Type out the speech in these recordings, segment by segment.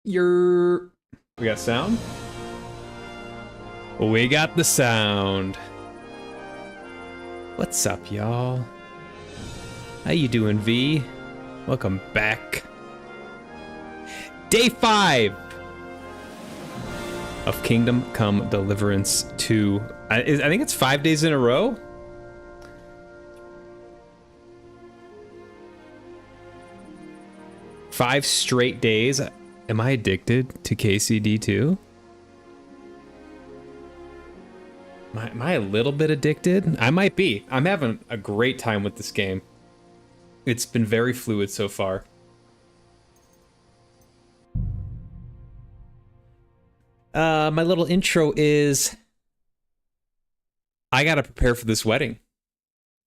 We got sound? We got the sound. What's up, y'all? How you doing, V? Welcome back. Day 5 of Kingdom Come Deliverance 2. I think it's 5 days in a row. Five straight days. Am I addicted to KCD 2? Am I a little bit addicted? I might be. I'm having a great time with this game. It's been very fluid so far. My little intro is I gotta prepare for this wedding.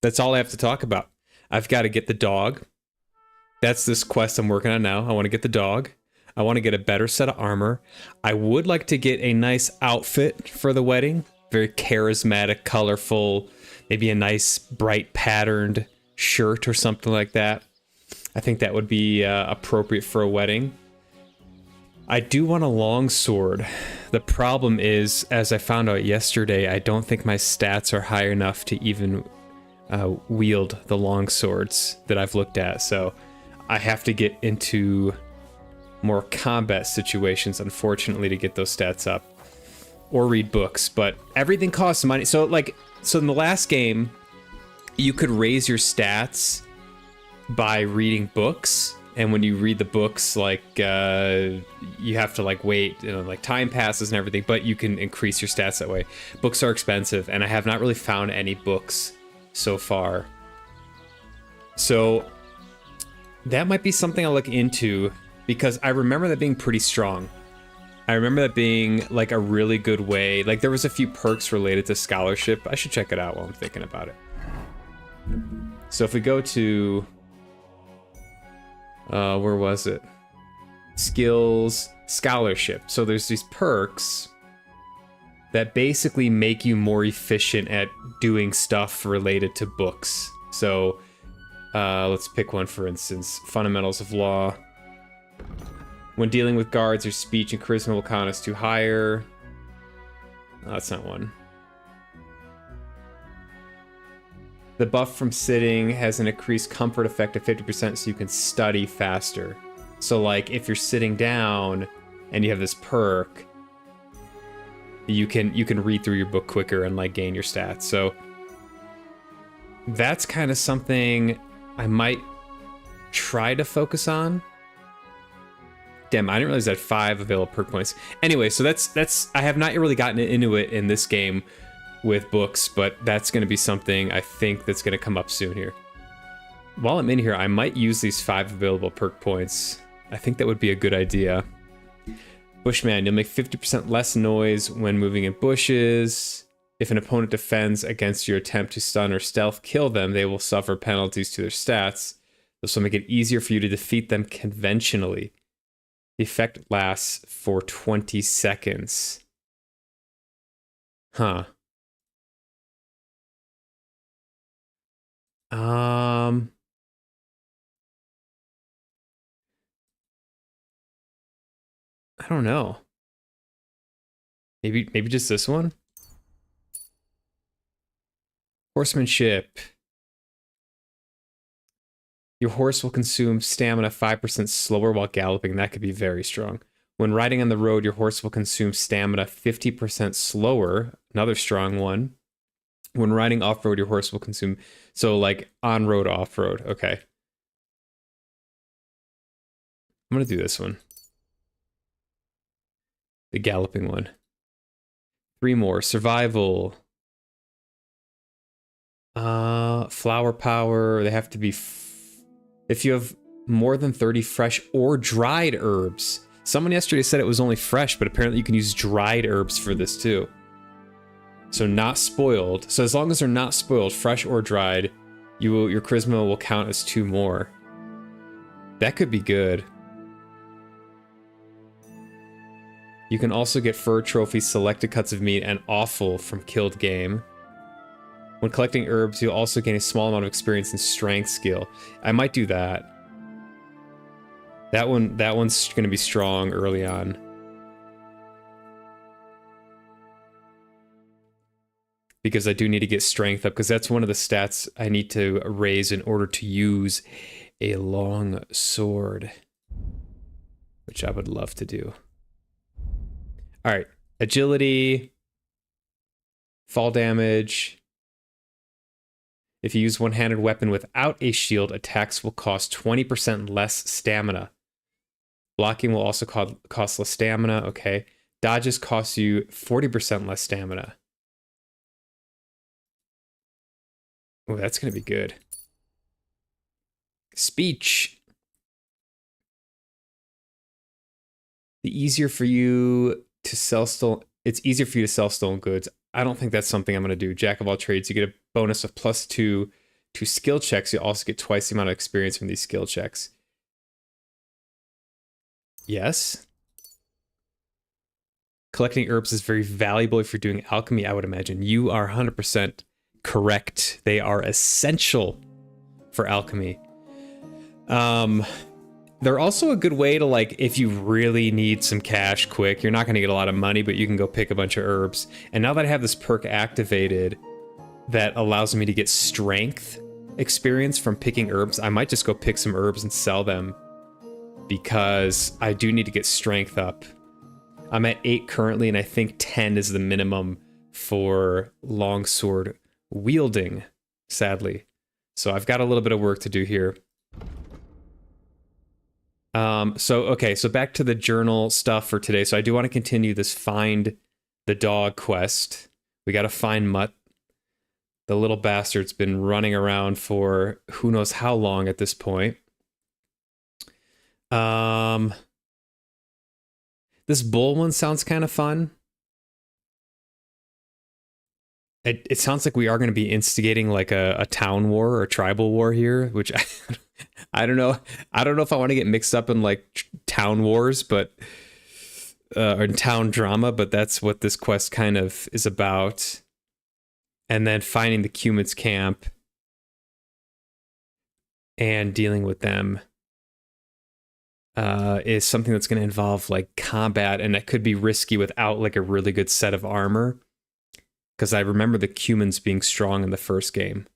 That's all I have to talk about. I've got to get the dog. That's this quest I'm working on now. I want to get the dog. I want to get a better set of armor. I would like to get a nice outfit for the wedding. Very charismatic, colorful, maybe a nice bright patterned shirt or something like that. I think that would be appropriate for a wedding. I do want a longsword. The problem is, as I found out yesterday, I don't think my stats are high enough to even wield the longswords that I've looked at. So I have to get into more combat situations, unfortunately, to get those stats up. Or read books, but everything costs money. So in the last game, you could raise your stats by reading books. And when you read the books, you have to wait, time passes and everything, but you can increase your stats that way. Books are expensive, and I have not really found any books so far. So that might be something I'll look into, because I remember that being pretty strong. I remember that being a really good way. There was a few perks related to scholarship. I should check it out while I'm thinking about it. So if we go to where was it? Skills, scholarship. So there's these perks that basically make you more efficient at doing stuff related to books. So let's pick one, for instance, fundamentals of law. When dealing with guards, your speech and charisma will count as 2 higher. Oh, that's not one. The buff from sitting has an increased comfort effect of 50%, so you can study faster. So if you're sitting down and you have this perk, you can read through your book quicker and gain your stats. So that's kind of something I might try to focus on. Damn, I didn't realize I had 5 available perk points. Anyway, so that's I have not really gotten into it in this game with books, but that's going to be something I think that's going to come up soon here. While I'm in here, I might use these 5 available perk points. I think that would be a good idea. Bushman, you'll make 50% less noise when moving in bushes. If an opponent defends against your attempt to stun or stealth kill them, they will suffer penalties to their stats. This will make it easier for you to defeat them conventionally. The effect lasts for 20 seconds. Huh. I don't know. Maybe just this one? Horsemanship. Your horse will consume stamina 5% slower while galloping. That could be very strong. When riding on the road, your horse will consume stamina 50% slower. Another strong one. When riding off-road, your horse will consume... So, on-road, off-road. Okay. I'm going to do this one. The galloping one. 3 more. Survival. Flower power. They have to be... If you have more than 30 fresh or dried herbs. Someone yesterday said it was only fresh, but apparently you can use dried herbs for this too. So not spoiled. So as long as they're not spoiled, fresh or dried, your charisma will count as 2 more. That could be good. You can also get fur trophies, selected cuts of meat, and offal from killed game. When collecting herbs, you'll also gain a small amount of experience and strength skill. I might do that. That one's going to be strong early on. Because I do need to get strength up, because that's one of the stats I need to raise in order to use a long sword, which I would love to do. All right, agility, fall damage. If you use one-handed weapon without a shield, attacks will cost 20% less stamina. Blocking will also cost less stamina. Okay, dodges cost you 40% less stamina. Oh, that's going to be good. Speech. The easier for you to sell stolen... It's easier for you to sell stolen goods. I don't think that's something I'm going to do. Jack of all trades, you get a bonus of +2 to skill checks. You also get twice the amount of experience from these skill checks. Yes. Collecting herbs is very valuable if you're doing alchemy, I would imagine. You are 100% correct. They are essential for alchemy. They're also a good way to, like, if you really need some cash quick, you're not going to get a lot of money, but you can go pick a bunch of herbs. And now that I have this perk activated that allows me to get strength experience from picking herbs, I might just go pick some herbs and sell them, because I do need to get strength up. I'm at 8 currently, and I think 10 is the minimum for longsword wielding, sadly. So I've got a little bit of work to do here. So back to the journal stuff for today. So I do want to continue this find the dog quest. We got to find Mutt. The little bastard's been running around for who knows how long at this point. This bull one sounds kind of fun. It sounds like we are going to be instigating like a town war or a tribal war here, which I don't know. I don't know if I want to get mixed up in like town wars, but or town drama, but that's what this quest kind of is about. And then finding the Cumin's camp and dealing with them is something that's going to involve like combat, and that could be risky without like a really good set of armor. Because I remember the Cumins being strong in the first game.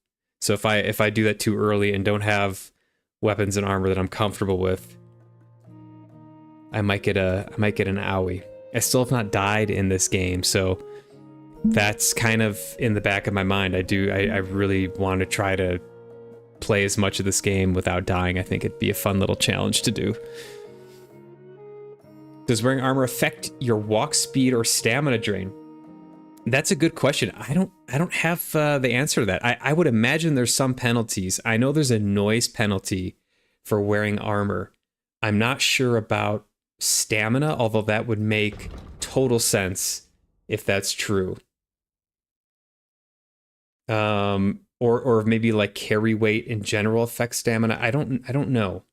So if I do that too early and don't have weapons and armor that I'm comfortable with, I might get an owie. I still have not died in this game, so that's kind of in the back of my mind. I really want to try to play as much of this game without dying. I think it'd be a fun little challenge to do. Does wearing armor affect your walk speed or stamina drain? That's a good question. I don't have the answer to that. I would imagine there's some penalties. I know there's a noise penalty for wearing armor. I'm not sure about stamina, although that would make total sense if that's true. Or maybe like carry weight in general affects stamina. I don't know.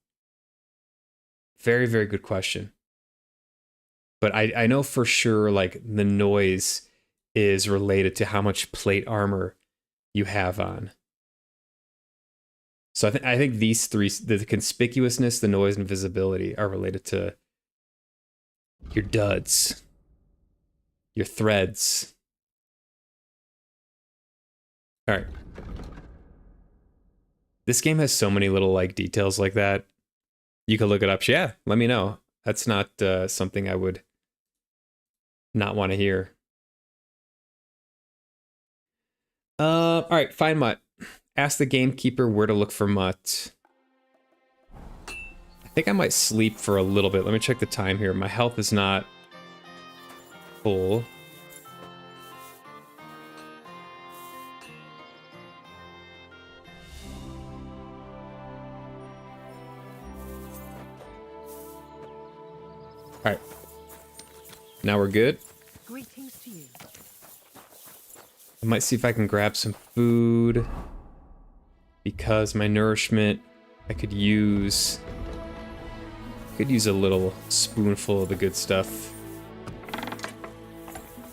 Very, very good question. But I know for sure like the noise is related to how much plate armor you have on. So I think these three, the conspicuousness, the noise, and visibility, are related to your duds, your threads. All right. This game has so many little like details like that. You can look it up. Yeah, let me know. That's not something I would not want to hear. All right, find Mutt. Ask the gamekeeper where to look for Mutt. I think I might sleep for a little bit. Let me check the time here. My health is not full. All right. Now we're good. Greetings to you. I might see if I can grab some food, because my nourishment, I could use a little spoonful of the good stuff.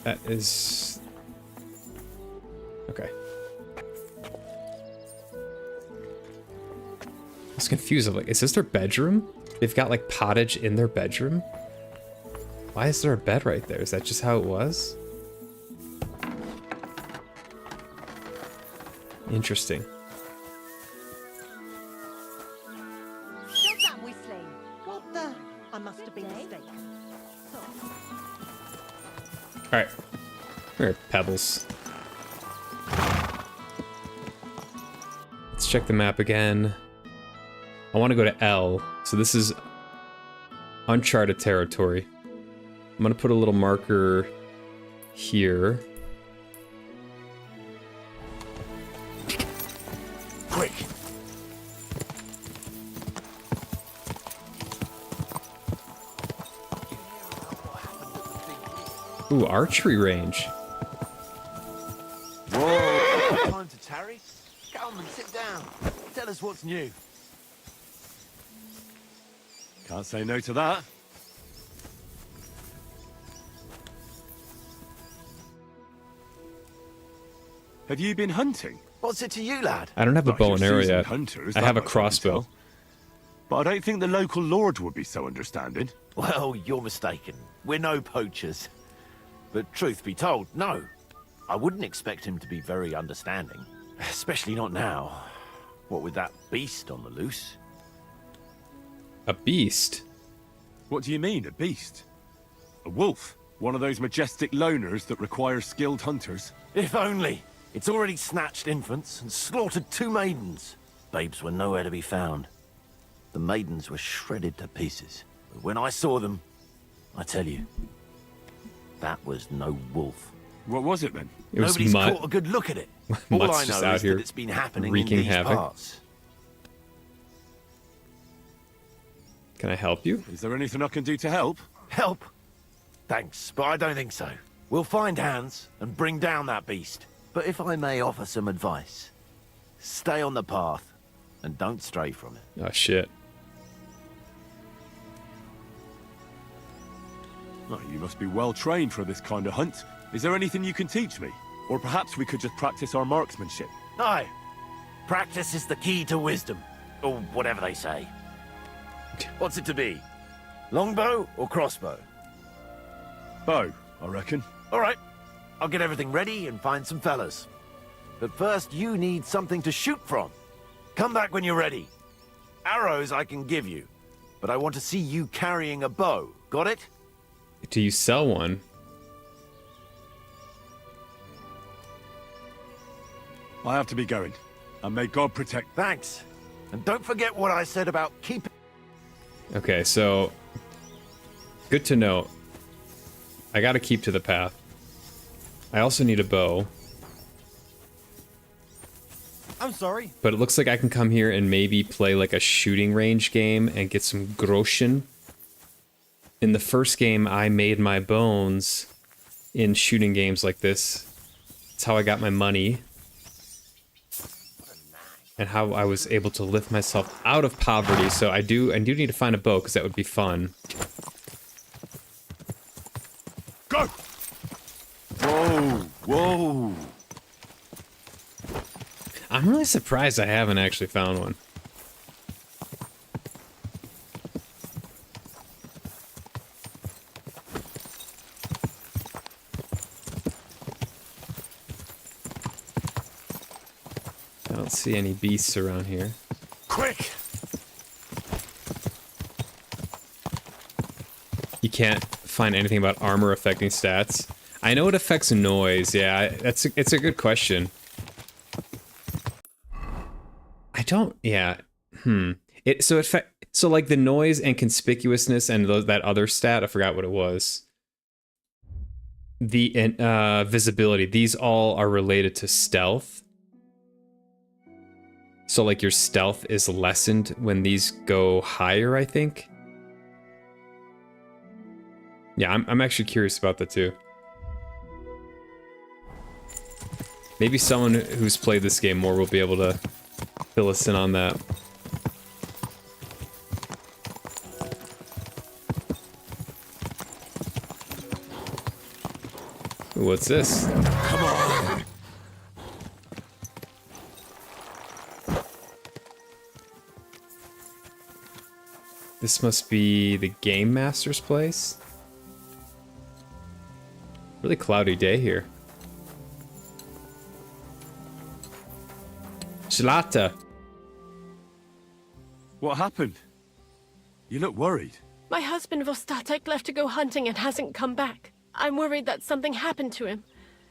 That is okay. I was confused. I'm like, is this their bedroom? They've got like pottage in their bedroom? Why is there a bed right there? Is that just how it was? Interesting. Stop that whistling. What the? I must have been mistaken. Alright. Here, pebbles. Let's check the map again. I want to go to L. So this is uncharted territory. I'm gonna put a little marker here. Quick! Ooh, archery range. Whoa! Time to tarry? Come and sit down. Tell us what's new. Can't say no to that. Have you been hunting? What's it to you, lad? I don't have a Like bow you're and arrow seasoned yet. hunters, I that have a much I can crossbow. tell. But I don't think the local lord would be so understanding. Well, you're mistaken. We're no poachers. But truth be told, no. I wouldn't expect him to be very understanding. Especially not now. What with that beast on the loose? A beast? What do you mean, a beast? A wolf? One of those majestic loners that require skilled hunters? If only. It's already snatched infants and slaughtered 2 maidens. Babes were nowhere to be found. The maidens were shredded to pieces. But when I saw them, I tell you, that was no wolf. What was it then? It was Nobody's Mutt. caught a good look at it. All Mutt's I just know out is here that it's been happening in wreaking these havoc. parts. Can I help you? Is there anything I can do to help? Help? Thanks, but I don't think so. We'll find Hans and bring down that beast. But if I may offer some advice, stay on the path and don't stray from it. Oh shit. Oh, you must be well trained for this kind of hunt. Is there anything you can teach me? Or perhaps we could just practice our marksmanship. Aye. Practice is the key to wisdom, or whatever they say. What's it to be? Longbow or crossbow? Bow, I reckon. All right. I'll get everything ready and find some fellas. But first, you need something to shoot from. Come back when you're ready. Arrows I can give you, but I want to see you carrying a bow. Got it? Do you sell one? I have to be going. And may God protect... Thanks. And don't forget what I said about keeping... Okay, so good to know. I gotta keep to the path. I also need a bow. I'm sorry. But it looks like I can come here and maybe play like a shooting range game and get some groschen. In the first game, I made my bones in shooting games like this. That's how I got my money. And how I was able to lift myself out of poverty. So I do need to find a bow because that would be fun. Go! Whoa, whoa. I'm really surprised I haven't actually found one. I don't see any beasts around here. Quick! You can't find anything about armor affecting stats. I know it affects noise. Yeah, it's a good question. I don't. Yeah. So like the noise and conspicuousness and that other stat. I forgot what it was. The visibility. These all are related to stealth. So like your stealth is lessened when these go higher, I think. Yeah, I'm actually curious about that too. Maybe someone who's played this game more will be able to fill us in on that. Ooh, what's this? Come on! This must be the Game Master's place. Really cloudy day here. Shalata. What happened? You look worried. My husband Vostatek left to go hunting and hasn't come back. I'm worried that something happened to him.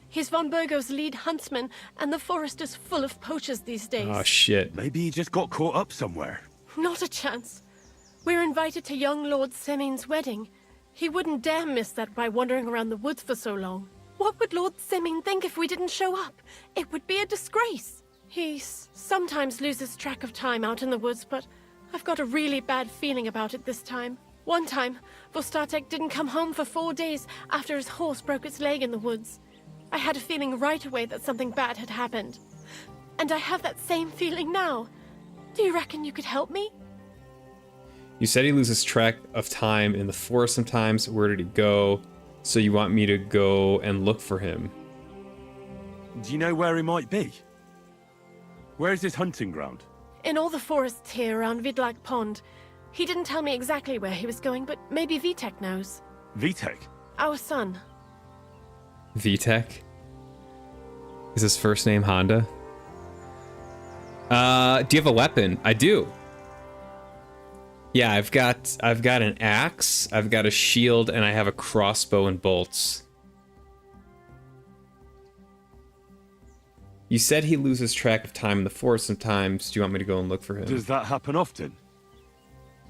He's von Burgo's lead huntsman, and the forest is full of poachers these days. Oh, shit. Maybe he just got caught up somewhere. Not a chance. We're invited to young Lord Semin's wedding. He wouldn't dare miss that by wandering around the woods for so long. What would Lord Semin think if we didn't show up? It would be a disgrace. He sometimes loses track of time out in the woods, but I've got a really bad feeling about it this time. One time, Vostatek didn't come home for 4 days after his horse broke its leg in the woods. I had a feeling right away that something bad had happened. And I have that same feeling now. Do you reckon you could help me? You said he loses track of time in the forest sometimes. Where did he go? So you want me to go and look for him? Do you know where he might be? Where's his hunting ground? In all the forests here around Vidlak Pond. He didn't tell me exactly where he was going, but maybe Vitek knows. Vitek? Our son. Vitek? Is his first name Honda? Do you have a weapon? I do. Yeah, I've got an axe, I've got a shield, and I have a crossbow and bolts. You said he loses track of time in the forest sometimes. Do you want me to go and look for him? Does that happen often?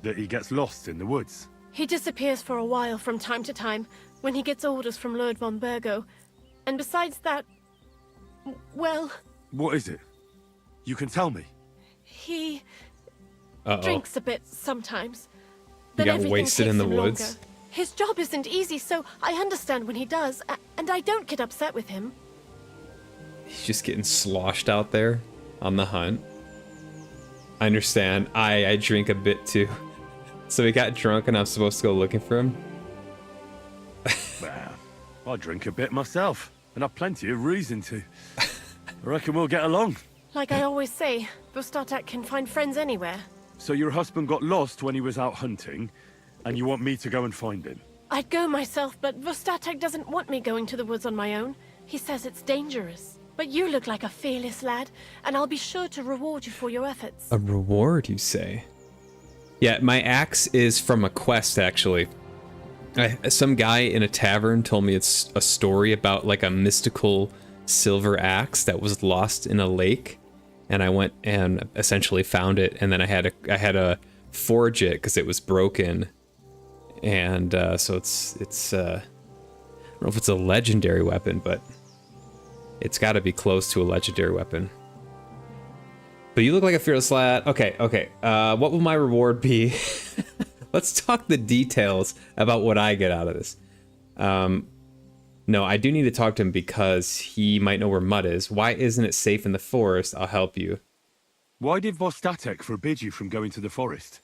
That he gets lost in the woods? He disappears for a while from time to time when he gets orders from Lord von Burgo. And besides that, well... What is it? You can tell me. He Uh-oh. drinks a bit sometimes. He Then got everything wasted takes in the him woods? longer. His job isn't easy, so I understand when he does, and I don't get upset with him. He's just getting sloshed out there on the hunt. I understand. I drink a bit too. So he got drunk and I'm supposed to go looking for him? Well, I drink a bit myself, and I've plenty of reason to. I reckon we'll get along. Like I always say, Vostatek can find friends anywhere. So your husband got lost when he was out hunting, and you want me to go and find him? I'd go myself, but Vostatek doesn't want me going to the woods on my own. He says it's dangerous. But you look like a fearless lad, and I'll be sure to reward you for your efforts. A reward, you say? Yeah, my axe is from a quest, actually. Some guy in a tavern told me it's a story about like a mystical silver axe that was lost in a lake, and I went and essentially found it, and then I had to forge it because it was broken, and so it's I don't know if it's a legendary weapon, but it's got to be close to a legendary weapon. But you look like a fearless lad. Okay. What will my reward be? Let's talk the details about what I get out of this. No, I do need to talk to him because he might know where mud is. Why isn't it safe in the forest? I'll help you. Why did Vostatek forbid you from going to the forest?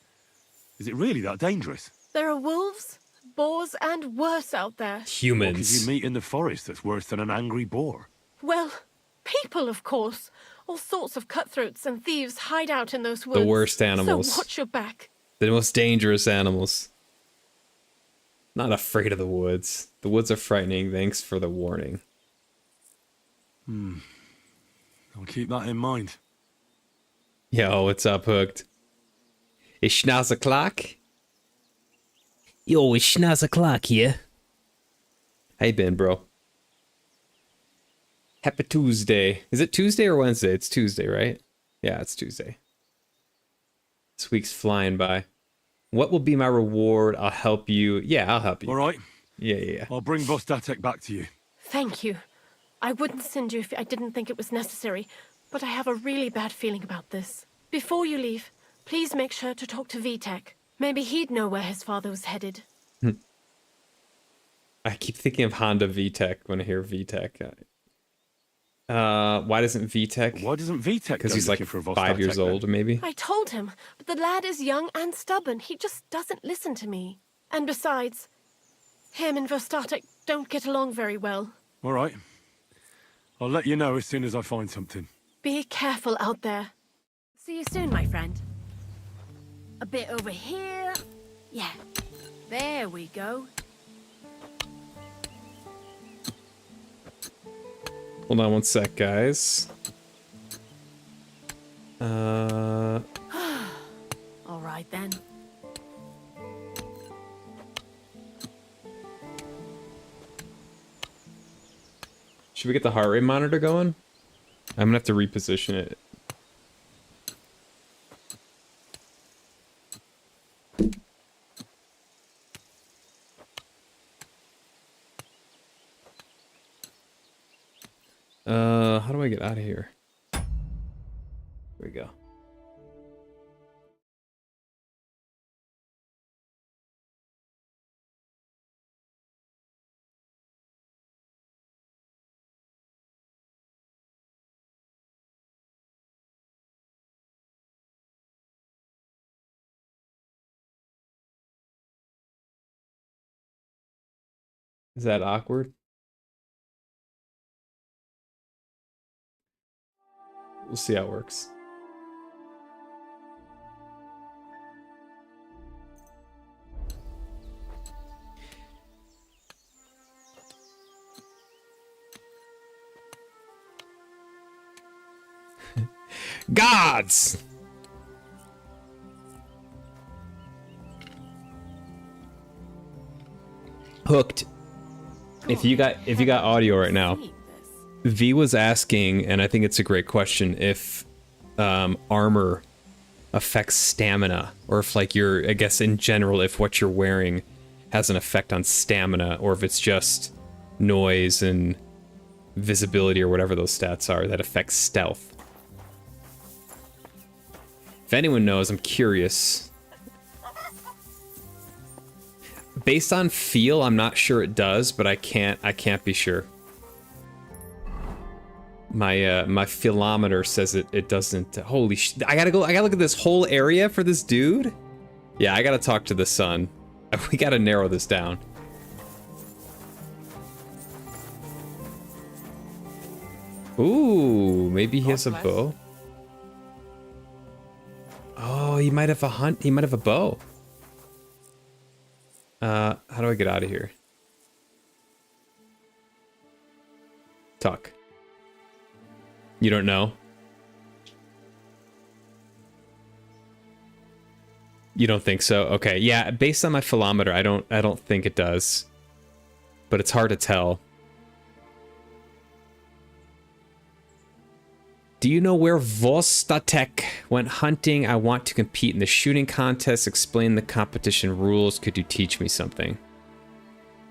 Is it really that dangerous? There are wolves, boars, and worse out there. What could Humans. you meet in the forest that's worse than an angry boar? Well, people, of course. All sorts of cutthroats and thieves hide out in those woods. The worst animals. So watch your back. The most dangerous animals. Not afraid of the woods. The woods are frightening. Thanks for the warning. I'll keep that in mind. Yo, what's up, Hooked? Is Schnauzer o'clock? Yo, it's Schnauzer o'clock here. How you been, bro? Happy Tuesday. Is it Tuesday or Wednesday? It's Tuesday, right? Yeah, it's Tuesday. This week's flying by. What will be my reward? I'll help you. Yeah, I'll help you. All right, Yeah. I'll bring Vostatek back to you. Thank you. I wouldn't send you if I didn't think it was necessary, but I have a really bad feeling about this. Before you leave, please make sure to talk to Vitek. Maybe he'd know where his father was headed. I keep thinking of Honda VTEC when I hear VTEC. Why doesn't VTEC? Why doesn't Vitek Because go he's like looking for 5 years Vostatek then? old, maybe. I told him, but the lad is young and stubborn. He just doesn't listen to me. And besides, him and Vostatek don't get along very well. All right. I'll let you know as soon as I find something. Be careful out there. See you soon, my friend. A bit over here, Yeah. There we go. Hold on one sec, guys. All right then. Should we get the heart rate monitor going? I'm gonna have to reposition it. How do I get out of here? Here we go. Is that awkward? We'll see how it works. Gods! Hooked. If you got audio right now, V was asking, and I think it's a great question, if armor affects stamina, or if like I guess in general, if what you're wearing has an effect on stamina, or if it's just noise and visibility or whatever those stats are that affects stealth. If anyone knows, I'm curious. Based on feel, I'm not sure it does, but I can't be sure. My philometer says it doesn't. Holy sh! I gotta look at this whole area for this dude. Yeah, I gotta talk to the sun. We gotta narrow this down. Ooh, maybe he has a bow. Oh, he might have a hunt. He might have a bow. How do I get out of here? Talk. You don't know? You don't think so? Okay, yeah, based on my philometer, I don't think it does. But it's hard to tell. Do you know where Vostatek went hunting? I want to compete in the shooting contest. Explain the competition rules. Could you teach me something?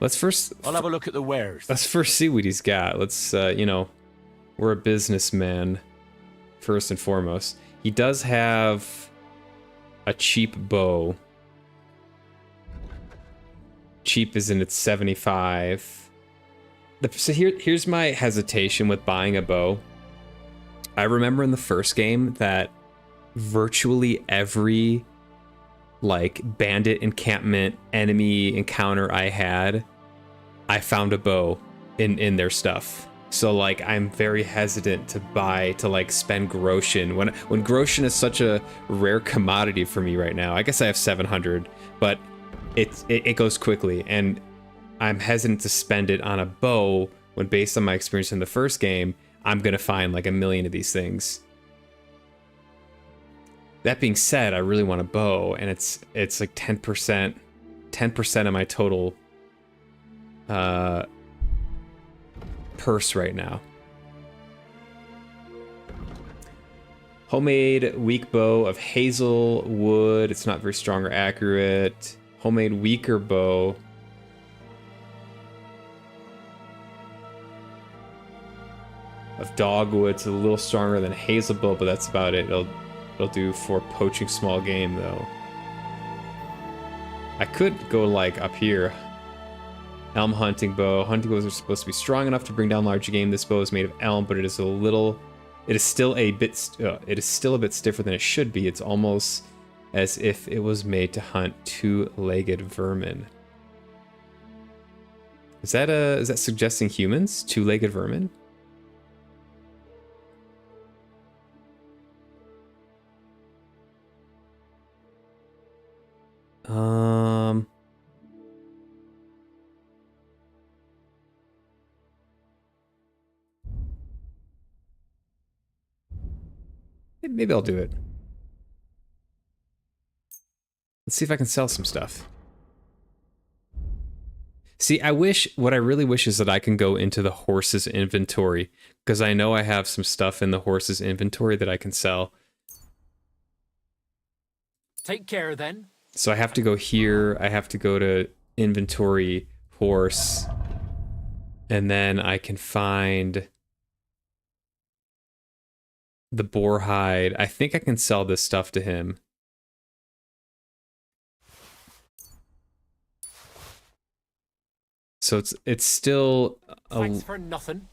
Let's first... I'll have a look at the wares. Let's first see what he's got. Let's, you know, we're a businessman, first and foremost. He does have a cheap bow. Cheap is in its 75. So here's my hesitation with buying a bow. I remember in the first game that virtually every like bandit encampment enemy encounter I had, I found a bow in their stuff. So like I'm very hesitant to like spend groschen when groschen is such a rare commodity for me right now. I guess I have 700, but it goes quickly, and I'm hesitant to spend it on a bow when, based on my experience in the first game, I'm gonna find like a million of these things. That being said, I really want a bow, and it's like 10% of my total purse right now. Homemade weak bow of hazel wood. It's not very strong or accurate. Homemade weaker bow. Of dogwood. It's a little stronger than hazel bow, but that's about it. It'll do for poaching small game though. I could go like up here. Elm hunting bow. Hunting bows are supposed to be strong enough to bring down large game. This bow is made of elm, but it is still a bit stiffer than it should be. It's almost as if it was made to hunt two-legged vermin. Is that suggesting humans? Two-legged vermin? maybe I'll do it. Let's see if I can sell some stuff. See, what I really wish is that I can go into the horse's inventory, because I know I have some stuff in the horse's inventory that I can sell. Take care then. So I have to go here, I have to go to inventory, horse, and then I can find the boar hide. I think I can sell this stuff to him. So it's still Thanks for nothing.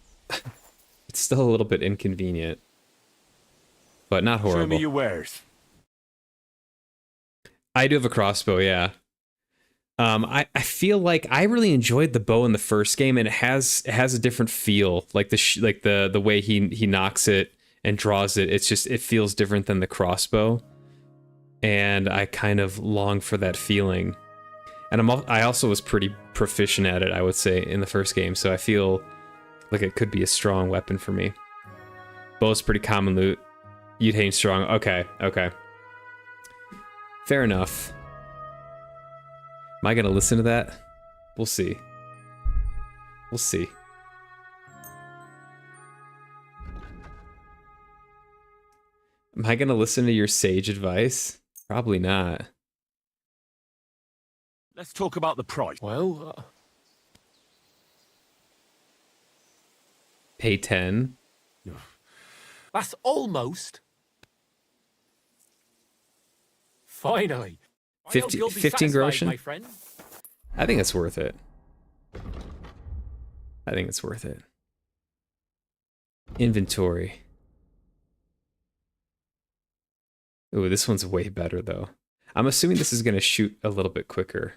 It's still a little bit inconvenient, but not horrible. Show me your wares. I do have a crossbow, yeah. I feel like I really enjoyed the bow in the first game, and it has a different feel. Like the way he knocks it and draws it. It feels different than the crossbow, and I kind of long for that feeling. And I also was pretty proficient at it, I would say, in the first game, so I feel like it could be a strong weapon for me. Bow's pretty common loot. You'd hate strong. Okay. Fair enough. Am I gonna listen to that? We'll see. We'll see. Am I gonna listen to your sage advice? Probably not. Let's talk about the price. Well, Pay 10. that's almost. Finally. I hope 50 you'll be 15 satisfied, groschen? my friend. I think it's worth it. Inventory. Ooh, this one's way better though. I'm assuming this is gonna shoot a little bit quicker.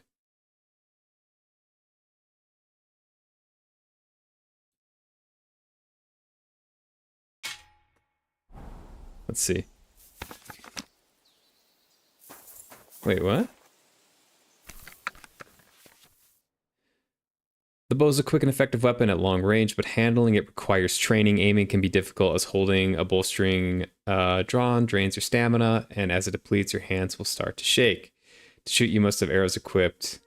Let's see. Wait, what? The bow is a quick and effective weapon at long range, but handling it requires training. Aiming can be difficult as holding a bowstring drawn drains your stamina, and as it depletes, your hands will start to shake. To shoot, you must have arrows equipped.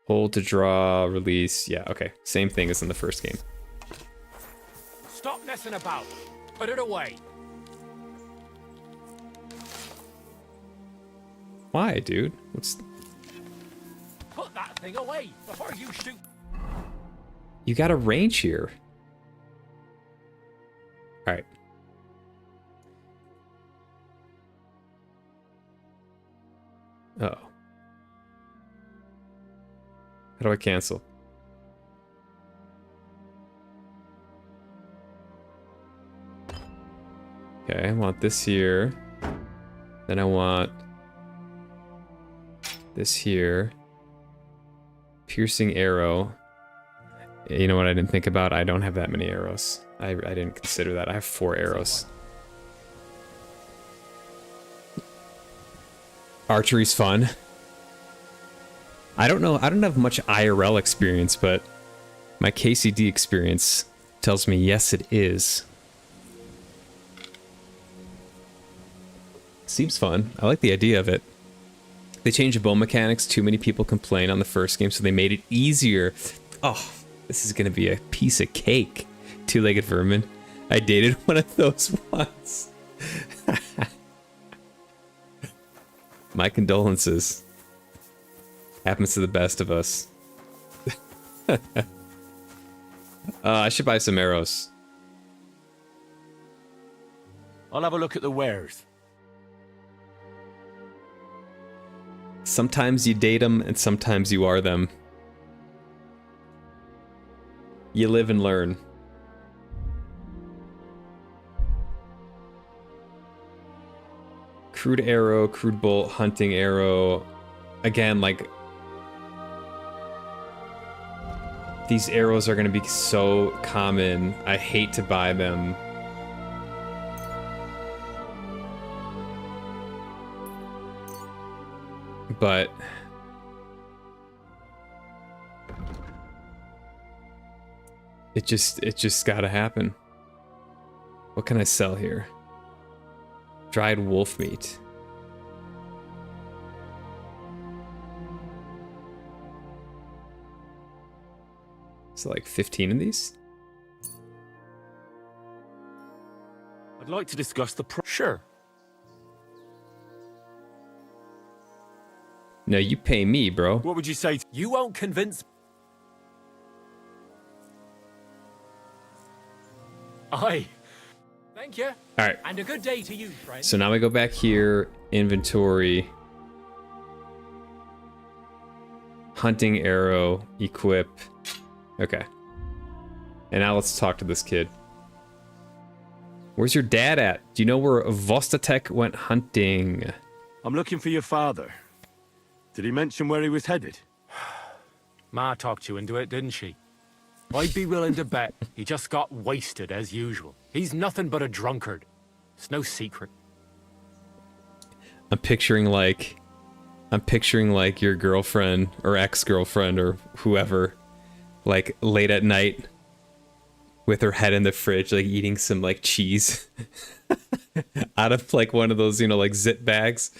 Hold to draw, release. Yeah, okay. Same thing as in the first game. Stop messing about. Put it away. Why, dude? Put that thing away before you shoot. You got a range here. All right. Uh-oh. How do I cancel? Okay, I want this here. Then I want this here. Piercing arrow. You know what I didn't think about? I don't have that many arrows. I didn't consider that. I have 4 arrows. Archery's fun. I don't know. I don't have much IRL experience, but my KCD experience tells me yes, it is. Seems fun. I like the idea of it. They changed the bow mechanics. Too many people complained on the first game, so they made it easier. Oh, this is gonna be a piece of cake. Two-legged vermin. I dated one of those once. My condolences. Happens to the best of us. I should buy some arrows. I'll have a look at the wares. Sometimes you date them, and sometimes you are them. You live and learn. Crude arrow, crude bolt, hunting arrow. Again, like... these arrows are going to be so common. I hate to buy them. But... It just gotta happen. What can I sell here? Dried wolf meat. So like 15 of these? I'd like to discuss the Sure. No, you pay me, bro. What would you say to... You won't convince... Aye. Thank you. All right. And a good day to you, friend. So now we go back here, inventory, hunting arrow, equip. Okay. And now let's talk to this kid. Where's your dad at? Do you know where Vostatek went hunting? I'm looking for your father. Did he mention where he was headed? Ma talked you into it, didn't she? I'd be willing to bet he just got wasted as usual. He's nothing but a drunkard. It's no secret. I'm picturing like your girlfriend or ex-girlfriend or whoever, like late at night with her head in the fridge, like eating some like cheese out of like one of those, you know, like zip bags.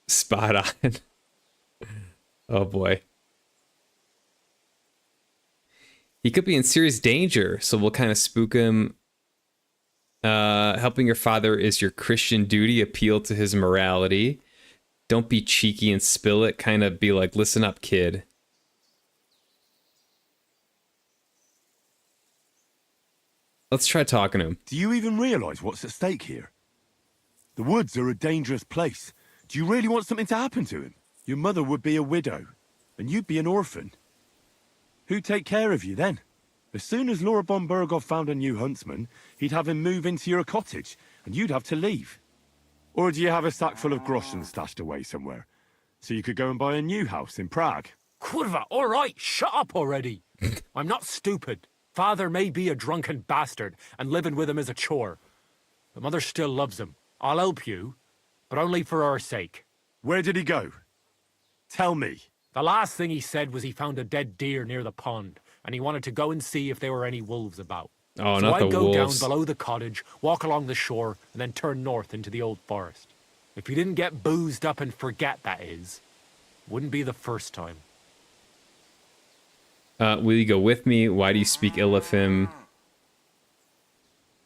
Spot on. Oh boy. He could be in serious danger, so we'll kind of spook him. Helping your father is your Christian duty. Appeal to his morality. Don't be cheeky and spill it. Kind of be like, listen up, kid. Let's try talking to him. Do you even realize what's at stake here? The woods are a dangerous place. Do you really want something to happen to him? Your mother would be a widow, and you'd be an orphan. Who'd take care of you then? As soon as Laura von Burgov found a new huntsman, he'd have him move into your cottage, and you'd have to leave. Or do you have a sack full of groschen stashed away somewhere, so you could go and buy a new house in Prague? Kurva, all right, shut up already. I'm not stupid. Father may be a drunken bastard, and living with him is a chore. But mother still loves him. I'll help you, but only for our sake. Where did he go? Tell me. The last thing he said was he found a dead deer near the pond, and he wanted to go and see if there were any wolves about. Oh, so not the I'd go wolves. down below the cottage, walk along the shore, and then turn north into the old forest. If he didn't get boozed up and forget, that is, wouldn't be the first time. Will you go with me? Why do you speak ill of him?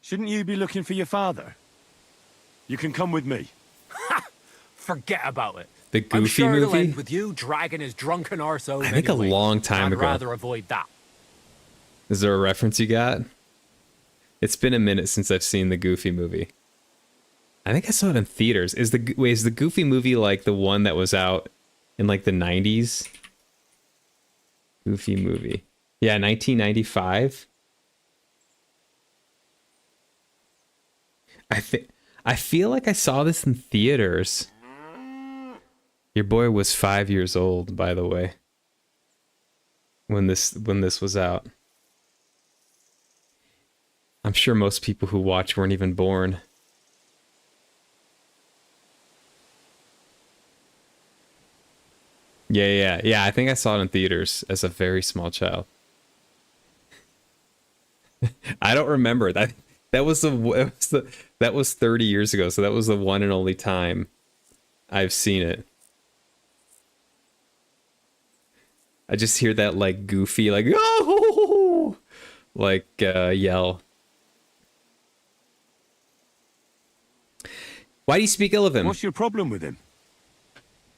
Shouldn't you be looking for your father? You can come with me. Forget about it. The I'm Goofy sure it'll movie? end with you dragging his drunken arse over. I think anyway. a long time I'd ago. rather avoid that. Is there a reference you got? It's been a minute since I've seen the Goofy movie. I think I saw it in theaters. Is the Goofy movie like the one that was out in like the 90s? Goofy movie. Yeah, 1995. I feel like I saw this in theaters. Your boy was 5 years old, by the way, when this was out. I'm sure most people who watch weren't even born. Yeah. I think I saw it in theaters as a very small child. I don't remember that. That was 30 years ago, so that was the one and only time I've seen it. I just hear that like Goofy, like oh, like yell. Why do you speak ill of him? What's your problem with him?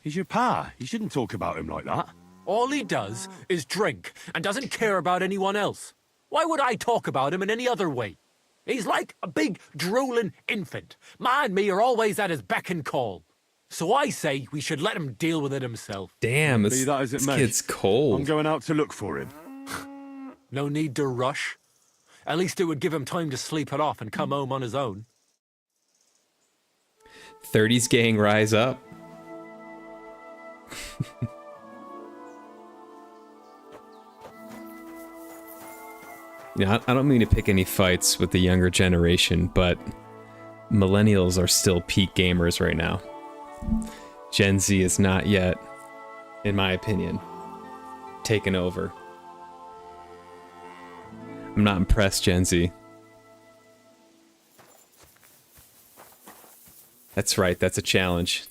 He's your pa. You shouldn't talk about him like that. All he does is drink and doesn't care about anyone else. Why would I talk about him in any other way? He's like a big drooling infant. Ma and me are always at his beck and call. So I say we should let him deal with it himself. Damn, Be this that as it may, kid's cold. I'm going out to look for him. No need to rush. At least it would give him time to sleep it off and come home on his own. 30s gang rise up. You know, I don't mean to pick any fights with the younger generation, but millennials are still peak gamers right now. Gen Z is not yet, in my opinion, taken over. I'm not impressed, Gen Z. That's right, that's a challenge.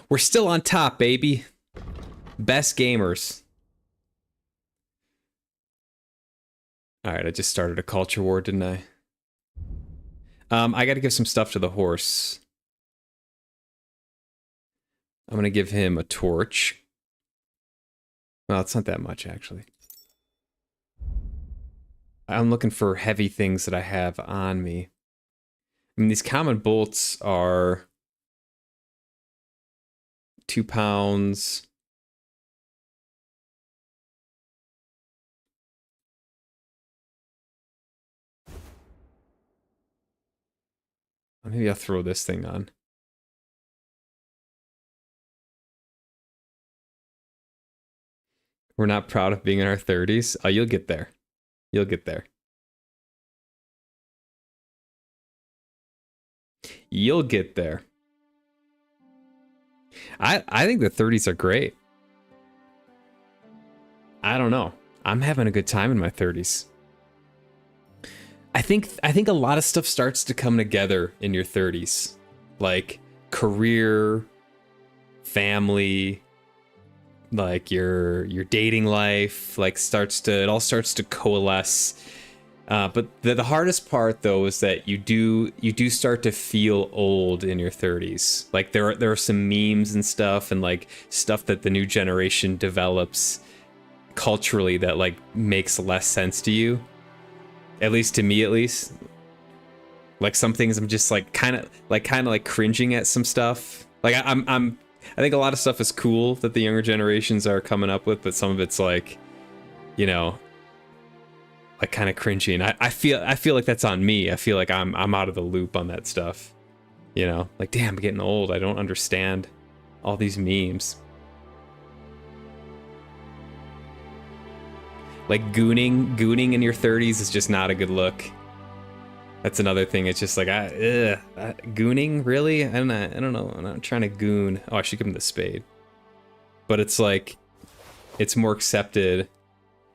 We're still on top, baby. Best gamers. Alright, I just started a culture war, didn't I? I gotta give some stuff to the horse. I'm gonna give him a torch. Well, it's not that much, actually. I'm looking for heavy things that I have on me. I mean, these common bolts are 2 pounds. Maybe I'll throw this thing on. We're not proud of being in our 30s. Oh, you'll get there. You'll get there. You'll get there. I think the 30s are great. I don't know. I'm having a good time in my 30s. I think a lot of stuff starts to come together in your 30s. Like career, family, like your dating life, like it all starts to coalesce. But the hardest part though is that you do start to feel old in your 30s. Like there are some memes and stuff and like stuff that the new generation develops culturally that like makes less sense to you. At least to me, at least. Like some things I'm just like kind of cringing at some stuff. Like I think a lot of stuff is cool that the younger generations are coming up with, but some of it's like, you know, like kind of cringy. And I feel like that's on me. I feel like I'm out of the loop on that stuff. You know, like damn, I'm getting old. I don't understand all these memes. Like gooning in your 30s is just not a good look. That's another thing. It's just like, gooning, really? I don't know. I'm not trying to goon. Oh, I should give him the spade. But it's like, it's more accepted,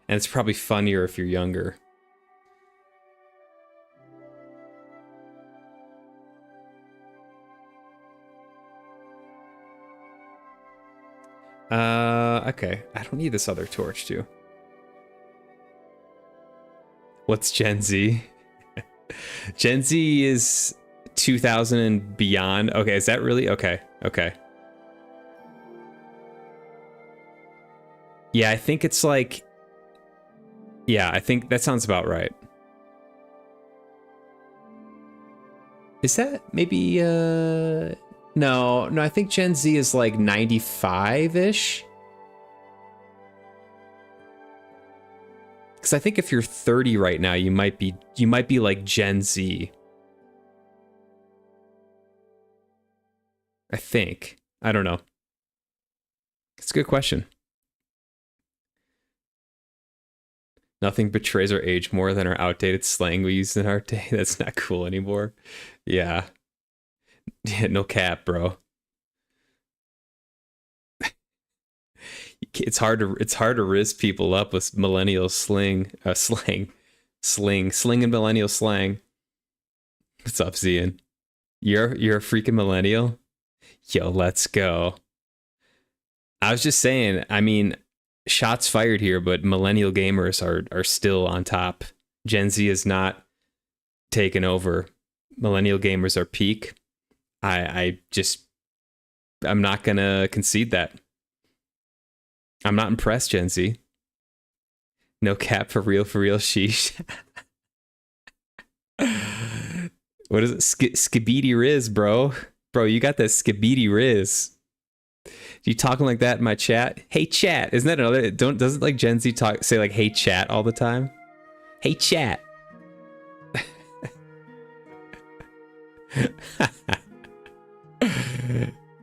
and it's probably funnier if you're younger. Okay. I don't need this other torch, too. What's Gen Z? Gen Z is 2000 and beyond. Okay, is that really? Okay. Yeah, I think it's like... Yeah, I think that sounds about right. Is that maybe, No, I think Gen Z is like 95-ish. Because I think if you're 30 right now, you might be like Gen Z. I think. I don't know. It's a good question. Nothing betrays our age more than our outdated slang we used in our day. That's not cool anymore. Yeah. Yeah, no cap, bro. It's hard to riz people up with millennial sling and millennial slang. What's up, Zian? You're a freaking millennial? Yo, let's go. I was just saying, I mean, shots fired here, but millennial gamers are still on top. Gen Z is not taken over. Millennial gamers are peak. I'm not gonna concede that. I'm not impressed, Gen Z. No cap, for real, sheesh. What is it? Skibidi Riz, bro. Bro, you got that Skibidi Riz. You talking like that in my chat? Hey, chat. Isn't that another... Doesn't like Gen Z say like, hey, chat all the time? Hey, chat.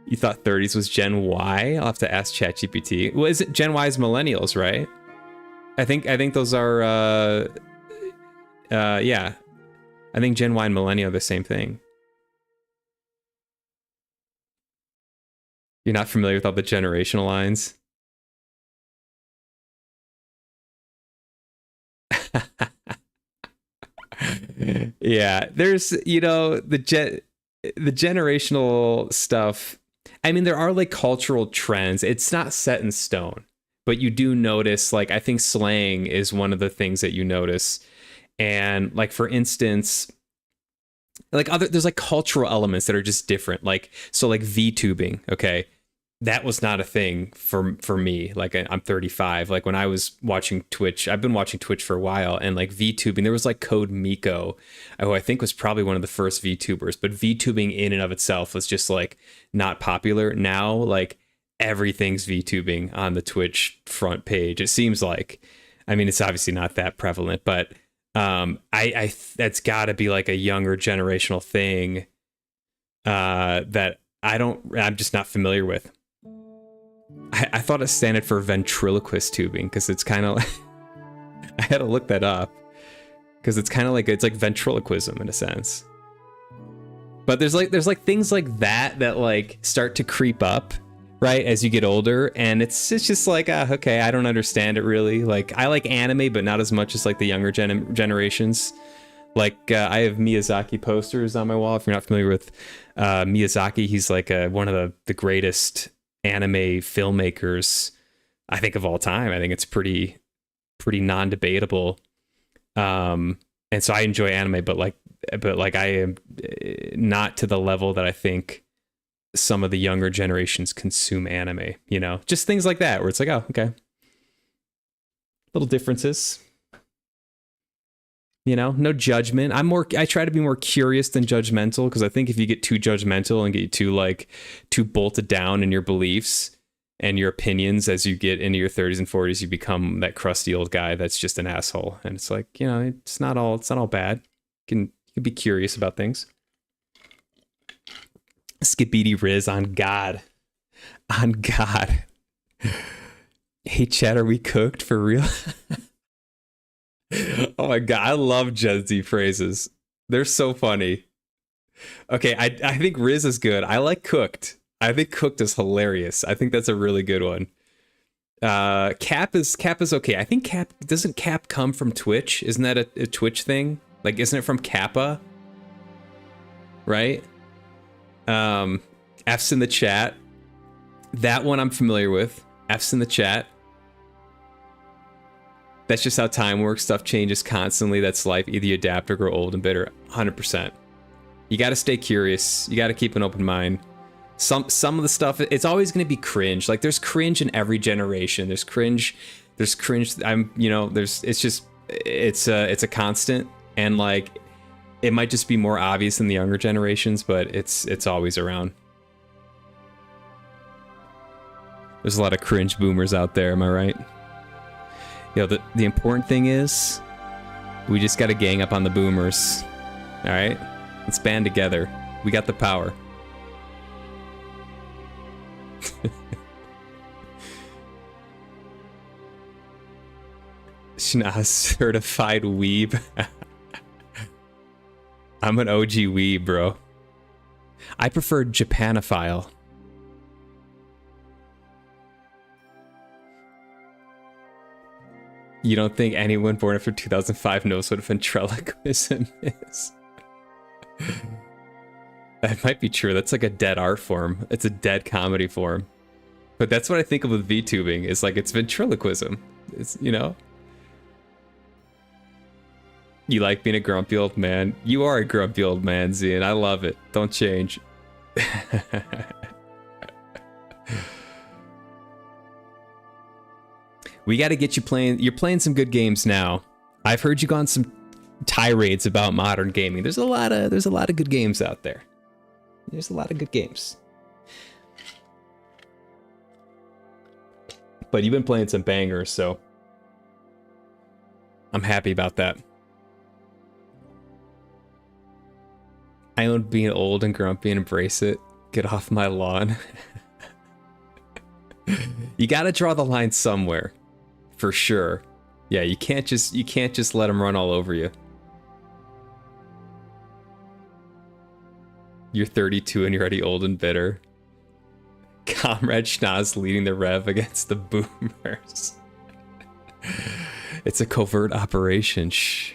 You thought 30s was Gen Y? I'll have to ask ChatGPT. Well, is it Gen Y is millennials, right? I think those are yeah. I think Gen Y and millennial are the same thing. You're not familiar with all the generational lines? Yeah, there's, you know, the generational stuff. I mean, there are like cultural trends. It's not set in stone, but you do notice, like, I think slang is one of the things that you notice. And like, for instance, like there's like cultural elements that are just different. Like, so like VTubing, okay, that was not a thing for me. Like, I'm 35. Like, when I was watching Twitch, I've been watching Twitch for a while, and like VTubing, there was like Code Miko, who I think was probably one of the first VTubers, but VTubing in and of itself was just like not popular. Now, like, everything's VTubing on the Twitch front page, it seems like. I mean, it's obviously not that prevalent, but I that's got to be like a younger generational thing that I'm just not familiar with. I thought it standed for ventriloquist tubing, because it's kind of like, I had to look that up, because it's kind of like, it's like ventriloquism in a sense. But there's like things like that like start to creep up, right, as you get older, and it's just like, okay, I don't understand it really. Like, I like anime, but not as much as like the younger generations. Like, I have Miyazaki posters on my wall. If you're not familiar with Miyazaki, he's like one of the greatest anime filmmakers, I think, of all time. I think it's pretty non-debatable. And so I enjoy anime, but like I am not to the level that I think some of the younger generations consume anime, you know, just things like that, where it's like, oh, okay, little differences, you know, no judgment. I try to be more curious than judgmental, because I think if you get too judgmental and get too bolted down in your beliefs and your opinions as you get into your 30s and 40s, you become that crusty old guy that's just an asshole. And it's like, you know, it's not all bad. You can be curious about things. Skibidi Riz, on God. On God. Hey, Chad, are we cooked for real? Oh my God, I love Gen Z phrases. They're so funny. Okay, I think Riz is good. I like cooked. I think cooked is hilarious. I think that's a really good one. Cap is okay. I think doesn't Cap come from Twitch? Isn't that a Twitch thing? Like, isn't it from Kappa? Right? F's in the chat. That one I'm familiar with. F's in the chat. That's just how time works. Stuff changes constantly. That's life. Either you adapt or grow old and bitter. 100%. You got to stay curious. You got to keep an open mind. Some of the stuff, it's always going to be cringe. Like, there's cringe in every generation. There's cringe. It's a constant. And like, it might just be more obvious in the younger generations, but it's always around. There's a lot of cringe boomers out there. Am I right? You know, the important thing is we just got to gang up on the boomers. All right? Let's band together. We got the power. Schnoz certified weeb. I'm an OG weeb, bro. I prefer Japanophile. You don't think anyone born after 2005 knows what ventriloquism is? That might be true. That's like a dead art form. It's a dead comedy form. But that's what I think of with VTubing. Is like, it's ventriloquism. It's, you know? You like being a grumpy old man? You are a grumpy old man, Zian. I love it. Don't change. We got to get you playing. You're playing some good games now. I've heard you go on some tirades about modern gaming. There's a lot of good games out there. There's a lot of good games. But you've been playing some bangers, so I'm happy about that. I own being old and grumpy and embrace it. Get off my lawn. You got to draw the line somewhere. For sure. Yeah, you can't just let them run all over you. You're 32 and you're already old and bitter. Comrade Schnoz leading the rev against the boomers. It's a covert operation. Shh.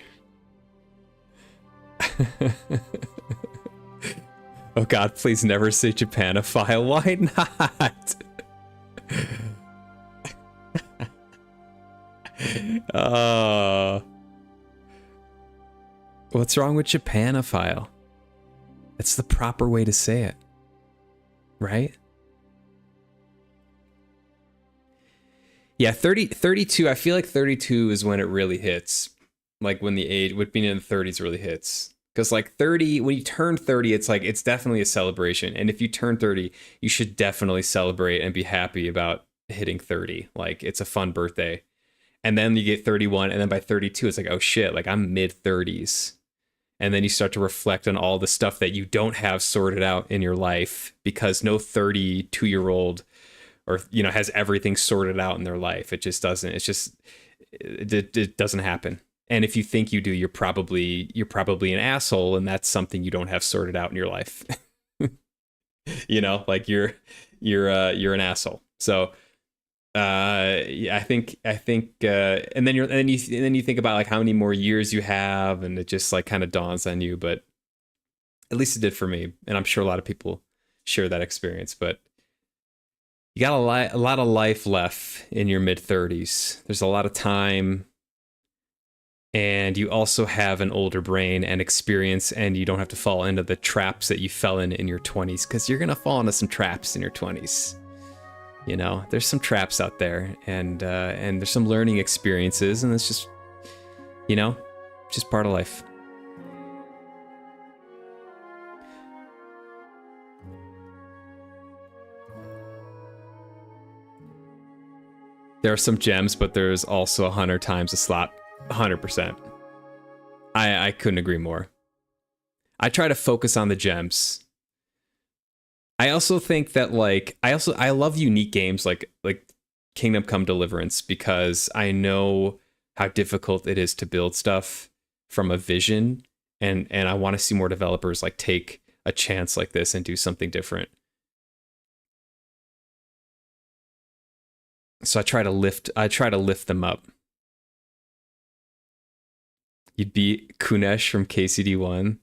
Oh God, please never say Japanophile. Why not? What's wrong with Japanophile? That's the proper way to say it, right? Yeah, 32, I feel like 32 is when it really hits. Like when the age, with being in the 30s really hits. Because like 30, when you turn 30, it's like, it's definitely a celebration. And if you turn 30, you should definitely celebrate and be happy about hitting 30. Like it's a fun birthday. And then you get 31, and then by 32, it's like, oh shit, like I'm mid 30s. And then you start to reflect on all the stuff that you don't have sorted out in your life, because no 32-year-old or, you know, has everything sorted out in their life. It just doesn't. It's just, it doesn't happen. And if you think you do, you're probably an asshole, and that's something you don't have sorted out in your life. You know, like you're an asshole. So yeah, I think and then you think about like how many more years you have, and it just like kind of dawns on you. But at least it did for me, and I'm sure a lot of people share that experience. But you got a lot of life left in your mid 30s. There's a lot of time, and you also have an older brain and experience, and you don't have to fall into the traps that you fell in your 20s, because you're gonna fall into some traps in your 20s. You know, there's some traps out there, and there's some learning experiences, and it's just, you know, just part of life. There are some gems, but there's also 100 times a slot. 100%. I couldn't agree more. I try to focus on the gems. I also think that like I love unique games like Kingdom Come Deliverance, because I know how difficult it is to build stuff from a vision, and I want to see more developers like take a chance like this and do something different. So I try to lift them up. You'd be Kunesh from KCD1.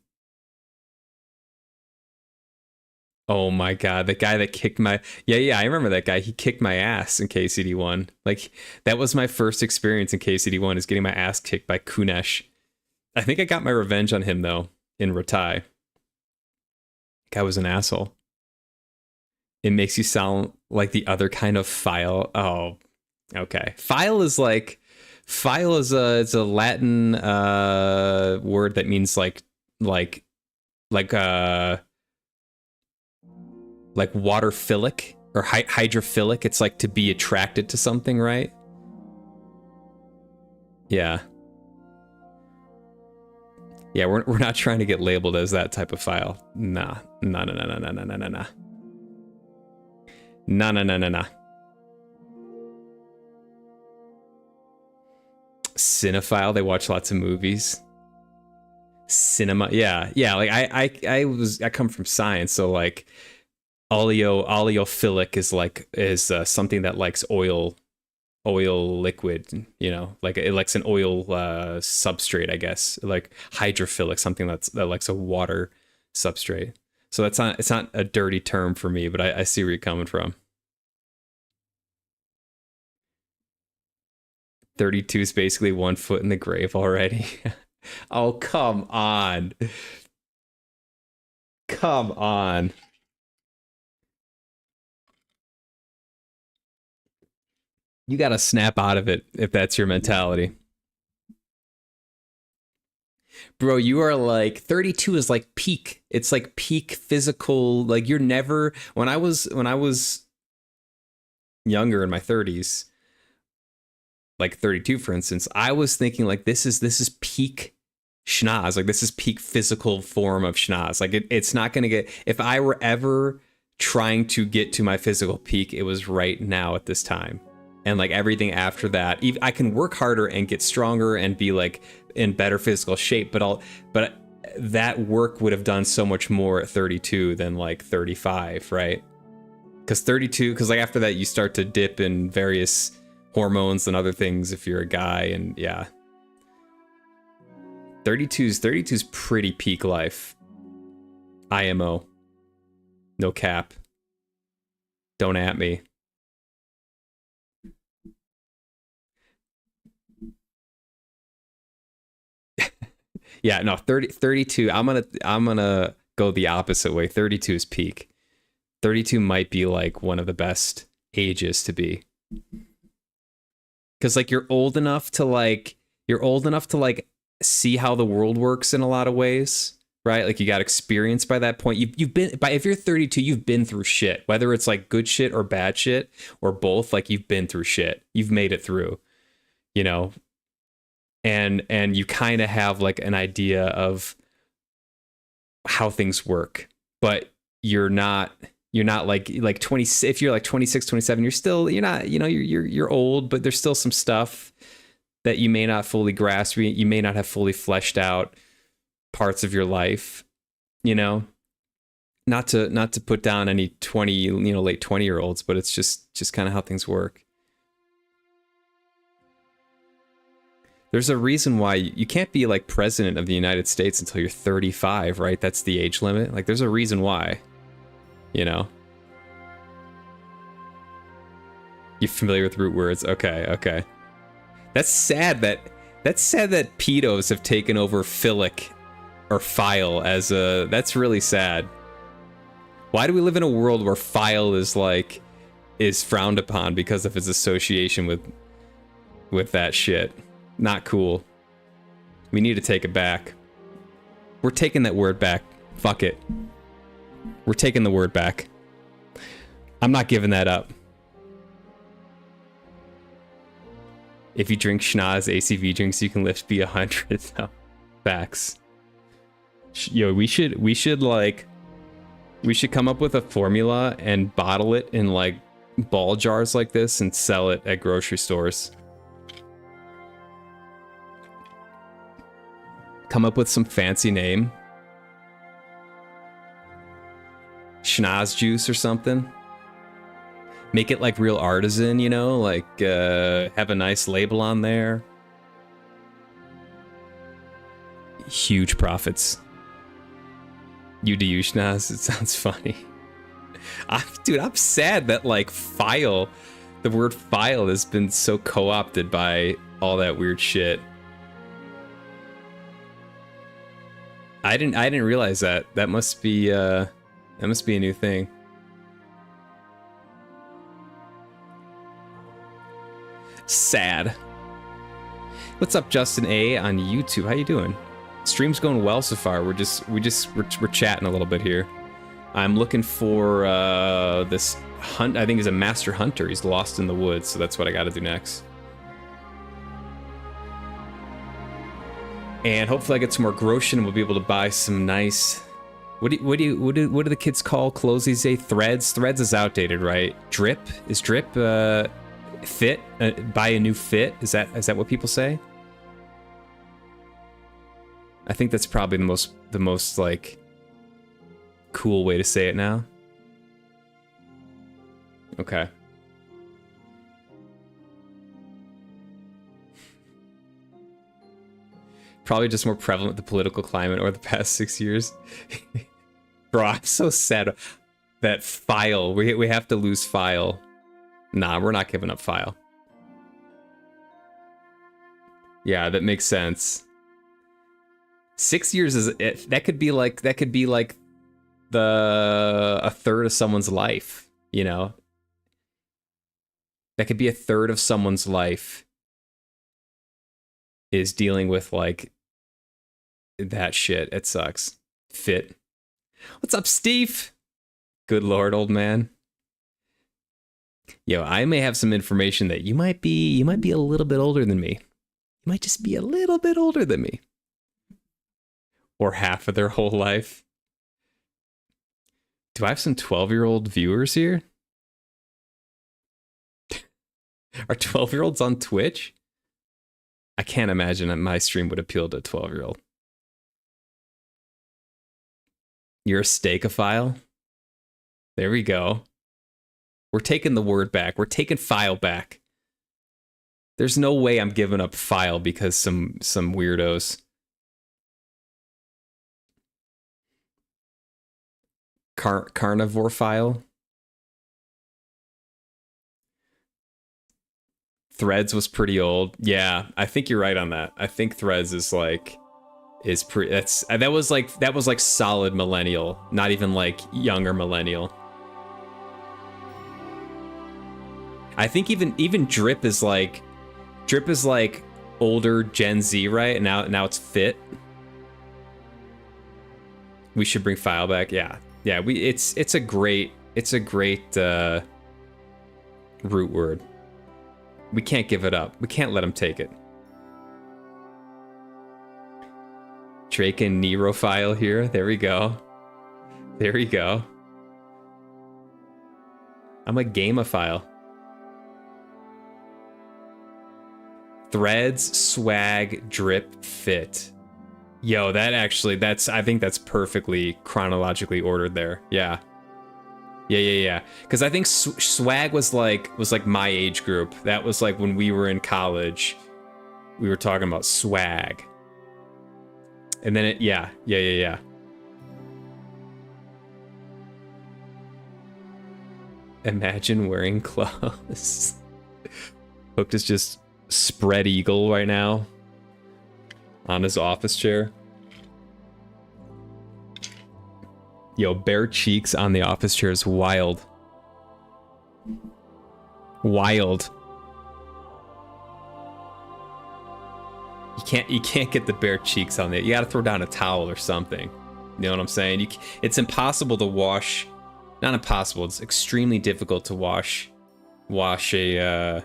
Oh my God, the guy that kicked my... Yeah, I remember that guy. He kicked my ass in KCD1. Like, that was my first experience in KCD1, is getting my ass kicked by Kunesh. I think I got my revenge on him, though, in Ratai. Guy was an asshole. It makes you sound like the other kind of file. Oh, okay. File is a Latin word that means like waterphilic or hydrophilic. It's like to be attracted to something, right? Yeah. Yeah, we're not trying to get labeled as that type of file. Nah. Nah. Cinephile, they watch lots of movies. Cinema, yeah. Like I come from science, so like oleophilic is something that likes oil liquid, you know, like it likes an oil substrate, I guess. Like hydrophilic, something that likes a water substrate. So it's not a dirty term for me, but I see where you're coming from. 32 is basically 1 foot in the grave already. Oh, come on. Come on. You gotta snap out of it if that's your mentality. Bro, you are like 32 is like peak. It's like peak physical. Like you're never when I was younger in my 30s, like 32 for instance, I was thinking like this is peak schnoz. Like this is peak physical form of schnoz. Like it's not gonna get, if I were ever trying to get to my physical peak, it was right now at this time. And like everything after that, I can work harder and get stronger and be like in better physical shape, but that work would have done so much more at 32 than like 35, right? Because like after that you start to dip in various hormones and other things if you're a guy, and yeah. 32's pretty peak life. IMO. No cap. Don't at me. Yeah, no, 32. I'm gonna go the opposite way. 32 is peak. 32 might be like one of the best ages to be. Cuz like you're old enough to like see how the world works in a lot of ways, right? Like you got experience by that point. You've been if you're 32, you've been through shit, whether it's like good shit or bad shit or both. Like you've been through shit. You've made it through, you know. And you kind of have like an idea of how things work, but you're not like 20. If you're like 26, 27, you're not, you know, you're old, but there's still some stuff that you may not fully grasp. You may not have fully fleshed out parts of your life, you know. Not to put down any 20, you know, late 20-year-olds, but it's just kind of how things work. There's a reason why you can't be like president of the United States until you're 35, right? That's the age limit. Like there's a reason why, you know. You familiar with root words? Okay. That's sad that pedos have taken over philic or file as a, that's really sad. Why do we live in a world where file is frowned upon because of its association with that shit? Not cool. We need to take it back. We're taking that word back. Fuck it. We're taking the word back. I'm not giving that up. If you drink schnoz ACV drinks, you can lift B100. No. Facts. Yo, we should come up with a formula and bottle it in like ball jars like this and sell it at grocery stores. Come up with some fancy name. Schnoz juice or something. Make it like real artisan, you know, like have a nice label on there. Huge profits. You do you, Schnoz? It sounds funny. Dude, I'm sad that like file, the word file has been so co-opted by all that weird shit. I didn't realize that. That must be a new thing. Sad. What's up, Justin A on YouTube? How you doing? Stream's going well so far. We're chatting a little bit here. I'm looking for this hunt. I think he's a master hunter. He's lost in the woods, so that's what I got to do next. And hopefully I get some more groschen and we'll be able to buy some nice... What do the kids call clothes these days? Threads? Threads is outdated, right? Drip? Is drip fit? Buy a new fit? Is that what people say? I think that's probably the most like cool way to say it now. Okay. Probably just more prevalent with the political climate over the past 6 years. Bro, I'm so sad. That file, we have to lose file. Nah, we're not giving up file. Yeah, that makes sense. 6 years is that could be like a third of someone's life, you know? That could be a third of someone's life is dealing with like that shit. It sucks. Fit. What's up, Steve? Good lord, old man. Yo, I may have some information that you might be a little bit older than me. You might just be a little bit older than me. Or half of their whole life. Do I have some 12-year-old viewers here? Are 12-year-olds on Twitch? I can't imagine that my stream would appeal to a 12-year-old. You're a steakophile? There we go. We're taking the word back. We're taking file back. There's no way I'm giving up file because some weirdos. Carnivore file. Threads was pretty old. Yeah, I think you're right on that. I think Threads is pretty. That was like solid millennial, not even like younger millennial. I think even Drip is like older Gen Z, right? Now it's Fit. We should bring file back. Yeah. It's a great root word. We can't give it up. We can't let him take it. Drake and Nero file here. There we go. There we go. I'm a gamophile. Threads, swag, drip, fit. Yo, I think that's perfectly chronologically ordered there. Yeah. Because I think swag was like my age group. That was like when we were in college. We were talking about swag. And then yeah. Imagine wearing clothes. Hooked is just spread eagle right now on his office chair. Yo, bare cheeks on the office chair is wild. Wild. You can't get the bare cheeks on there. You gotta throw down a towel or something. You know what I'm saying? It's impossible to wash. Not impossible. It's extremely difficult to wash a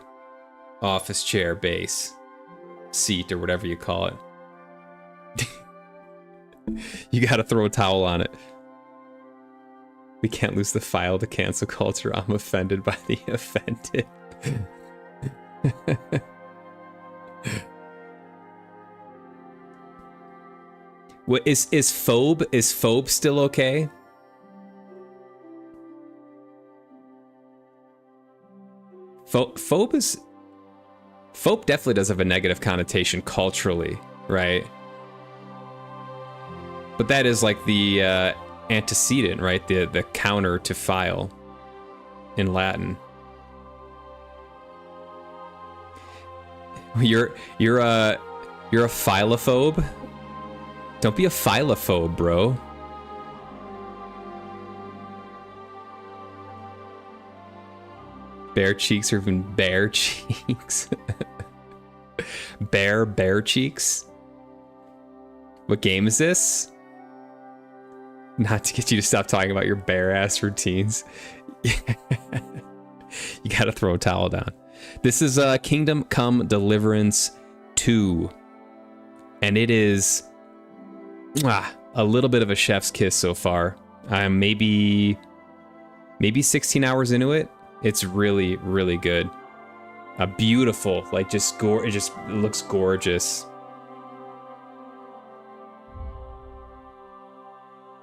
office chair base, seat, or whatever you call it. You gotta throw a towel on it. We can't lose the file to cancel culture. I'm offended by the offended. What is phobe? Is phobe still okay? Phobe definitely does have a negative connotation culturally, right? But that is like the antecedent, right? The counter to file in Latin. You're a philophobe? Don't be a philophobe, bro. Bare cheeks or even bare cheeks? Bare cheeks? What game is this? Not to get you to stop talking about your bare ass routines. You gotta throw a towel down. This is Kingdom Come Deliverance 2. And it is a little bit of a chef's kiss so far. I'm maybe 16 hours into it. It's really, really good. Beautiful, like it just looks gorgeous.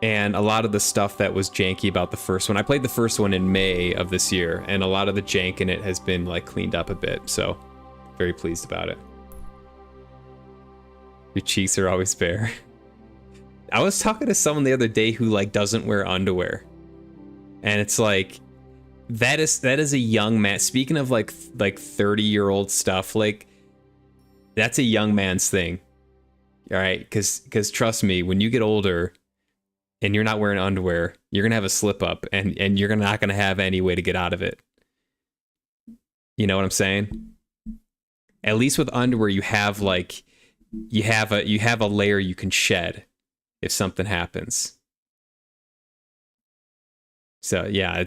And a lot of the stuff that was janky about the first one, I played the first one in May of this year, and a lot of the jank in it has been like cleaned up a bit, so very pleased about it. Your cheeks are always bare. I was talking to someone the other day who like doesn't wear underwear, and it's like that is a young man. Speaking of like 30-year-old stuff, like that's a young man's thing, all right? Because trust me, when you get older and you're not wearing underwear, you're gonna have a slip up, and you're not gonna have any way to get out of it. You know what I'm saying? At least with underwear, you have a layer you can shed if something happens. So yeah,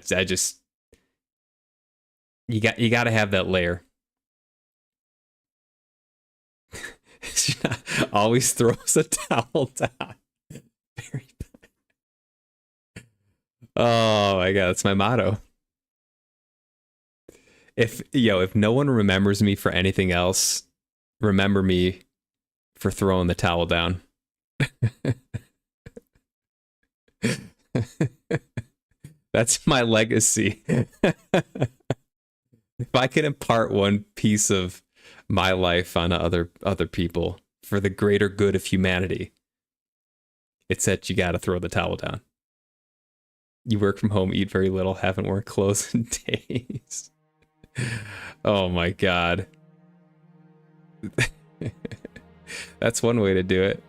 you got to have that layer. She always throws a towel down. Very bad. Oh my god, that's my motto. If no one remembers me for anything else, remember me for throwing the towel down. That's my legacy. If I can impart one piece of my life on other people for the greater good of humanity, it's that you got to throw the towel down. You work from home, eat very little, haven't worn clothes in days. Oh my God. That's one way to do it.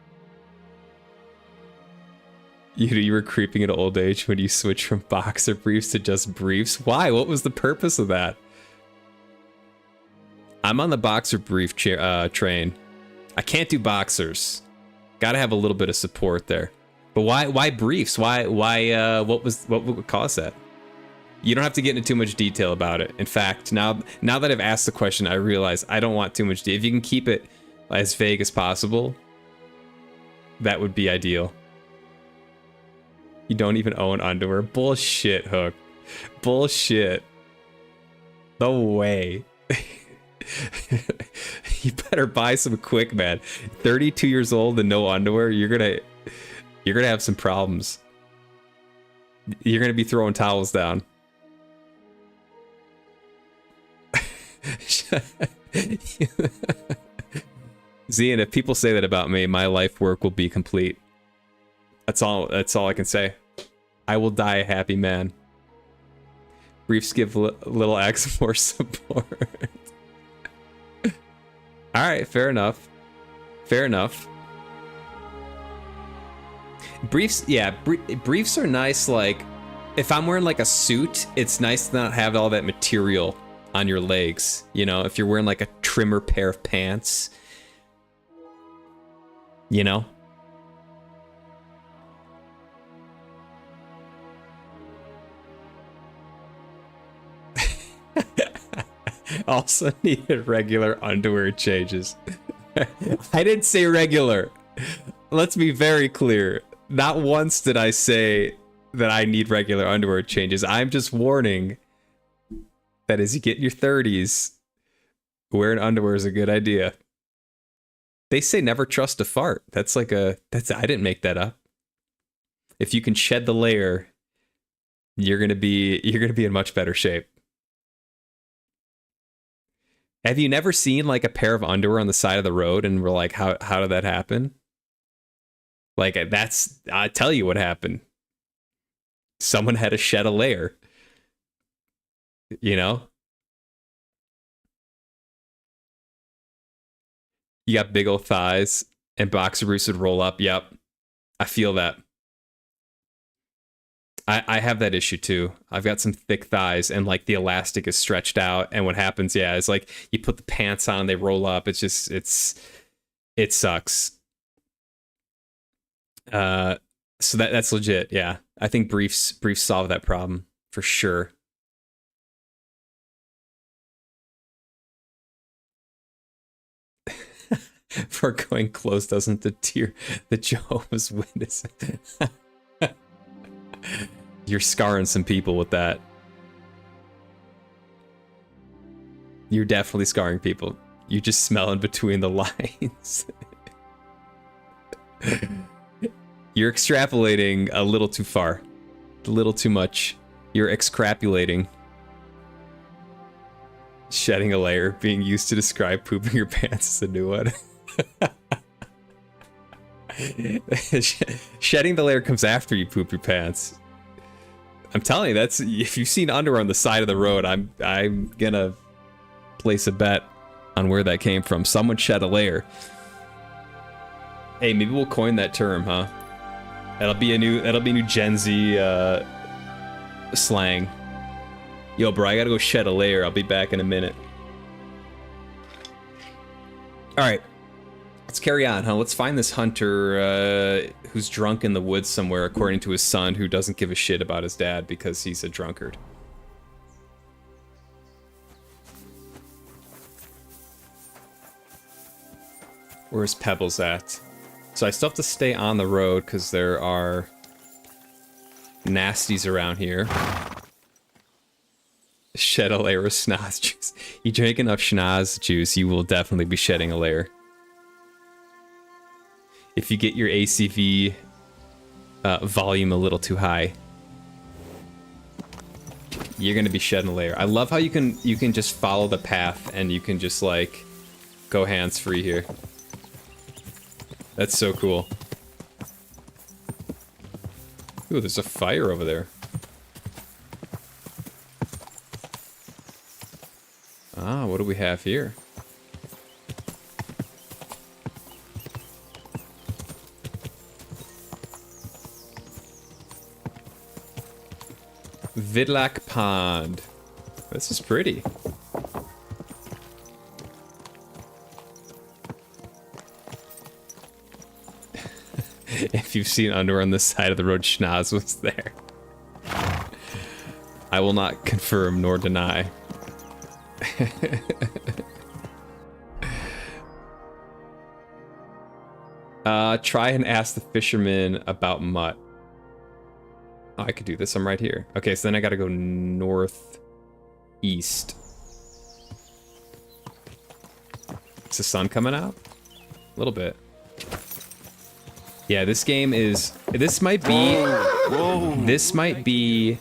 You were creeping in old age when you switched from boxer briefs to just briefs. Why? What was the purpose of that? I'm on the boxer brief train. I can't do boxers. Gotta have a little bit of support there. But why briefs? Why what would cause that? You don't have to get into too much detail about it. In fact, now that I've asked the question, I realize I don't want too much detail. If you can keep it as vague as possible, that would be ideal. You don't even own underwear. Bullshit, Hook. Bullshit. No way. You better buy some quick, man. 32 years old and no underwear, you're gonna have some problems. You're gonna be throwing towels down. Zian, if people say that about me, my life work will be complete. That's all I can say. I will die a happy man. Briefs give little X more support. Alright, fair enough. Fair enough. Briefs, yeah, briefs are nice, like, if I'm wearing like a suit, it's nice to not have all that material on your legs. You know, if you're wearing like a trimmer pair of pants, you know? Also needed regular underwear changes. I didn't say regular. Let's be very clear. Not once did I say that I need regular underwear changes. I'm just warning that as you get in your 30s, wearing underwear is a good idea. They say never trust a fart. I didn't make that up. If you can shed the layer, you're gonna be in much better shape. Have you never seen like a pair of underwear on the side of the road and we're like, how did that happen? Like, I tell you what happened. Someone had to shed a layer. You know? You got big old thighs and boxer briefs would roll up. Yep. I feel that. I have that issue too. I've got some thick thighs and like the elastic is stretched out, and what happens, yeah, is like you put the pants on, they roll up. It sucks. So that's legit, yeah. I think briefs solve that problem for sure. Foregoing clothes doesn't deter the Jehovah's Witness. You're scarring some people with that. You're definitely scarring people. You're just smelling between the lines. You're extrapolating a little too far. A little too much. You're excrapulating. Shedding a layer, being used to describe pooping your pants is a new one. Shedding the layer comes after you poop your pants. I'm telling you, that's, if you've seen underwear on the side of the road, I'm gonna place a bet on where that came from. Someone shed a layer. Hey, maybe we'll coin that term, huh? That'll be new Gen Z slang. Yo, bro, I gotta go shed a layer. I'll be back in a minute. All right. Let's carry on, huh? Let's find this hunter who's drunk in the woods somewhere, according to his son, who doesn't give a shit about his dad because he's a drunkard. Where's Pebbles at? So I still have to stay on the road because there are nasties around here. Shed a layer of schnoz juice. You drink enough schnoz juice, you will definitely be shedding a layer. If you get your ACV volume a little too high, you're gonna be shedding a layer. I love how you can just follow the path and you can just like go hands-free here. That's so cool. Ooh, there's a fire over there. Ah, what do we have here? Vidlac Pond. This is pretty. If you've seen underwear on the side of the road, Schnoz was there. I will not confirm nor deny. Try and ask the fisherman about mutt. Oh, I could do this. I'm right here. Okay, so then I gotta go northeast. Is the sun coming out? A little bit. Yeah, this game is... This might be... Whoa. This might be...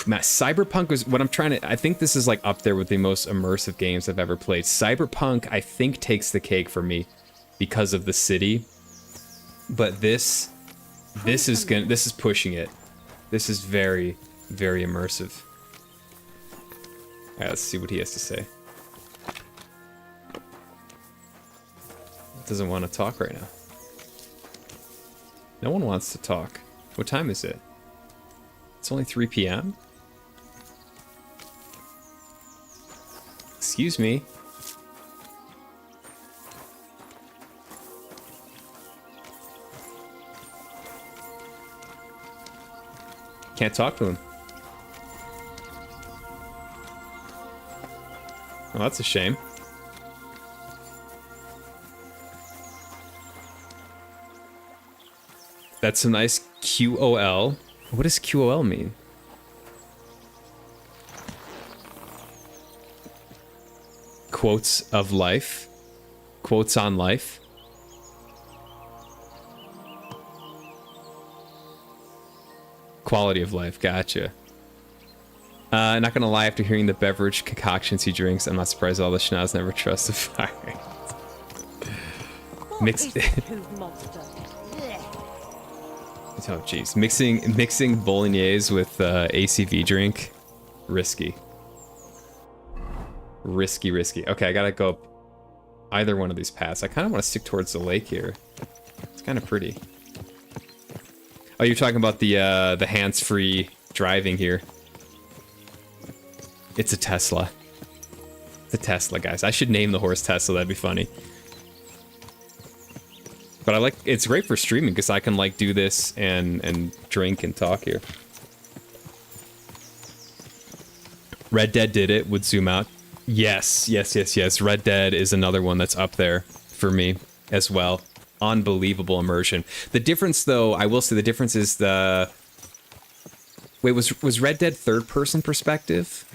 Man, Cyberpunk was what I'm trying to... I think this is like up there with the most immersive games I've ever played. Cyberpunk, I think, takes the cake for me because of the city. But this is pushing it. This is very, very immersive. Alright, let's see what he has to say. Doesn't want to talk right now. No one wants to talk. What time is it? It's only 3 p.m.? Excuse me. Can't talk to him. Well, that's a shame. That's some nice QOL. What does QOL mean? Quotes of life. Quotes on life. Quality of life, gotcha. Not gonna lie, after hearing the beverage concoctions he drinks, I'm not surprised all the schnoz never trust the fire. Mixed. Oh jeez, mixing bolognese with ACV drink, risky. Risky. Okay, I gotta go up either one of these paths. I kind of want to stick towards the lake here. It's kind of pretty. Oh, you're talking about the hands-free driving here. It's a Tesla. It's a Tesla, guys. I should name the horse Tesla. That'd be funny. But I like it's great for streaming because I can like do this and drink and talk here. Red Dead did it with zoom out. Yes. Red Dead is another one that's up there for me as well. Unbelievable immersion. The difference, though, I will say the difference is the... Wait, was Red Dead third-person perspective?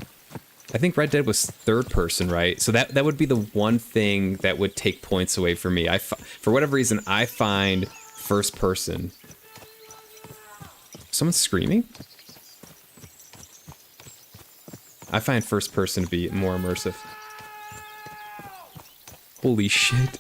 I think Red Dead was third-person, right? So that would be the one thing that would take points away for me. For whatever reason, I find first-person... Someone's screaming? I find first-person to be more immersive. Holy shit.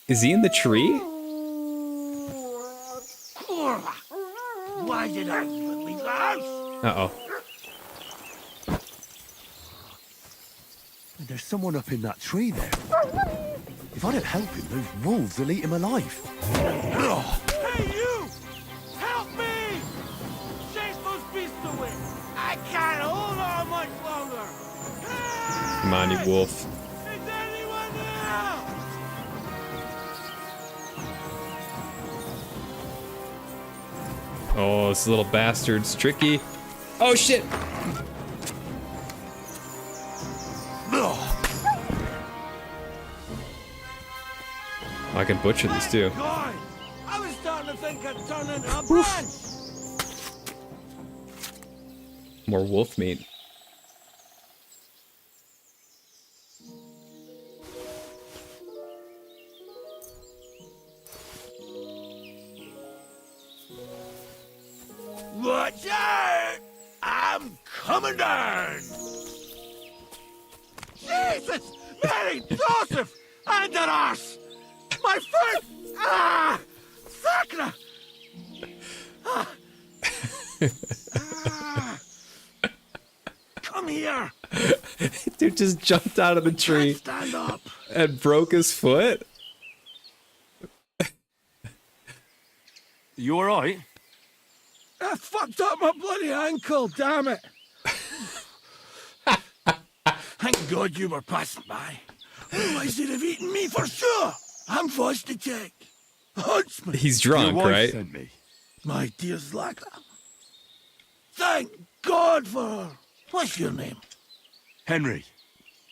Is he in the tree? Why did I even leave the house? Uh-oh. There's someone up in that tree there. If I don't help him, those wolves will eat him alive. Hey, you! Help me! Chase those beasts away! I can't hold on much longer! Come on, you wolf. Is anyone there? Oh, this little bastard's tricky. Oh, shit! I can butcher these too. God, I was starting to think I'd turn into a branch. More wolf meat. Watch out! I'm coming down! Jesus! Mary, Joseph! And an arse! My foot! Ah! Sacra! Ah. Ah. Come here! Dude just jumped out of the tree Stand up! and broke his foot. You alright? I fucked up my bloody ankle, damn it! Thank God you were passing by. Otherwise they'd have eaten me for sure. I'm forced to check. Huntsman, He's Your drunk, wife right? sent me. my dear Slacker. Thank God for her. What's your name? Henry.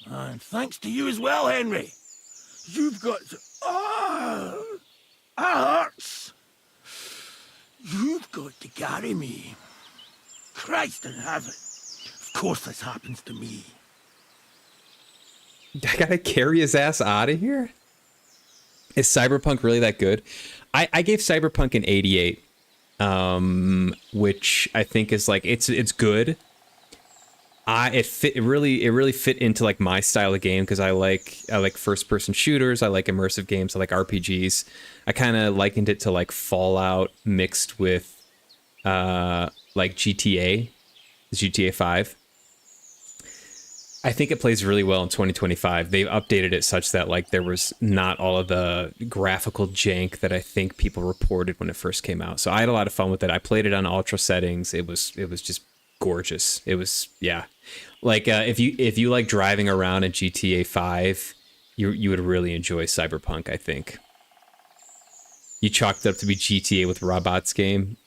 And thanks to you as well, Henry. You've got to... Ah! That hurts. You've got to carry me. Christ in heaven. Of course this happens to me. I gotta carry his ass out of here? Is Cyberpunk really that good? I gave Cyberpunk an 88, which I think is like it's good. It really fit into like my style of game because I like first person shooters, I like immersive games, I like RPGs. I kind of likened it to like Fallout mixed with like GTA 5. I think it plays really well in 2025. They've updated it such that like there was not all of the graphical jank that I think people reported when it first came out. So I had a lot of fun with it. I played it on ultra settings. It was just gorgeous. It was, yeah. Like if you like driving around in GTA 5, you would really enjoy Cyberpunk, I think. You chalked it up to be GTA with robots game.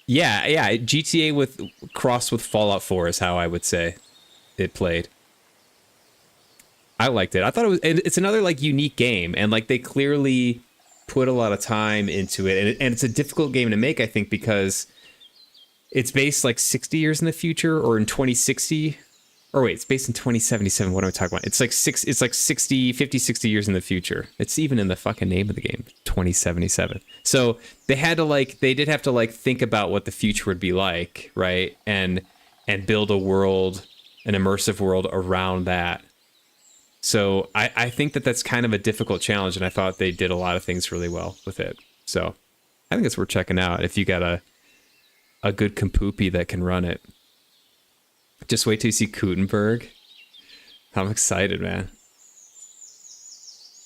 Yeah, GTA with crossed with Fallout 4 is how I would say it played. I liked it. I thought it's another like unique game, and like they clearly put a lot of time into it, and it's a difficult game to make, I think, because it's based like 60 years in the future, or in 2060, or wait, it's based in 2077. What am I talking about? It's like 60 years in the future. It's even in the fucking name of the game, 2077. So they did have to like think about what the future would be like, right? And build a world, an immersive world around that. So I think that's kind of a difficult challenge, and I thought they did a lot of things really well with it. So I think it's worth checking out if you got a good compoopy that can run it. Just wait till you see Gutenberg. I'm excited, man.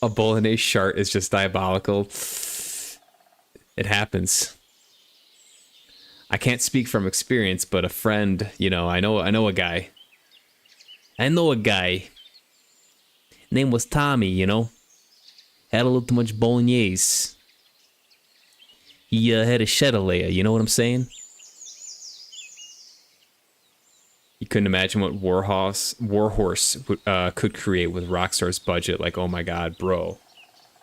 A bolognese shart is just diabolical. It happens. I can't speak from experience, but a friend, I know a guy. Name was Tommy, Had a little too much bolognese. He had a cheddar layer, you know what I'm saying? You couldn't imagine what Warhorse could create with Rockstar's budget. Like, oh my god, bro.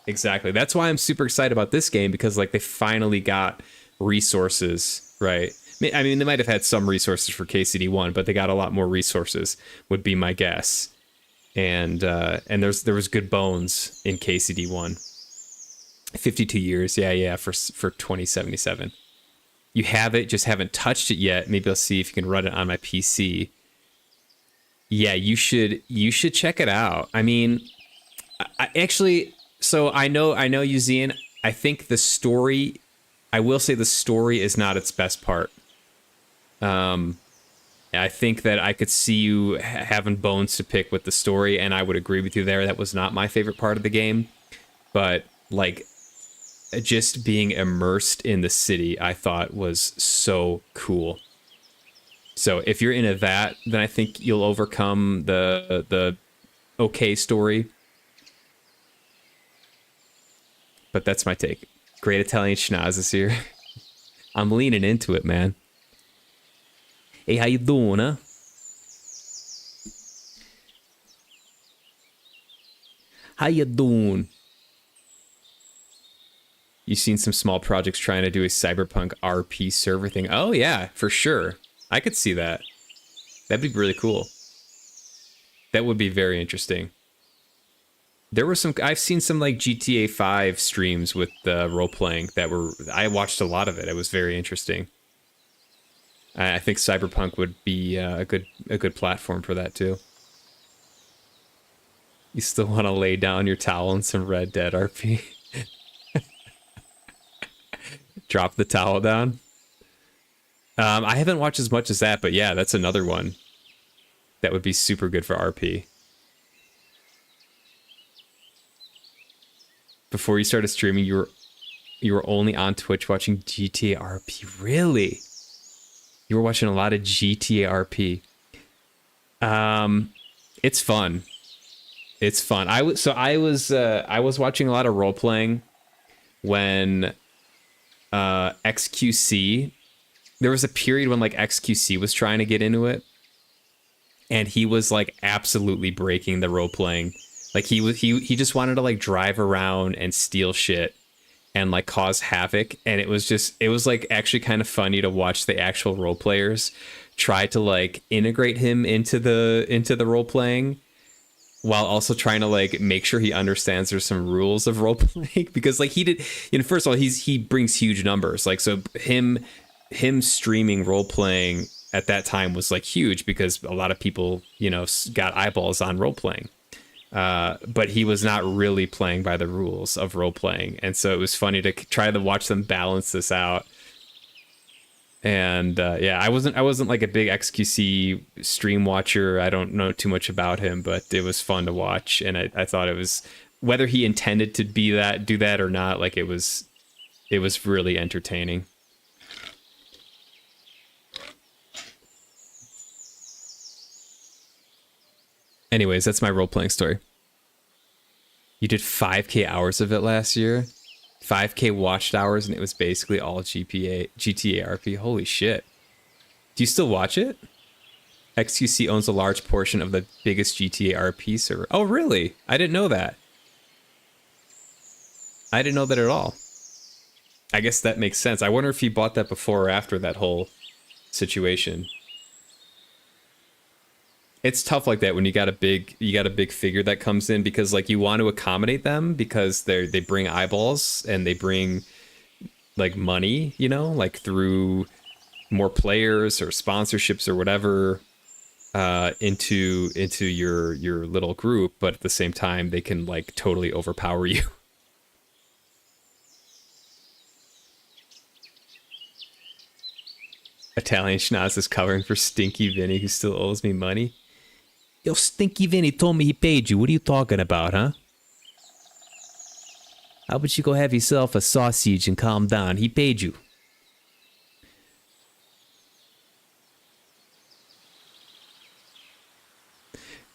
Exactly. That's why I'm super excited about this game, because like they finally got resources, right? I mean, they might have had some resources for KCD1, but they got a lot more resources, would be my guess. And there was good bones in KCD1. 52 years, yeah, for 2077. You have it, just haven't touched it yet. Maybe I'll see if you can run it on my PC. Yeah, you should check it out. I mean, I actually, so I know Uzian. I think the story, I will say the story is not its best part. I think that I could see you having bones to pick with the story, and I would agree with you there. That was not my favorite part of the game, but like just being immersed in the city, I thought was so cool. So if you're into that, then I think you'll overcome the okay story. But that's my take. Great Italian Schnoz is here. I'm leaning into it, man. Hey, how you doing, huh? How you doing? You seen some small projects trying to do a Cyberpunk RP server thing? Oh yeah, for sure. I could see that. That'd be really cool. That would be very interesting. There were I've seen some like GTA 5 streams with role playing I watched a lot of it. It was very interesting. I think Cyberpunk would be a good platform for that too. You still want to lay down your towel in some Red Dead RP? Drop the towel down. I haven't watched as much as that, but yeah, that's another one that would be super good for RP. Before you started streaming, you were only on Twitch watching GTA RP. Really? You were watching a lot of GTA RP. It's fun. It's fun. I was watching a lot of role playing when XQC. There was a period when like XQC was trying to get into it, and he was like absolutely breaking the role playing. Like he just wanted to like drive around and steal shit and like cause havoc, and it was like actually kind of funny to watch the actual role players try to like integrate him into the role playing while also trying to like make sure he understands there's some rules of role playing because like he did, you know, first of all he brings huge numbers, like so him streaming role playing at that time was like huge because a lot of people, you know, got eyeballs on role playing. But he was not really playing by the rules of role playing, and so it was funny to try to watch them balance this out. And yeah, I wasn't like a big XQC stream watcher. I don't know too much about him, but it was fun to watch, and I thought it was, whether he intended to do that or not, like it was really entertaining. Anyways, that's my role-playing story. You did 5K hours of it last year? 5K watched hours, and it was basically all GTA RP. Holy shit. Do you still watch it? XQC owns a large portion of the biggest GTA RP server. Oh, really? I didn't know that. I didn't know that at all. I guess that makes sense. I wonder if he bought that before or after that whole situation. It's tough like that when you got a big figure that comes in, because like you want to accommodate them because they bring eyeballs and they bring like money, you know, like through more players or sponsorships or whatever into your little group, but at the same time they can like totally overpower you. Italian Schnoz is covering for Stinky Vinny, who still owes me money. Yo, Stinky Vinny told me he paid you. What are you talking about, huh? How about you go have yourself a sausage and calm down? He paid you.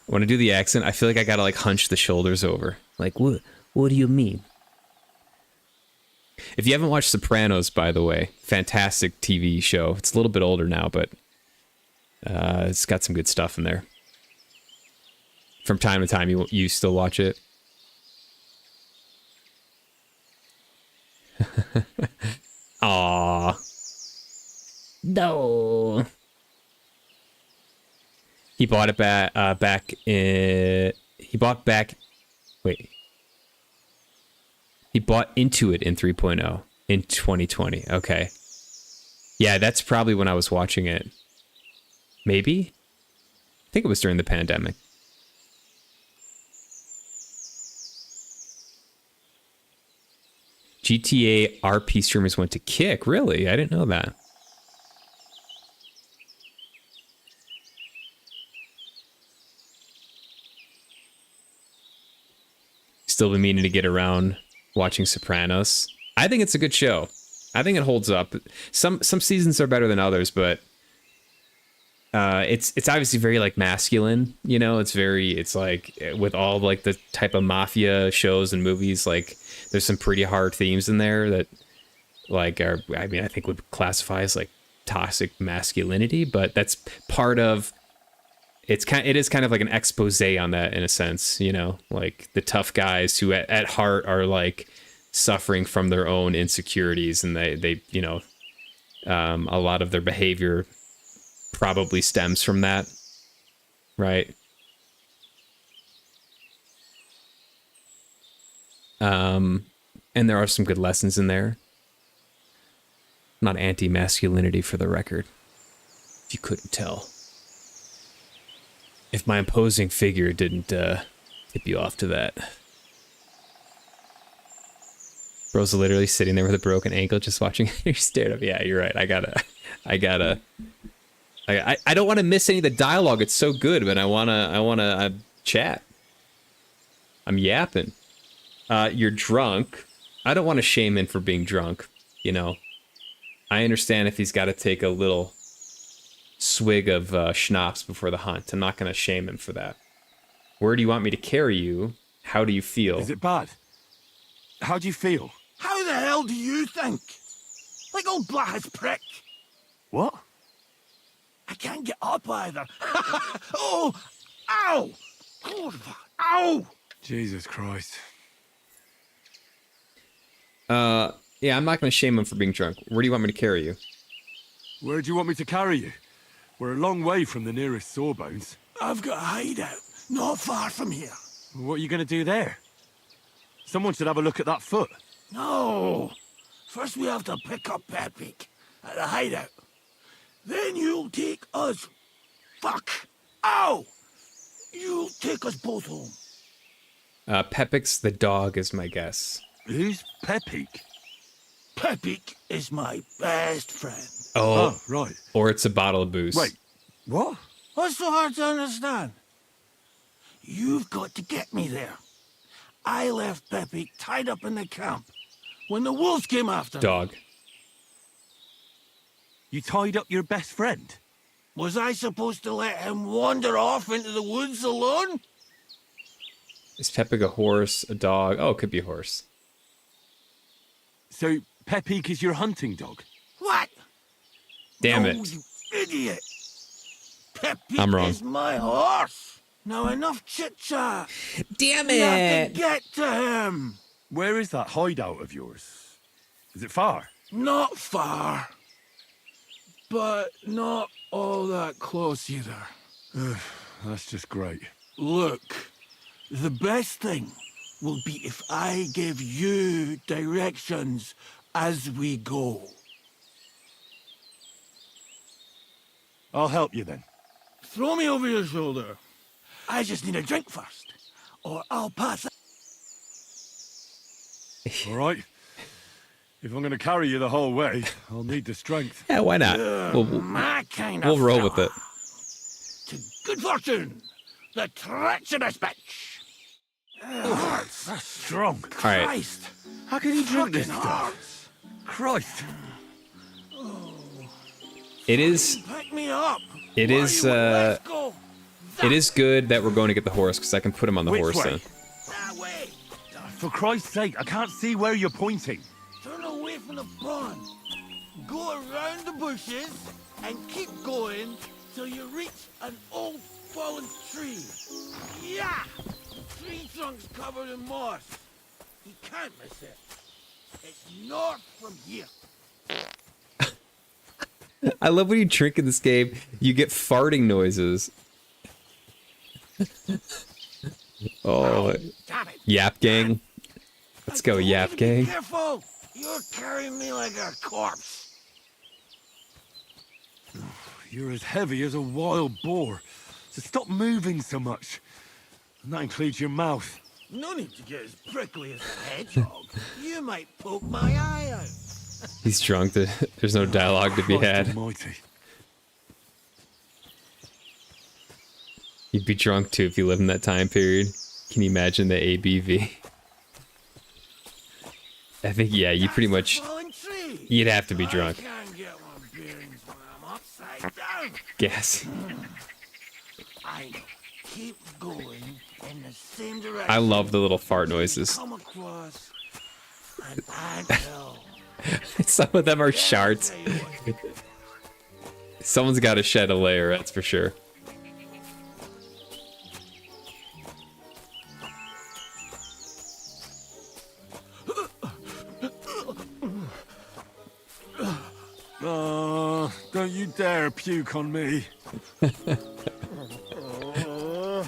When I do the accent, I feel like I gotta like hunch the shoulders over. Like, what do you mean? If you haven't watched Sopranos, by the way, fantastic TV show. It's a little bit older now, but it's got some good stuff in there. From time to time, you still watch it? Aww. No. He bought it back in... He bought back... Wait. He bought into it in 3.0 in 2020. Okay. Yeah, that's probably when I was watching it. Maybe? I think it was during the pandemic. GTA RP streamers went to Kick. Really? I didn't know that. Still been meaning to get around watching Sopranos. I think it's a good show. I think it holds up. Some seasons are better than others, but it's obviously very like masculine, you know. It's like with all like the type of mafia shows and movies, like there's some pretty hard themes in there that like are, I mean, I think would classify as like toxic masculinity, but that's part of it is kind of like an expose on that in a sense, you know, like the tough guys who at heart are like suffering from their own insecurities, and they you know, a lot of their behavior probably stems from that, right? And there are some good lessons in there. Not anti-masculinity, for the record. If you couldn't tell. If my imposing figure didn't tip you off to that. Bro's literally sitting there with a broken ankle just watching you stare at him. Yeah, you're right. I don't want to miss any of the dialogue. It's so good, but I wanna chat. I'm yapping. You're drunk. I don't want to shame him for being drunk, you know. I understand if he's got to take a little swig of schnapps before the hunt. I'm not going to shame him for that. Where do you want me to carry you? How do you feel? Is it bad? How do you feel? How the hell do you think? Like old Black's prick. What? I can't get up either. Oh! Ow! Oh, fuck. Ow! Jesus Christ. Yeah, I'm not going to shame him for being drunk. Where do you want me to carry you? Where do you want me to carry you? We're a long way from the nearest sawbones. I've got a hideout not far from here. What are you going to do there? Someone should have a look at that foot. No. First we have to pick up Pepik at the hideout. Then you'll take us... Fuck! Ow! You'll take us both home. Pepix the dog is my guess. Who's Pepik? Pepik is my best friend. Oh, right. Or it's a bottle of booze. Wait, what? What's so hard to understand? You've got to get me there. I left Pepik tied up in the camp when the wolves came after me. Dog. You tied up your best friend? Was I supposed to let him wander off into the woods alone? Is Pepig a horse, a dog? Oh, it could be a horse. So Pepik is your hunting dog? What? Damn No, it. you idiot! Pepik I'm wrong. is my horse. Now enough chit-chat. Damn We have to get to him. Where is that hideout of yours? Is it far? Not far. But not all that close either. That's just great. Look, the best thing will be if I give you directions as we go. I'll help you then. Throw me over your shoulder. I just need a drink first, or I'll pass. All right. If I'm going to carry you the whole way, I'll need the strength. Yeah, why not? My kind We'll of roll fella. with it. To good fortune, the treacherous bitch. That's strong. All right. Christ. How can you drink this Fucking stuff? hearts. Christ. It is. Pick me up. It Where is. you at? Let's go. It is good that we're going to get the horse because I can put him on the Which horse way? then. That way. For Christ's sake, I can't see where you're pointing. Turn away from the pond. Go around the bushes and keep going till you reach an old fallen tree. Yeah! Tree trunks covered in moss. You can't miss it. It's north from here. I love when you drink in this game, you get farting noises. Oh, Damn it. Yap Gang. Let's go, Yap Be Gang. careful. You're carrying me like a corpse. You're as heavy as a wild boar. So stop moving so much. And that includes your mouth. No need to get as prickly as a hedgehog. You might poke my eye out. He's drunk. There's no dialogue to be Christ had. Almighty. You'd be drunk too if you lived in that time period. Can you imagine the ABV? I think, yeah, you pretty much, Fallen tree. you'd have to be drunk. I can't get my bearings when I'm upside down. Guess. I know. Keep going in the same direction. I love the little fart noises. Come across an anthill. Some of them are shards. Tell you what, Someone's got to shed a layer, that's for sure. Don't you dare puke on me.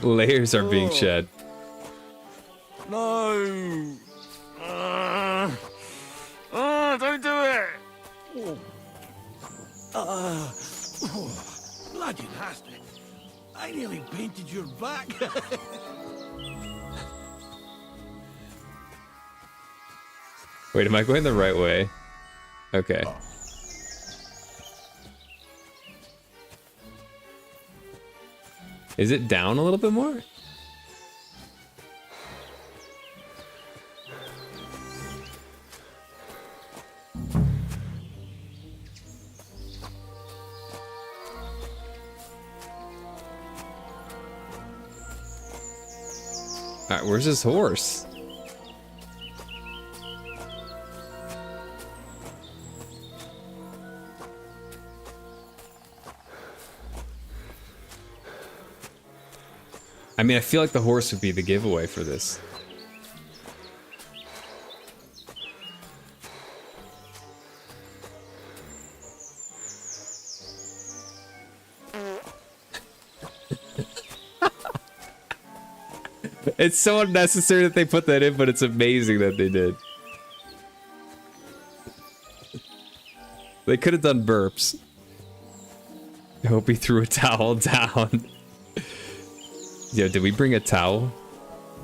Layers are being shed. No. Don't do it. dodging, hasn't it? I nearly painted your back. Wait, am I going the right way? Okay. Is it down a little bit more? All right, where's his horse? I mean, I feel like the horse would be the giveaway for this. It's so unnecessary that they put that in, but it's amazing that they did. They could have done burps. I hope he threw a towel down. Yo, did we bring a towel?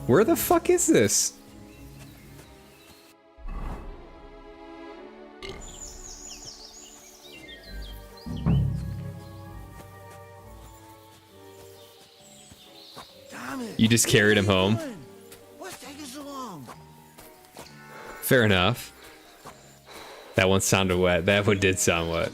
Where the fuck is this? Damn it. You just carried him home? What's taking so long? Fair enough. That one sounded wet. That one did sound wet.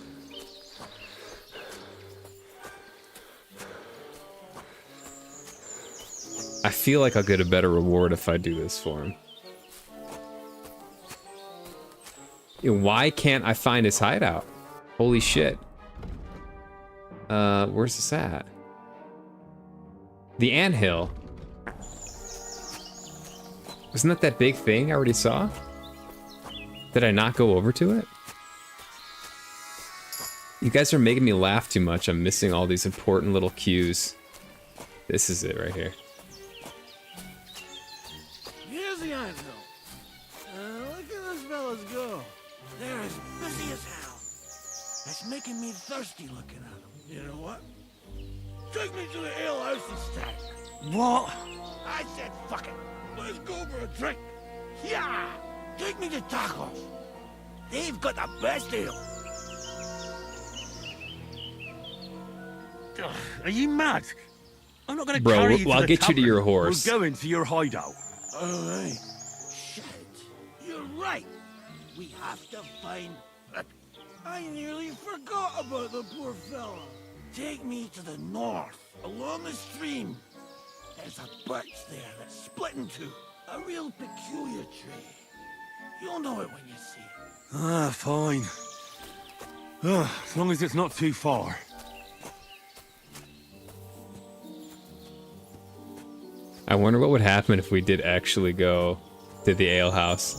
I feel like I'll get a better reward if I do this for him. Why can't I find his hideout? Holy shit. Where's this at? The anthill. Isn't that that big thing I already saw? Did I not go over to it? You guys are making me laugh too much. I'm missing all these important little cues. This is it right here. Here's the anthill. Look at those fellas go. They're as busy as hell. That's making me thirsty looking at them. You know what? Take me to the ale house instead. What? I said fuck it. Let's go for a drink. Yeah! Take me to tacos. They've got the best ale. Ugh, are you mad? I'm not going to Bro, carry you to I'll the get you to tavern. your horse. We're going to your hideout. All right. Shit. You're right. We have to find... I nearly forgot about the poor fella. Take me to the north, along the stream. There's a birch there that's split in two. A real peculiar tree. You'll know it when you see it. Ah, fine. As long as it's not too far. I wonder what would happen if we did actually go to the ale house.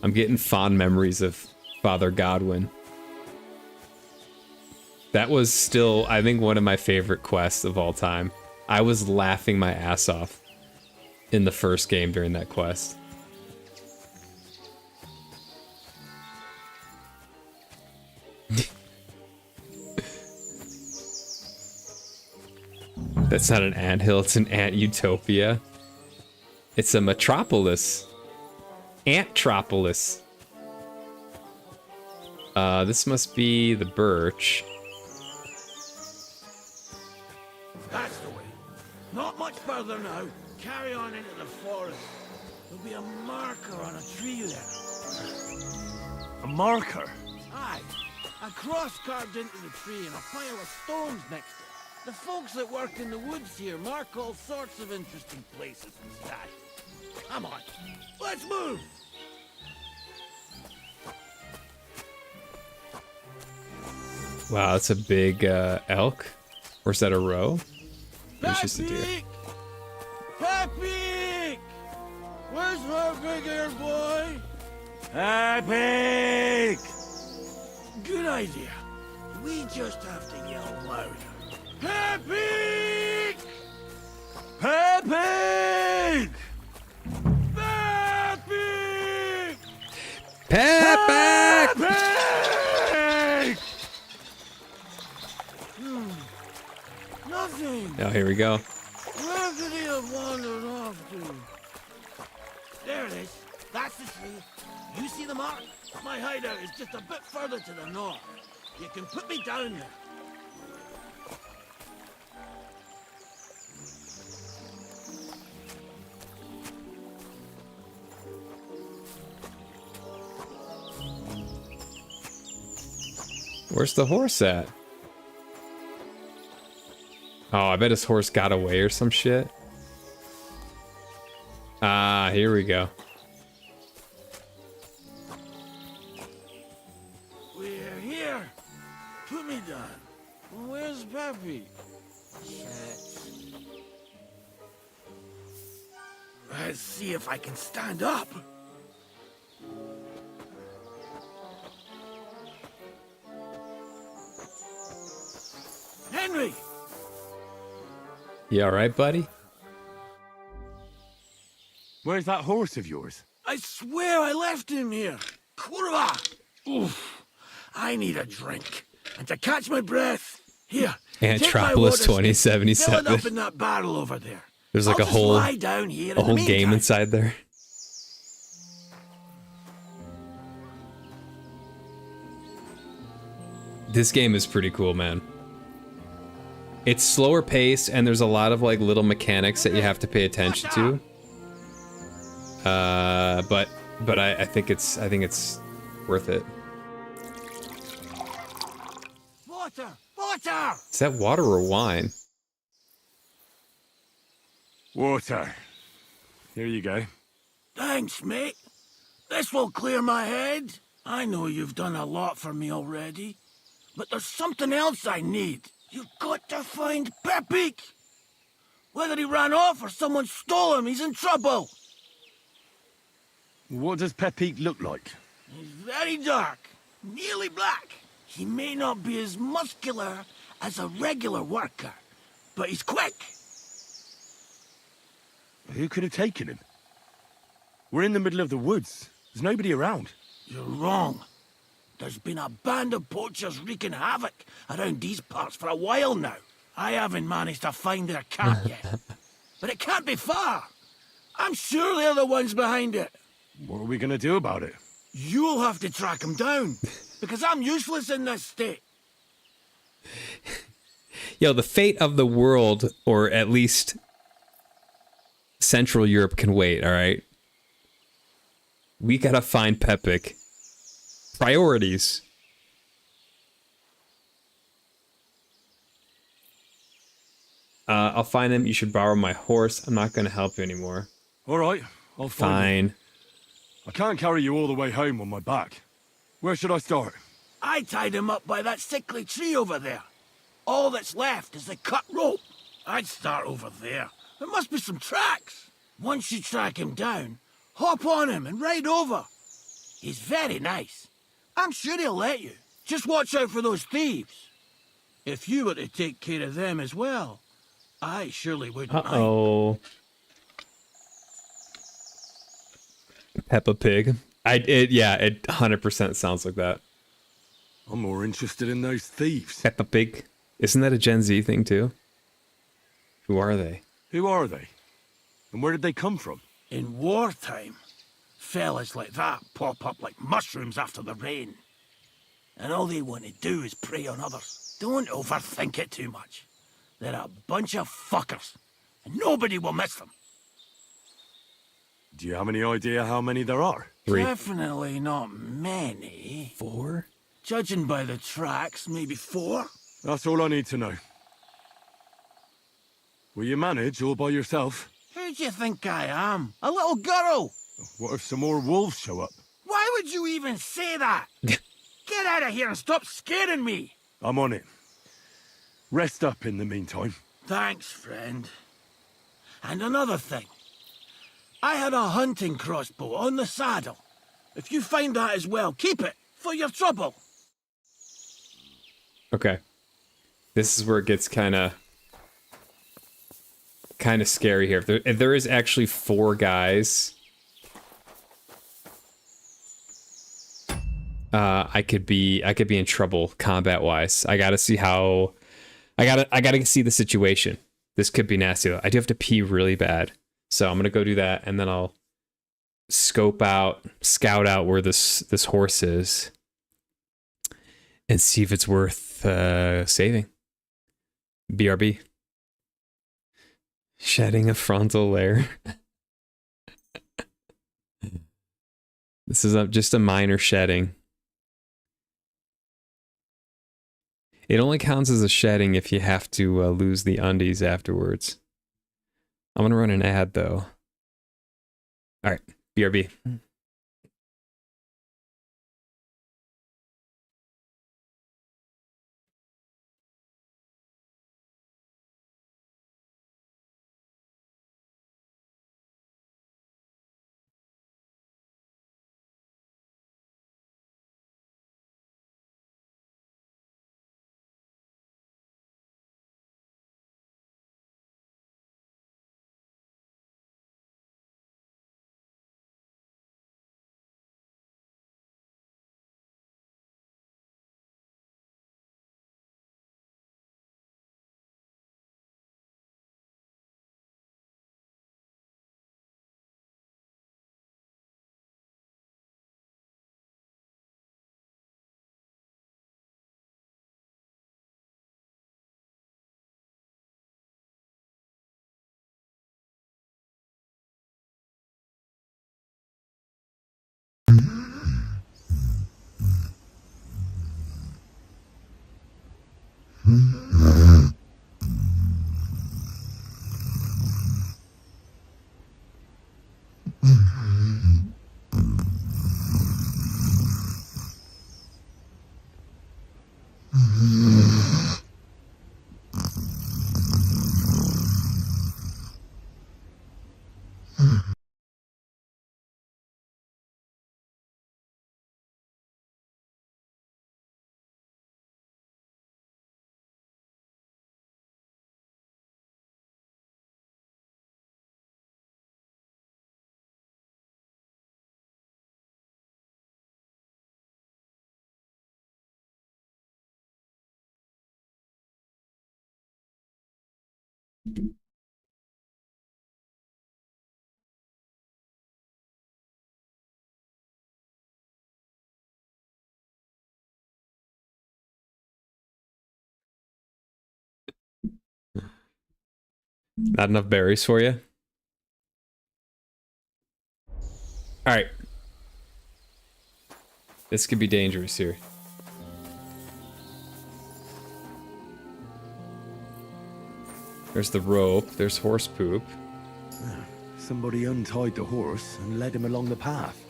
I'm getting fond memories of Father Godwin. That was still, I think, one of my favorite quests of all time. I was laughing my ass off in the first game during that quest. That's not an anthill, it's an ant utopia. It's a metropolis. Antropolis. This must be the birch. That's the way. Not much further now. Carry on into the forest. There'll be a marker on a tree there. A marker? Aye. A cross carved into the tree and a pile of stones next to it. The folks that work in the woods here mark all sorts of interesting places and stashes. Come on. Let's move! Wow, that's a big elk. Or is that a roe? It's just a deer. Happy! Where's my big hair boy? Epic! Good idea. We just have to yell louder. Happy! Epic! Happy! Pepek! Epic! Oh, here we go. Where could he have wandered off to? There it is. That's the tree. You see the mark? My hideout is just a bit further to the north. You can put me down there. Where's the horse at? Oh, I bet his horse got away or some shit. Ah, here we go. We're here. Put me down. Where's Peppy? Shit. Let's see if I can stand up. Henry! You alright, buddy? Where's that horse of yours? I swear I left him here. Kurwa! Oof. I need a drink. And to catch my breath, here. take my Antropolis water stick, 2077. Fill it up in that barrel over there. There's like I'll a just whole lie down here a in whole the game meantime. inside there. This game is pretty cool, man. It's slower paced and there's a lot of like little mechanics that you have to pay attention to. But I think it's worth it. Water! Water! Is that water or wine? Water. Here you go. Thanks, mate. This will clear my head. I know you've done a lot for me already, but there's something else I need. You've got to find Peppy. Whether he ran off or someone stole him, he's in trouble. What does Pepique look like? He's very dark, nearly black. He may not be as muscular as a regular worker, but he's quick. Who could have taken him? We're in the middle of the woods. There's nobody around. You're wrong. There's been a band of poachers wreaking havoc around these parts for a while now. I haven't managed to find their camp yet. But it can't be far. I'm sure they're the ones behind it. What are we gonna do about it? You'll have to track them down, because I'm useless in this state. Yo, the fate of the world, or at least Central Europe, can wait, alright? We gotta find Pepic. Priorities. I'll find him. You should borrow my horse. I'm not gonna help you anymore. All right, I'll find him. Fine. I can't carry you all the way home on my back. Where should I start? I tied him up by that sickly tree over there. All that's left is the cut rope. I'd start over there. There must be some tracks. Once you track him down, hop on him and ride over. He's very nice. I'm sure he'll let you. Just watch out for those thieves. If you were to take care of them as well, I surely wouldn't mind. Uh-oh. Peppa Pig. It 100% sounds like that. I'm more interested in those thieves. Peppa Pig. Isn't that a Gen Z thing too? Who are they? Who are they? And where did they come from? In wartime, fellas like that pop up like mushrooms after the rain. And all they want to do is prey on others. Don't overthink it too much. They're a bunch of fuckers, and nobody will miss them. Do you have any idea how many there are? 3. Definitely not many. 4? Judging by the tracks, maybe 4. That's all I need to know. Will you manage all by yourself? Who do you think I am? A little girl? What if some more wolves show up? Why would you even say that? Get out of here and stop scaring me. I'm on it. Rest up in the meantime. Thanks, friend. And another thing. I had a hunting crossbow on the saddle. If you find that as well, keep it for your trouble. Okay. This is where it gets kind of scary here. If there is actually 4 guys, I could be in trouble combat wise. I gotta see how. I gotta see the situation. This could be nasty though. I do have to pee really bad. So I'm gonna go do that, and then I'll scout out where this horse is, and see if it's worth saving. BRB. Shedding a frontal layer. This is just a minor shedding. It only counts as a shedding if you have to lose the undies afterwards. I'm gonna run an ad though. All right, BRB. Not enough berries for you? Alright. This could be dangerous here. There's the rope, there's horse poop. Somebody untied the horse and led him along the path.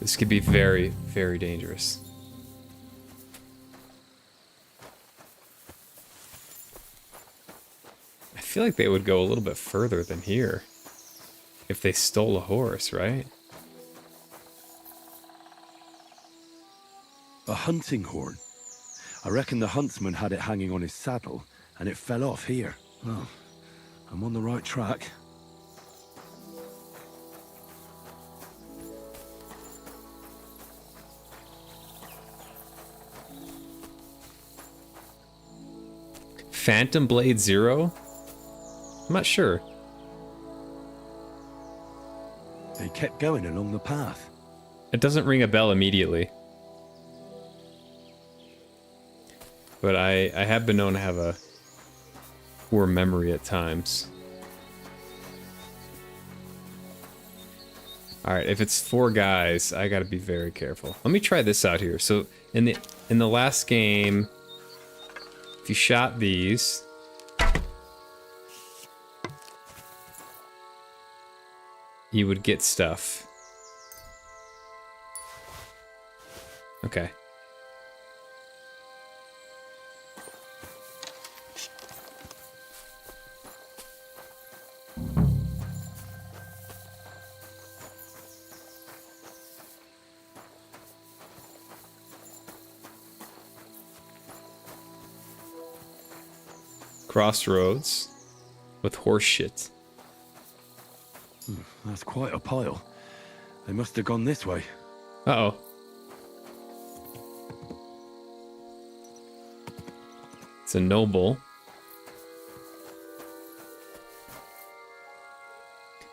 This could be very, very dangerous. I feel like they would go a little bit further than here if they stole a horse, right? A hunting horn. I reckon the huntsman had it hanging on his saddle, and it fell off here. Oh, I'm on the right track. Phantom Blade Zero? I'm not sure. They kept going along the path. It doesn't ring a bell immediately. But I have been known to have a poor memory at times. Alright, if it's 4 guys, I gotta be very careful. Let me try this out here. So in the last game, if you shot these, you would get stuff. Okay. Crossroads with horse shit. That's quite a pile. They must have gone this way. Uh-oh. It's a noble.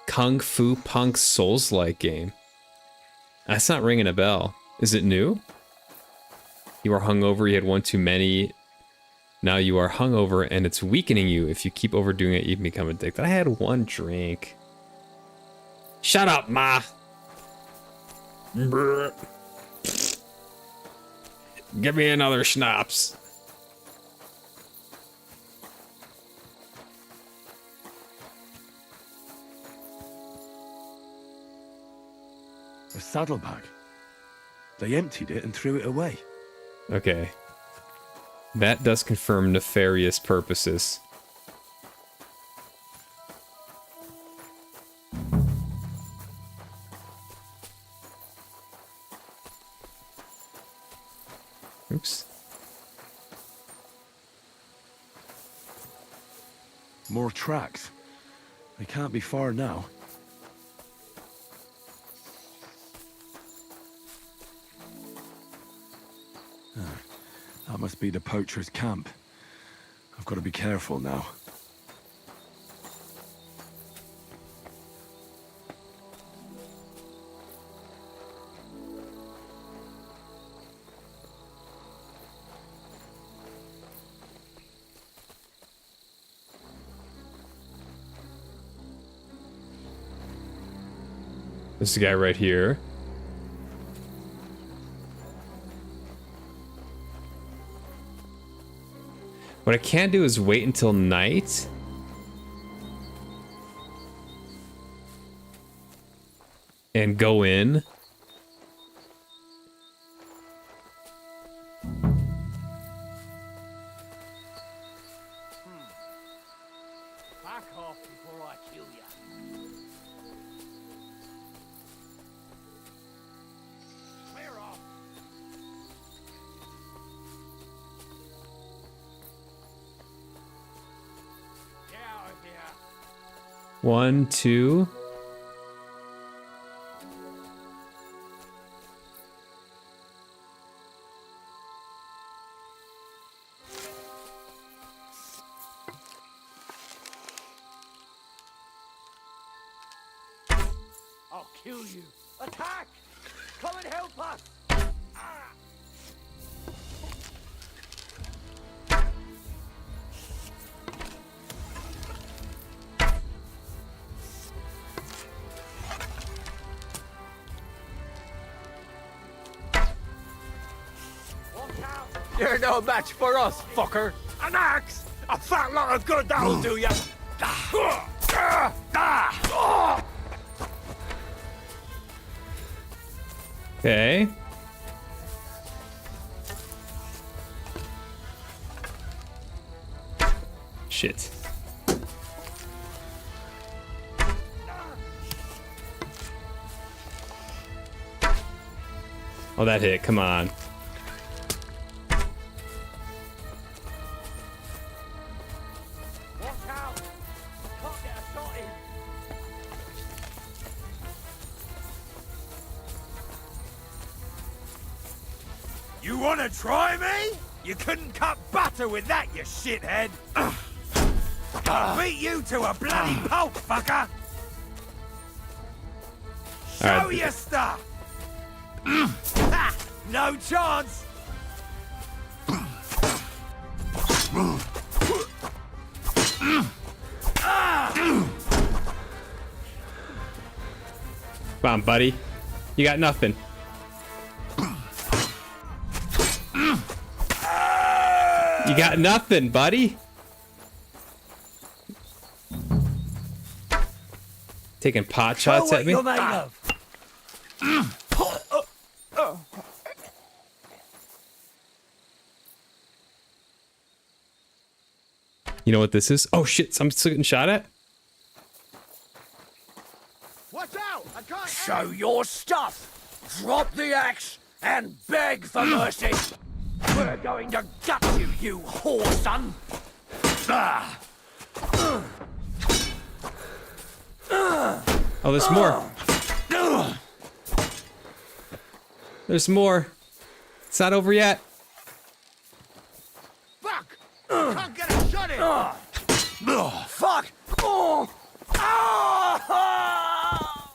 Kung Fu Punk Souls-like game. That's not ringing a bell. Is it new? You are hungover, you had one too many. Now you are hungover and it's weakening you. If you keep overdoing it, you can become addicted. I had one drink. Shut up, Ma! Brr. Give me another schnapps. A saddlebag. They emptied it and threw it away. Okay. That does confirm nefarious purposes. Oops. More tracks. They can't be far now. That must be the poacher's camp. I've got to be careful now. This is the guy right here. What I can't do is wait until night. And go in. Back off before I kill you. Clear off. Get out of here. 1, 2. I'll kill you. Attack! Come and help us! Watch out! You're no match for us, fucker. An axe! A fat lot of good that'll do ya! Okay. Shit. Oh, that hit. Come on. Watch out! Can't get a shot in. You wanna try me? You couldn't cut butter with that, you shithead! I'll beat you to a bloody pulp, fucker! Show All right. your stuff! Ha! No chance! Come on, buddy. You got nothing. You got nothing, buddy. Taking pot shots Show at me. what you're made of. You know what this is? Oh shit, I'm still getting shot at? Watch out! I can't. Show your stuff! Drop the axe and beg for mercy! We're going to gut you, you whore son! Ah. Oh, there's more. There's more. It's not over yet. Fuck! Can't get a shot in! Fuck! Oh! Ah!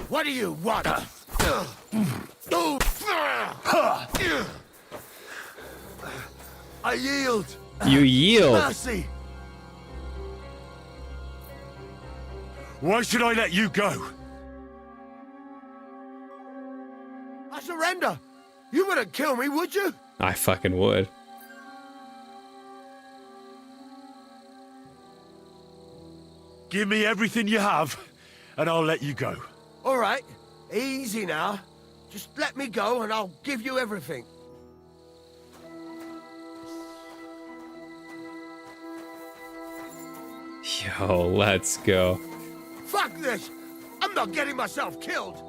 What do you want? I yield. You yield. Mercy. Why should I let you go? I surrender. You wouldn't kill me, would you? I fucking would. Give me everything you have, and I'll let you go. All right. Easy now. Just let me go and I'll give you everything. Yo, let's go. Fuck this! I'm not getting myself killed!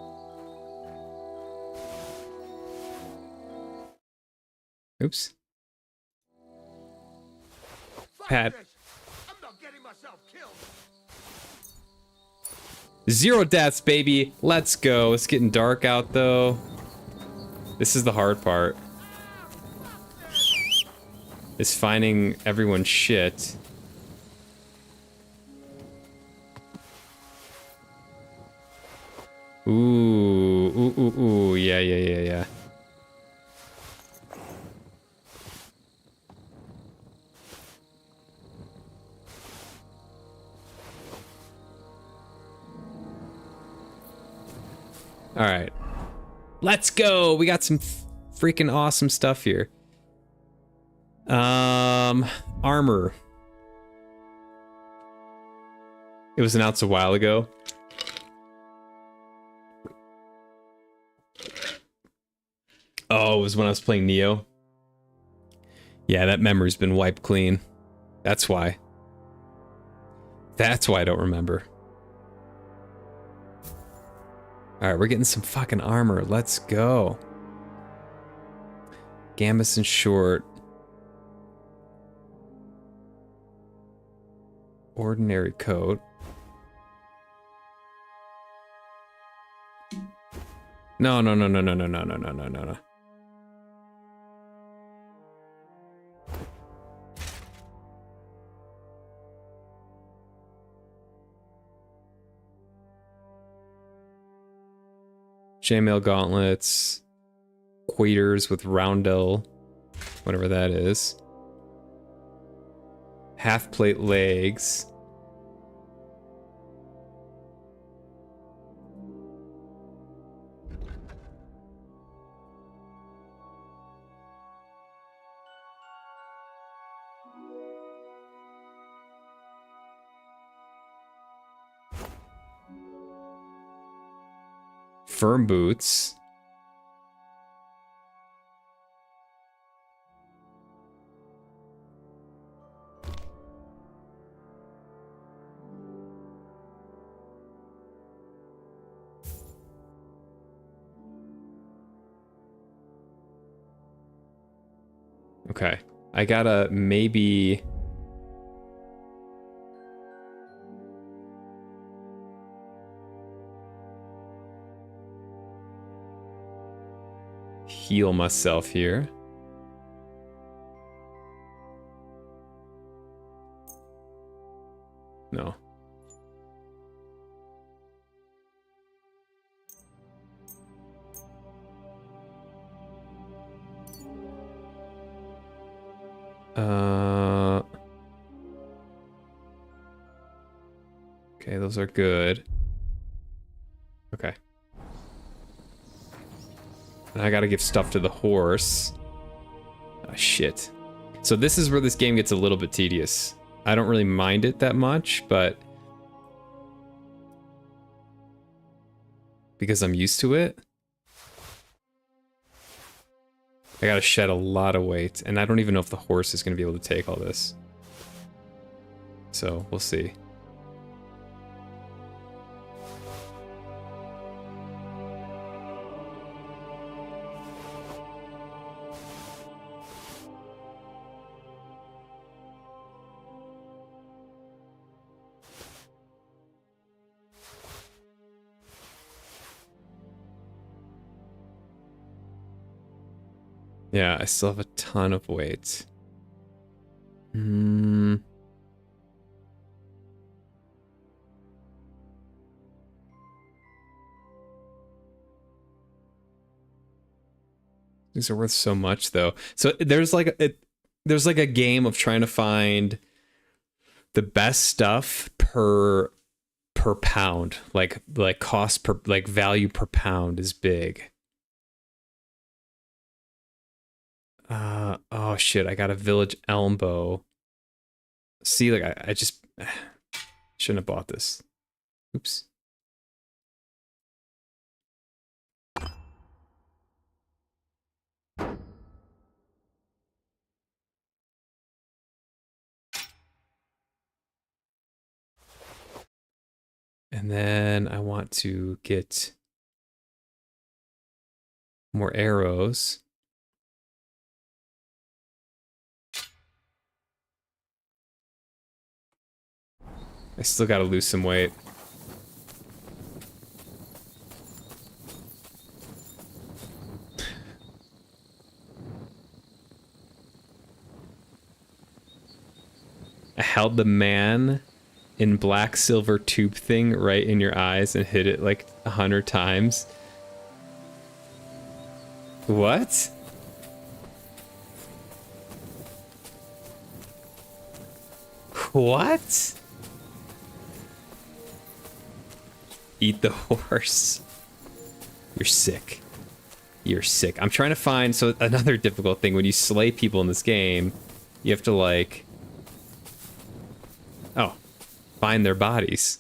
Oops. Fuck Pat. this! I'm not getting myself killed! 0 deaths, baby. Let's go. It's getting dark out, though. This is the hard part. Is finding everyone's shit. Ooh, yeah. All right, let's go. We got some freaking awesome stuff here. Armor. It was announced a while ago. Oh, it was when I was playing Neo. Yeah, that memory's been wiped clean. That's why. That's why I don't remember. Alright, we're getting some fucking armor. Let's go. Gambus and short. Ordinary coat. No. Chainmail gauntlets. Quaiters with roundel. Whatever that is. Half plate legs. Firm boots. Okay, I gotta maybe... heal myself here. No. Okay, those are good. Okay. And I gotta give stuff to the horse. Ah, shit. So this is where this game gets a little bit tedious. I don't really mind it that much, but... because I'm used to it. I gotta shed a lot of weight, and I don't even know if the horse is gonna be able to take all this. So, we'll see. Yeah, I still have a ton of weight. Hmm. These are worth so much, though. So there's like a game of trying to find the best stuff per pound. Like cost per, like value per pound is big. Oh shit! I got a village elm bow. See, like I just shouldn't have bought this. Oops. And then I want to get more arrows. I still got to lose some weight. I held the man in black silver tube thing right in your eyes and hit it like 100 times. What? What? Eat the horse. You're sick. You're sick. I'm trying to find, so another difficult thing, when you slay people in this game, you have to like, oh, find their bodies.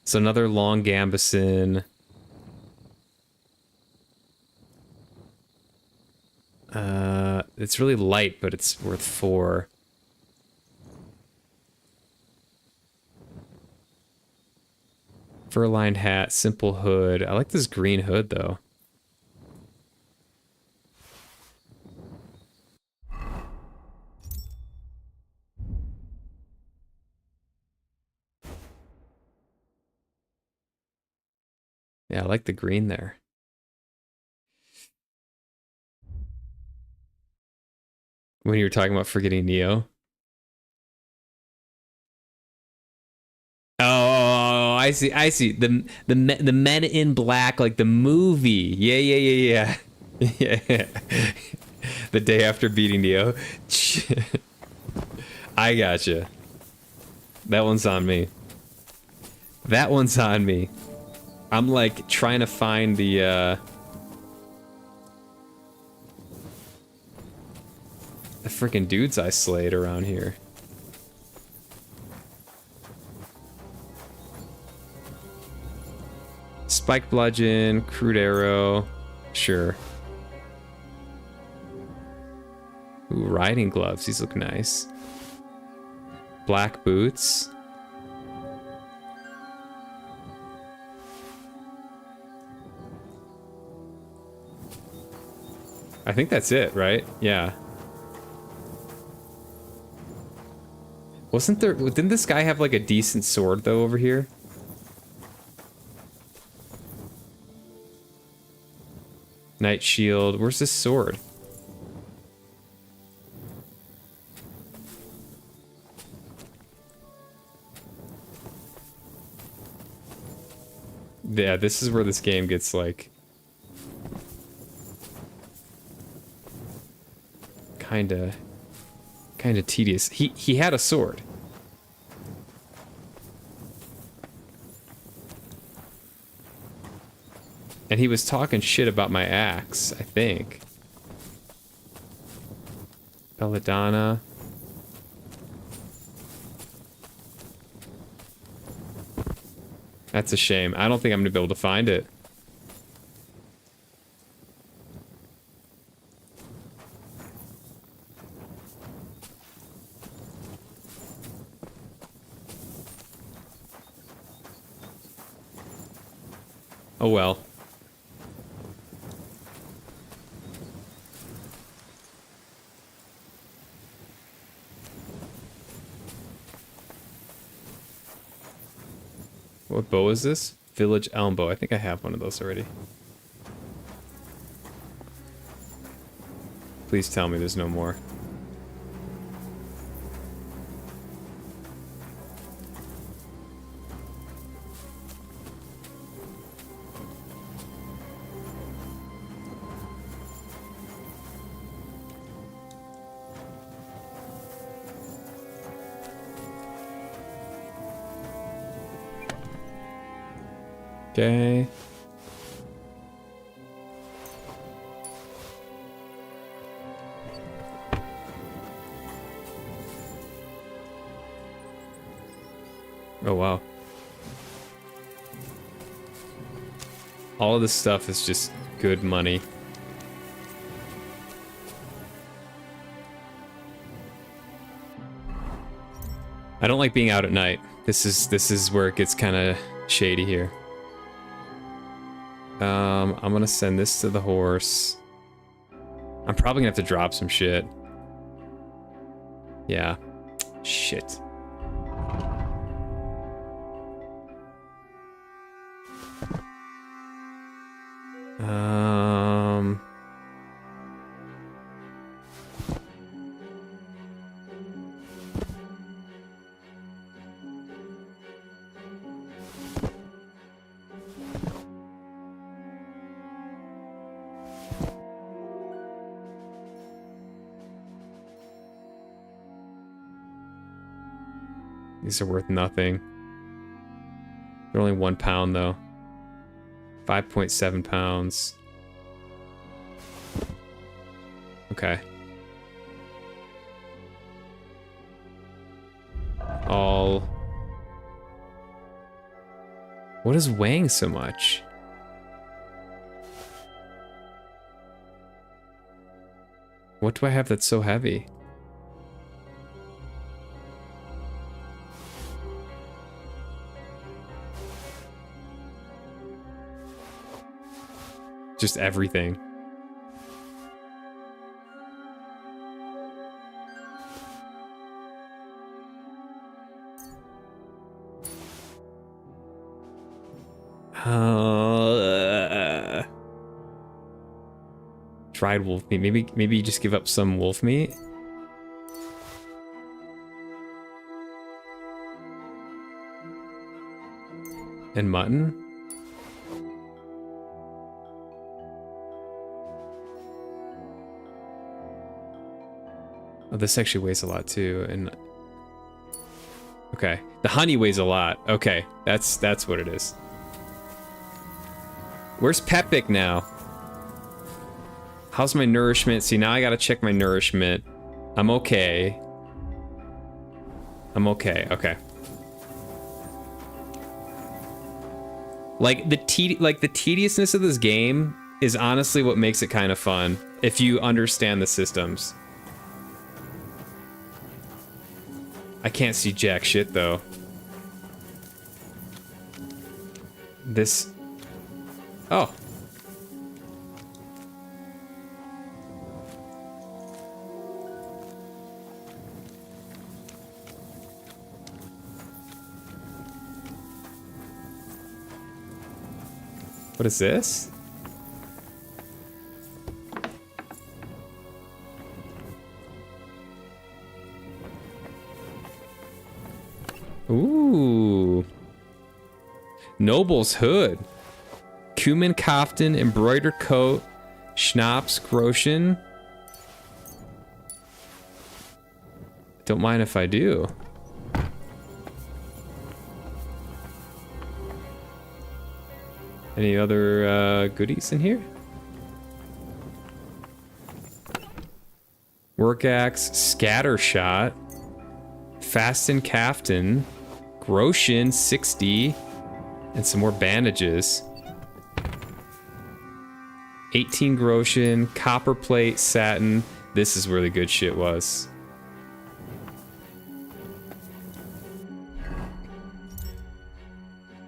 So another long gambeson. It's really light, but it's worth 4. Fur-lined hat, simple hood. I like this green hood, though. Yeah, I like the green there. When you were talking about forgetting Neo. Oh, I see. I see. The Men in Black, like the movie. Yeah. Yeah. The day after beating Neo. I gotcha. That one's on me. That one's on me. I'm like trying to find the freaking dudes I slayed around here. Spike bludgeon, crude arrow, sure. Ooh, riding gloves, these look nice. Black boots. I think that's it, right? Yeah. Wasn't there, didn't this guy have like a decent sword though over here? Knight shield, where's this sword? Yeah, this is where this game gets like kinda tedious. He had a sword. And he was talking shit about my axe, I think. Belladonna. That's a shame. I don't think I'm gonna be able to find it. Oh well. What bow is this? Village elm bow. I think I have one of those already. Please tell me there's no more. Okay. Oh, wow. All of this stuff is just good money. I don't like being out at night. This is where it gets kind of shady here. I'm gonna send this to the horse. I'm probably gonna have to drop some shit. Yeah. Shit. These are worth nothing. They're only 1 pound though. 5.7 pounds. Okay. All. What is weighing so much? What do I have that's so heavy? Just everything. Dried wolf meat. Maybe you just give up some wolf meat. And mutton. Oh, this actually weighs a lot too, and okay, the honey weighs a lot. Okay, that's what it is. Where's Pepik now? How's my nourishment? See, now I gotta check my nourishment. I'm okay. I'm okay. Okay. Like the tediousness of this game is honestly what makes it kind of fun if you understand the systems. I can't see jack shit though. This. Oh. What is this? Ooh. Noble's hood. Cumin kaftan, embroidered coat, schnapps, groschen. Don't mind if I do. Any other goodies in here? Work axe, scatter shot, fasten kaftan, groschen 60, and some more bandages. 18 groschen, copper plate, satin. This is where the good shit was.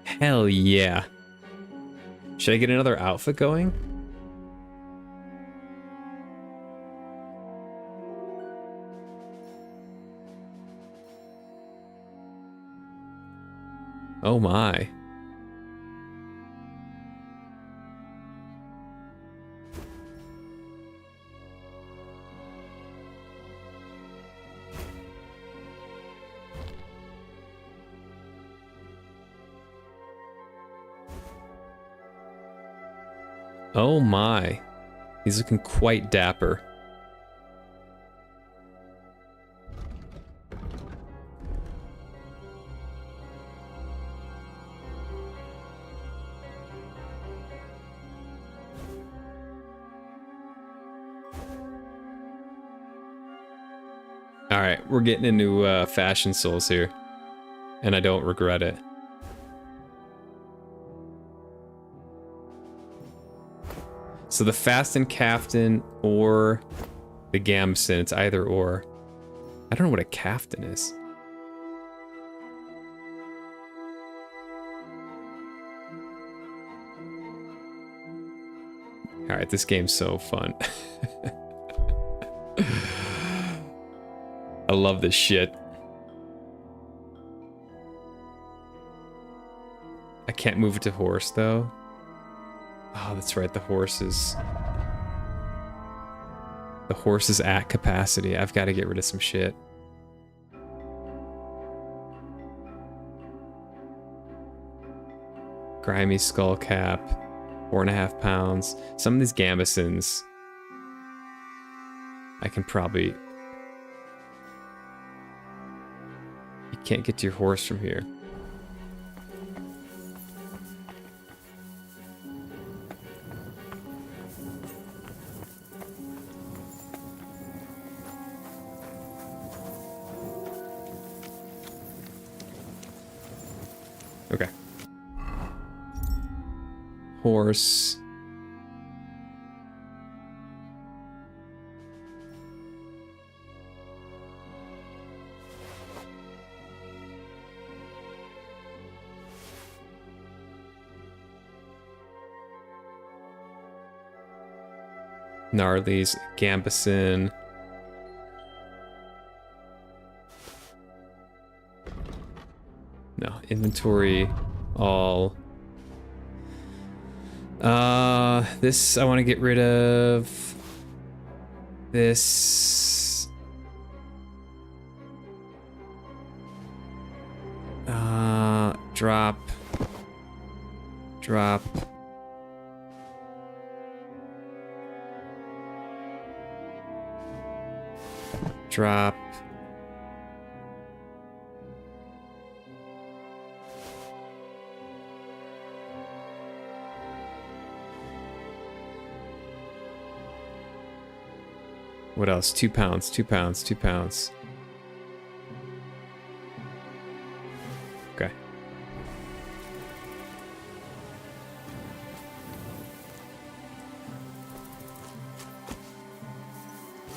Hell yeah. Should I get another outfit going? Oh my. Oh my. He's looking quite dapper. Alright, we're getting into fashion souls here. And I don't regret it. So the Fastin Caftan or the Gambeson, it's either or. I don't know what a Caftan is. Alright, this game's so fun. I love this shit. I can't move it to horse though. Oh, that's right, the horse is at capacity. I've got to get rid of some shit. Grimy skull cap, 4.5 pounds. Some of these Gambesons I can probably... You can't get to your horse from here. Okay. Horse. Gnarly's Gambeson. No, inventory all. This I want to get rid of. This. Drop. Drop. Drop. What else? 2 pounds, 2 pounds, 2 pounds. Okay.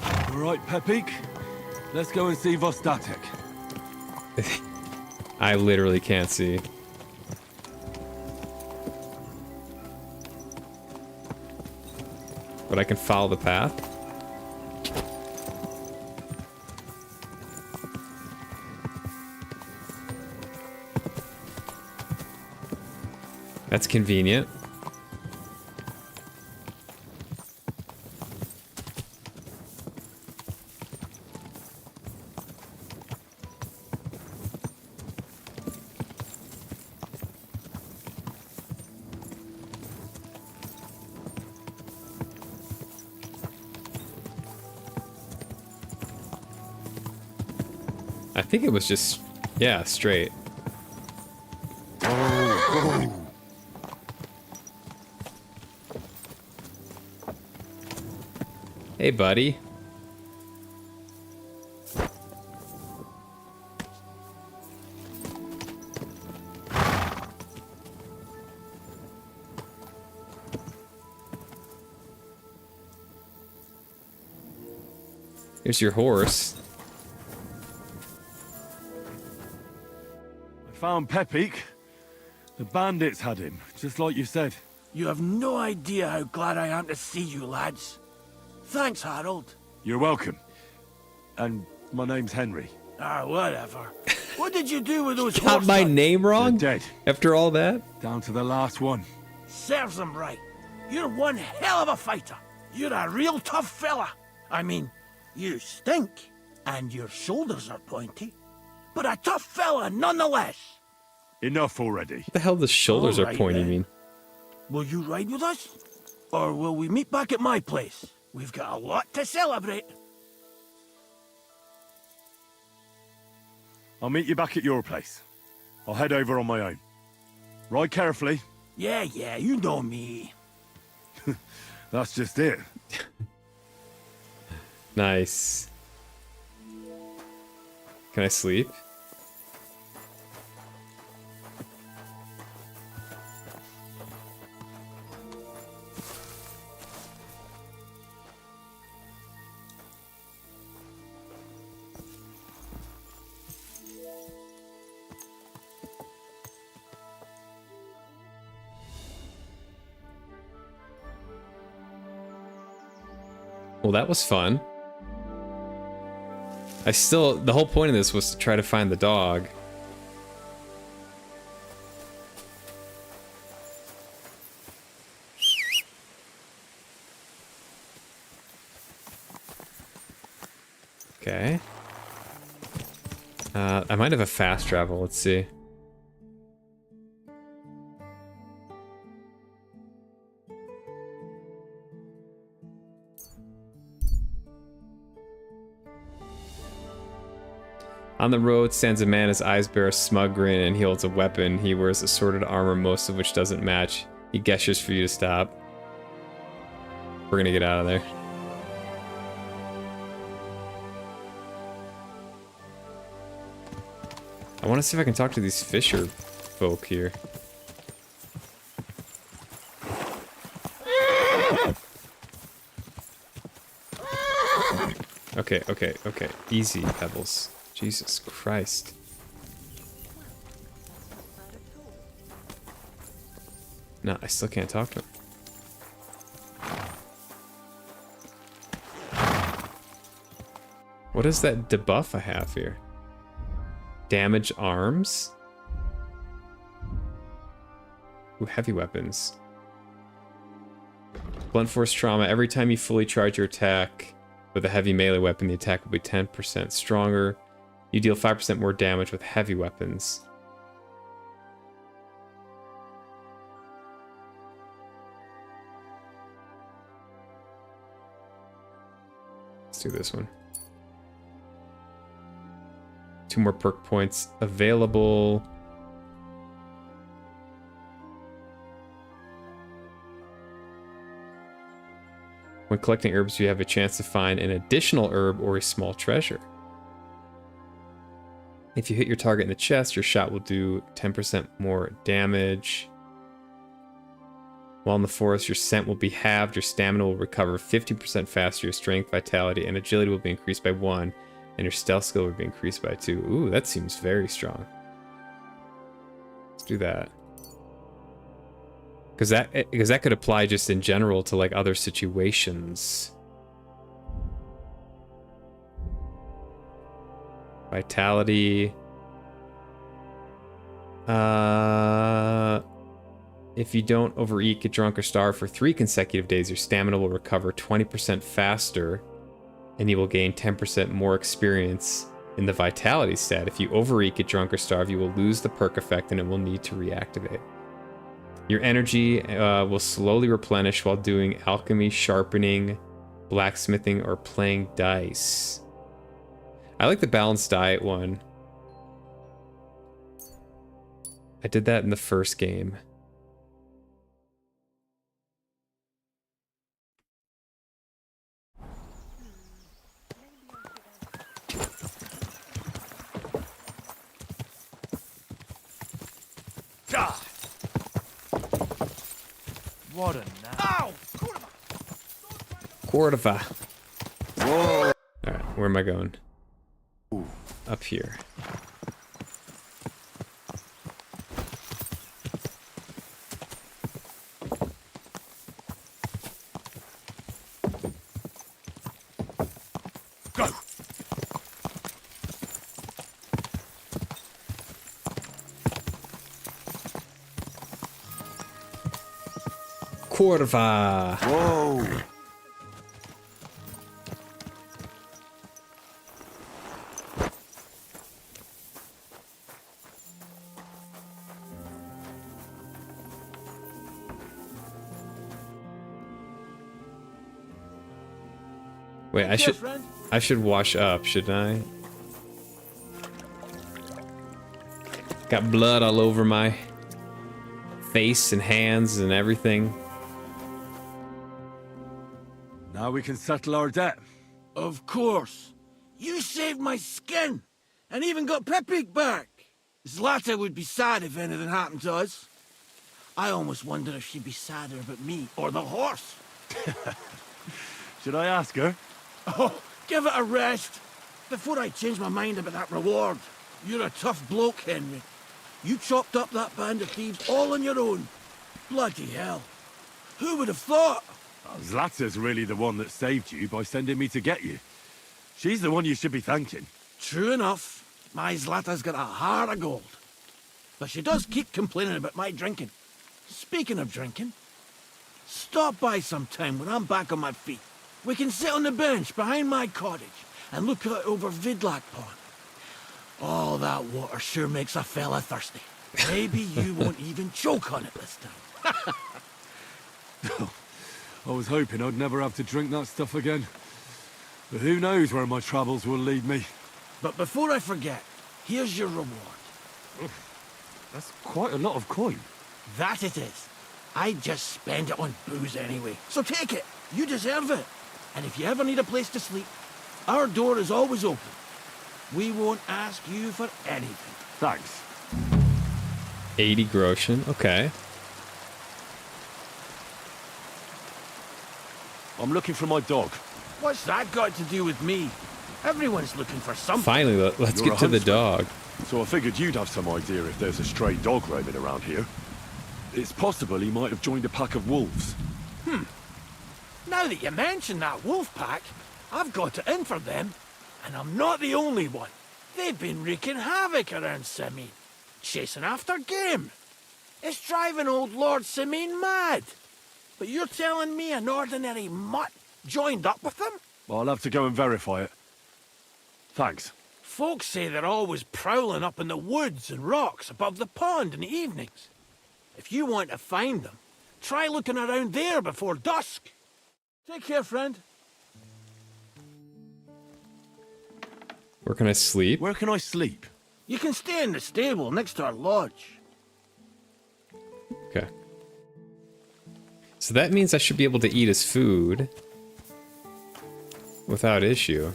All right, Pepik. Let's go and see Vostatek. I literally can't see. But I can follow the path. That's convenient. I think it was just, yeah, straight. Hey, buddy. Here's your horse. I found Pepik. The bandits had him, just like you said. You have no idea how glad I am to see you, lads. Thanks, Harold. You're welcome. And my name's Henry. Ah, whatever. What did you do with those Got my horses? name wrong? They're dead. After all that? Down to the last one. Serves them right. You're one hell of a fighter. You're a real tough fella. I mean, you stink, and your shoulders are pointy. But a tough fella nonetheless. Enough already. What the hell the shoulders All are right, pointy then. mean? Will you ride with us? Or will we meet back at my place? We've got a lot to celebrate. I'll meet you back at your place. I'll head over on my own. Ride carefully. Yeah, you know me. That's just it. Nice. Can I sleep? Well, that was fun. The whole point of this was to try to find the dog. Okay. I might have a fast travel, let's see. On the road stands a man, his eyes bear a smug grin, and he holds a weapon. He wears assorted armor, most of which doesn't match. He gestures for you to stop. We're gonna get out of there. I want to see if I can talk to these fisher folk here. Okay. Easy, Pebbles. Jesus Christ. No, I still can't talk to him. What is that debuff I have here? Damage arms? Ooh, heavy weapons. Blunt force trauma. Every time you fully charge your attack with a heavy melee weapon, the attack will be 10% stronger. You deal 5% more damage with heavy weapons. Let's do this one. 2 more perk points available. When collecting herbs, you have a chance to find an additional herb or a small treasure. If you hit your target in the chest, your shot will do 10% more damage. While in the forest, your scent will be halved, your stamina will recover 50% faster, your strength, vitality, and agility will be increased by 1, and your stealth skill will be increased by 2. Ooh, that seems very strong. Let's do that. Because that could apply just in general to like other situations. Vitality. If you don't overeat, get drunk, or starve for 3 consecutive days, your stamina will recover 20% faster, and you will gain 10% more experience in the vitality stat. If you overeat, get drunk, or starve, you will lose the perk effect, and it will need to reactivate. Your energy will slowly replenish while doing alchemy, sharpening, blacksmithing, or playing dice. I like the balanced diet one. I did that in the first game. What a night. Ow! Cordova. Whoa. Alright, where am I going? Ooh. Up here. Go! Cordova. Whoa. Wait, Take care, friend. I should wash up, shouldn't I? Got blood all over my face and hands and everything. Now we can settle our debt. Of course. You saved my skin, and even got Pepik back. Zlata would be sad if anything happened to us. I almost wonder if she'd be sadder about me or the horse. Should I ask her? Oh, give it a rest. Before I change my mind about that reward. You're a tough bloke, Henry. You chopped up that band of thieves all on your own. Bloody hell. Who would have thought? Zlata's really the one that saved you by sending me to get you. She's the one you should be thanking. True enough. My Zlata's got a heart of gold. But she does keep complaining about my drinking. Speaking of drinking, stop by sometime when I'm back on my feet. We can sit on the bench behind my cottage and look out over Vidlak Pond. Oh, that water sure makes a fella thirsty. Maybe you won't even choke on it this time. I was hoping I'd never have to drink that stuff again. But who knows where my travels will lead me. But before I forget, here's your reward. That's quite a lot of coin. That it is. I just spend it on booze anyway. So take it. You deserve it. And if you ever need a place to sleep, our door is always open. We won't ask you for anything. Thanks. 80 groschen, okay. I'm looking for my dog. What's that got to do with me? Everyone's looking for something. Finally, let's You're get a to the huntsman. dog. So I figured you'd have some idea if there's a stray dog roaming around here. It's possible he might have joined a pack of wolves. Now that you mention that wolf pack, I've got it in for them. And I'm not the only one. They've been wreaking havoc around Simeon. Chasing after game. It's driving old Lord Simeon mad. But you're telling me an ordinary mutt joined up with them? I'll have to go and verify it. Thanks. Folks say they're always prowling up in the woods and rocks above the pond in the evenings. If you want to find them, try looking around there before dusk. Take care, friend. Where can I sleep? Where can I sleep? You can stay in the stable next to our lodge. Okay. So that means I should be able to eat his food without issue.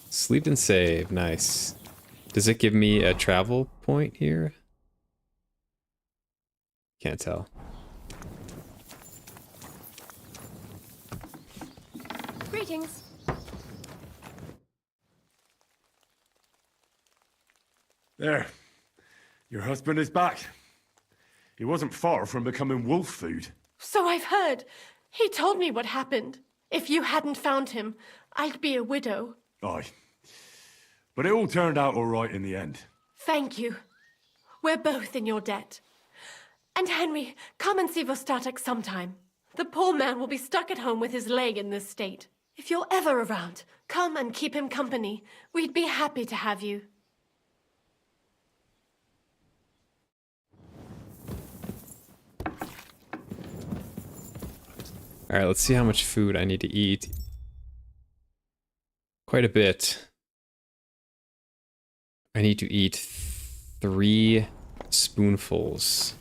Sleep and save, nice. Does it give me a travel point here? Can't tell. Greetings. There. Your husband is back. He wasn't far from becoming wolf food. So I've heard. He told me what happened. If you hadn't found him, I'd be a widow. Aye. But it all turned out all right in the end. Thank you. We're both in your debt. And Henry, come and see Vostatek sometime. The poor man will be stuck at home with his leg in this state. If you're ever around, come and keep him company. We'd be happy to have you. All right, let's see how much food I need to eat. Quite a bit. I need to eat 3 spoonfuls.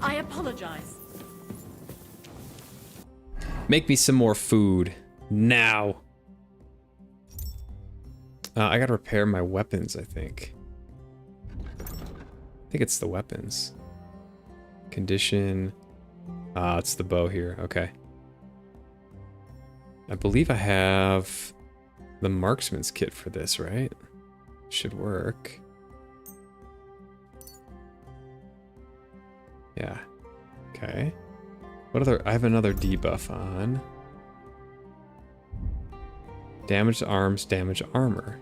I apologize. Make me some more food. Now. I gotta repair my weapons, I think. I think it's the weapons. Condition. It's the bow here. Okay. I believe I have the marksman's kit for this, right? Should work. Yeah. Okay. What other? I have another debuff on. Damage to arms, damage to armor.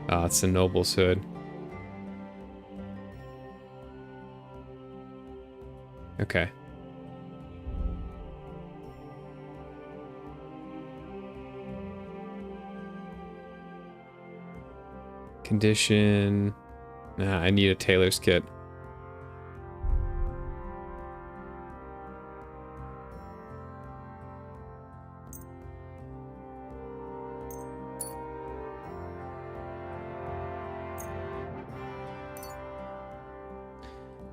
Oh, it's the noble's hood. Okay. Condition. Nah, I need a tailor's kit.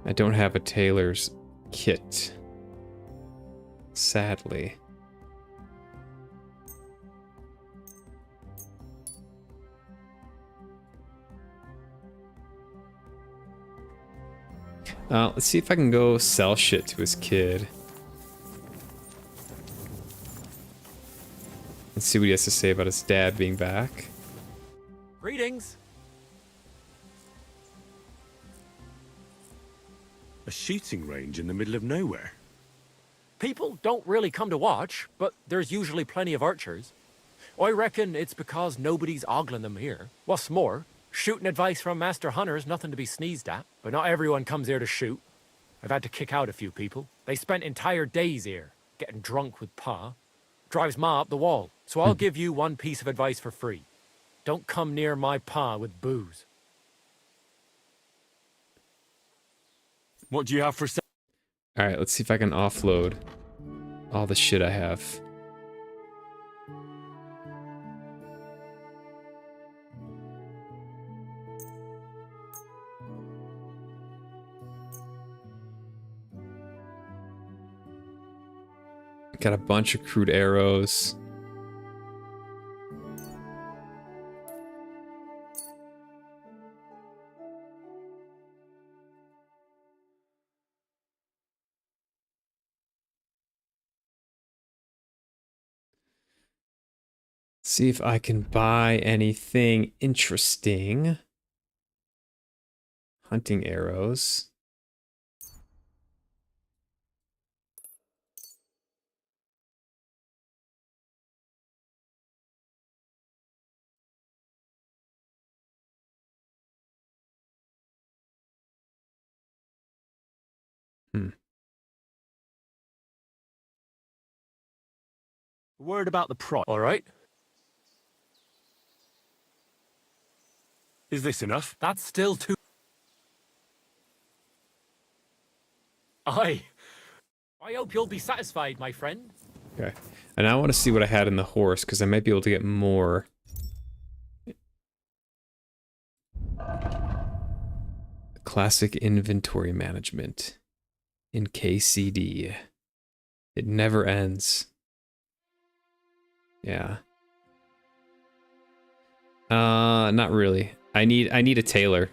I don't have a tailor's kit. Sadly. Let's see if I can go sell shit to his kid. Let's see what he has to say about his dad being back. Greetings. A shooting range in the middle of nowhere. People don't really come to watch, but there's usually plenty of archers. I reckon it's because nobody's ogling them here. What's more, shooting advice from master hunters nothing to be sneezed at, but not everyone comes here to shoot. I've had to kick out a few people. They spent entire days here, getting drunk with Pa. Drives Ma up the wall, so I'll give you one piece of advice for free. Don't come near my Pa with booze. What do you have for sale? Alright, let's see if I can offload all the shit I have. Got a bunch of crude arrows. See if I can buy anything interesting. Hunting arrows. Word about the price. All right, Is this enough? that's still too... Aye. I hope you'll be satisfied, my friend. Okay. And I want to see what I had in the horse, because I might be able to get more. Classic inventory management in KCD. It never ends. Yeah. Not really. I need a tailor.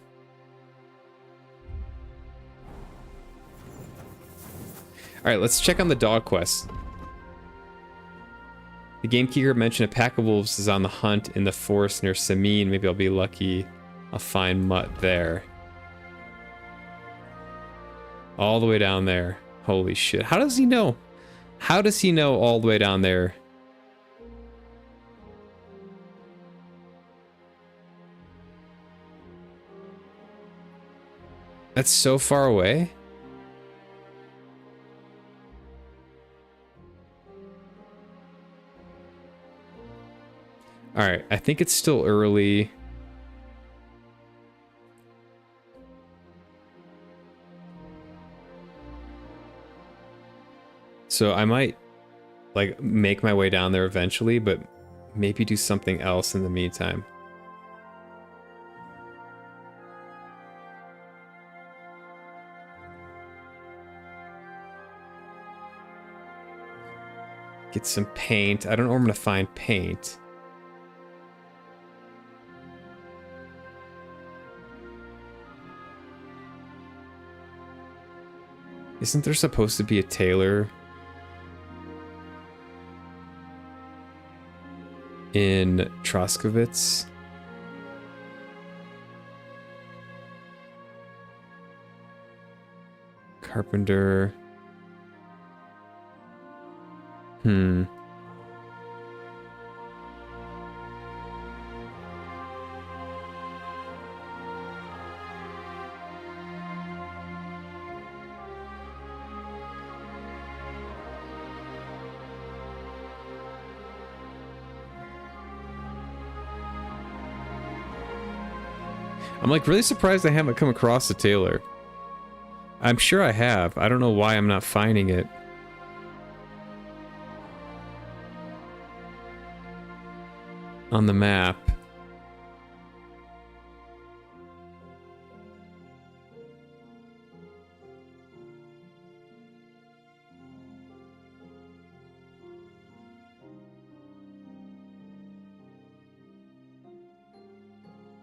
Alright, let's check on the dog quest. The gamekeeper mentioned a pack of wolves is on the hunt in the forest near Samin. Maybe I'll be lucky. I'll find Mutt there. All the way down there. Holy shit. How does he know? How does he know all the way down there? That's so far away. All right, I think it's still early. So I might like make my way down there eventually, but maybe do something else in the meantime. Get some paint. I don't know where I'm gonna find paint. Isn't there supposed to be a tailor in Troskovitz? Carpenter. I'm like really surprised I haven't come across a tailor. I'm sure I have. I don't know why I'm not finding it. On the map.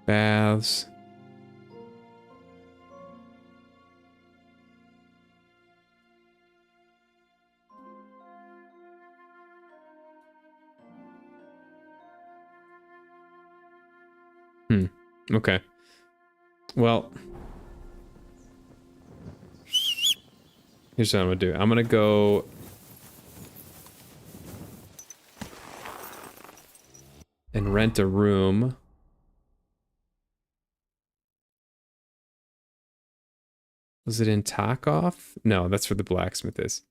Baths. Okay. Well, here's what I'm gonna do. I'm gonna go and rent a room. Was it in Tarkov? No, that's where the blacksmith is.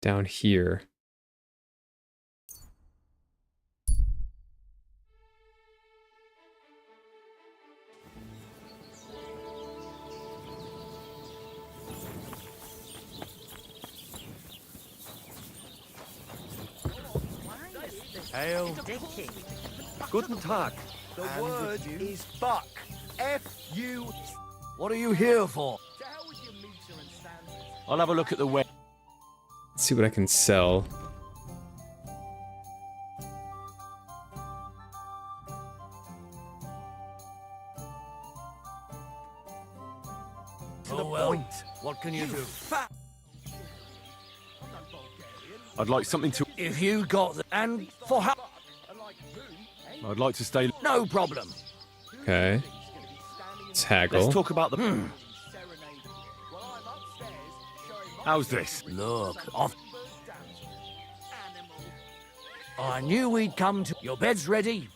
Down here. Hail. Guten Tag. The word is fuck. F-U... What are you here for? I'll have a look at the web. Let's see what I can sell. To the point. What can you do? I'd like something to... If you got the... And for how... I'd like to stay... No problem. Okay. Let's haggle. Let's talk about the... How's this? Look, off. I knew we'd come to... Your bed's ready.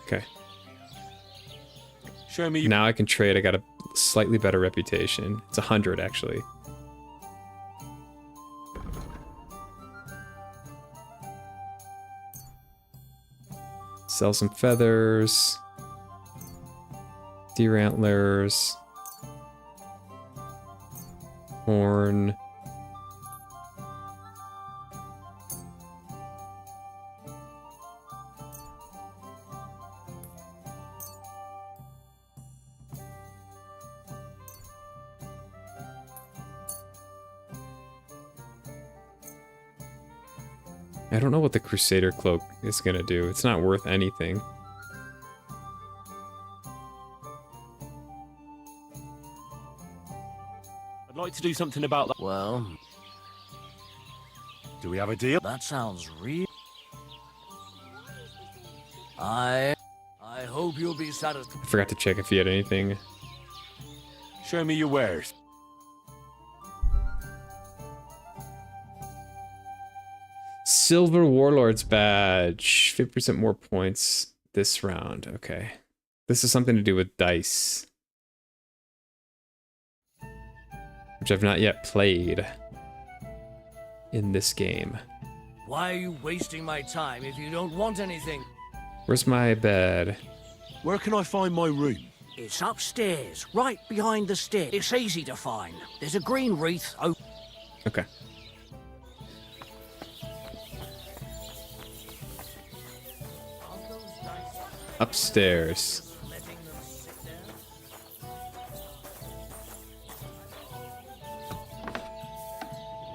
Okay. Show me... Now I can trade. I got a slightly better reputation. It's 100 actually. Sell some feathers. Deer antlers. Horn. I don't know what the Crusader Cloak is gonna do. It's not worth anything. I'd like to do something about that. Well, Do we have a deal? that sounds real. I hope you'll be satisfied. I forgot to check if he had anything. Show me your wares. Silver Warlord's badge. 50% more points this round. Okay. This is something to do with dice. Which I've not yet played in this game. Why are you wasting my time if you don't want anything? Where's my bed? Where can I find my room? It's upstairs, right behind the stairs. It's easy to find. There's a green wreath. Oh, Okay. Upstairs.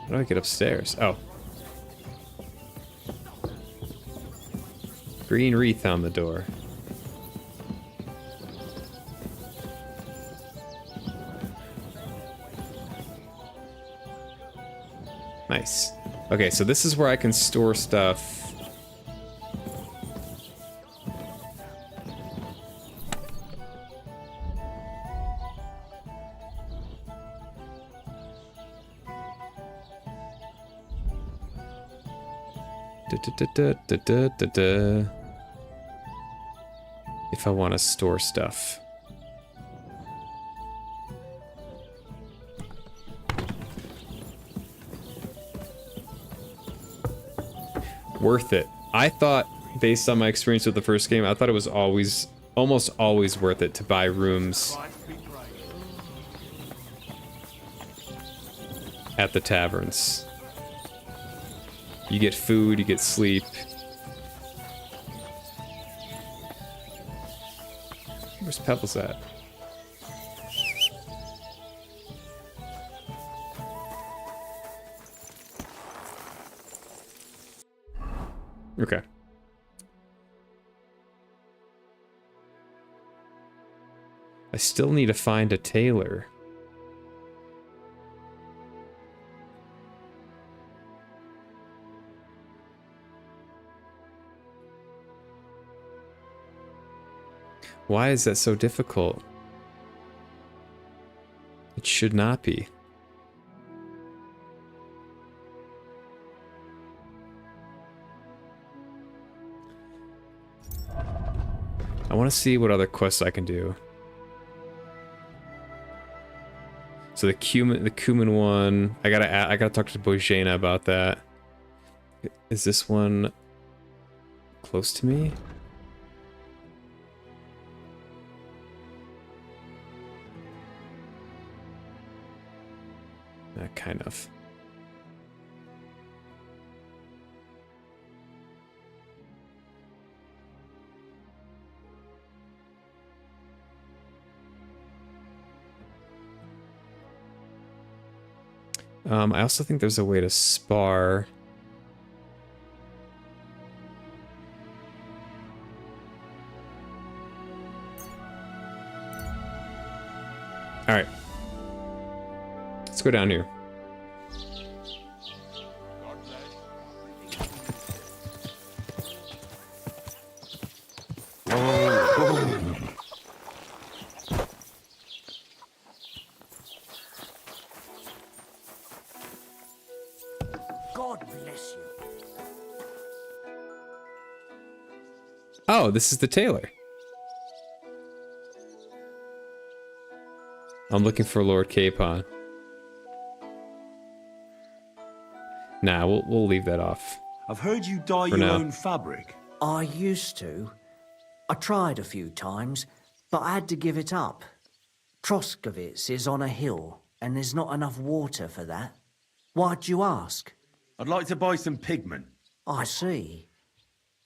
How do I get upstairs? Oh. Green wreath on the door. Nice. Okay, so this is where I can store stuff. If I want to store stuff. worth it. I thought, based on my experience with the first game, I thought it was almost always worth it to buy rooms at the taverns. You get food, you get sleep. Where's Pebbles at? Okay. I still need to find a tailor. Why is that so difficult? It should not be. I want to see what other quests I can do. So the cumin one, I gotta talk to Bojana about that. Is this one close to me? Kind of. I also think there's a way to spar. All right. Let's go down here. God bless you. Oh, this is the tailor. I'm looking for Lord Capon. Nah, we'll leave that off. I've heard you dye For your now. own fabric. I used to. I tried a few times, but I had to give it up. Troskovitz is on a hill, and there's not enough water for that. Why'd you ask? I'd like to buy some pigment. I see.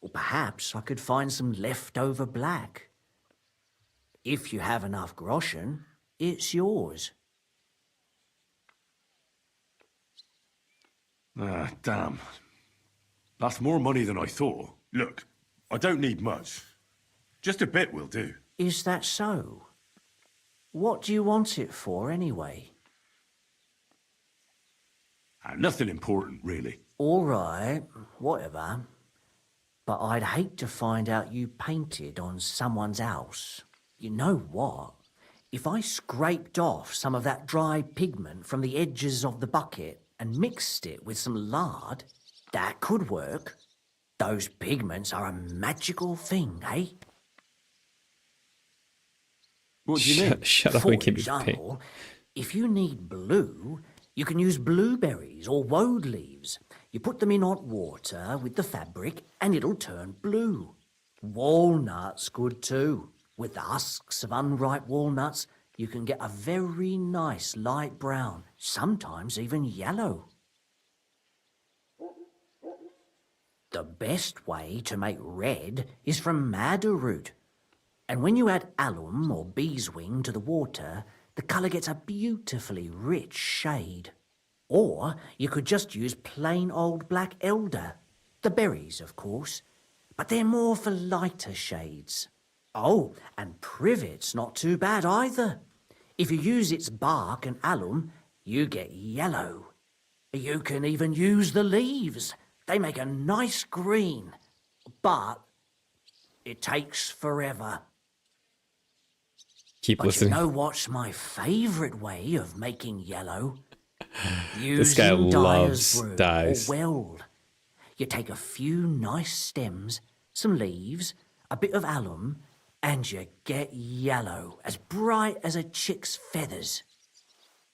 Well, perhaps I could find some leftover black. If you have enough groschen, it's yours. Ah, damn. That's more money than I thought. Look, I don't need much. Just a bit will do. Is that so? What do you want it for, anyway? Nothing important, really. All right, whatever. But I'd hate to find out you painted on someone's house. You know what? If I scraped off some of that dry pigment from the edges of the bucket and mixed it with some lard, that could work. Those pigments are a magical thing, eh? What do you mean? Shut up For and give me the paint. example, if you need blue, you can use blueberries or woad leaves. You put them in hot water with the fabric and it'll turn blue. Walnuts good too. With the husks of unripe walnuts, you can get a very nice light brown, sometimes even yellow. The best way to make red is from madder root. And when you add alum or beeswing to the water, the colour gets a beautifully rich shade. Or you could just use plain old black elder. The berries, of course. But they're more for lighter shades. Oh, and privet's not too bad either. If you use its bark and alum, you get yellow. You can even use the leaves. They make a nice green. But it takes forever. Keep But listening. you know what's my favourite way of making yellow? This guy Using loves dyer's brew dyes. or weld. You take a few nice stems, some leaves, a bit of alum, and you get yellow, as bright as a chick's feathers.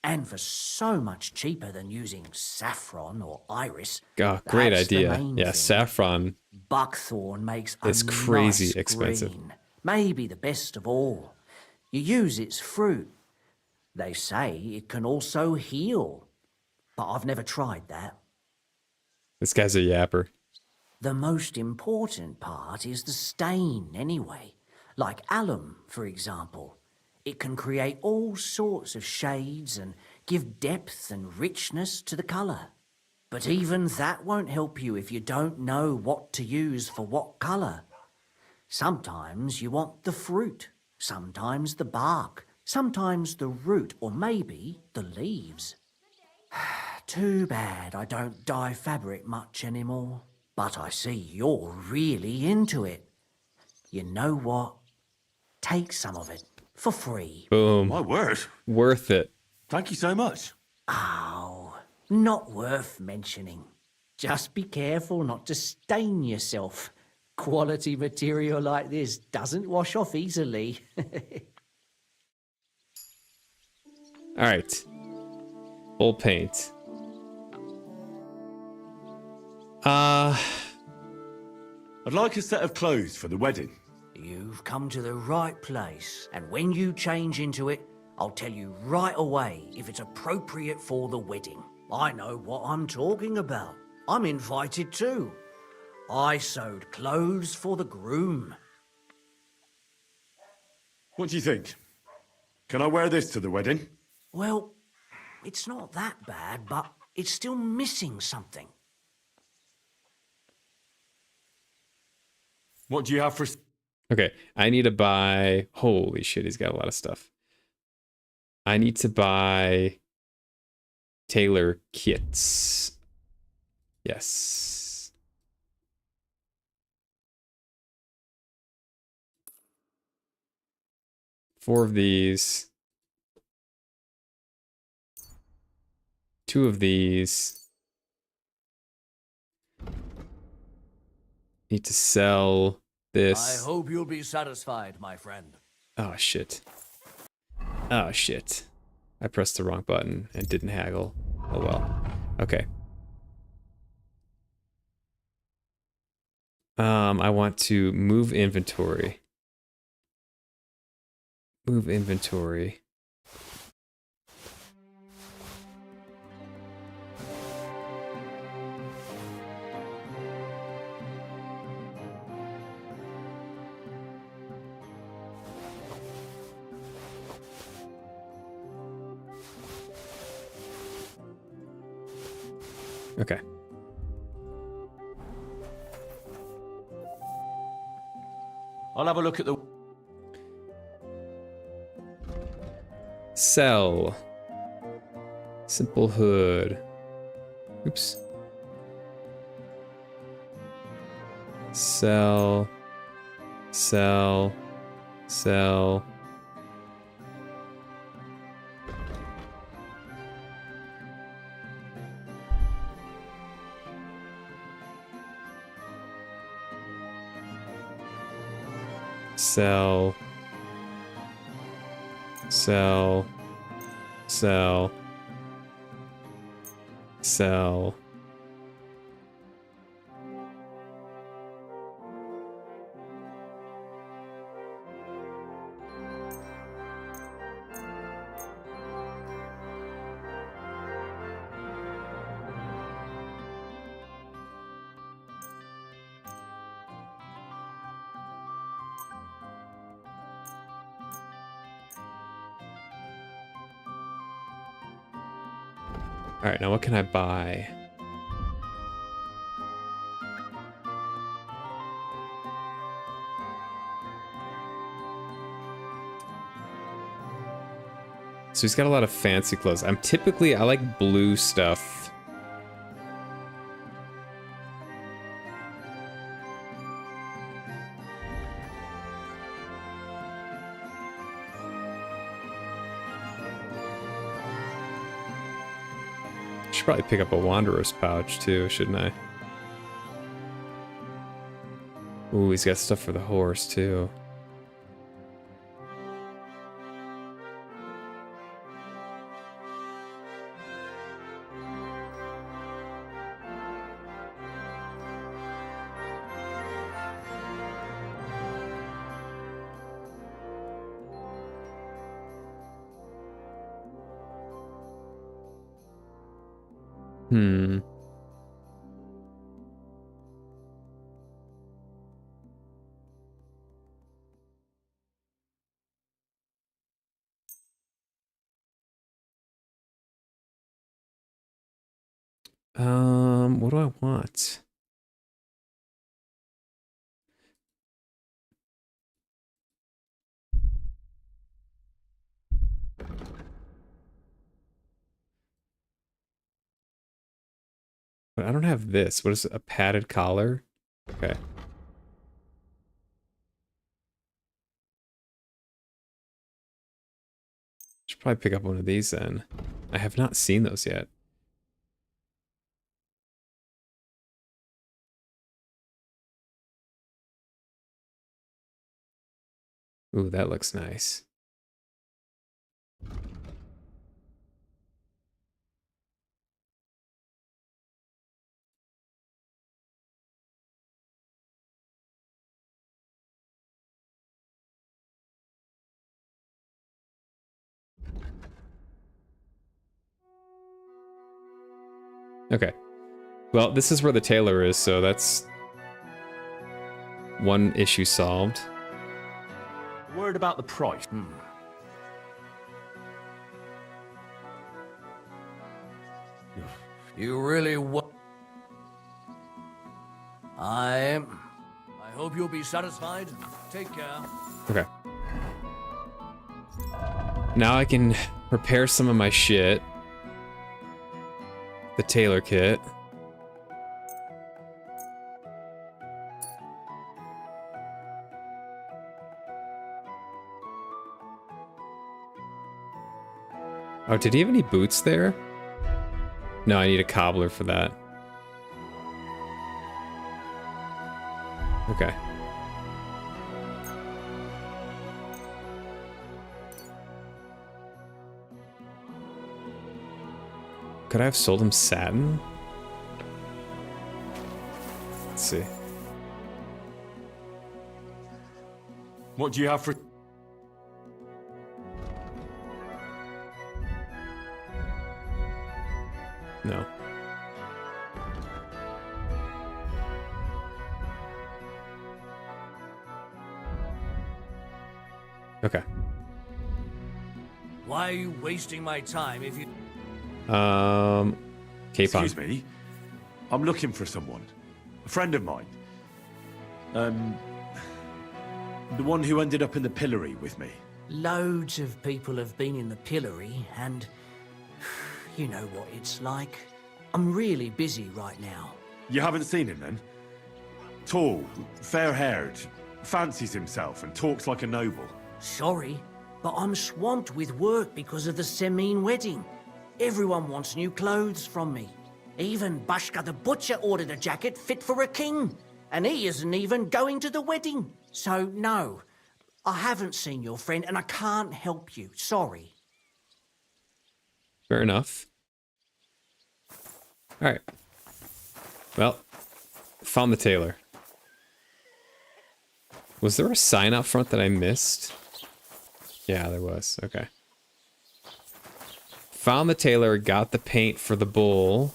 And for so much cheaper than using saffron or iris. Oh, great that's the idea. main Yeah, thing. saffron Buckthorn makes a is crazy nice expensive. green, maybe the best of all. You use its fruit. They say it can also heal, but I've never tried that. This guy's a yapper. The most important part is the stain, anyway. Like alum, for example. It can create all sorts of shades and give depth and richness to the colour. But even that won't help you if you don't know what to use for what colour. Sometimes you want the fruit, sometimes the bark, sometimes the root, or maybe the leaves. Too bad I don't dye fabric much anymore. But I see you're really into it. You know what? Take some of it for free. Boom. My word. Worth it. Thank you so much. Oh, not worth mentioning. Just be careful not to stain yourself. Quality material like this doesn't wash off easily. All right. Full paint. I'd like a set of clothes for the wedding. You've come to the right place, and when you change into it, I'll tell you right away if it's appropriate for the wedding. I know what I'm talking about. I'm invited too. I sewed clothes for the groom. What do you think? Can I wear this to the wedding? Well, it's not that bad, but it's still missing something. What do you have for... Okay, I need to buy... Holy shit, he's got a lot of stuff. I need to buy tailor kits. Yes. Four of these. Two of these. Need to sell this. I hope you'll be satisfied, my friend. Oh, shit. Oh, shit. I pressed the wrong button and didn't haggle. Oh, well. Okay. I want to move inventory. Move inventory. Okay. I'll have a look at the... Sell. Simple hood. Oops. Sell. Sell. Sell. Sell. Sell. Sell. Sell. All right, now what can I buy? So he's got a lot of fancy clothes. I like blue stuff. Should probably pick up a wanderer's pouch too, shouldn't I? Ooh, he's got stuff for the horse too. Hmm. What do I want? But I don't have this. What is it? A padded collar? Okay. Should probably pick up one of these then. I have not seen those yet. Ooh, that looks nice. Okay. Well, this is where the tailor is, so that's one issue solved. Word about the price. You really what? I hope you'll be satisfied. Take care. Okay. Now I can prepare some of my shit. The tailor kit. Oh, did he have any boots there? No, I need a cobbler for that. Okay. Could I have sold him satin? Let's see. What do you have for... No. Okay. Why are you wasting my time if you... Capon. Excuse me. I'm looking for someone. A friend of mine. The one who ended up in the pillory with me. Loads of people have been in the pillory, and you know what it's like. I'm really busy right now. You haven't seen him then? Tall, fair-haired, fancies himself and talks like a noble. Sorry, but I'm swamped with work because of the Semine wedding. Everyone wants new clothes from me. Even Bashka the Butcher ordered a jacket fit for a king. And he isn't even going to the wedding. So, no, I haven't seen your friend and I can't help you. Sorry. Fair enough. Alright. Well, found the tailor. Was there a sign out front that I missed? Yeah, there was. Okay. Found the tailor, got the paint for the bull.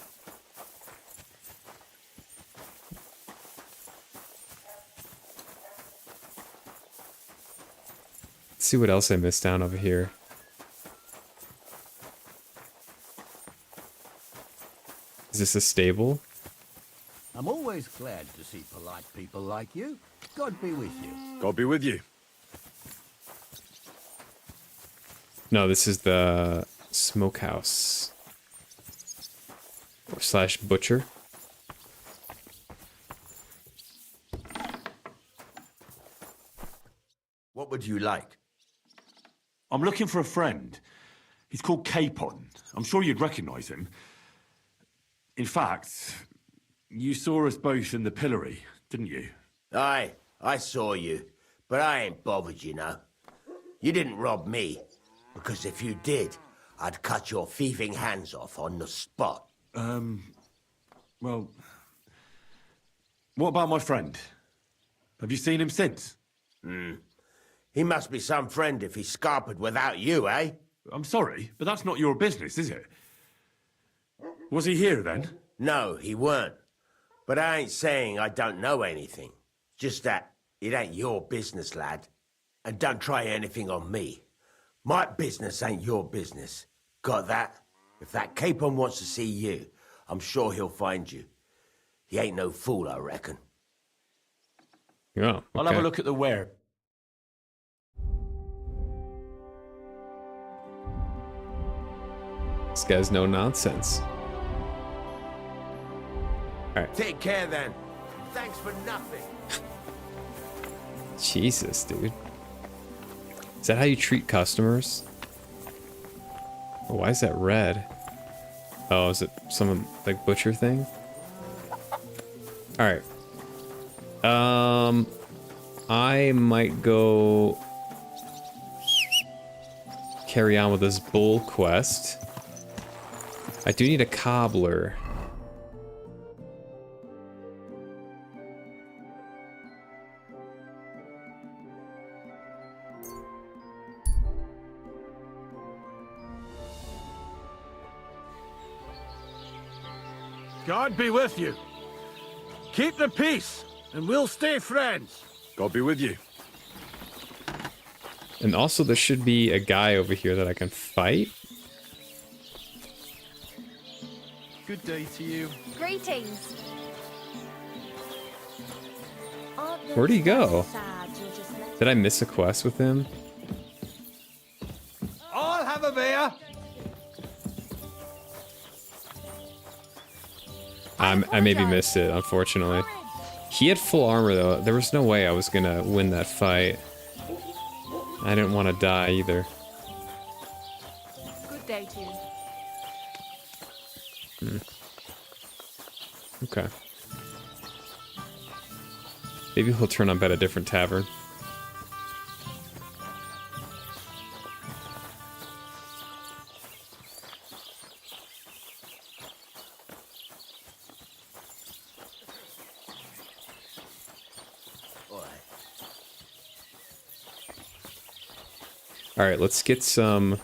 Let's see what else I missed down over here. Is this a stable? I'm always glad to see polite people like you. God be with you. God be with you. No, this is the smokehouse. Or slash butcher. What would you like? I'm looking for a friend. He's called Capon. I'm sure you'd recognize him. In fact, you saw us both in the pillory, didn't you? Aye, I saw you, but I ain't bothered, you know. You didn't rob me, because if you did, I'd cut your thieving hands off on the spot. Well, what about my friend? Have you seen him since? He must be some friend if he's scarpered without you, eh? I'm sorry, but that's not your business, is it? Was he here then? No, he weren't. But I ain't saying I don't know anything. Just that it ain't your business, lad. And don't try anything on me. My business ain't your business. Got that? If that capon wants to see you, I'm sure he'll find you. He ain't no fool, I reckon. Oh, okay. I'll have a look at the ware. This guy's no nonsense. Alright. Take care then. Thanks for nothing. Jesus, dude. Is that how you treat customers? Oh, why is that red? Oh, is it some like butcher thing? Alright. I might go carry on with this bull quest. I do need a cobbler. God be with you. Keep the peace, and we'll stay friends. God be with you. And also there should be a guy over here that I can fight. Good day to you. Greetings. Where'd he go? Did I miss a quest with him? I'll have a beer. I maybe missed it, unfortunately. He had full armor, though. There was no way I was gonna win that fight. I didn't want to die, either. Good day to you. Okay. Maybe he'll turn up at a different tavern. Alright, let's get some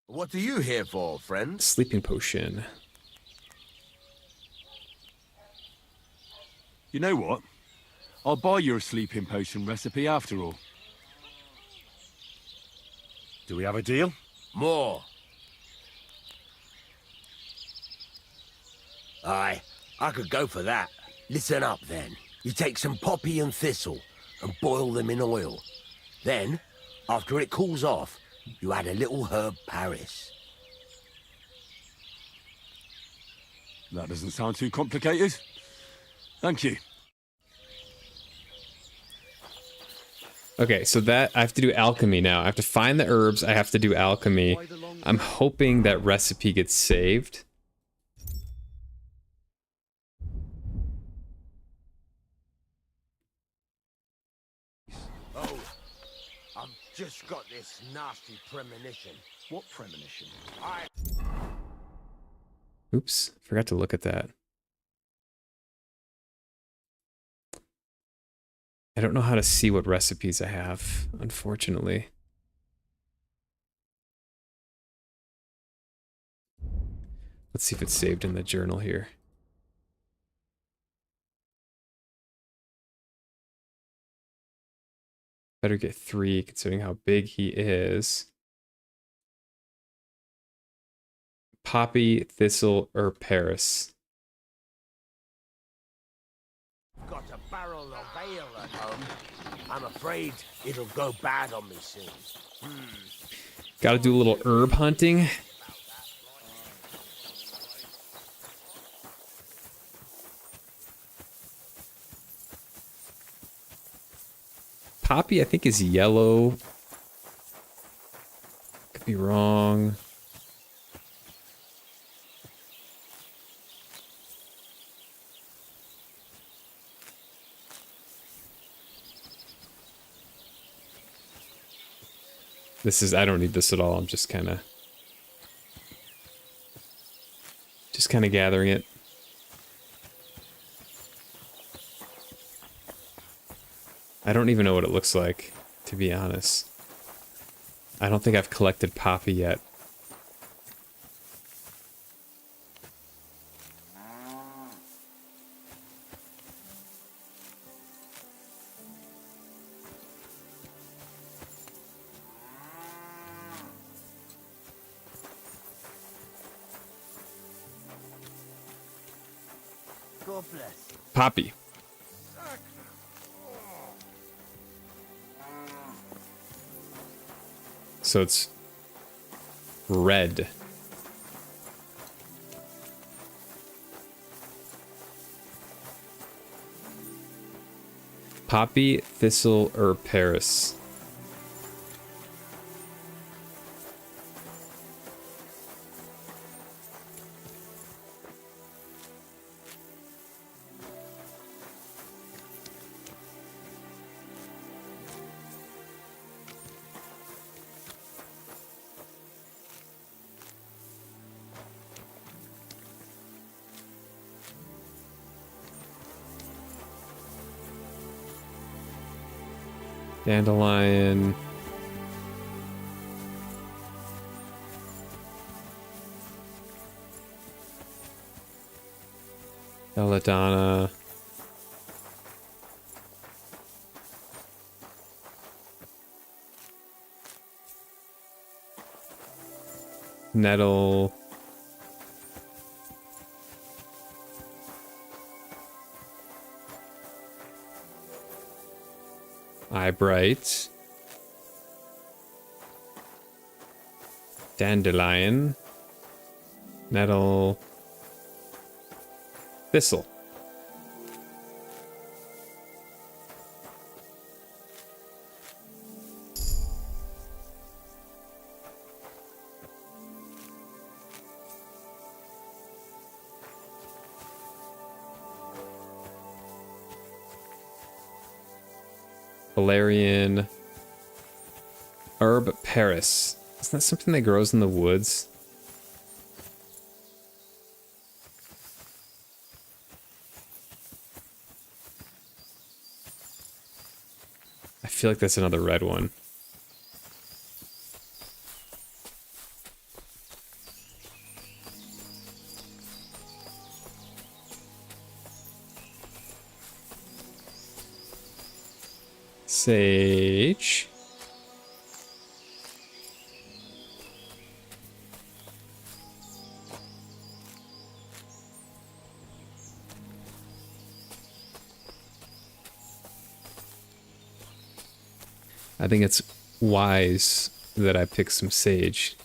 What are you here for, friend? sleeping potion. You know what? I'll buy you a sleeping potion recipe after all. Do we have a deal? More. Aye, I could go for that. Listen up, then. You take some poppy and thistle and boil them in oil. Then, after it cools off, you add a little herb Paris. That doesn't sound too complicated. Thank you. Okay, so that I have to do alchemy now. I have to find the herbs. I have to do alchemy. I'm hoping that recipe gets saved. Oh, I've just got this nasty premonition. What premonition? Oops, forgot to look at that. I don't know how to see what recipes I have, unfortunately. Let's see if it's saved in the journal here. Better get 3, considering how big he is. Poppy, thistle, or Paris. Got a barrel of ale at home. I'm afraid it'll go bad on me soon. Gotta do a little herb hunting. Poppy, I think, is yellow. Could be wrong. This is, I don't need this at all. I'm just kind of gathering it. I don't even know what it looks like, to be honest. I don't think I've collected poppy yet. God bless. Poppy. So it's red. Poppy, thistle, or Paris. Dandelion. Belladonna. Nettle. Eyebright. Dandelion. Nettle. Thistle. Valerian. Herb Paris. Isn't that something that grows in the woods? I feel like that's another red one. Sage. I think it's wise that I pick some sage.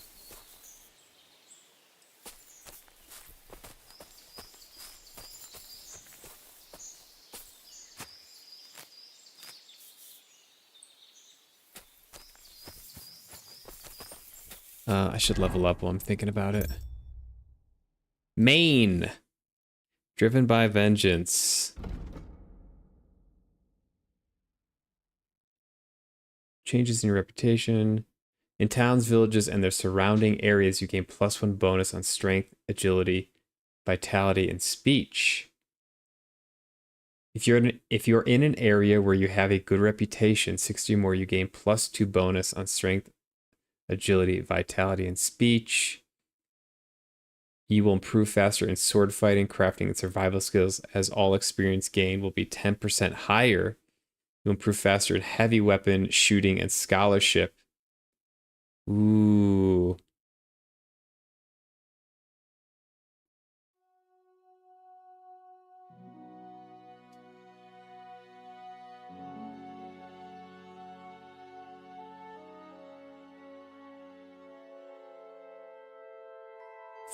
I should level up while I'm thinking about it. Maine. Driven by vengeance. Changes in your reputation. In towns, villages, and their surrounding areas, you gain +1 bonus on strength, agility, vitality, and speech. If you're in an area where you have a good reputation, 60 or more, you gain +2 bonus on strength, agility, vitality, and speech. You will improve faster in sword fighting, crafting, and survival skills, as all experience gained will be 10% higher. You'll improve faster in heavy weapon, shooting, and scholarship. Ooh.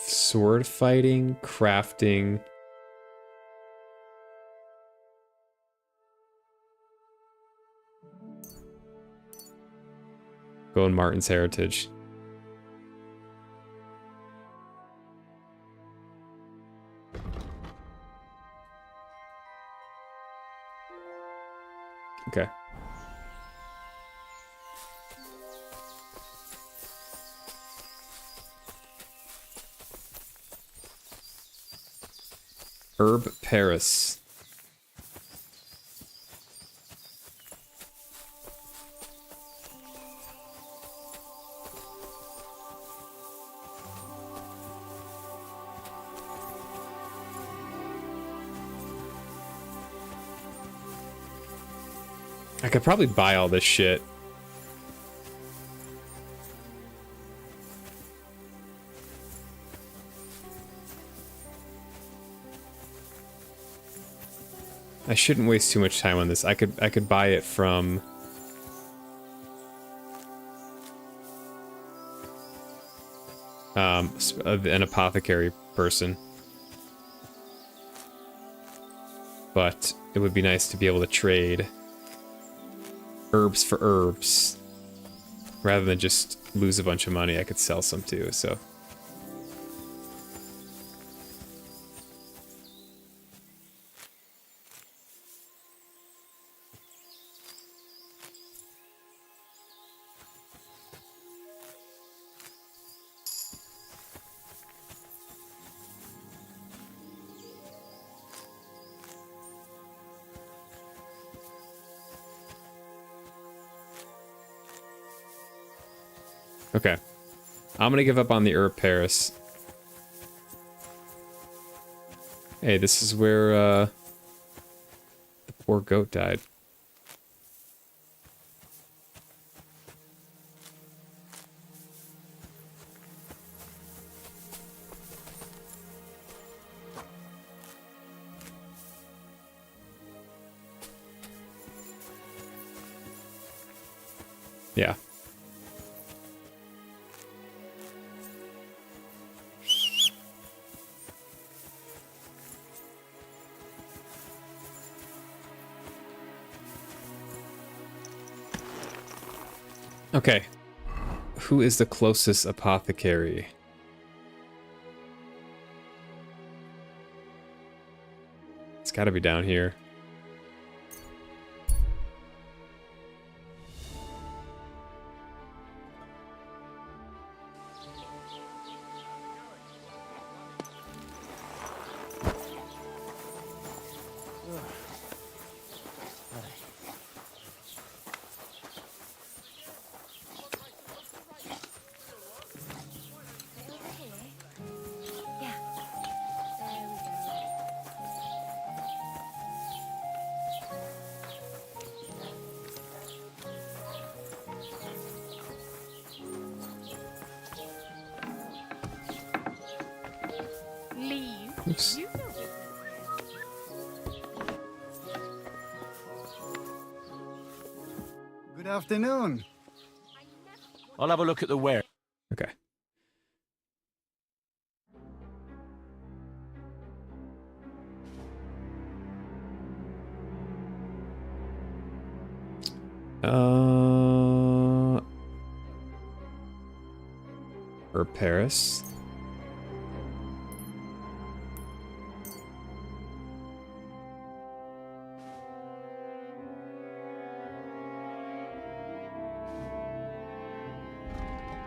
Sword fighting, crafting. Go in Martin's heritage. Okay. Herb Paris. I could probably buy all this shit. I shouldn't waste too much time on this. I could buy it from an apothecary person. But it would be nice to be able to trade herbs for herbs rather than just lose a bunch of money. I could sell some too, so. Okay. I'm gonna give up on the herb Paris. Hey, this is where the poor goat died. Yeah. Okay. Who is the closest apothecary? It's gotta be down here. Oops. Good afternoon. I'll have a look at the ware. Okay. Or Paris.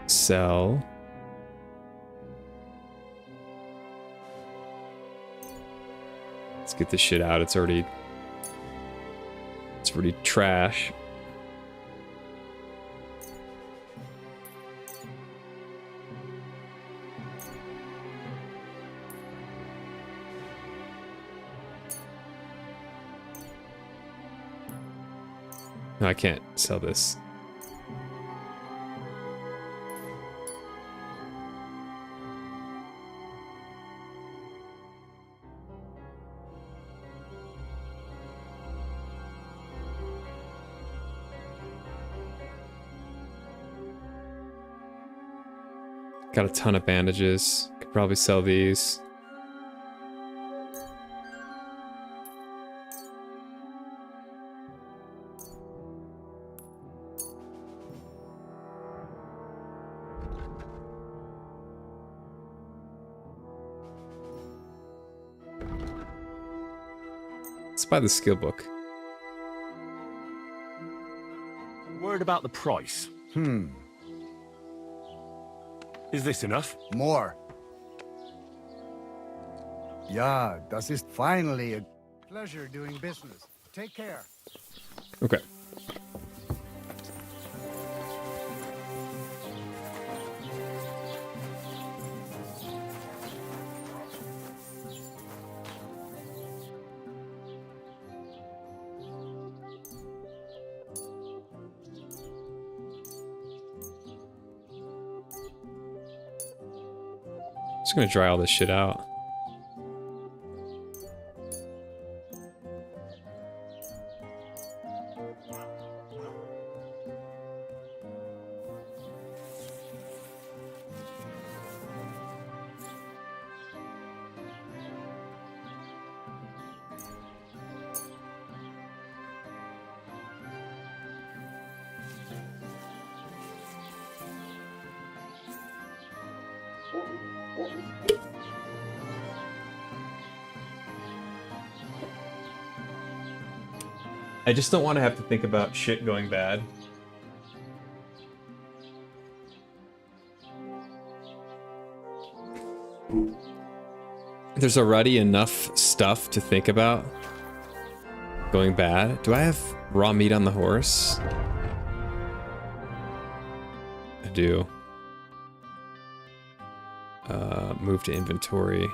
Sell. Let's get this shit out. It's already trash. No, I can't sell this. Got a ton of bandages. Could probably sell these. Let's buy the skill book. Word about the price. Is this enough? More. Ja, das ist finally a pleasure doing business. Take care. Okay. Just gonna dry all this shit out. I just don't want to have to think about shit going bad. There's already enough stuff to think about going bad. Do I have raw meat on the horse? I do. Move to inventory.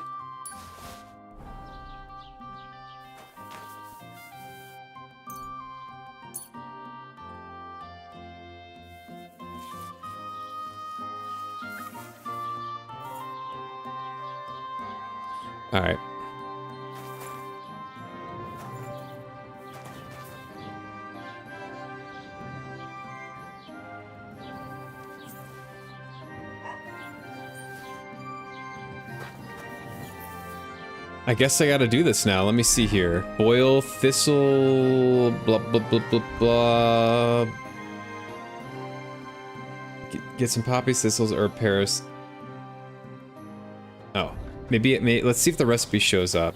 All right. I guess I gotta do this now. Let me see here. Boil, thistle, blah, blah, blah, blah, blah. Get some poppies, thistles, herb Paris. Oh, maybe it may. Let's see if the recipe shows up.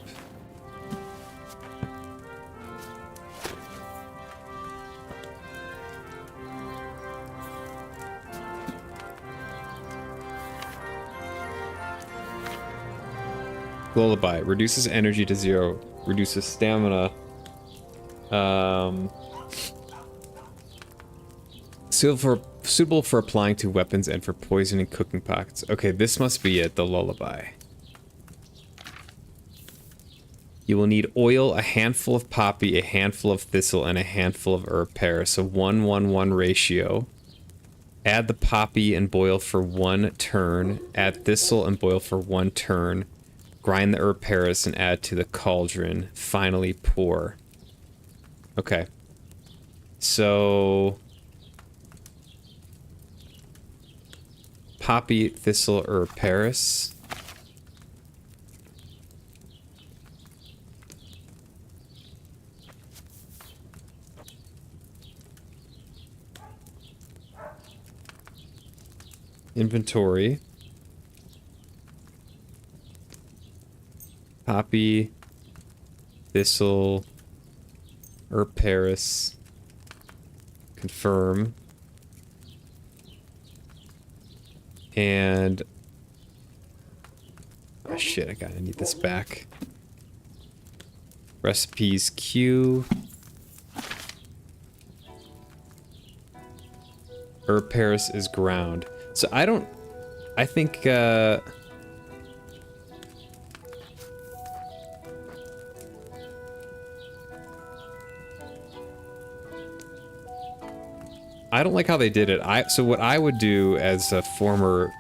Lullaby reduces energy to 0, reduces stamina. Suitable for applying to weapons and for poisoning cooking pots. Okay, this must be it, the lullaby. You will need oil, a handful of poppy, a handful of thistle, and a handful of herb Paris. So 1-1-1 ratio. Add the poppy and boil for 1 turn. Add thistle and boil for 1 turn. Grind the herb Paris and add to the cauldron. Finally pour. Okay. So... poppy, thistle, herb Paris. Inventory. Poppy, thistle, herb Paris. Confirm. And oh shit, I need this back. Recipes queue. Herb Paris is ground. So I think I don't like how they did it. So what I would do as a former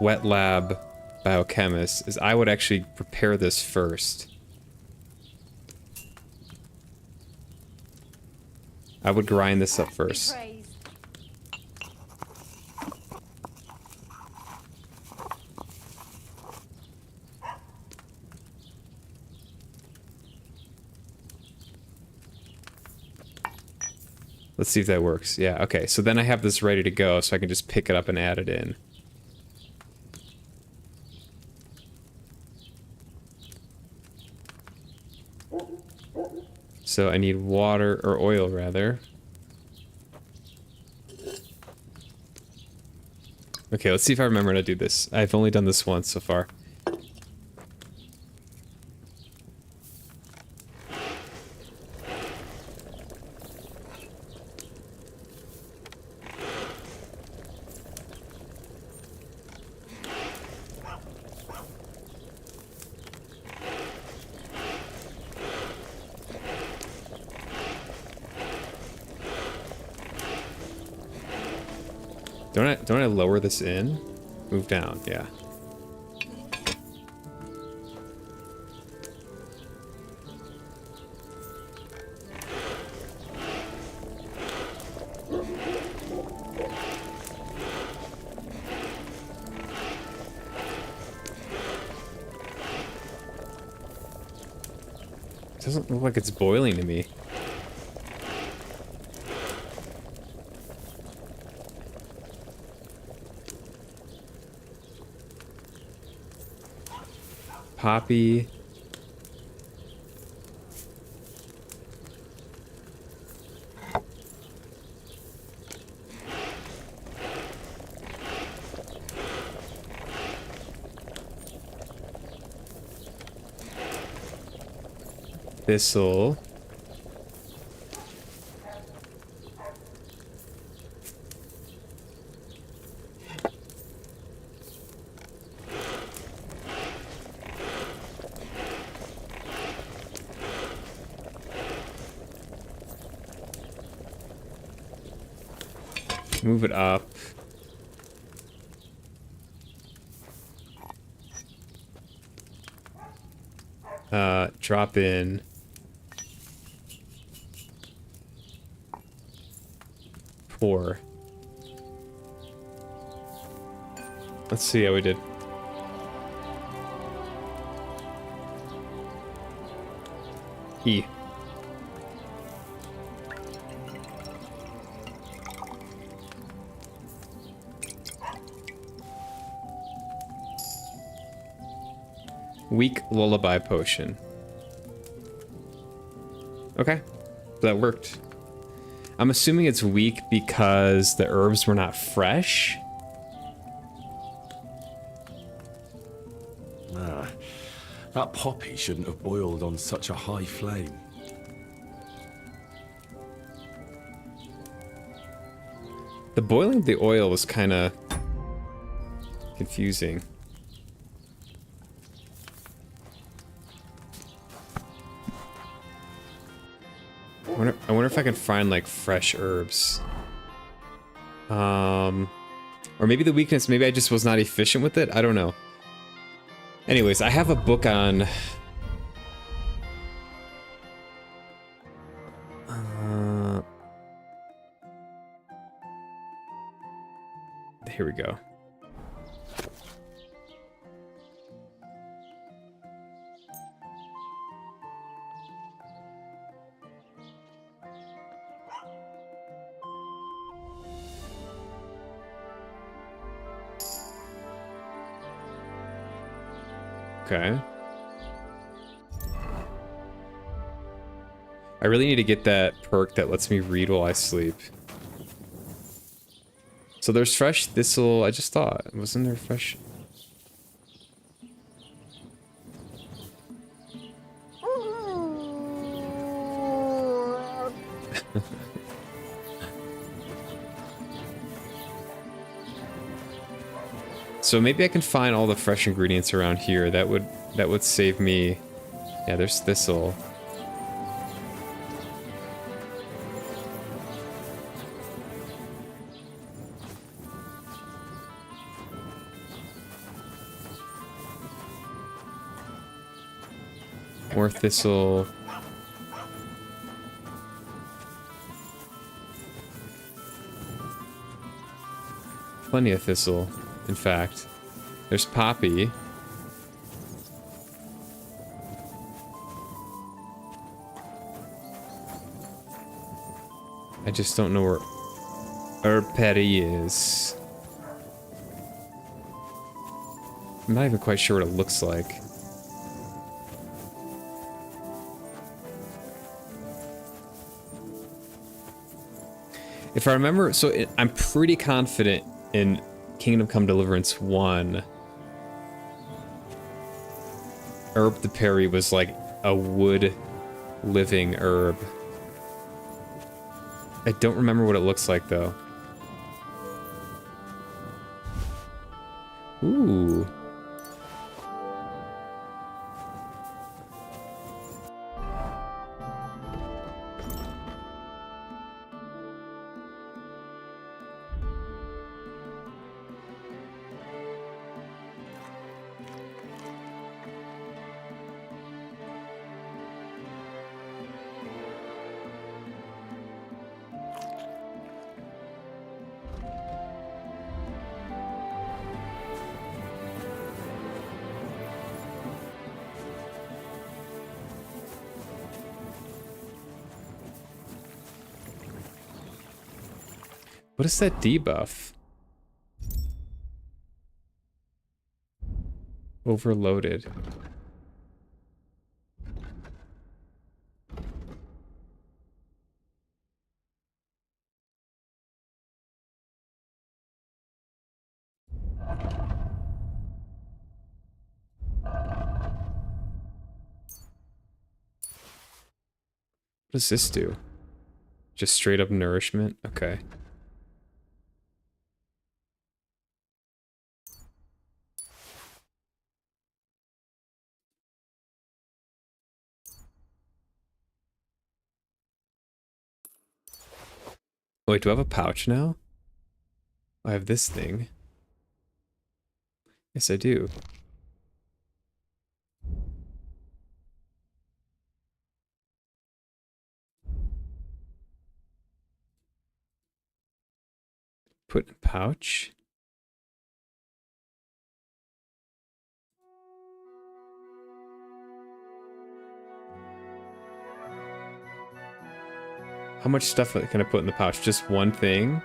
wet lab biochemist is I would actually prepare this first. I would grind this up first. Let's see if that works. Yeah, okay. So then I have this ready to go, so I can just pick it up and add it in. So I need water, or oil rather. Okay, let's see if I remember how to do this. I've only done this once so far. Don't I lower this in? Move down, yeah. It doesn't look like it's boiling to me. poppy. Thistle. Move it up. Drop in. Pour. Let's see how we did. E. Weak lullaby potion. Okay, that worked. I'm assuming it's weak because the herbs were not fresh. Ah, that poppy shouldn't have boiled on such a high flame. The boiling of the oil was kind of confusing. I wonder if I can find like fresh herbs. Or maybe the weakness, maybe I just was not efficient with it. I don't know. Anyways, I have a book on here we go. Okay. I really need to get that perk that lets me read while I sleep. So there's fresh thistle. I just thought, wasn't there fresh? So maybe I can find all the fresh ingredients around here. That would save me. Yeah, there's thistle. More thistle. Plenty of thistle, in fact. There's poppy. I just don't know where herb patty is. I'm not even quite sure what it looks like. If I remember, I'm pretty confident in Kingdom Come Deliverance 1. Herb the Perry was like a wood living herb. I don't remember what it looks like though. Ooh. What is that debuff? Overloaded. What does this do? Just straight up nourishment? Okay. Wait, do I have a pouch now? I have this thing. Yes, I do. Put in pouch. How much stuff can I put in the pouch? Just one thing?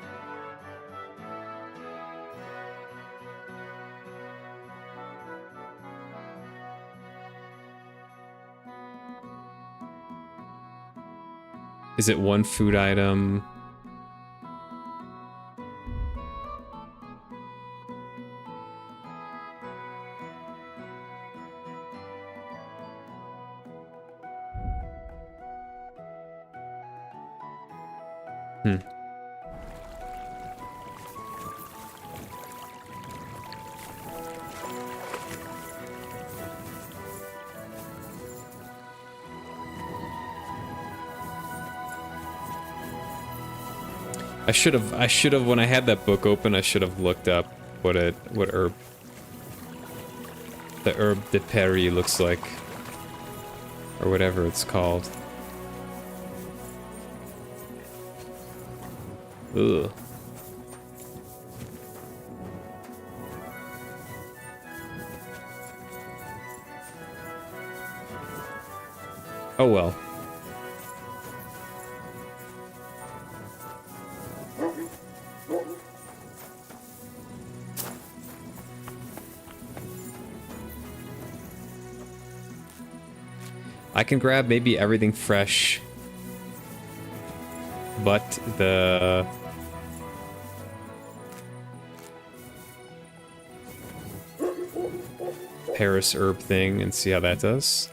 Is it one food item? I should have, when I had that book open, I should have looked up what herb, the herb de Paris looks like. Or whatever it's called. Ugh. Oh well. I can grab maybe everything fresh, but the Paris herb thing and see how that does.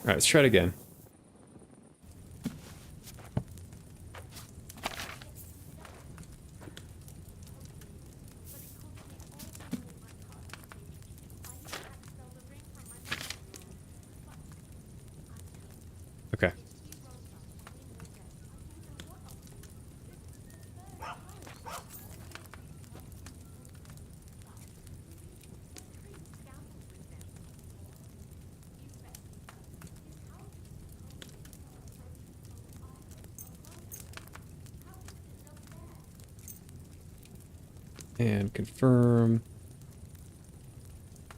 Alright, let's try it again. Okay. And confirm.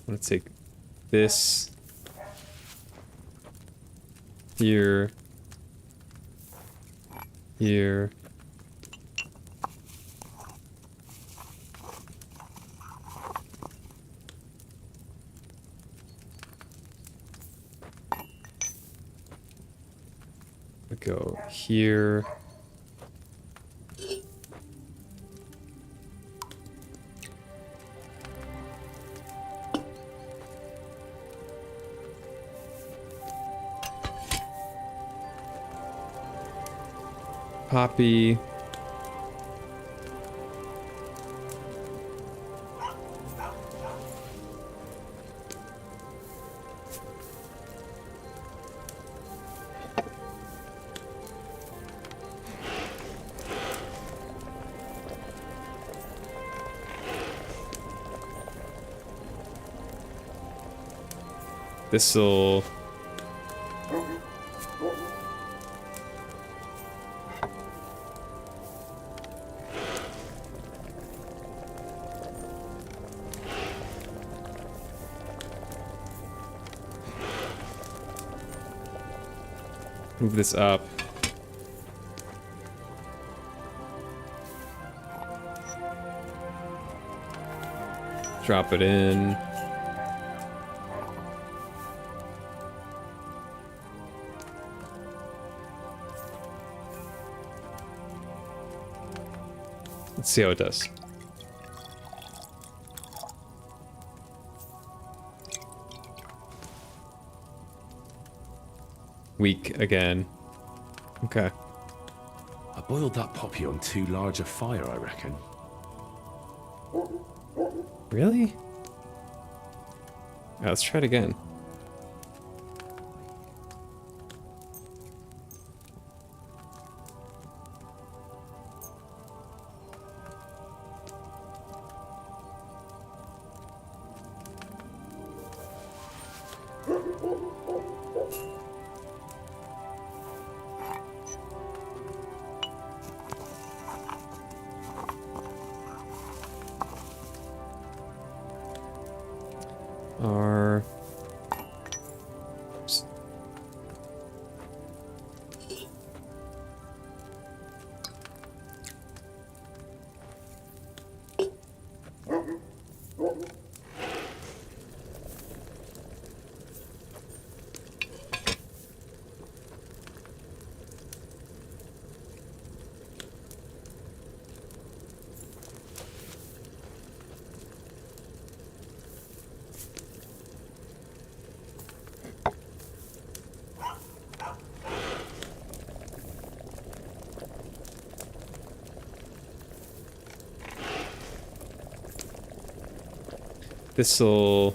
I'm gonna take this here, here. We go here. Poppy. This'll move this up. Drop it in. Let's see how it does. Weak again. Okay. I boiled that poppy on too large a fire, I reckon. Really? Yeah, let's try it again. Our this'll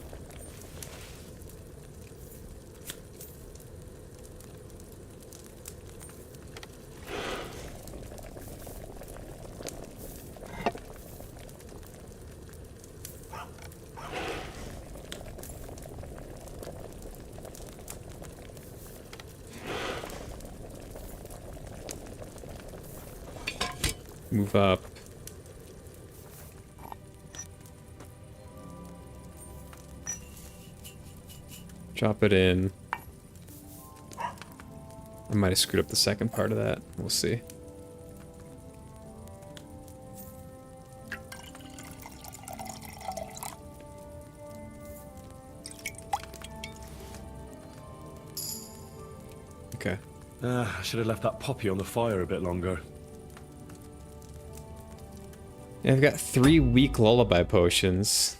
move up. Drop it in. I might have screwed up the second part of that. We'll see. Okay. I should have left that poppy on the fire a bit longer. Yeah, I've got 3 weak lullaby potions.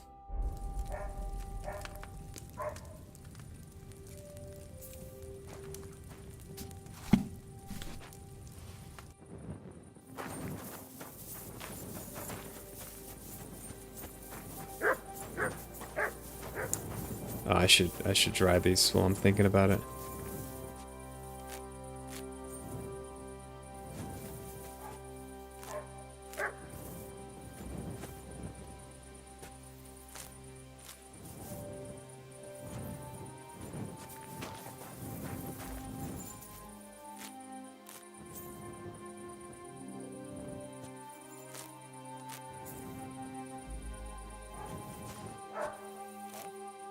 Oh, I should dry these while I'm thinking about it. Huh?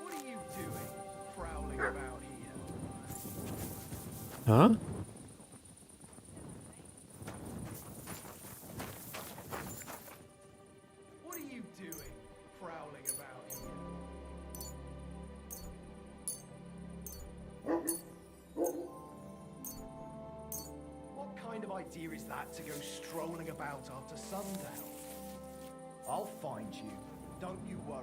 What are you doing, prowling about here? What kind of idea is that to go strolling about after sundown? I'll find you. Don't you worry.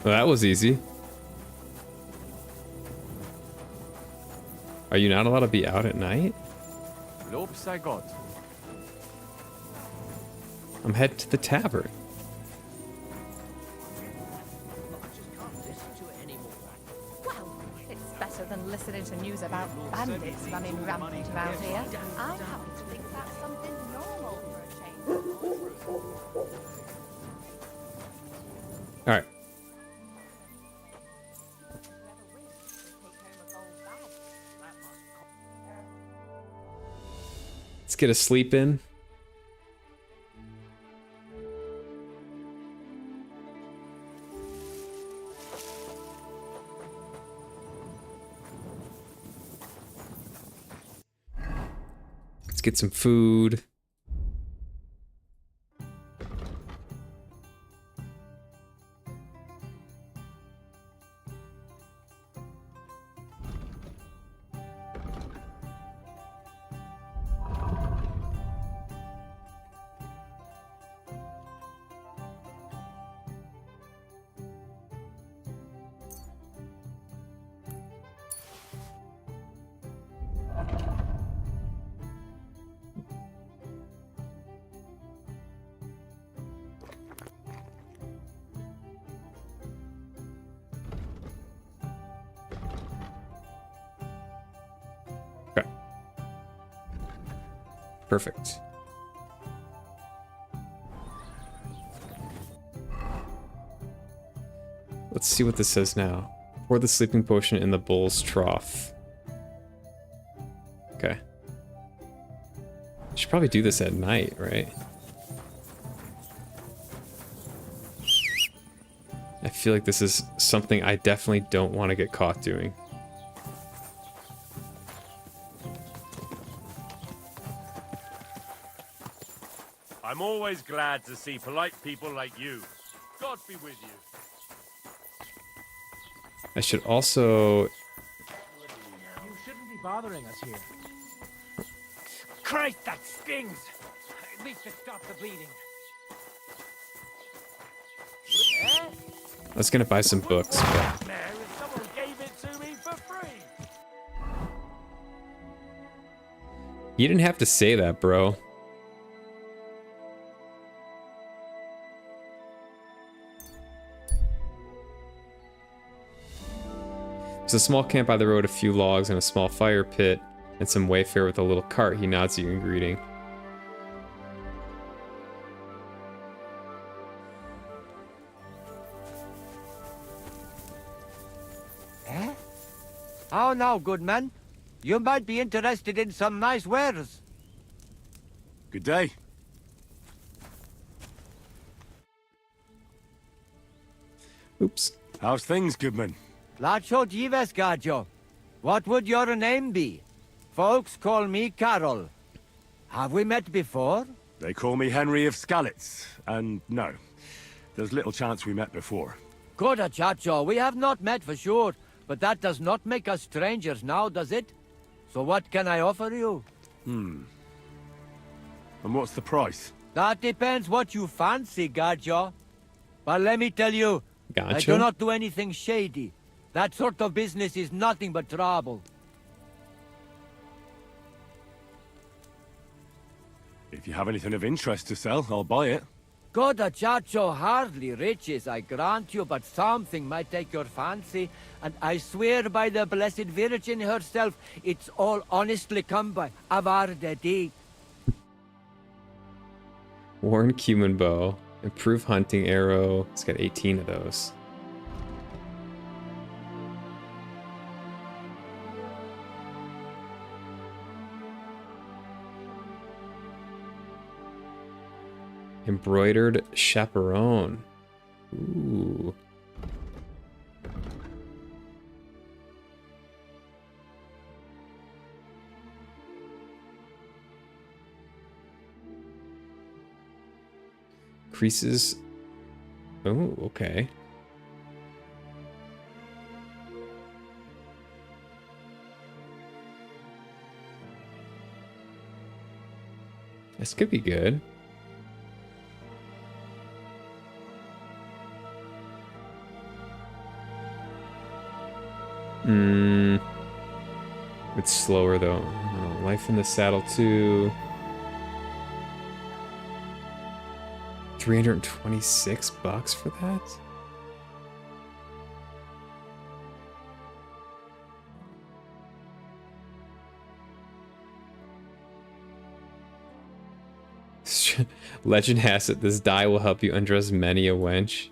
Well, that was easy. Are you not allowed to be out at night? I'm headed to the tavern. Well, it's better than listening to news about bandits running rampant around here. I happen to think that's something normal for a change. All right. Let's get a sleep in. Let's get some food. Perfect. Let's see what this says now. Pour the sleeping potion in the bull's trough. Okay. Should probably do this at night, right? I feel like this is something I definitely don't want to get caught doing. I'm always glad to see polite people like you. God be with you. I should also... You shouldn't be bothering us here. Christ, that stings! At least it stopped the bleeding. I was gonna buy some books, but... There, if someone gave it to me for free! You didn't have to say that, bro. There's a small camp by the road, a few logs, and a small fire pit, and some wayfarer with a little cart. He nods you in greeting. Eh? Oh, now, good man. You might be interested in some nice wares. Good day. Oops. How's things, Goodman? Lacho Jives Gajo. What would your name be? Folks call me Carol. Have we met before? They call me Henry of Skalitz, and no, there's little chance we met before. Coda Chacho, we have not met for sure, but that does not make us strangers now, does it? So what can I offer you? And what's the price? That depends what you fancy, Gajo. But let me tell you, I Gotcha. do not do anything shady. That sort of business is nothing but trouble. If you have anything of interest to sell, I'll buy it. Coda Chacho, hardly riches, I grant you, but something might take your fancy, and I swear by the Blessed Virgin herself, it's all honestly come by. Avar de deed. Worn cumin bow. Improved hunting arrow. It's got 18 of those. Embroidered chaperone. Ooh. Increases. Oh, okay. This could be good. It's slower though. Oh, life in the saddle too. 326 bucks for that? Legend has it this dye will help you undress many a wench.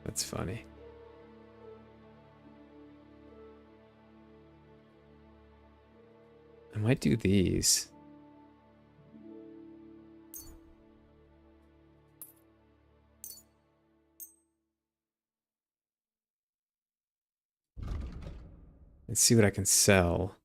That's funny. I might do these. Let's see what I can sell.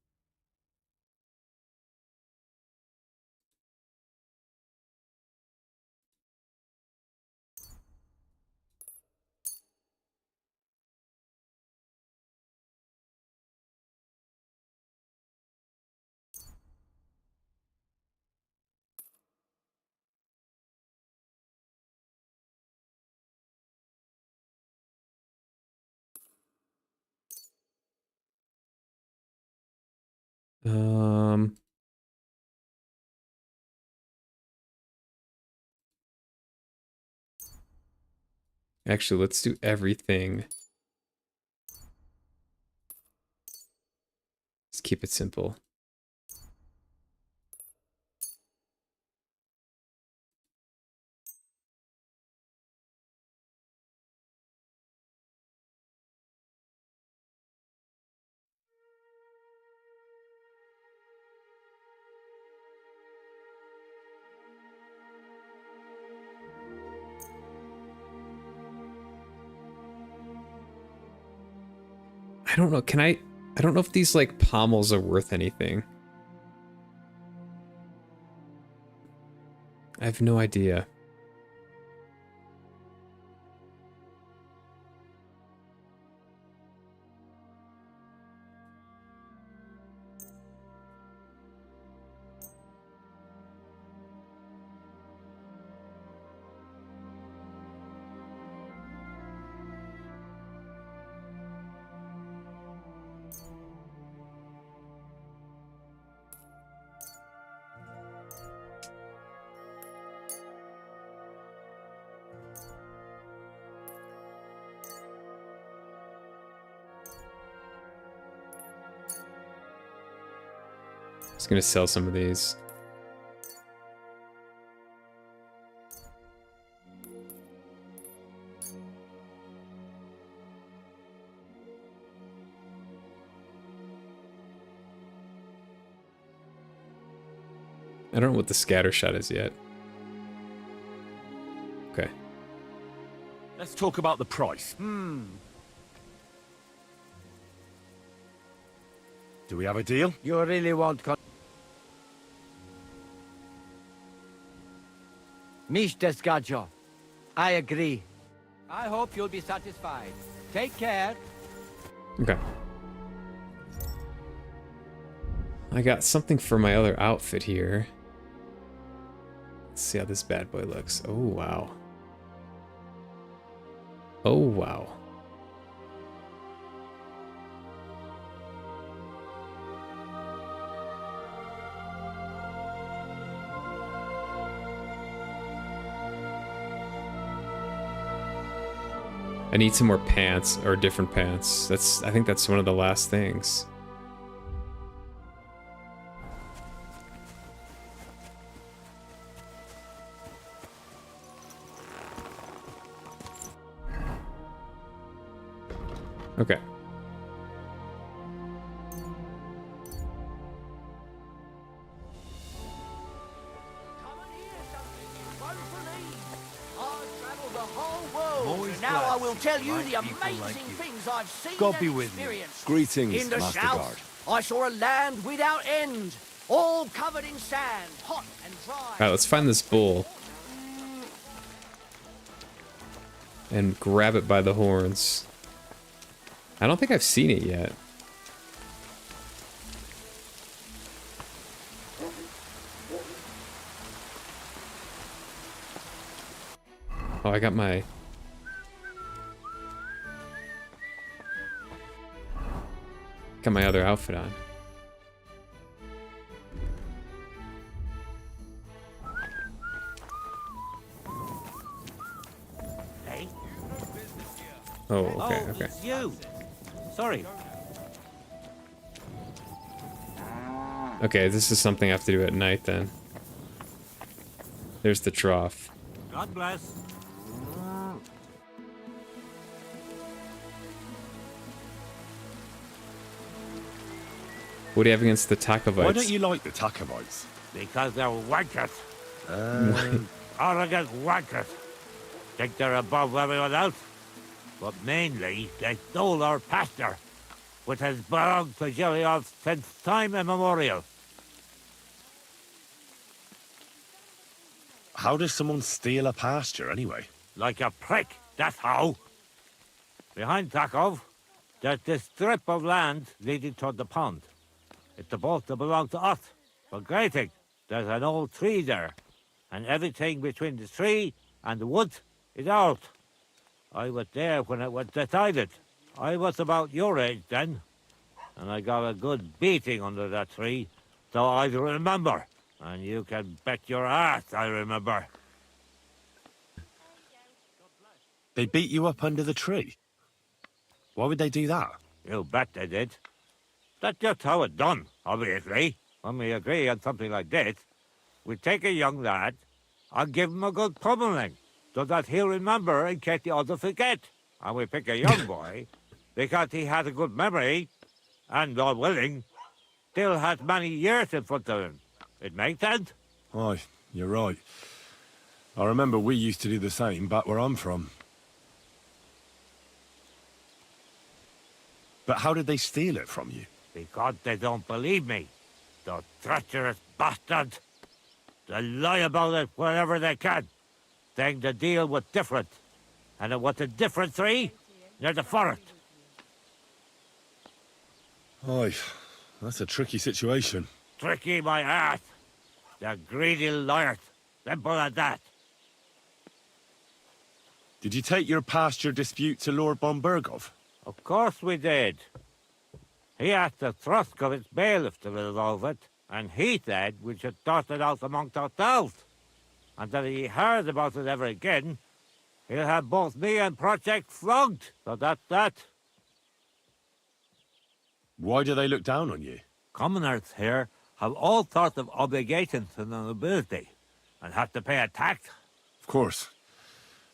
Actually, let's do everything. Let's keep it simple. I don't know. I don't know if these like pommels are worth anything. I have no idea. I was gonna sell some of these. I don't know what the scatter shot is yet. Okay. Let's talk about the price. Do we have a deal? You really won't Mr. Scadjo, I agree. I hope you'll be satisfied. Take care. Okay. I got something for my other outfit here. Let's see how this bad boy looks. Oh, wow. Oh, wow. I need some more pants, or different pants. I think that's one of the last things. Okay. Now I will tell you the amazing things I've seen God be and with you. experienced. Greetings, In the Master south, Guard. I saw a land without end, all covered in sand, hot and dry. Alright, let's find this bull. And grab it by the horns. I don't think I've seen it yet. Oh, I got my... Got my other outfit on. Hey? Oh, okay, okay. It's you. Sorry. Okay, this is something I have to do at night then. There's the trough. God bless. What do you have against the Takovites? Why don't you like the Takovites? Because they're wankers. Arrogant wankers. Think they're above everyone else. But mainly, they stole our pasture, which has belonged to Gilliath since time immemorial. How does someone steal a pasture, anyway? Like a prick, that's how. Behind Takov, there's this strip of land leading toward the pond. It's supposed to belong to us. For grazing, there's an old tree there, and everything between the tree and the woods is ours. I was there when it was decided. I was about your age then, and I got a good beating under that tree, so I remember. And you can bet your ass I remember. They beat you up under the tree? Why would they do that? You bet they did. That's just how it's done, obviously. When we agree on something like this, we take a young lad and give him a good pummeling, so that he'll remember in case the others forget. And we pick a young boy because he has a good memory and, God willing, still has many years in front of him. It makes sense? Aye, you're right. I remember we used to do the same back where I'm from. But how did they steal it from you? Because they don't believe me. The treacherous bastards. They lie about it wherever they can, saying the deal was different. And it was a different tree near the forest. Aye, that's a tricky situation. Tricky my ass. The greedy liars. Simple as that. Did you take your pasture dispute to Lord Bombergov? Of course we did. He asked the Truscovitz bailiff to resolve it, and he said we should toss it out amongst ourselves. And that if he heard about it ever again, he'll have both me and Project flogged. So that's that. Why do they look down on you? Commoners here have all sorts of obligations to the nobility, and have to pay a tax. Of course.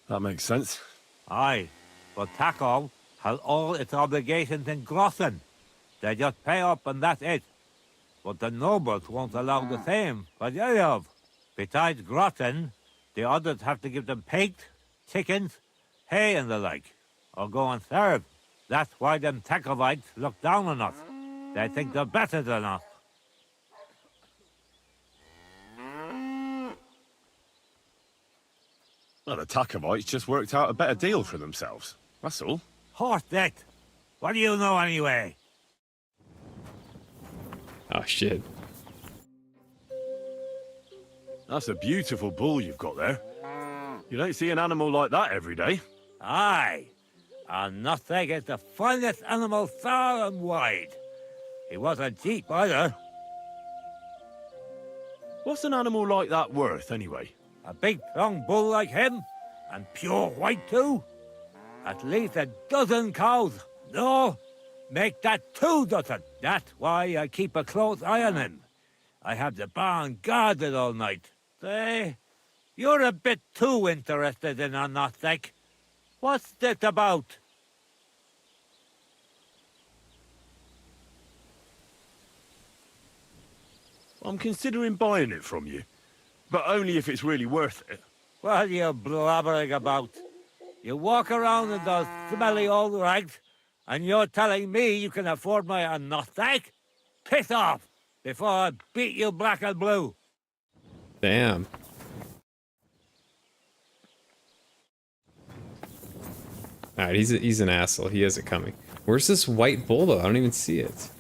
That makes sense. Aye, but Takov has all its obligations in Grossen. They just pay up and that's it. But the nobles won't allow the same for Yayov. Besides Grossen, the others have to give them pigs, chickens, hay and the like, or go and serve. That's why them Takovites look down on us. They think they're better than us. Well, the Takovites just worked out a better deal for themselves. That's all. Horse dick! What do you know anyway? Oh, shit. That's a beautiful bull you've got there. You don't see an animal like that every day. Aye. And nothing is the finest animal far and wide. He wasn't cheap either. What's an animal like that worth, anyway? A big, strong bull like him, and pure white too. At least a dozen cows. No, make that 2 dozen. That's why I keep a close eye on him. I have the barn guarded all night. Say, you're a bit too interested in a Nothek. What's this about? I'm considering buying it from you. But only if it's really worth it. What are you blabbering about? You walk around in those smelly old rags, and you're telling me you can afford my Nothek? Piss off, before I beat you black and blue. Damn. Alright, he's an asshole. He has it coming. Where's this white bull, though? I don't even see it.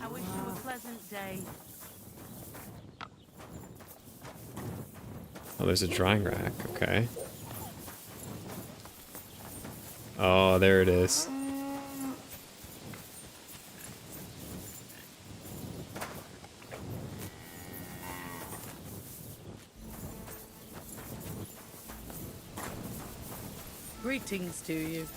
I wish you a pleasant day. Oh, there's a drying rack. Okay. Oh, there it is. Greetings to you.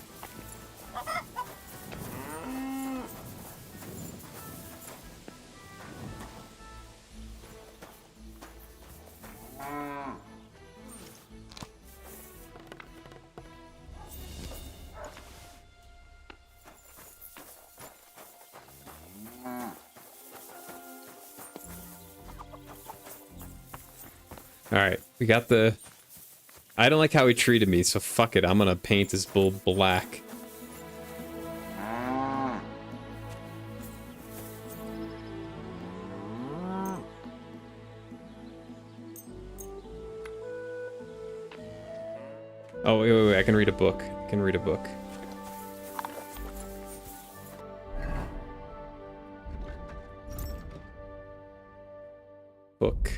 Alright, we got the... I don't like how he treated me, so fuck it. I'm gonna paint this bull black. Oh, wait, I can read a book. I can read a book. Book.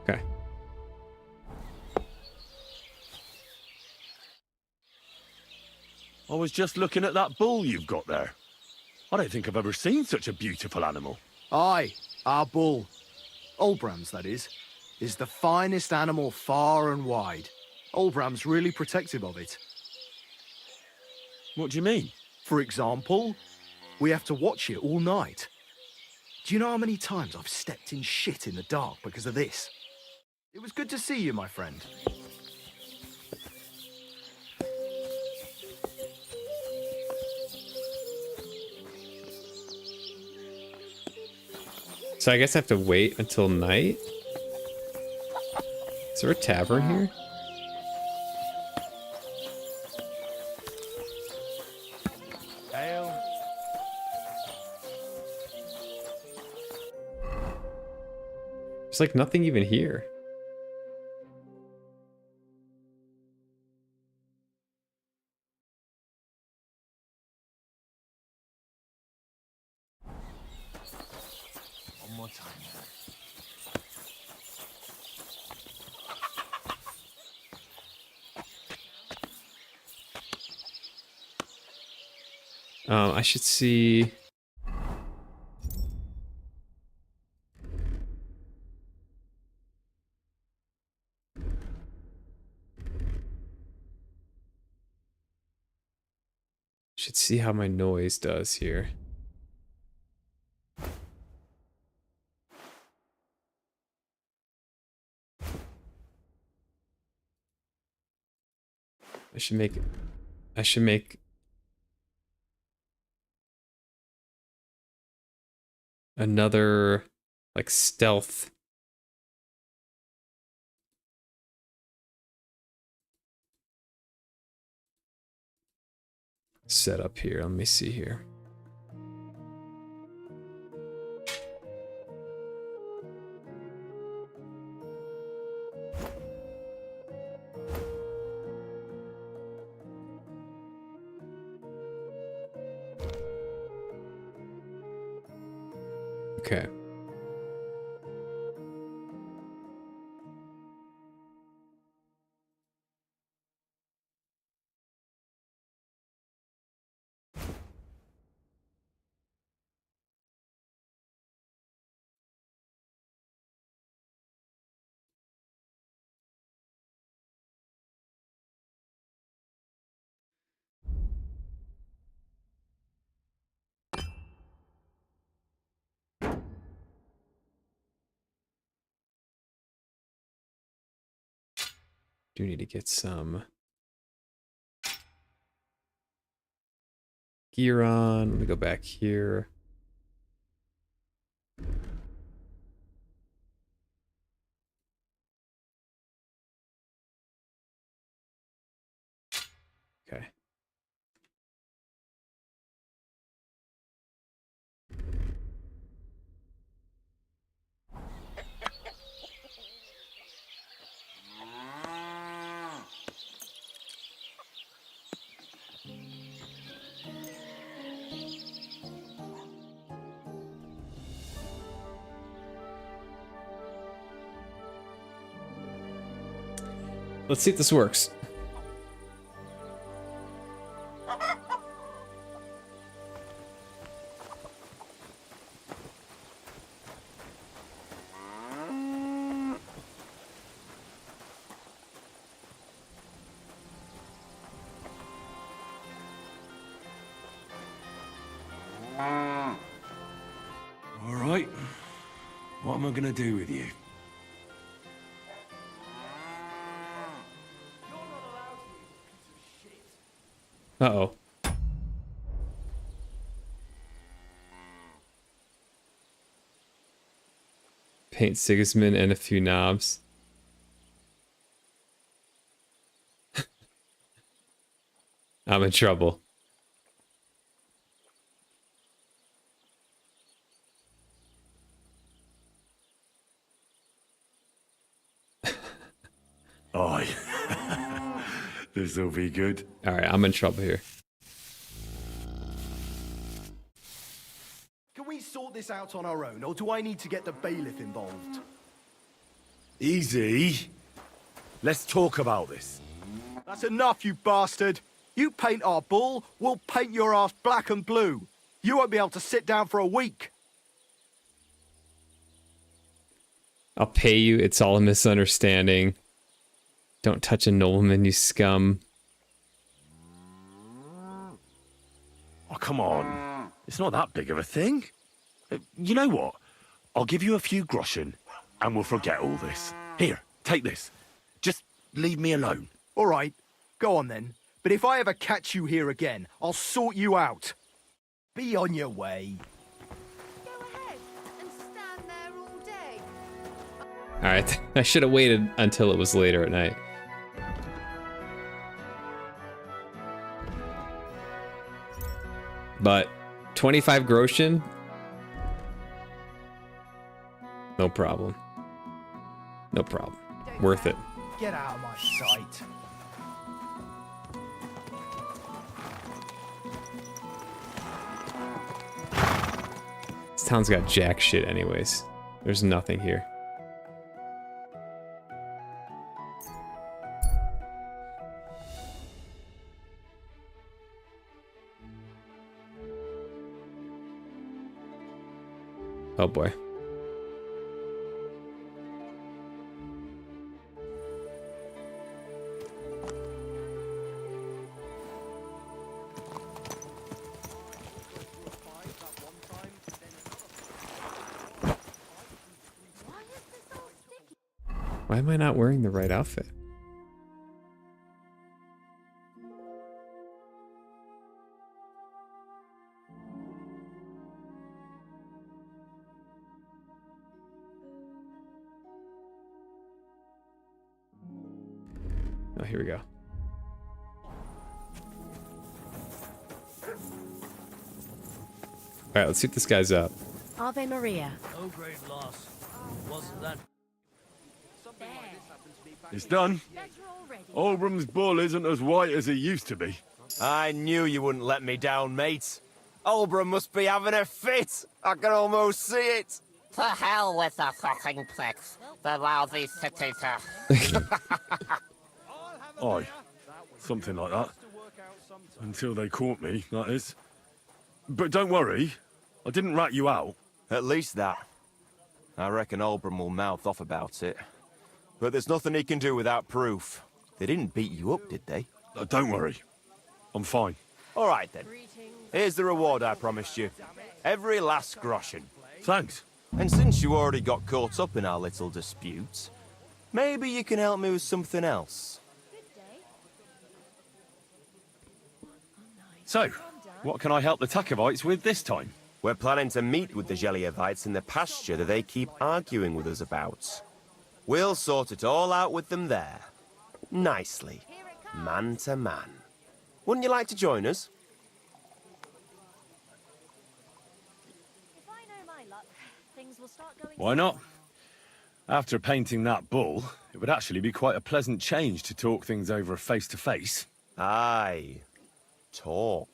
Okay. I was just looking at that bull you've got there. I don't think I've ever seen such a beautiful animal. Aye, our bull. Olbram's, that is the finest animal far and wide. Olbram's really protective of it. What do you mean? For example, we have to watch it all night. Do you know how many times I've stepped in shit in the dark because of this? It was good to see you, my friend. So I guess I have to wait until night? Is there a tavern here? Ale. There's like nothing even here. One more time. I should see. Should see how my noise does here. I should make another like stealth setup here. Let me see here. Okay. Do need to get some gear on. Let me go back here. Okay. Let's see if this works. All right. What am I gonna do with you? Uh-oh. Paint Sigismund and a few knobs. I'm in trouble. Aye. This'll be good. All right, I'm in trouble here. Can we sort this out on our own, or do I need to get the bailiff involved? Easy. Let's talk about this. That's enough, you bastard! You paint our bull, we'll paint your ass black and blue. You won't be able to sit down for a week. I'll pay you. It's all a misunderstanding. Don't touch a nobleman, you scum. Oh, come on. It's not that big of a thing. You know what? I'll give you a few groschen, and we'll forget all this. Here, take this. Just leave me alone. All right, go on then. But if I ever catch you here again, I'll sort you out. Be on your way. Go ahead and stand there Alright, I should have waited until it was later at night. But 25 groschen? No problem. No problem. Worth it. Get out of my sight. This town's got jack shit anyways. There's nothing here. Oh boy. Why am I not wearing the right outfit? Oh, here we go. Alright, let's see if this guy's up. Ave Maria. No great loss. Wasn't that? It's done. Olbram's bull isn't as white as he used to be. I knew you wouldn't let me down, mate. Olbram must be having a fit. I can almost see it. To hell with the fucking pricks. The lousy cities. Aye. Something like that. Until they caught me, that is. But don't worry. I didn't rat you out. At least that. I reckon Olbram will mouth off about it. But there's nothing he can do without proof. They didn't beat you up, did they? Don't worry. I'm fine. All right, then. Here's the reward I promised you. Every last groschen. Thanks. And since you already got caught up in our little dispute, maybe you can help me with something else. So, what can I help the Takovites with this time? We're planning to meet with the Geliovites in the pasture that they keep arguing with us about. We'll sort it all out with them there. Nicely. Man to man. Wouldn't you like to join us? If I know my luck, things will start going. Why not? After painting that bull, it would actually be quite a pleasant change to talk things over face-to-face. Aye. Talk.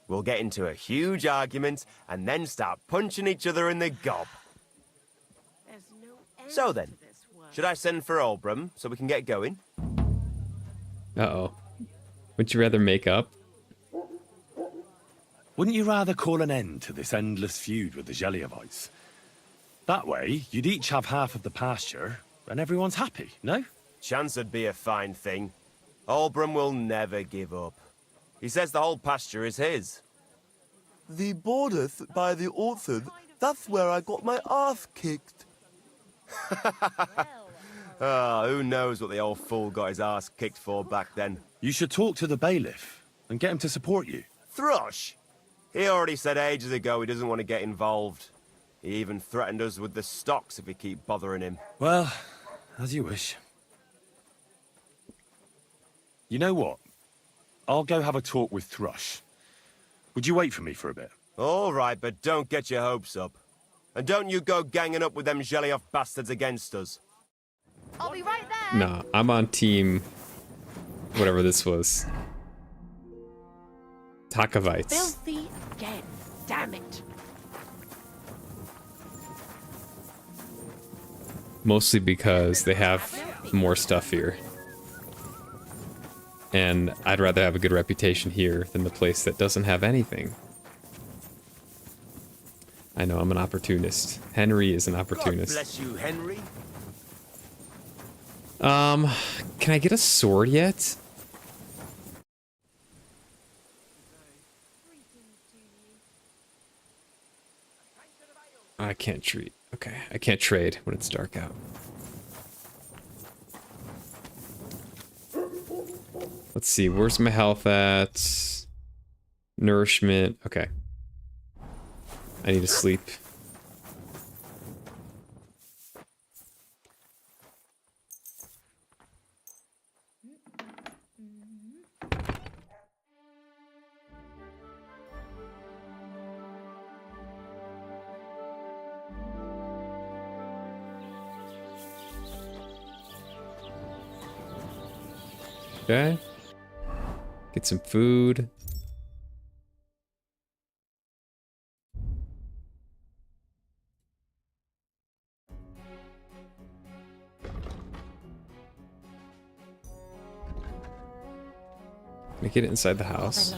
We'll get into a huge argument and then start punching each other in the gob. So then, should I send for Olbram so we can get going? Uh-oh. Would you rather make up? Wouldn't you rather call an end to this endless feud with the Geliovites? That way, you'd each have half of the pasture, and everyone's happy, no? Chance would be a fine thing. Olbram will never give up. He says the whole pasture is his. The bordeth by the orchard, that's where I got my ass kicked. Who knows what the old fool got his ass kicked for back then. You should talk to the bailiff and get him to support you. Thrush? He already said ages ago he doesn't want to get involved. He even threatened us with the stocks if we keep bothering him. Well, as you wish. You know what? I'll go have a talk with Thrush. Would you wait for me for a bit? All right, but don't get your hopes up. And don't you go ganging up with them Gelioff bastards against us. I'll be right there. Nah, I'm on team... whatever this was. Takovites. Filthy again. Damn it. Mostly because they have more stuff here. And I'd rather have a good reputation here than the place that doesn't have anything. I know, I'm an opportunist. Henry is an opportunist. God bless you, Henry. Can I get a sword yet? I can't treat. Okay, I can't trade when it's dark out. Let's see, where's my health at? Nourishment, okay. I need to sleep. Okay. Get some food. Make it inside the house.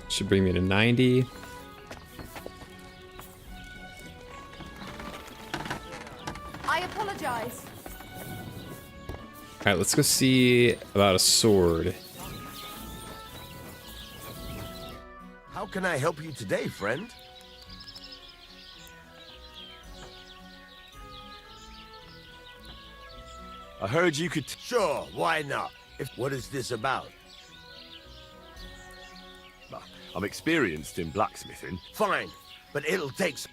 Should bring me to 90. I apologize. Alright, let's go see about a sword. How can I help you today, friend? I heard you could... Sure, why not? What is this about? I'm experienced in blacksmithing. Fine, but it'll take some...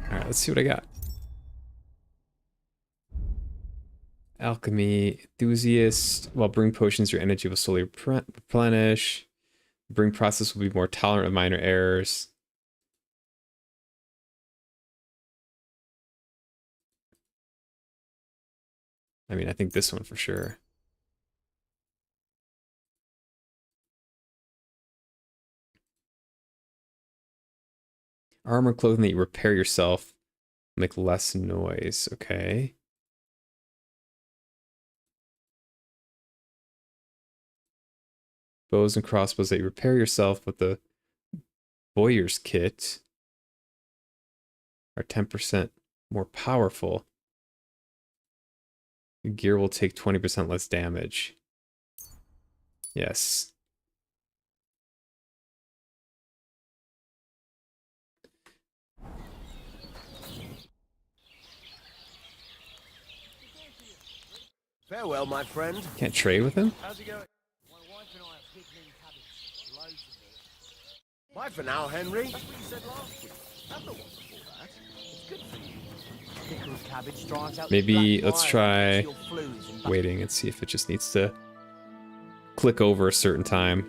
Alright, let's see what I got. Alchemy, enthusiast. While brewing potions, your energy will slowly replenish. The brewing process will be more tolerant of minor errors. I mean, I think this one for sure. Armor clothing that you repair yourself. Make less noise. Okay. Bows and crossbows that you repair yourself with the Boyer's kit are 10% more powerful. Your gear will take 20% less damage. Yes. Farewell, my friend. Can't trade with him? How's it going? My wife and I have pickled cabbage. Loads of it. Bye for now, Henry. That's what you said last week. I'm the one before that. It's good for you. Pickled cabbage drives out Maybe the let's black try bile, your flues and waiting and see if it just needs to click over a certain time.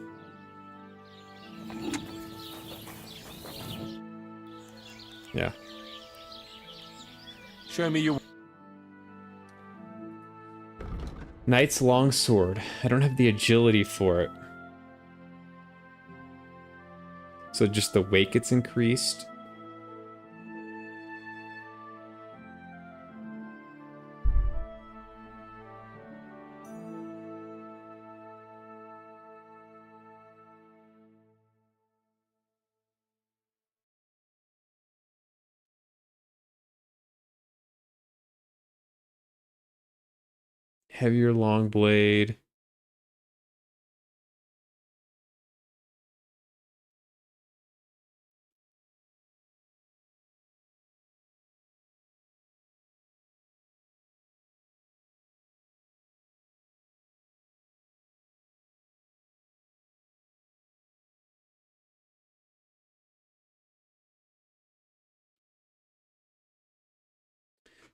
Yeah. Show me your... Knight's Longsword. I don't have the agility for it. So just the weight gets increased. Heavier long blade.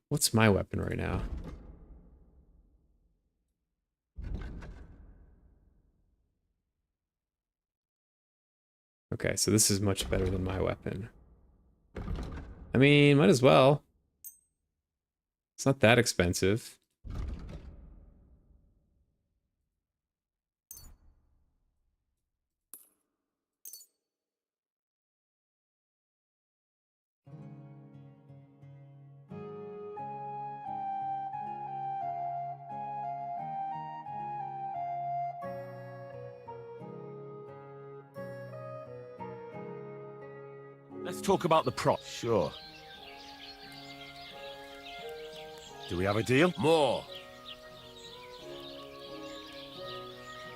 What's my weapon right now? Okay, so this is much better than my weapon. I mean, might as well. It's not that expensive. Let's talk about the prop. Sure. Do we have a deal? More.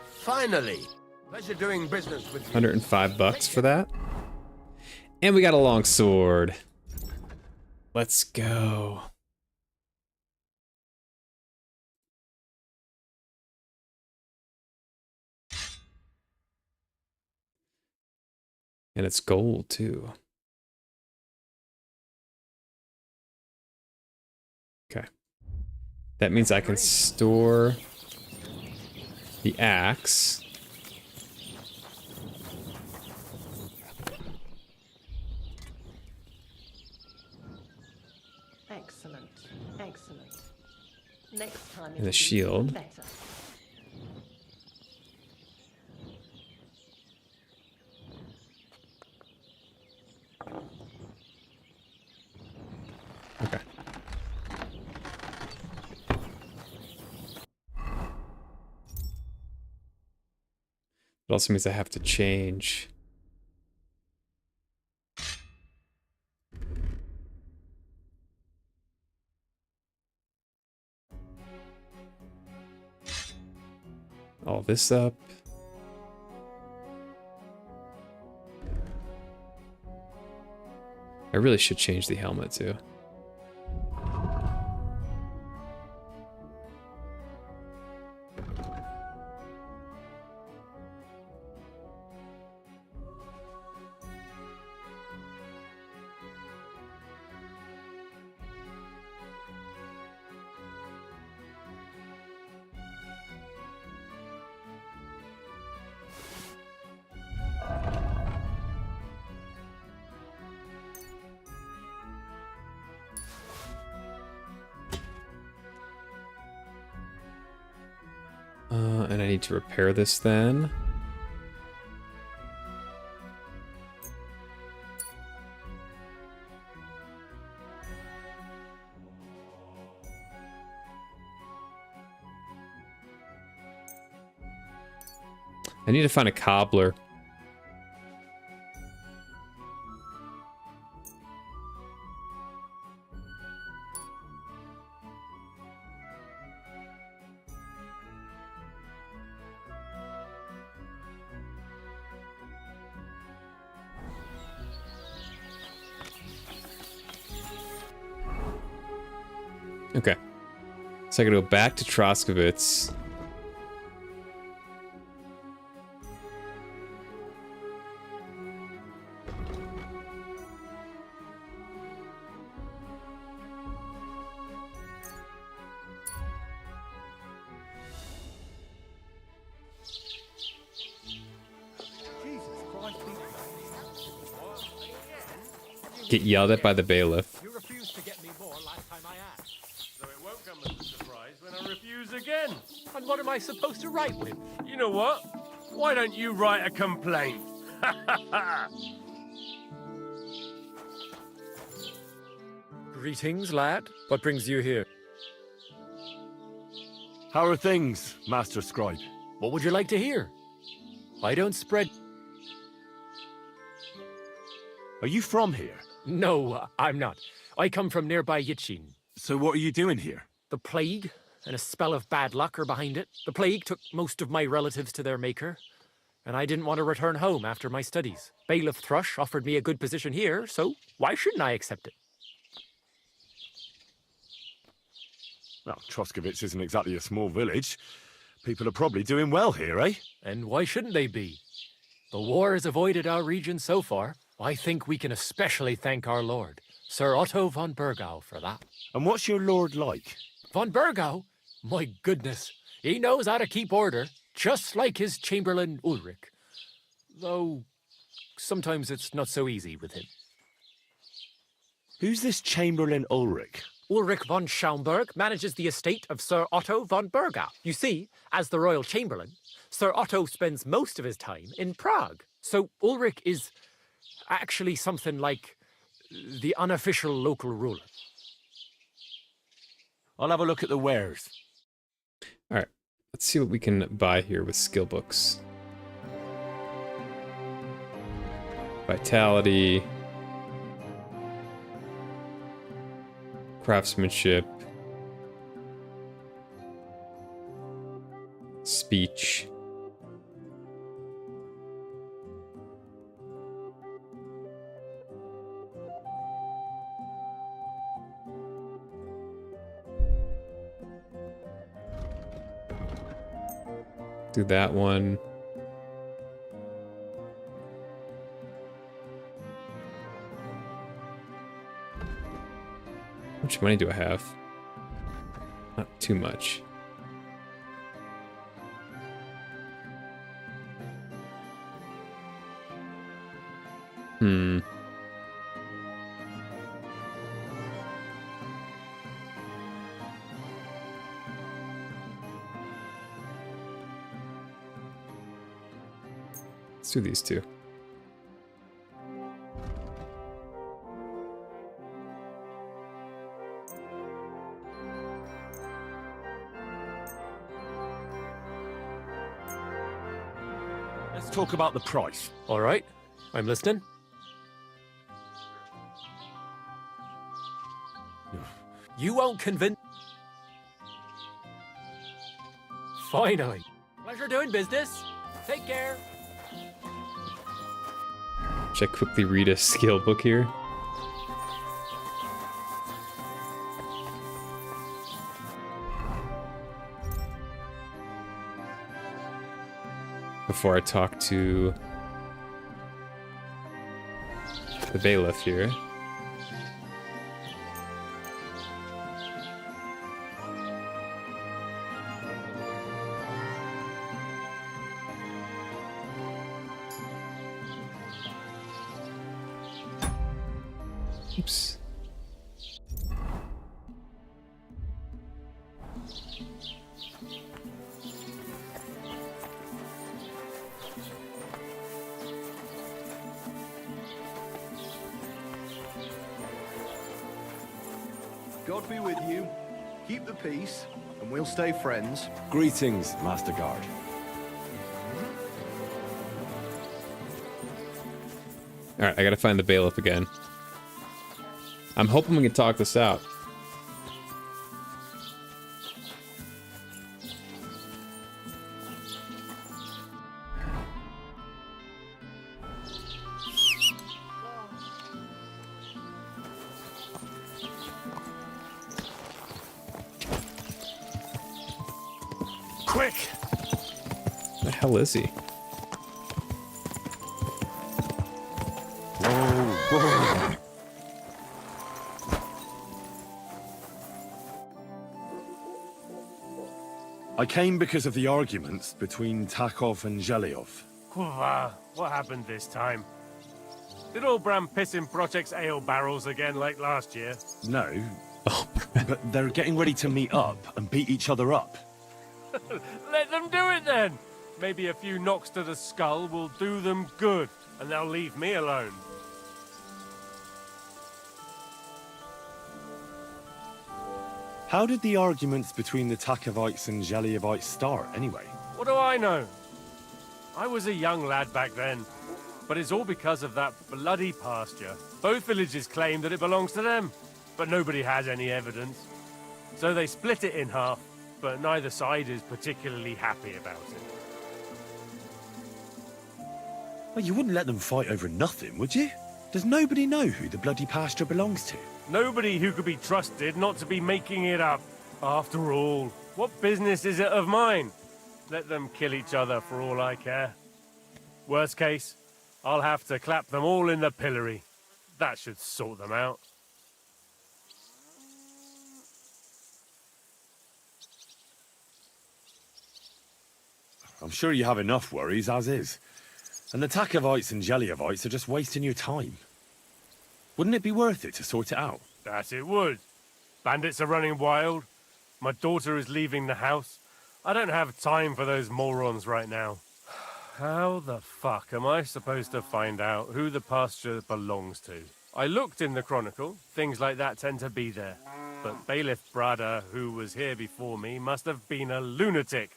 Finally. Pleasure doing business with you. 105 bucks for that. And we got a long sword. Let's go. And it's gold too. Okay. That means I can store the axe. Excellent. Excellent. Next time And the shield. better. Okay. It also means I have to change. All this up. I really should change the helmet too. And I need to repair this then. I need to find a cobbler. Okay. So I gotta go back to Troskovitz. Get yelled at by the bailiff. You refused to get me more last time I asked. So it won't come as a surprise when I refuse again. And what am I supposed to write with? You know what? Why don't you write a complaint? Greetings, lad. What brings you here? How are things, Master Scribe? What would you like to hear? I don't spread... Are you from here? No, I'm not. I come from nearby Yitchin. So what are you doing here? The plague and a spell of bad luck are behind it. The plague took most of my relatives to their maker, and I didn't want to return home after my studies. Bailiff Thrush offered me a good position here, so why shouldn't I accept it? Well, Troskovitz isn't exactly a small village. People are probably doing well here, eh? And why shouldn't they be? The war has avoided our region so far. I think we can especially thank our lord, Sir Otto von Burgau, for that. And what's your lord like? Von Burgau? My goodness, he knows how to keep order, just like his Chamberlain Ulrich. Though, sometimes it's not so easy with him. Who's this Chamberlain Ulrich? Ulrich von Schaumburg manages the estate of Sir Otto von Burgau. You see, as the royal chamberlain, Sir Otto spends most of his time in Prague. So Ulrich is actually something like the unofficial local ruler. I'll have a look at the wares. All right, let's see what we can buy here with skill books. Vitality. Craftsmanship. Speech. Do that one. How much money do I have? Not too much. Let's do these two. Let's talk about the price. All right, I'm listening. You won't convince... Finally. Pleasure doing business. Take care. Should I quickly read a skill book here? Before I talk to the bailiff here. Oops. God be with you. Keep the peace, and we'll stay friends. Greetings, Master Guard. Alright, I gotta find the bailiff again. I'm hoping we can talk this out. Quick! What the hell is he? Whoa. I came because of the arguments between Takov and Zhelyov. What happened this time? Did all Bram piss in Project's ale barrels again like last year? No, but they're getting ready to meet up and beat each other up. Let them do it then! Maybe a few knocks to the skull will do them good, and they'll leave me alone. How did the arguments between the Takovites and Zhelyevites start, anyway? What do I know? I was a young lad back then, but it's all because of that bloody pasture. Both villages claim that it belongs to them, but nobody has any evidence. So they split it in half, but neither side is particularly happy about it. Well, you wouldn't let them fight over nothing, would you? Does nobody know who the bloody pasture belongs to? Nobody who could be trusted not to be making it up. After all, what business is it of mine? Let them kill each other for all I care. Worst case, I'll have to clap them all in the pillory. That should sort them out. I'm sure you have enough worries as is. And the Takovites and Zhelyevites are just wasting your time. Wouldn't it be worth it to sort it out? That it would. Bandits are running wild. My daughter is leaving the house. I don't have time for those morons right now. How the fuck am I supposed to find out who the pasture belongs to? I looked in the Chronicle. Things like that tend to be there. But Bailiff Brada, who was here before me, must have been a lunatic.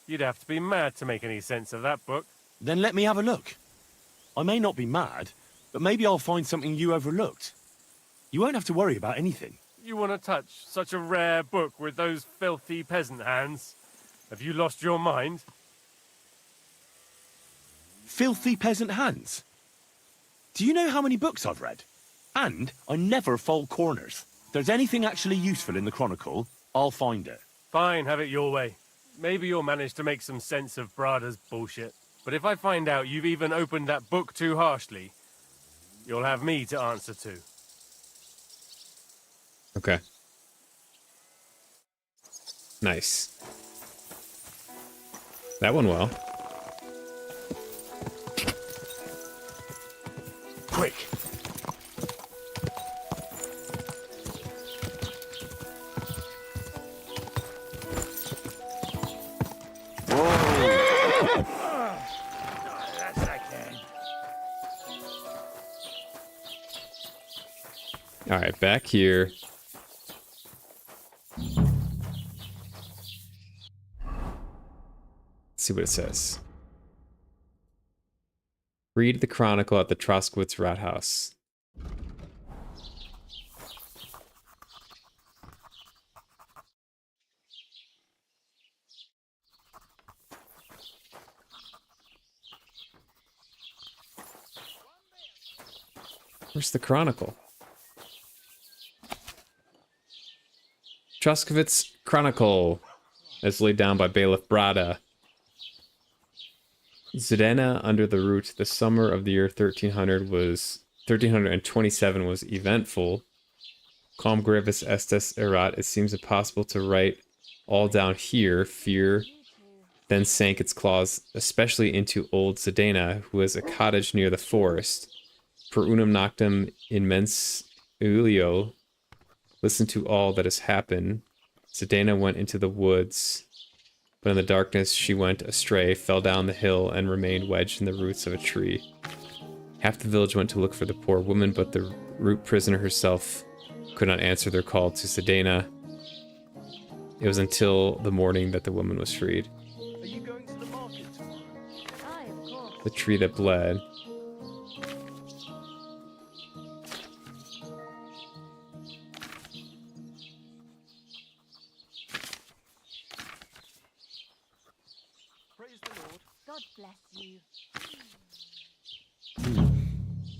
You'd have to be mad to make any sense of that book. Then let me have a look. I may not be mad, but maybe I'll find something you overlooked. You won't have to worry about anything. You want to touch such a rare book with those filthy peasant hands? Have you lost your mind? Filthy peasant hands? Do you know how many books I've read? And I never fold corners. If there's anything actually useful in the Chronicle, I'll find it. Fine, have it your way. Maybe you'll manage to make some sense of Brada's bullshit. But if I find out you've even opened that book too harshly, you'll have me to answer to. Okay. Nice. That went well. Quick! All right, back here. Let's see what it says. Read the chronicle at the Troskowitz Rat House. Where's the chronicle? Troskowitz Chronicle, as laid down by Bailiff Brada. Zidana under the root. The summer of the year 1327 was eventful. Calm gravis estes erat. It seems impossible to write all down here. Fear then sank its claws, especially into old Zidana, who has a cottage near the forest. Per unum noctem in mens Ulio. Listen to all that has happened. Zidana went into the woods, but in the darkness she went astray, fell down the hill, and remained wedged in the roots of a tree. Half the village went to look for the poor woman, but the root prisoner herself could not answer their call to Zidana. It was until the morning that the woman was freed. Are you going to the market tomorrow? Aye, of course. The tree that bled. God bless you.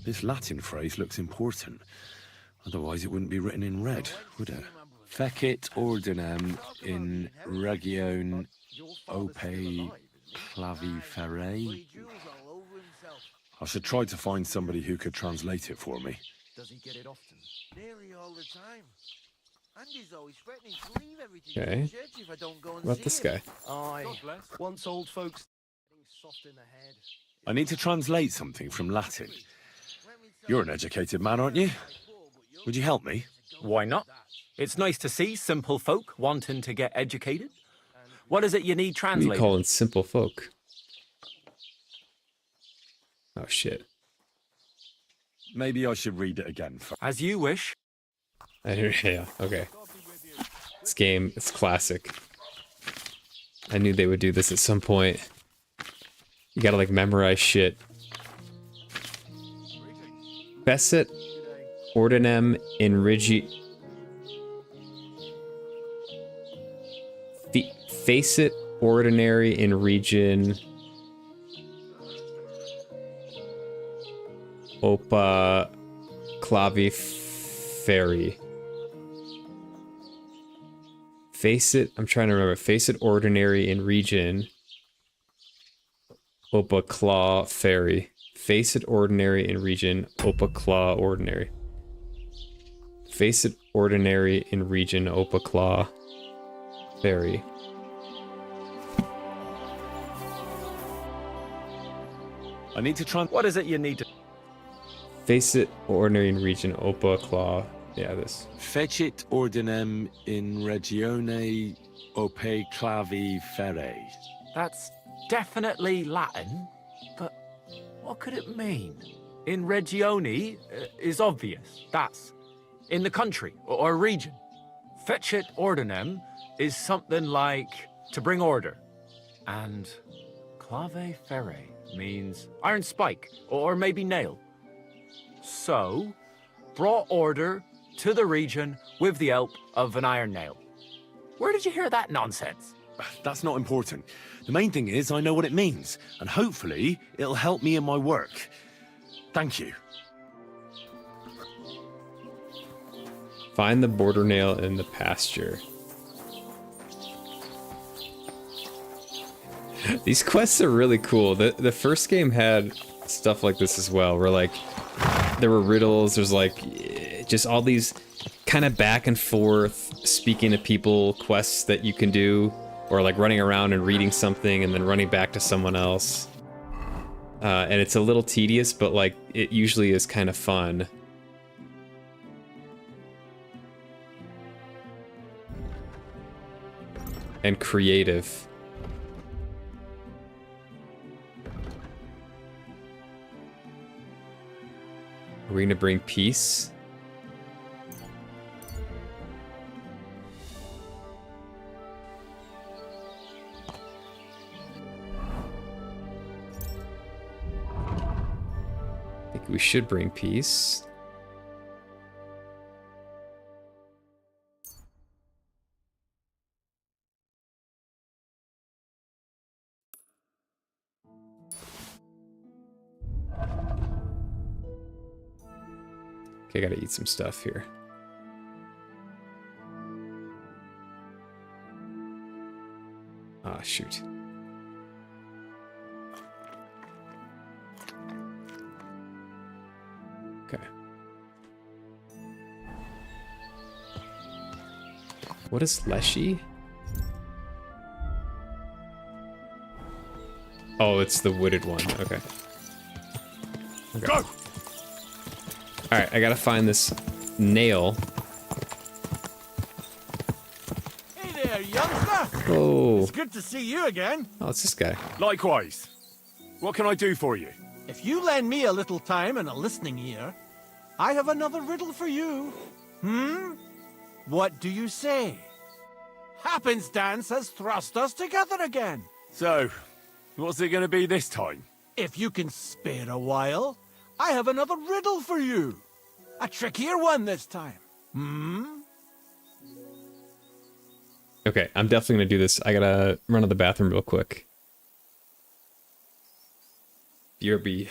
This Latin phrase looks important. Otherwise it wouldn't be written in red, would it? Fecit ordinem in region ope claviferae. I should try to find somebody who could translate it for me. Does he get it often? Nearly all the time. Andy's always threatening to leave everything to Okay. the church if I don't go and What about see this it. guy? Aye. God bless. Once old folks getting soft in the head. I need to translate something from Latin. You're an educated man, aren't you? Would you help me? Why not? It's nice to see simple folk wanting to get educated. What is it you need What are you translated? calling simple folk? Oh shit. Maybe I should read it again. As you wish. Yeah, okay. This game, it's classic. I knew they would do this at some point. You gotta like memorize shit. Fecit ordinem in Facet ordinary in region Opa claviferi. Facet, I'm trying to remember. Facet ordinary in region Opa claw fairy. Facet ordinary in region Opa claw ordinary. Facet ordinary in region Opa claw fairy. I need to try. What is it you need to? Facet ordinary in region Opa claw. Yeah, this. Fecit ordinem in regione ope clavi fere. That's definitely Latin, but what could it mean? In regione is obvious. That's in the country or region. Fecit ordinem is something like to bring order. And clave fere means iron spike or maybe nail. So, brought order to the region with the help of an iron nail. Where did you hear that nonsense? That's not important. The main thing is I know what it means, and hopefully it'll help me in my work. Thank you. Find the border nail in the pasture. These quests are really cool. The first game had stuff like this as well, where like there were riddles, there's like just all these kind of back and forth speaking to people quests that you can do, or like running around and reading something and then running back to someone else. And it's a little tedious, but like it usually is kind of fun. And creative. Are we gonna bring peace? I think we should bring peace. Okay, I gotta eat some stuff here. Ah, shoot. Okay. What is Leshy? Oh, it's the wooded one. Okay. Go! Alright, I gotta find this nail. Hey there, youngster! Oh. It's good to see you again. Oh, it's this guy. Likewise. What can I do for you? If you lend me a little time and a listening ear, I have another riddle for you. What do you say? Happenstance has thrust us together again. So, what's it going to be this time? If you can spare a while, I have another riddle for you. A trickier one this time. Okay, I'm definitely gonna do this. I gotta run to the bathroom real quick. BRB.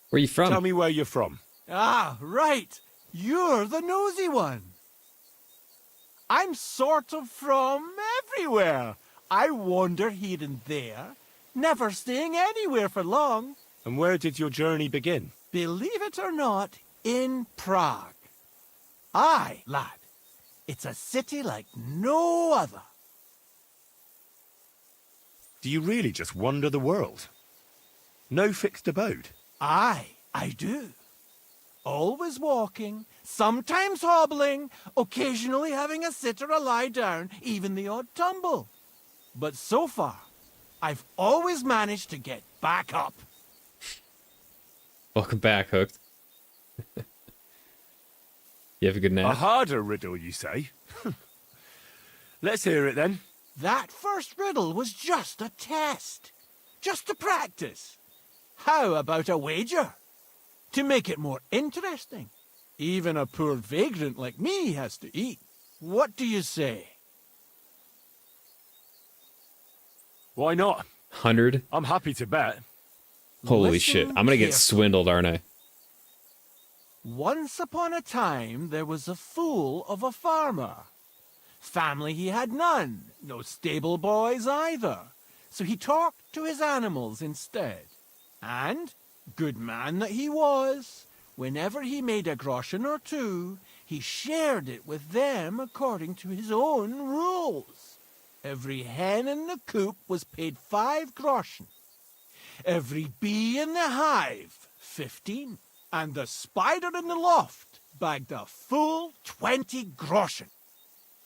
Where you from? Tell me where you're from. Ah, right. You're the nosy one. I'm sort of from everywhere. I wander here and there, never staying anywhere for long. And where did your journey begin? Believe it or not, in Prague. Aye, lad. It's a city like no other. Do you really just wander the world? No fixed abode? Aye, I do. Always walking, sometimes hobbling, occasionally having a sit or a lie down, even the odd tumble. But so far, I've always managed to get back up. Welcome back, Hooked. You have a good nap? A harder riddle, you say? Let's hear it then. That first riddle was just a test. Just to practice. How about a wager? To make it more interesting. Even a poor vagrant like me has to eat. What do you say? Why not? 100. I'm happy to bet. Holy Listen shit. I'm gonna get carefully. swindled, aren't I? Once upon a time, there was a fool of a farmer. Family he had none, no stable boys either. So he talked to his animals instead. And, good man that he was, whenever he made a groschen or two, he shared it with them according to his own rules. Every hen in the coop was paid 5 groschen. Every bee in the hive, 15. And the spider in the loft bagged a full 20 groschen.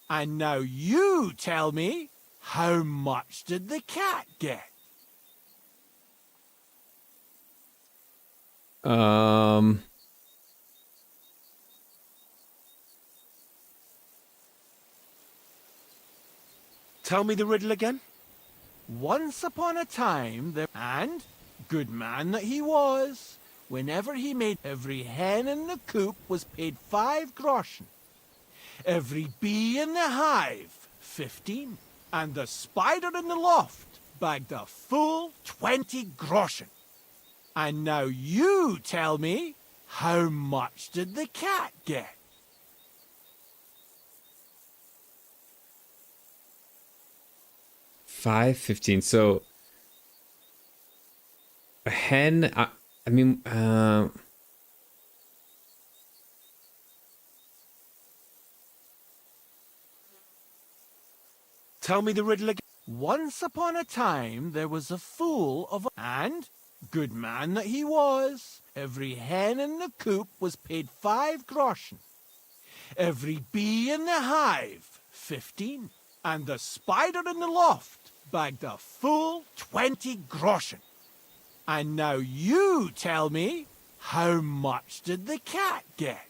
And now you tell me, how much did the cat get? Tell me the riddle again. Once upon a time, there... And, good man that he was, whenever he made... Every hen in the coop was paid 5 groschen. Every bee in the hive, 15. And the spider in the loft bagged a full 20 groschen. And now you tell me, how much did the cat get? $5.15. So a hen. I mean, Tell me the riddle again. Once upon a time, there was a fool of a... And, good man that he was, every hen in the coop was paid 5 groschen. Every bee in the hive, 15. And the spider in the loft bagged a full 20 groschen. And now you tell me, how much did the cat get?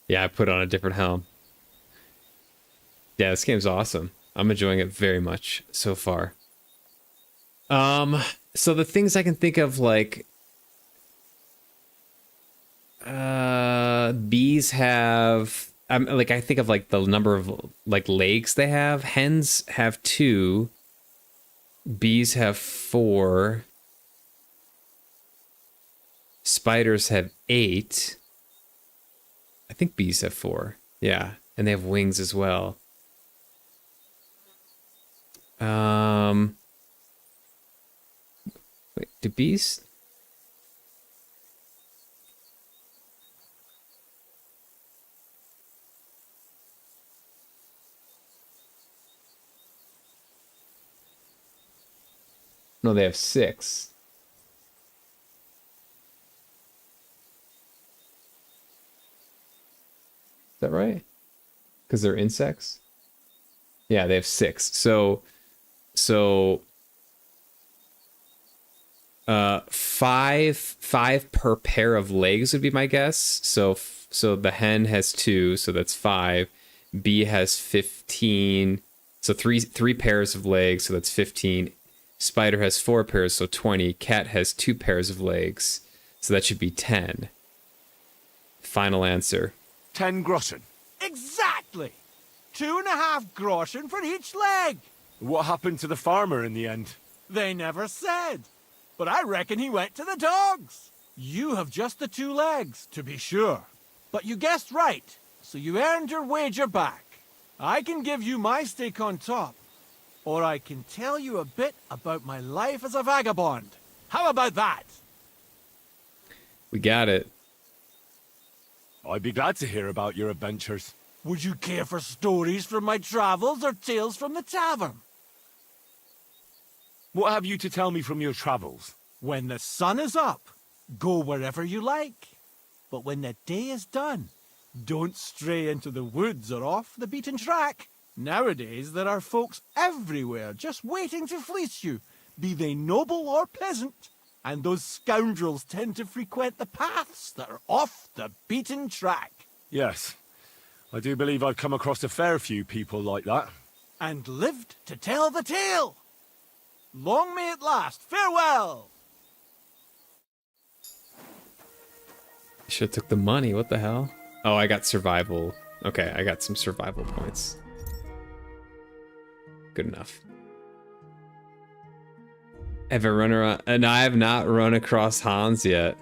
Yeah, I put on a different helm. Yeah, this game's awesome. I'm enjoying it very much so far. So the things I can think of, like, bees have, I think of like the number of like legs they have. Hens have 2. Bees have 4. Spiders have 8. I think bees have 4. Yeah, and they have wings as well. Wait, do bees? No, they have 6. Is that right? Because they're insects? Yeah, they have 6. So 5 per pair of legs would be my guess. So the hen has 2, so that's 5. Bee has 15. So three pairs of legs, so that's 15. Spider has 4 pairs, so 20. Cat has 2 pairs of legs, so that should be 10. Final answer. 10 groschen. Exactly! 2.5 groschen for each leg. What happened to the farmer in the end? They never said. But I reckon he went to the dogs. You have just the 2 legs, to be sure. But you guessed right, so you earned your wager back. I can give you my stake on top, or I can tell you a bit about my life as a vagabond. How about that? We got it. I'd be glad to hear about your adventures. Would you care for stories from my travels or tales from the tavern? What have you to tell me from your travels? When the sun is up, go wherever you like. But when the day is done, don't stray into the woods or off the beaten track. Nowadays, there are folks everywhere just waiting to fleece you, be they noble or peasant. And those scoundrels tend to frequent the paths that are off the beaten track. Yes, I do believe I've come across a fair few people like that. And lived to tell the tale. Long may it last. Farewell! Should've took the money, what the hell? Oh, I got survival. Okay, I got some survival points. Good enough. Have I run around? And I have not run across Hans yet.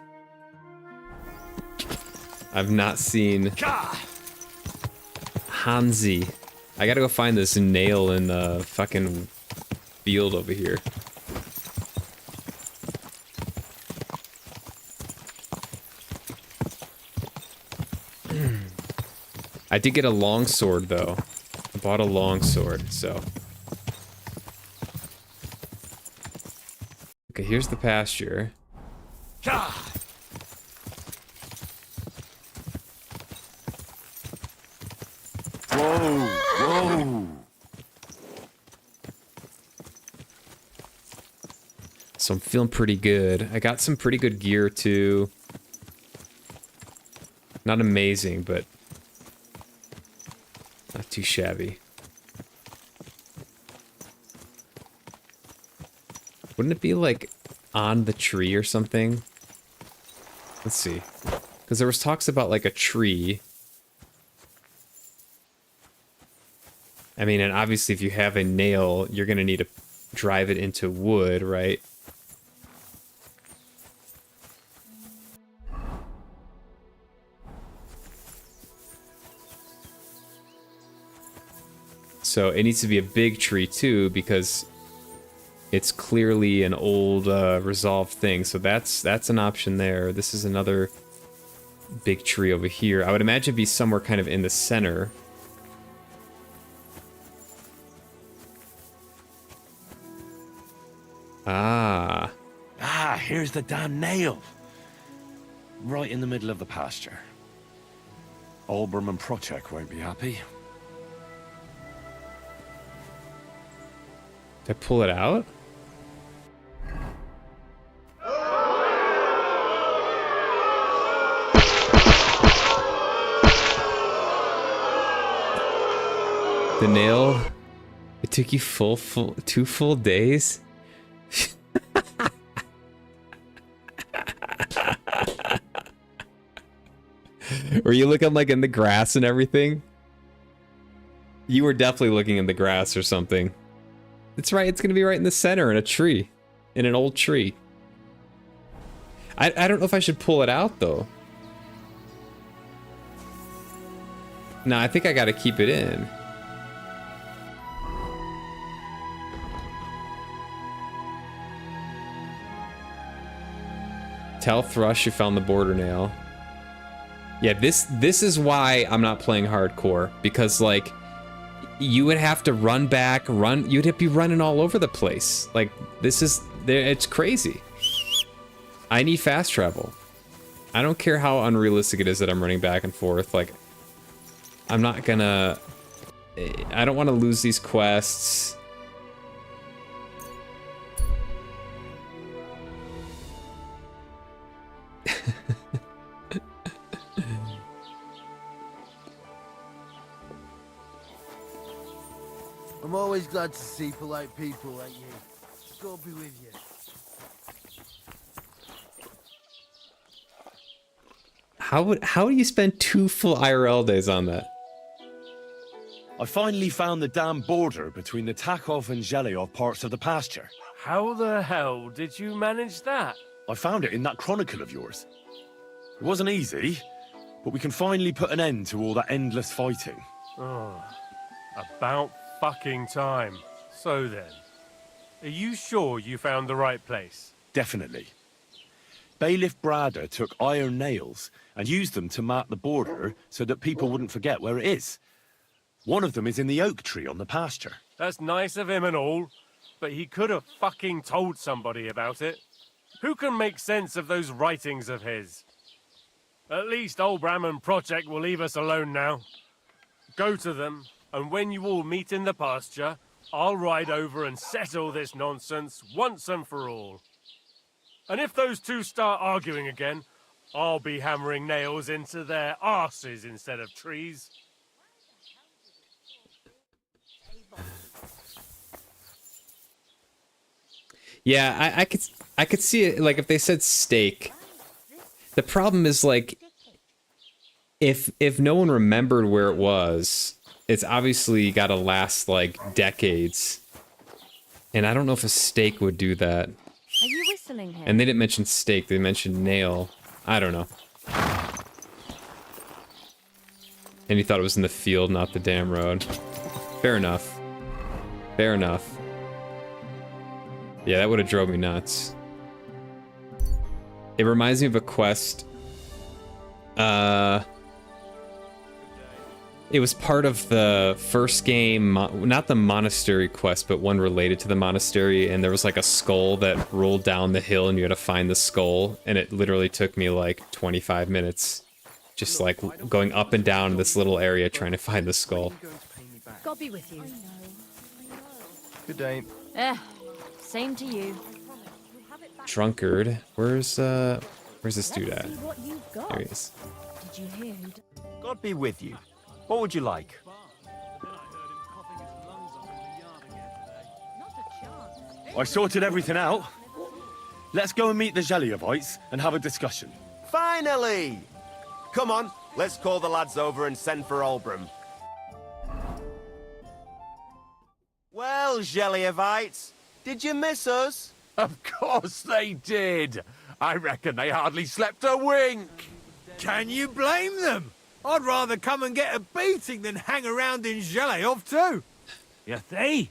I've not seen Hansi. I gotta go find this nail in the fucking field over here. I did get a long sword though. I bought a long sword, so. Okay, here's the pasture. Whoa, whoa. So I'm feeling pretty good. I got some pretty good gear too. Not amazing, but not too shabby. Wouldn't it be like on the tree or something? Let's see. Because there was talks about like a tree. I mean, and obviously if you have a nail, you're going to need to drive it into wood, right? So it needs to be a big tree too, because it's clearly an old resolved thing. So that's an option there. This is another big tree over here. I would imagine it'd be somewhere kind of in the center. Ah. Ah, here's the damn nail. Right in the middle of the pasture. Olbram and Prochek won't be happy. Did I pull it out? The nail? It took you two full days? Were you looking like in the grass and everything? You were definitely looking in the grass or something. It's right, it's gonna be right in the center in a tree. In an old tree. I don't know if I should pull it out though. No, I think I gotta keep it in. Tell Thrush you found the border nail. Yeah, this is why I'm not playing hardcore, because like you would have to run back, you'd have to be running all over the place. Like it's crazy. I need fast travel. I don't care how unrealistic it is that I'm running back and forth. Like I don't want to lose these quests. I'm always glad to see polite people like you. God be with you. How do you spend 2 full IRL days on that? I finally found the damn border between the Takov and Zhelyov parts of the pasture. How the hell did you manage that? I found it in that chronicle of yours. It wasn't easy, but we can finally put an end to all that endless fighting. Oh, about fucking time. So then, are you sure you found the right place? Definitely. Bailiff Brada took iron nails and used them to mark the border so that people wouldn't forget where it is. One of them is in the oak tree on the pasture. That's nice of him and all, but he could have fucking told somebody about it. Who can make sense of those writings of his? At least Olbram and Prochek will leave us alone now. Go to them, And when you all meet in the pasture, I'll ride over and settle this nonsense once and for all. And if those two start arguing again, I'll be hammering nails into their arses instead of trees. Yeah, I could see it, like, if they said steak. The problem is, like, if no one remembered where it was, it's obviously got to last like decades. And I don't know if a steak would do that. Are you whistling here? And they didn't mention steak, they mentioned nail. I don't know. And he thought it was in the field, not the damn road. Fair enough. Fair enough. Yeah, that would have drove me nuts. It reminds me of a quest. It was part of the first game, not the monastery quest, but one related to the monastery, and there was like a skull that rolled down the hill and you had to find the skull, and it literally took me like 25 minutes. Just like going up and down this little area trying to find the skull. God be with you. Good day. Same to you. Drunkard. Where's this dude at? See what you've got. There he is. Did you hear who God be with you. What would you like? I sorted everything out. Let's go and meet the Zheliovites and have a discussion. Finally! Come on, let's call the lads over and send for Olbram. Well, Zheliovites, did you miss us? Of course they did. I reckon they hardly slept a wink. Can you blame them? I'd rather come and get a beating than hang around in Zheleov too. You see?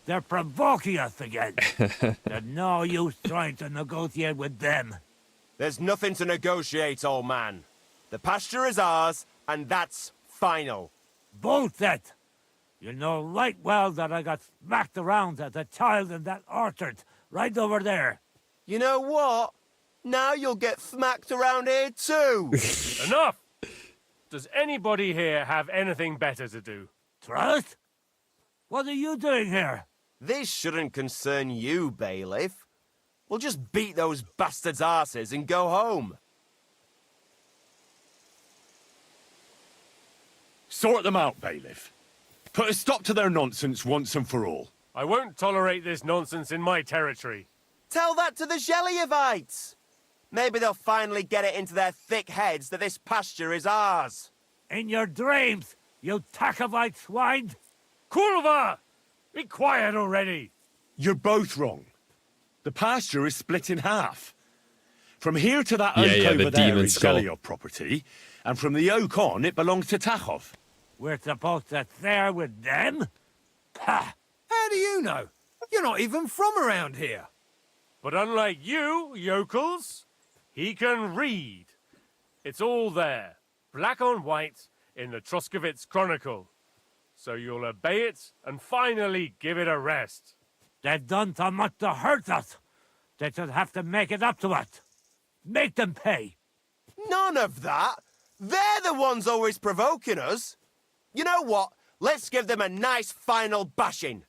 They're provoking us again. There's no use trying to negotiate with them. There's nothing to negotiate, old man. The pasture is ours, and that's final. Bullshit! You know right well that I got smacked around as a child in that orchard, right over there. You know what? Now you'll get smacked around here too. Enough! Does anybody here have anything better to do? Trust? What are you doing here? This shouldn't concern you, bailiff. We'll just beat those bastards' arses and go home. Sort them out, bailiff. Put a stop to their nonsense once and for all. I won't tolerate this nonsense in my territory. Tell that to the Zheliovites. Maybe they'll finally get it into their thick heads that this pasture is ours. In your dreams, you Takovite swine! Kulva! Be quiet already! You're both wrong. The pasture is split in half. From here to that oak the over there demon is skull. Zheliov property, and from the oak on, it belongs to Tachov. We're supposed to share with them? Pah! How do you know? You're not even from around here. But unlike you, yokels, he can read. It's all there, black on white, in the Troskovitz Chronicle. So you'll obey it and finally give it a rest. They've done so much to hurt us. They should have to make it up to us. Make them pay. None of that. They're the ones always provoking us. You know what? Let's give them a nice final bashing.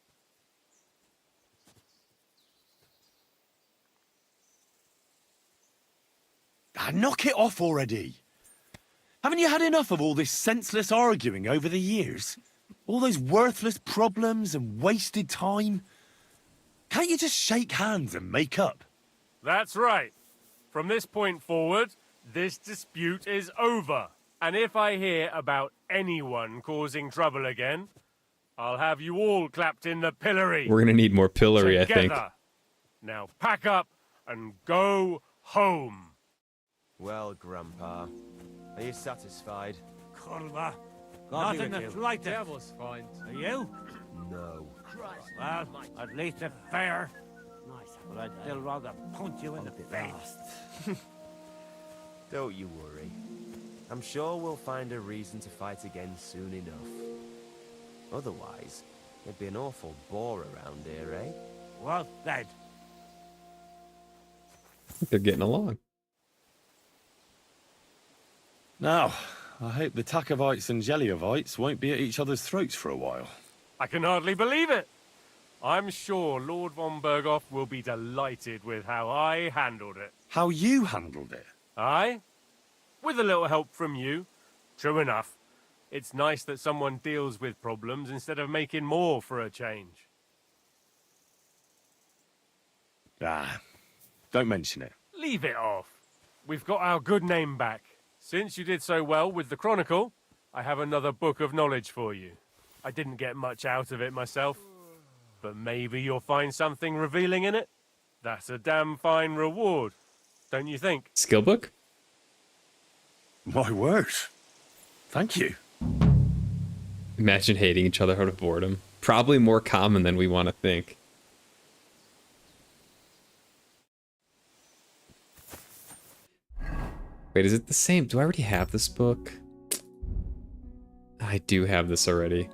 Knock it off already. Haven't you had enough of all this senseless arguing over the years? All those worthless problems and wasted time? Can't you just shake hands and make up? That's right. From this point forward, this dispute is over. And if I hear about anyone causing trouble again, I'll have you all clapped in the pillory. We're gonna need more pillory, Together. I think. Now pack up and go home. Well, Grandpa, are you satisfied? Kurva, not in the slightest. Devil's fine. Are you? No. Well, at least it's fair. But I'd still rather punch you in the face. Don't you worry. I'm sure we'll find a reason to fight again soon enough. Otherwise, it'd be an awful bore around here, eh? Well said. They're getting along. Now, I hope the Takovites and Jeliovites won't be at each other's throats for a while. I can hardly believe it. I'm sure Lord von Berghoff will be delighted with how I handled it. How you handled it? Aye? With a little help from you. True enough. It's nice that someone deals with problems instead of making more for a change. Ah, don't mention it. Leave it off. We've got our good name back. Since you did so well with the Chronicle, I have another book of knowledge for you. I didn't get much out of it myself, but maybe you'll find something revealing in it. That's a damn fine reward, don't you think? Skill book? My word. Thank you. Imagine hating each other out of boredom. Probably more common than we want to think. Wait, is it the same? Do I already have this book? I do have this already.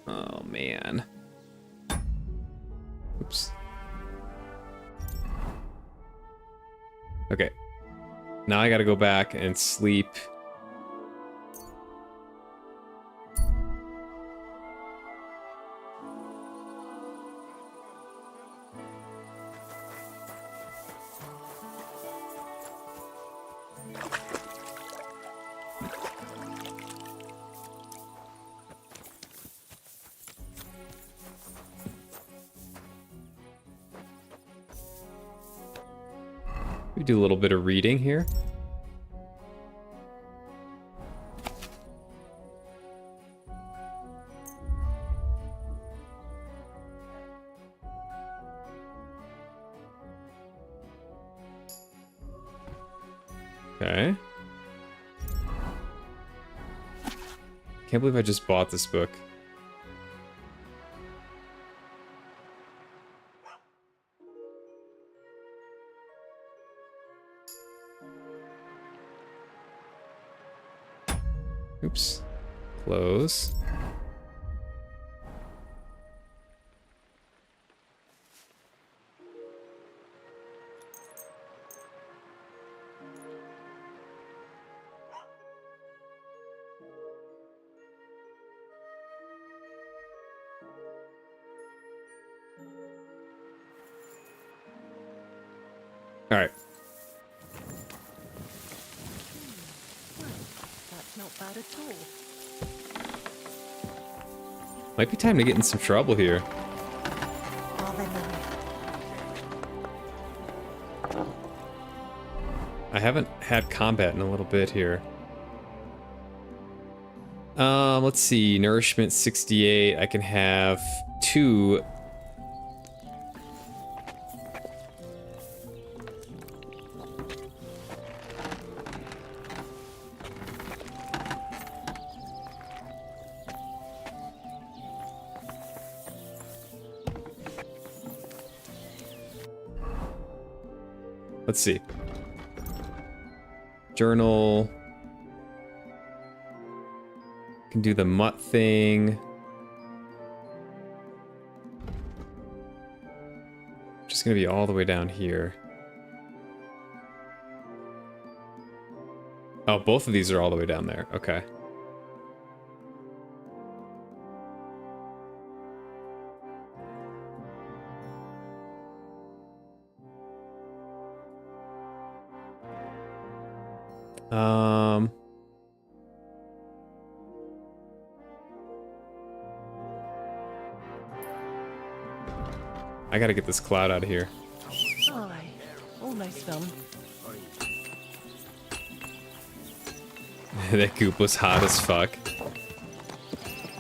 Oh, man. Oops. Okay. Now I gotta go back and sleep. We do a little bit of reading here. Okay. Can't believe I just bought this book. Oops. Close. All right. That's not bad at all. Might be time to get in some trouble here. I haven't had combat in a little bit here. Let's see. Nourishment 68. I can have 2. Let's see. Journal. Can do the mutt thing. Just gonna be all the way down here. Oh, both of these are all the way down there. Okay. I gotta get this cloud out of here. Aye, almost done. That goop was hot as fuck.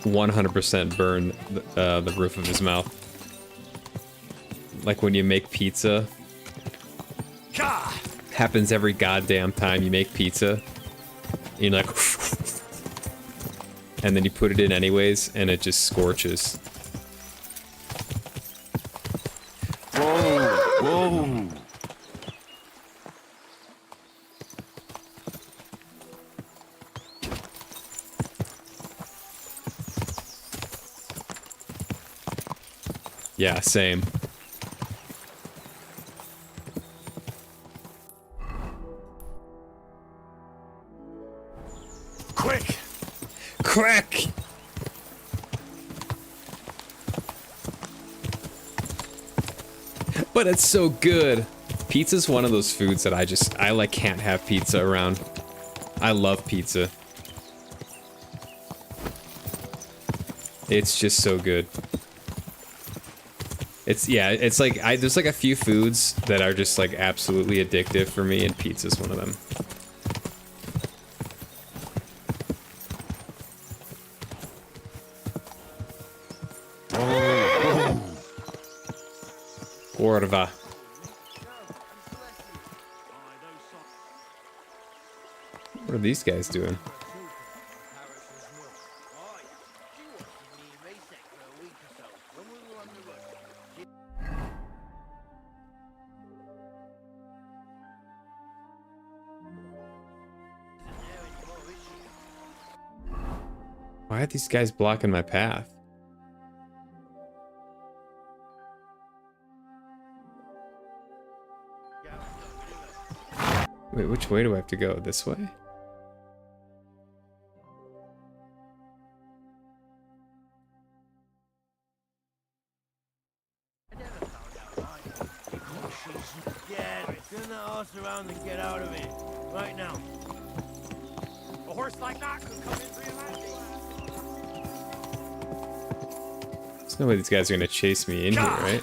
100% burned the roof of his mouth. Like when you make pizza. Happens every goddamn time you make pizza. You're like... and then you put it in anyways, and it just scorches. Whoa! Yeah, same. Quick! Crack! But it's so good. Pizza's one of those foods that I like can't have pizza around. I love pizza. It's just so good. It's like there's like a few foods that are just like absolutely addictive for me, and pizza's one of them. Orva. What are these guys doing? Why are these guys blocking my path? Wait, which way do I have to go? This way? Yeah, turn the horse around and get out of here. Right now. A horse like that could come in for your landing. There's no way these guys are gonna chase me in here, right?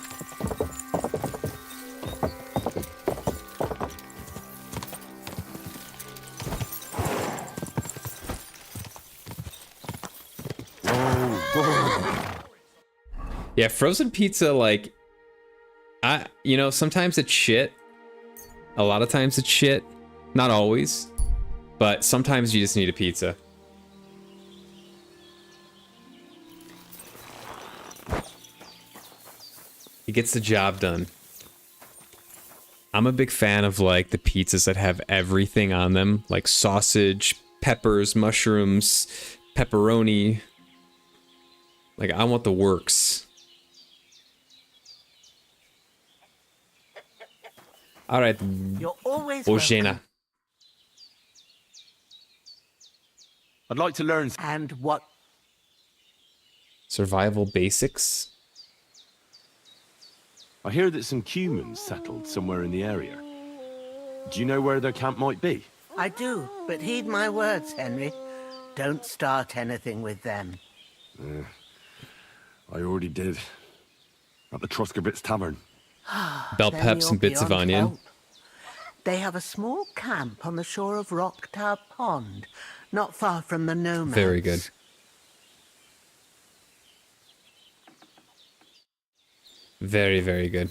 Yeah, frozen pizza, like, you know, sometimes it's shit. A lot of times it's shit. Not always. But sometimes you just need a pizza. It gets the job done. I'm a big fan of, like, the pizzas that have everything on them. Like sausage, peppers, mushrooms, pepperoni. Like, I want the works. Alright. You're always Bojena. welcome. I'd like to learn. And what? Survival basics. I hear that some humans settled somewhere in the area. Do you know where their camp might be? I do, but heed my words, Henry. Don't start anything with them. I already did. At the Truscovitz Tavern. Bell Then peps and you're bits of beyond onion. help. They have a small camp on the shore of Rocktower Pond, not far from the nomads. Very good. Very, very good.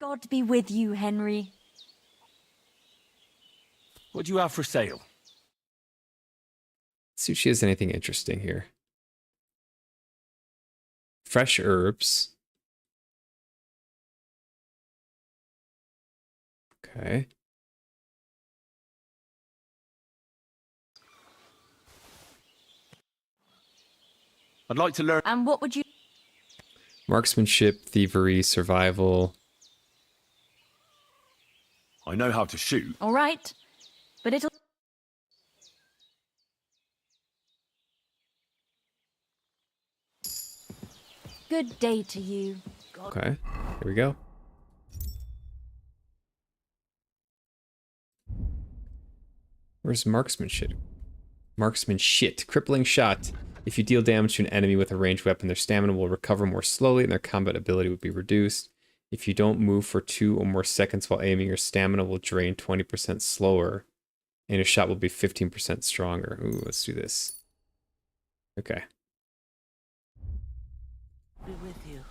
God be with you, Henry. What do you have for sale? Let's see if she has anything interesting here. Fresh herbs. Okay. I'd like to learn. And what would you... Marksmanship, thievery, survival. I know how to shoot. All right, but it'll... Good day to you. Okay, here we go. Where's marksmanship? Marksmanship. Crippling shot. If you deal damage to an enemy with a ranged weapon, their stamina will recover more slowly and their combat ability will be reduced. If you don't move for 2 or more seconds while aiming, your stamina will drain 20% slower. And your shot will be 15% stronger. Ooh, let's do this. Okay. Be with you.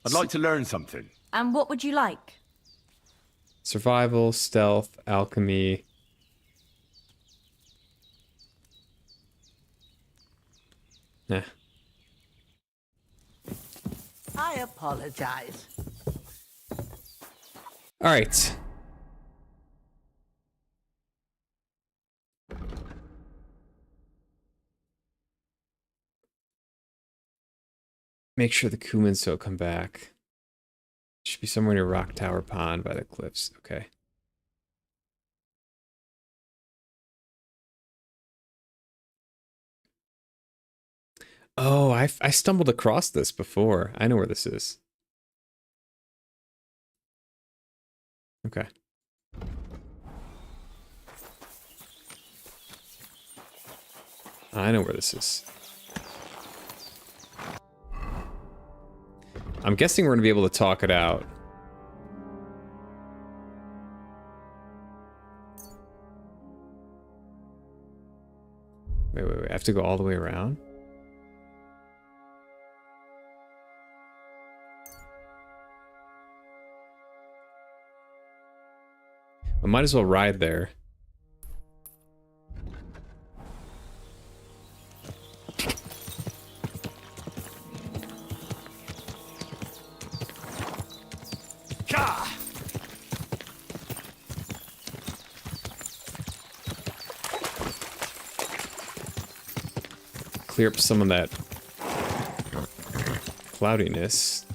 I'd like to learn something. And what would you like? Survival, stealth, alchemy. Nah. I apologize. All right. Make sure the Kumins don't come back. Should be somewhere near Rock Tower Pond by the cliffs. Okay. Oh, I stumbled across this before. I know where this is. Okay. I know where this is. I'm guessing we're going to be able to talk it out. Wait. I have to go all the way around? I might as well ride there. Clear up some of that cloudiness.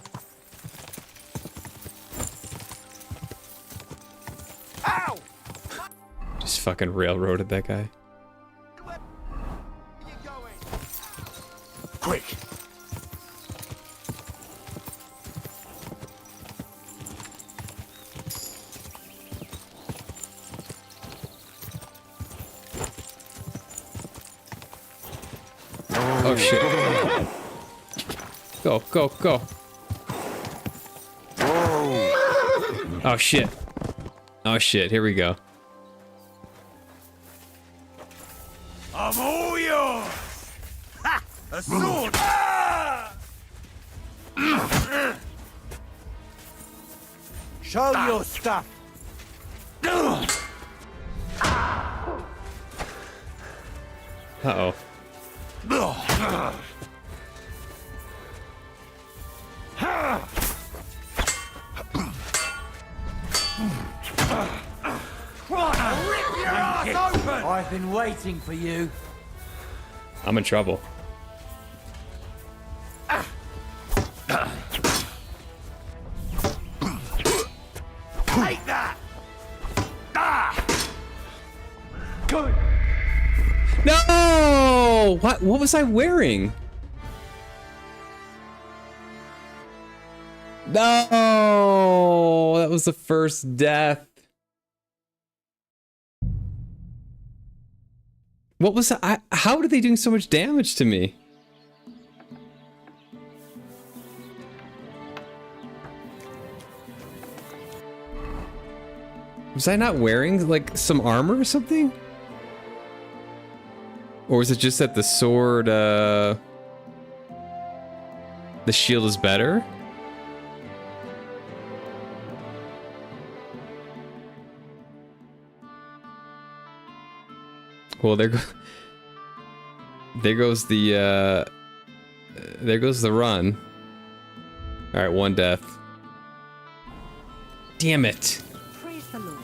Ow! Just fucking railroaded that guy. Quick! Oh shit. Go. Oh shit. Oh shit, here we go. I'm all yours! Ha! A sword! Show your stuff! Uh-oh. Rip your ass open! I've been waiting for you. I'm in trouble. Take that! Good! No! What was I wearing? No! That was the first death. What was that? How are they doing so much damage to me? Was I not wearing, like, some armor or something? Or is it just that the sword, the shield is better? Well, there goes the run. All right, one death. Damn it. Praise the Lord.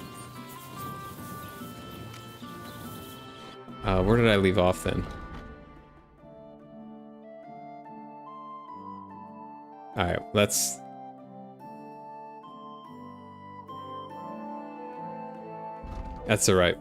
Where did I leave off then? All right, let's. That's all right.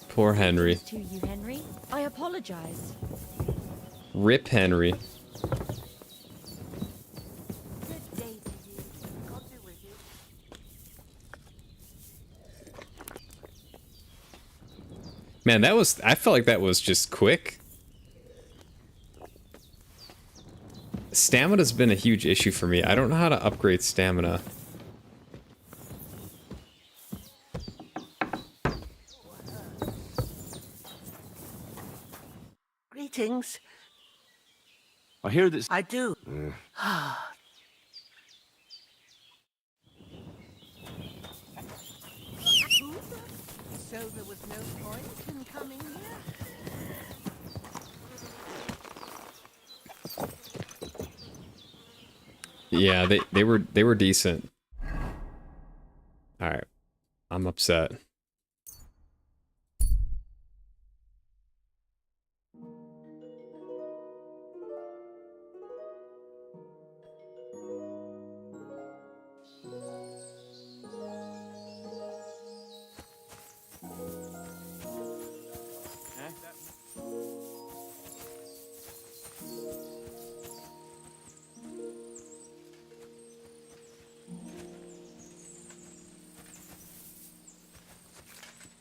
Poor Henry. To you, Henry. I apologize. Rip Henry. Man, that was. I felt like that was just quick. Stamina's been a huge issue for me. I don't know how to upgrade stamina. Greetings. I hear that. I do. So there was no point in coming here? Yeah, they were decent. All right, I'm upset.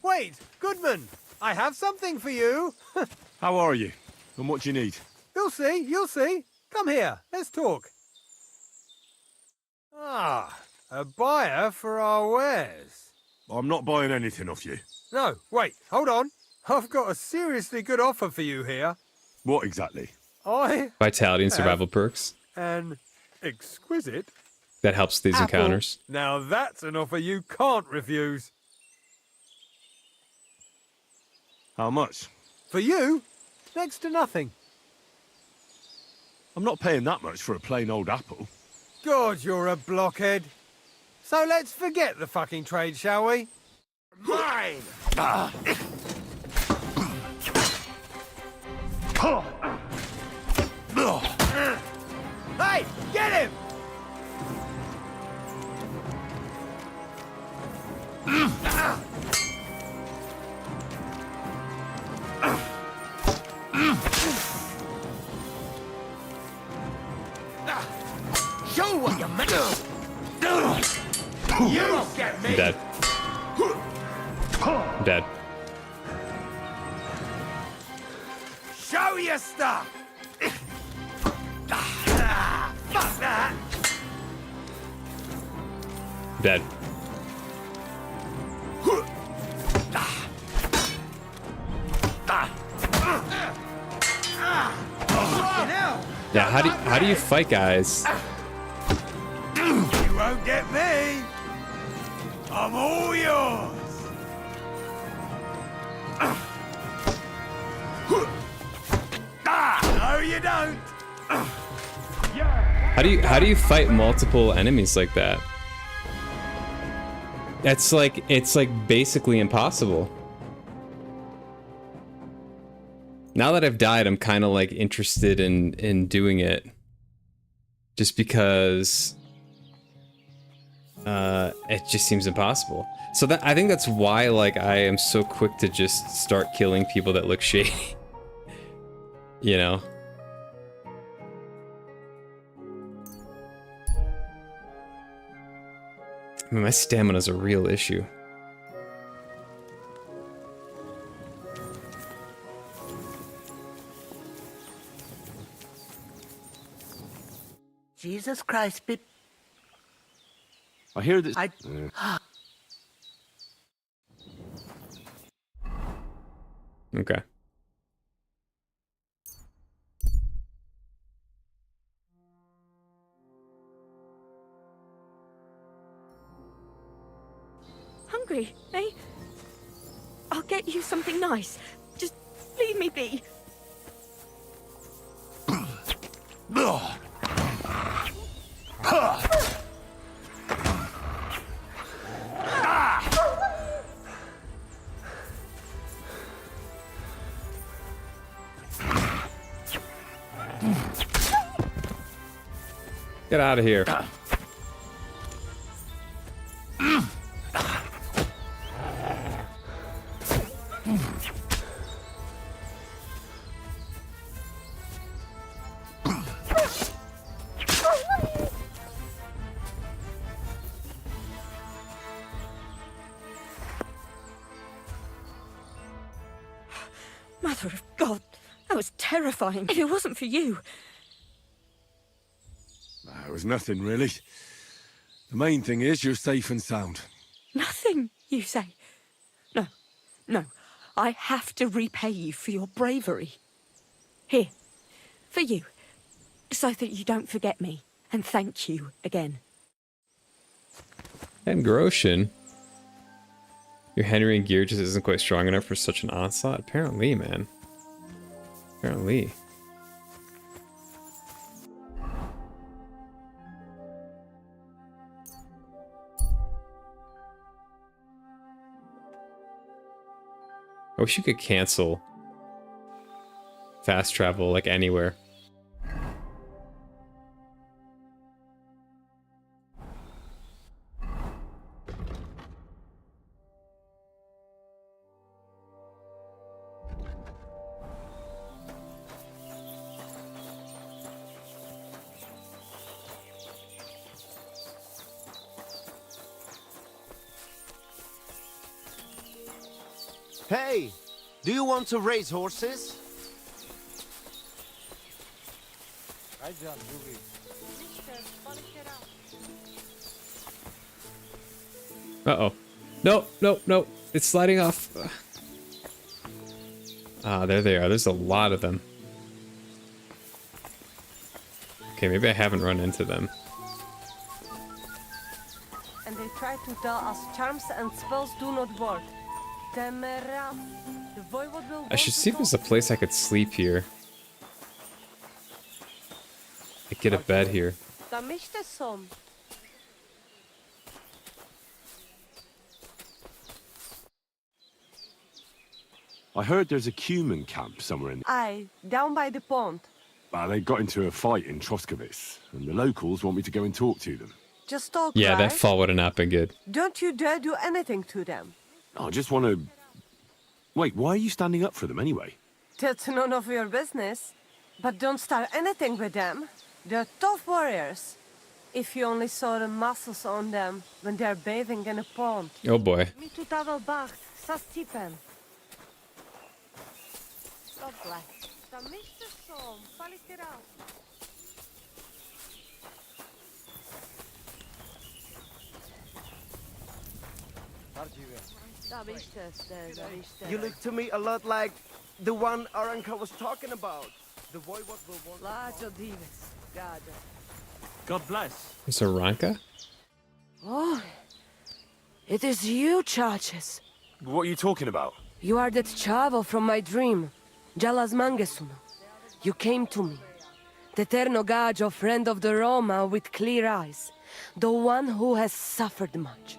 Wait, Goodman, I have something for you. How are you? And what do you need? You'll see, you'll see. Come here, let's talk. Ah, a buyer for our wares. I'm not buying anything off you. No, wait, hold on. I've got a seriously good offer for you here. What exactly? I Vitality and survival perks. an exquisite That helps these apple. encounters. Now that's an offer you can't refuse. How much? For you, next to nothing. I'm not paying that much for a plain old apple. God, you're a blockhead. So let's forget the fucking trade, shall we? Mine! Hey, get him! Show what you make. You don't get me. I'm dead. I'm dead. Show your stuff! Fuck that! Dead. Yeah, how do you fight, guys? You won't get me! I'm all yours! No, you don't! How do you fight multiple enemies like that? It's like basically impossible. Now that I've died, I'm kind of like interested in doing it, just because it just seems impossible. So that I think that's why like I am so quick to just start killing people that look shady. You know. I mean, my stamina's a real issue. Jesus Christ, be... I hear this. Okay. Hungry, eh? I'll get you something nice. Just leave me be. Get out of here. Mother of God, that was terrifying. If it wasn't for you. It was nothing, really. The main thing is you're safe and sound. Nothing, you say? No, no. I have to repay you for your bravery. Here, for you. So that you don't forget me. And thank you again. And Groshin. Your Henry and gear just isn't quite strong enough for such an onslaught? Apparently, man. Apparently. I wish you could cancel fast travel like anywhere. Hey, do you want to raise horses? Uh-oh. No, no, no. It's sliding off. Ah, there they are. There's a lot of them. Okay, maybe I haven't run into them. And they try to tell us charms and spells do not work. Temera. The voivod will I should see if there's a place I could sleep here. I get a bed here. I heard there's a Cuman camp somewhere in... Aye, down by the pond. They got into a fight in Troskovitz, and the locals want me to go and talk to them. Just talk, Yeah, right? that fall would have not been good. Don't you dare do anything to them. I just want to... Wait, why are you standing up for them anyway? That's none of your business. But don't start anything with them. They're tough warriors. If you only saw the muscles on them when they're bathing in a pond. Oh boy. Me to tavel bacht, sas tipen. Dobre. Tam myšte som, palite raz. You look to me a lot like the one our uncle was talking about. The voivod will want... God bless. Is Ranka? Oh, it is you, Charges. What are you talking about? You are that Chavo from my dream, Jalas Mangesuno. You came to me, the Ternogajo friend of the Roma with clear eyes, the one who has suffered much.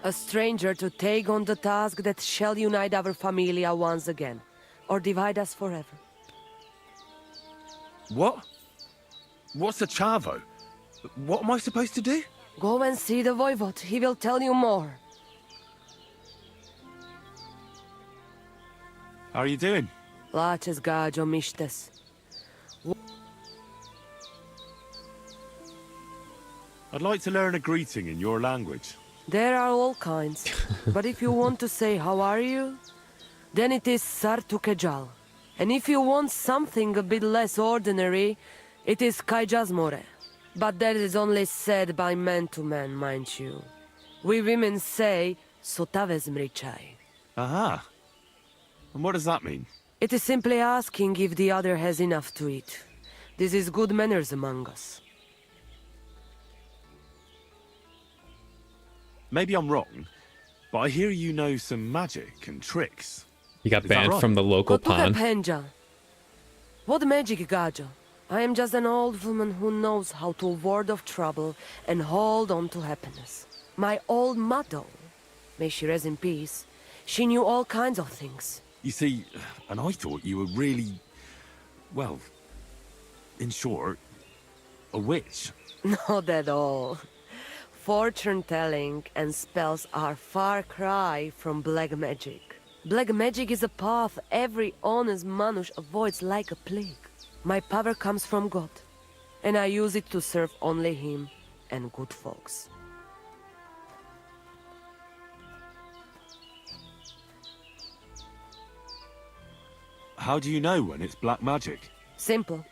A stranger to take on the task that shall unite our familia once again, or divide us forever. What? What's a Chavo? What am I supposed to do? Go and see the Voivod, he will tell you more. How are you doing? Laches Gajo Mishtes. I'd like to learn a greeting in your language. There are all kinds, but if you want to say how are you, then it is Sartukejal. And if you want something a bit less ordinary, it is Kaijazmore. But that is only said by man to man, mind you. We women say, Sotaves mrichai. Aha. And what does that mean? It is simply asking if the other has enough to eat. This is good manners among us. Maybe I'm wrong, but I hear you know some magic and tricks. You got Is that banned right? from the local pond. Penja. What magic, Gajo? I am just an old woman who knows how to ward off trouble and hold on to happiness. My old mother, may she rest in peace, she knew all kinds of things. You see, and I thought you were really, well, in short, a witch. Not at all. Fortune-telling and spells are far cry from black magic. Black magic is a path every honest Manush avoids like a plague. My power comes from God, and I use it to serve only Him and good folks. How do you know when it's black magic? Simple.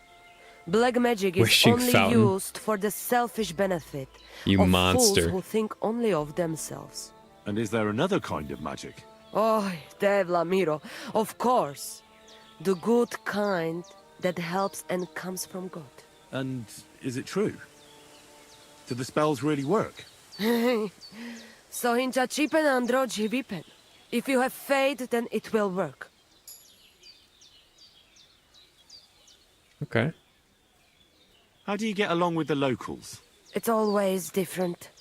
Black magic is Wishing only fountain. used for the selfish benefit You of monster. fools who think only of themselves. And is there another kind of magic? Oh, Devla Miro, of course. The good kind that helps and comes from God. And is it true? Do the spells really work? So hincha chipen androji vipen. If you have faith, then it will work. Okay. How do you get along with the locals? It's always different.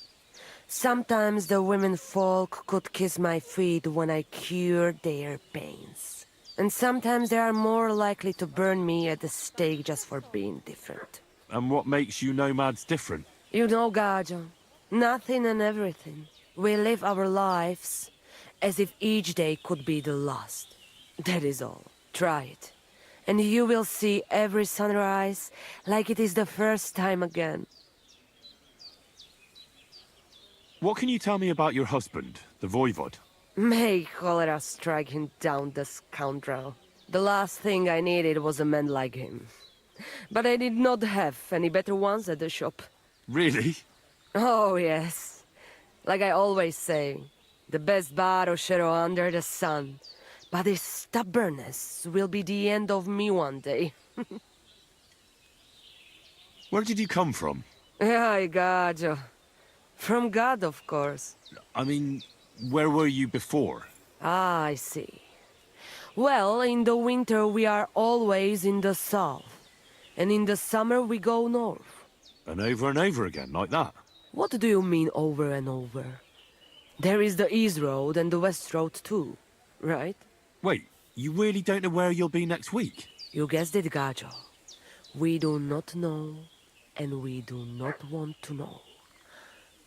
Sometimes the women folk could kiss my feet when I cured their pains. And sometimes they are more likely to burn me at the stake just for being different. And what makes you nomads different? You know, Gajo, nothing and everything. We live our lives as if each day could be the last. That is all. Try it. And you will see every sunrise like it is the first time again. What can you tell me about your husband, the Voivod? May cholera strike him down, the scoundrel. The last thing I needed was a man like him. But I did not have any better ones at the shop. Really? Oh, yes. Like I always say, the best barrochero under the sun. But his stubbornness will be the end of me one day. Where did you come from? Ay, Gajo. From God, of course. I mean, where were you before? Ah, I see. Well, in the winter we are always in the south. And in the summer we go north. And over again, like that? What do you mean over and over? There is the East Road and the West Road too, right? Wait, you really don't know where you'll be next week? You guessed it, Gajo. We do not know, and we do not want to know.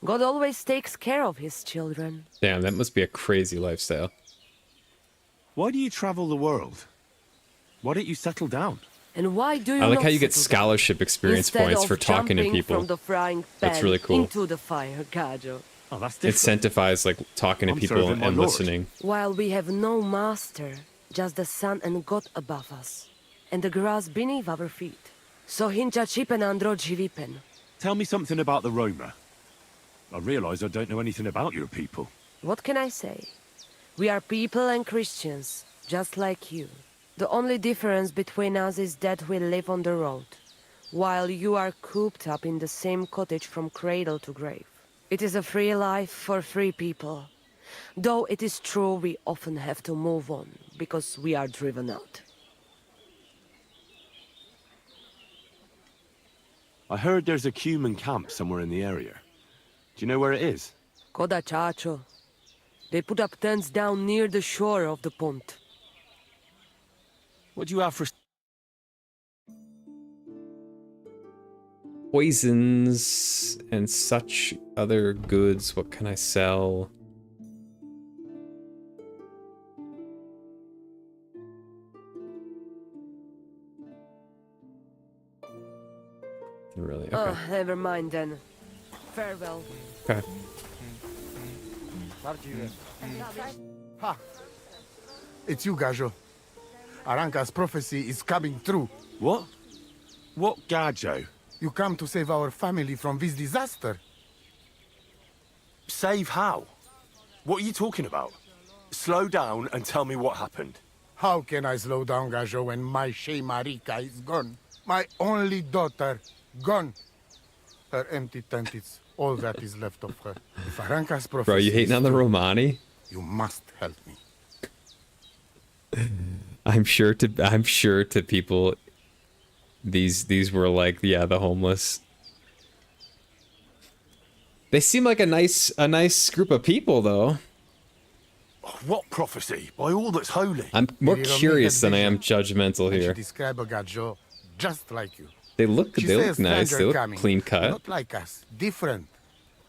God always takes care of his children. Damn, that must be a crazy lifestyle. Why do you travel the world? Why don't you settle down? And why do you I like not how you get settle scholarship experience instead points of for talking to jumping people. From the frying That's pan really cool. into the fire, Gajo. Oh, that's different. Incentivize like talking to I'm people serving my and lord. listening. While we have no master, just the sun and God above us, and the grass beneath our feet. So hincha chipen andro jivipen. Tell me something about the Roma. I realise I don't know anything about your people. What can I say? We are people and Christians, just like you. The only difference between us is that we live on the road, while you are cooped up in the same cottage from cradle to grave. It is a free life for free people. Though it is true we often have to move on, because we are driven out. I heard there's a human camp somewhere in the area. Do you know where it is? Koda Chacho. They put up tents down near the shore of the pond. What do you have for... Poisons and such other goods. What can I sell? Really? Okay. Oh, never mind then. Farewell. Okay. Ha! It's you, Gajo. Aranka's prophecy is coming true. What? What Gajo? You come to save our family from this disaster. Save how? What are you talking about? Slow down and tell me what happened. How can I slow down, Gajo, when my Shea Marika is gone? My only daughter, gone. Her empty tent is all that is left of her. If Aranka's prophecy Bro, you hating on the Romani? You must help me. I'm sure to people these were like, yeah, the homeless. They seem like a nice group of people though. What prophecy? By all that's holy. I'm more curious than I am judgmental She here. described a Gajo just like you. They look She say a nice. They stranger look coming, clean cut. Not like us, different.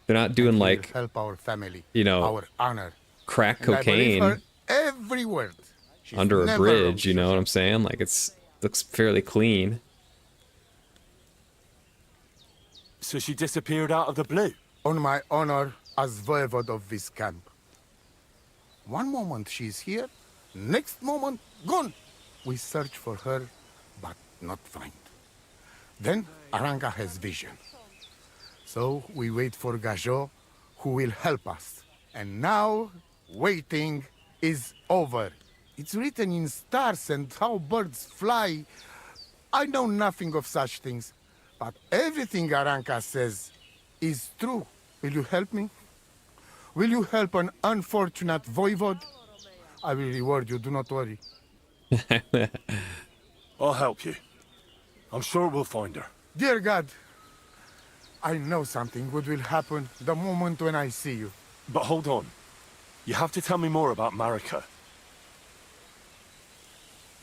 They're not doing And he will like, help our family, you know, our honor. crack And I believe her cocaine every word. She's under a never bridge, you wrong. know what I'm saying? Like looks fairly clean. So she disappeared out of the blue? On my honor as voivod of this camp. One moment she's here, next moment gone. We search for her, but not find. Then Aranka has vision. So we wait for Gajo, who will help us. And now, waiting is over. It's written in stars and how birds fly. I know nothing of such things, but everything Aranka says is true. Will you help me? Will you help an unfortunate voivod? I will reward you, do not worry. I'll help you. I'm sure we'll find her. Dear God, I know something good will happen the moment when I see you. But hold on. You have to tell me more about Marika.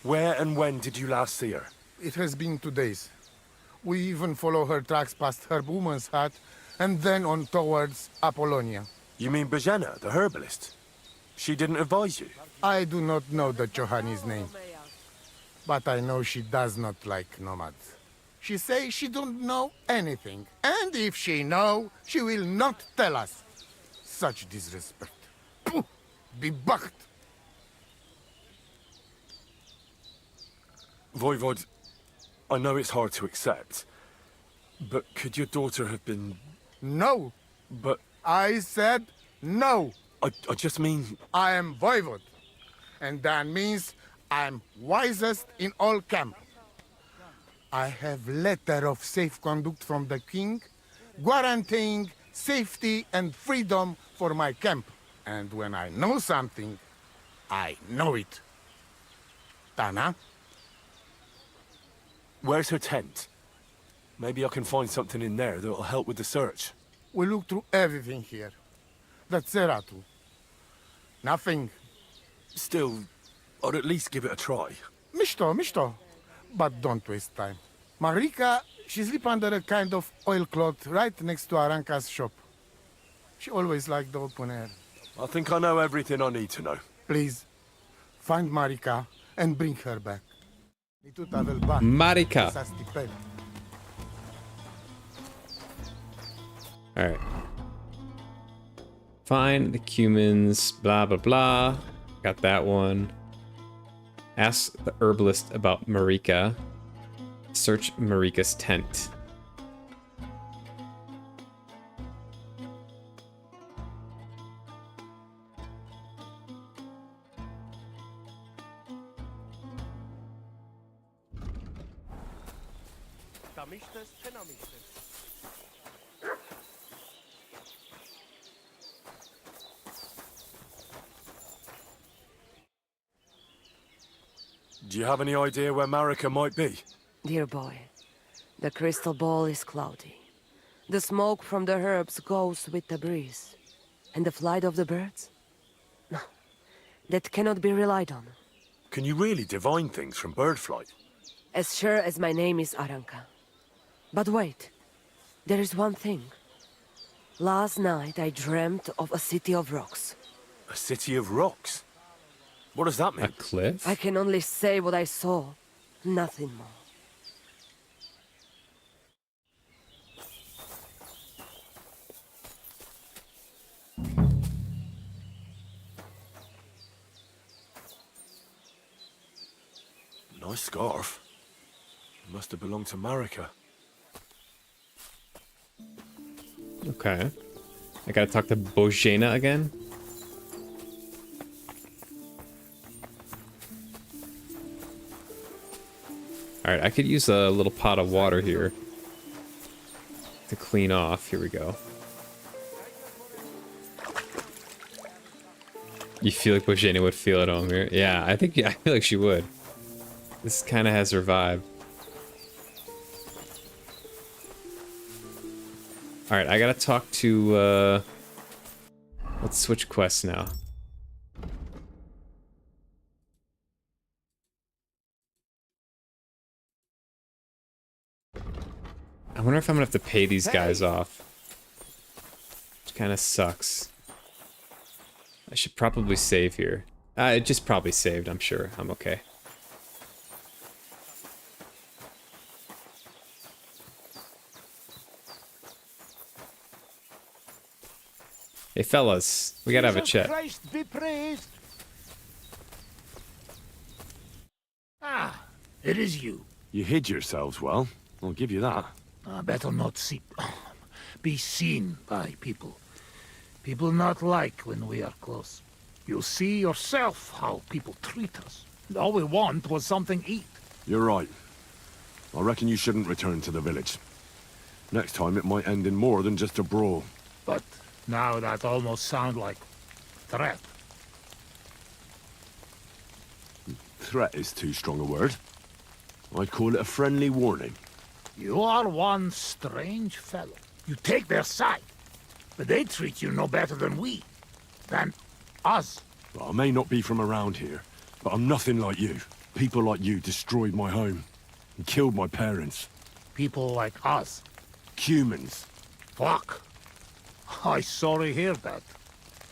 Where and when did you last see her? It has been 2 days. We even follow her tracks past her woman's hut, and then on towards Apollonia. You mean Bojana, the herbalist? She didn't advise you? I do not know the Johanni's name, but I know she does not like nomads. She say she don't know anything, and if she know, she will not tell us. Such disrespect. Pooh! Be bucked! Voivod, I know it's hard to accept, but could your daughter have been... No! But... I said no! I just mean... I am Voivod, and that means I'm wisest in all camp. I have letter of safe conduct from the king, guaranteeing safety and freedom for my camp. And when I know something, I know it. Tana? Where's her tent? Maybe I can find something in there that'll help with the search. We look through everything here. The Ceratu. Nothing. Still, I'd at least give it a try. Misto. But don't waste time. Marika, she sleep under a kind of oilcloth right next to Aranka's shop. She always liked the open air. I think I know everything I need to know. Please, find Marika and bring her back. Marika. Alright. Find the cumins, blah blah blah. Got that one. Ask the herbalist about Marika. Search Marika's tent. Do you have any idea where Marika might be? Dear boy, the crystal ball is cloudy. The smoke from the herbs goes with the breeze. And the flight of the birds? No, that cannot be relied on. Can you really divine things from bird flight? As sure as my name is Aranka. But wait, there is one thing. Last night I dreamt of a city of rocks. A city of rocks? What does that mean? A cliff? I can only say what I saw, nothing more. Nice scarf. It must have belonged to Marika. Okay. I gotta talk to Bojana again. Alright, I could use a little pot of water here to clean off. Here we go. You feel like Bojana would feel at home here? Yeah, I feel like she would. This kind of has her vibe. Alright, I gotta talk to, let's switch quests now. I wonder if I'm gonna have to pay these guys off. Which kind of sucks. I should probably save here. It just probably saved, I'm sure. I'm okay. Hey fellas, we gotta have a chat. Christ be praised. Ah, it is you. You hid yourselves well. I'll give you that. Better not be seen by people. People not like when we are close. You'll see yourself how people treat us. All we want was something to eat. You're right. I reckon you shouldn't return to the village. Next time it might end in more than just a brawl. But now that almost sound like threat. Threat is too strong a word. I'd call it a friendly warning. You are one strange fellow. You take their side, but they treat you no better than us. Well, I may not be from around here, but I'm nothing like you. People like you destroyed my home and killed my parents. People like us. Humans. Fuck. I sorry hear that.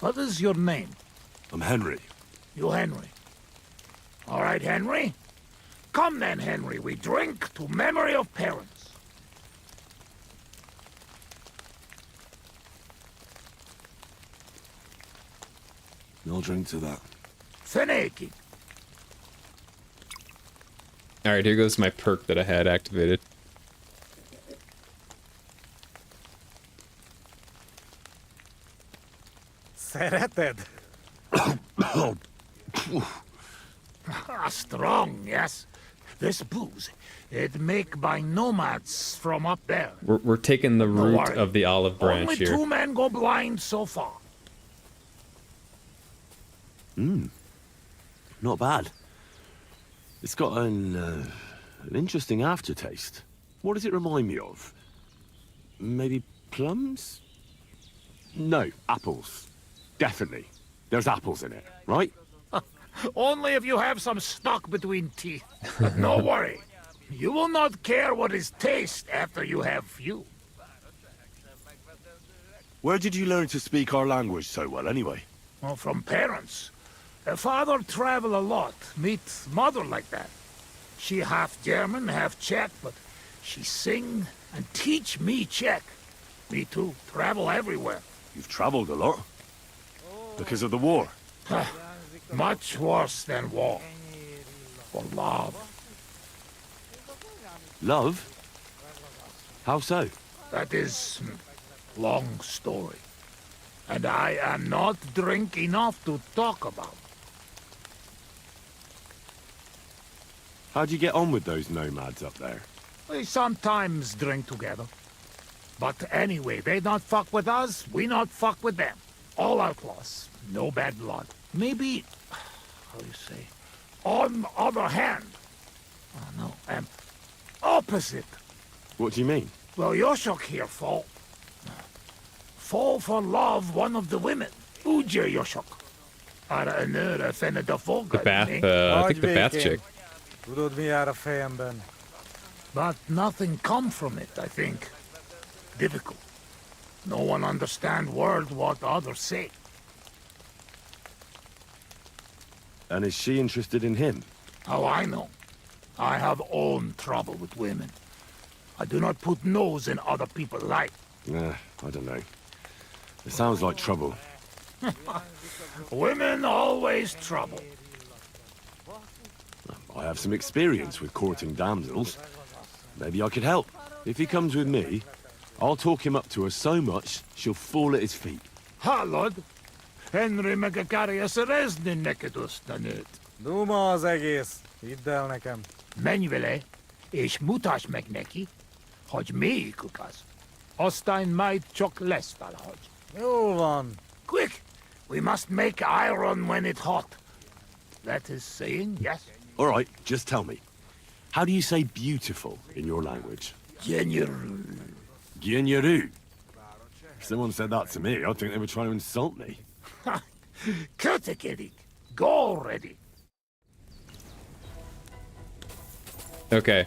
What is your name? I'm Henry. You Henry. All right, Henry. Come then, Henry. We drink to memory of parents. I'll drink to that. Feneki. Alright, here goes my perk that I had activated. Szereted? Strong, yes. This booze, it make by nomads from up there. We're taking the No root worry. of the olive branch Only here. 2 men go blind so far. Not bad. It's got an interesting aftertaste. What does it remind me of? Maybe plums? No, apples. Definitely. There's apples in it, right? Only if you have some stuck between teeth. But no worry. You will not care what is taste after you have few. Where did you learn to speak our language so well, anyway? Well, from parents. Father travel a lot. Meet mother like that. She half German, half Czech, but she sing and teach me Czech. Me too. Travel everywhere. You've traveled a lot. Because of the war. Much worse than war. For love. Love? How so? That is long story. And I am not drink enough to talk about. How'd you get on with those nomads up there? We sometimes drink together. But anyway, they not fuck with us, we not fuck with them. All outlaws, no bad blood. Maybe, how you say, on other hand. Oh no, opposite. What do you mean? Well, Yoshok here fall for love one of the women. Uja Yoshok. Ara anura fenne de The bath, I think the bath chick. Tudod, mi jár a fejemben? But nothing come from it, I think. Difficult. No one understand word what others say. And is she interested in him? How I know? I have own trouble with women. I do not put nose in other people's life. I don't know. It sounds like trouble. Women always trouble. I have some experience with courting damsels. Maybe I could help. If he comes with me, I'll talk him up to her so much, she'll fall at his feet. Hallod? Henry meg akarja szerezni neked azt a nőt. Duma az egész. Hidd el nekem. Menj vele, és mutasd meg neki, hogy melyikük az. Aztán majd csak lesz valahogy. Jól van. Quick! We must make iron when it's hot. That is saying, yes? All right, just tell me. How do you say beautiful in your language? Genyeru. Genyeru. If someone said that to me, I'd think they were trying to insult me. Kötekedik. Go already. Okay.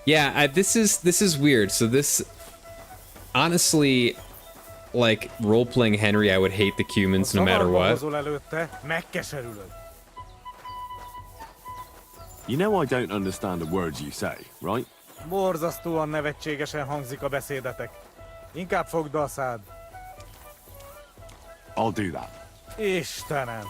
Yeah, this is weird. So this, honestly, like role-playing Henry, I would hate the Cumans no matter what. You know I don't understand the words you say, right? Borzasztóan nevetségesen hangzik a beszédetek. Inkább fogd be a szád. I'll do that. Istenem.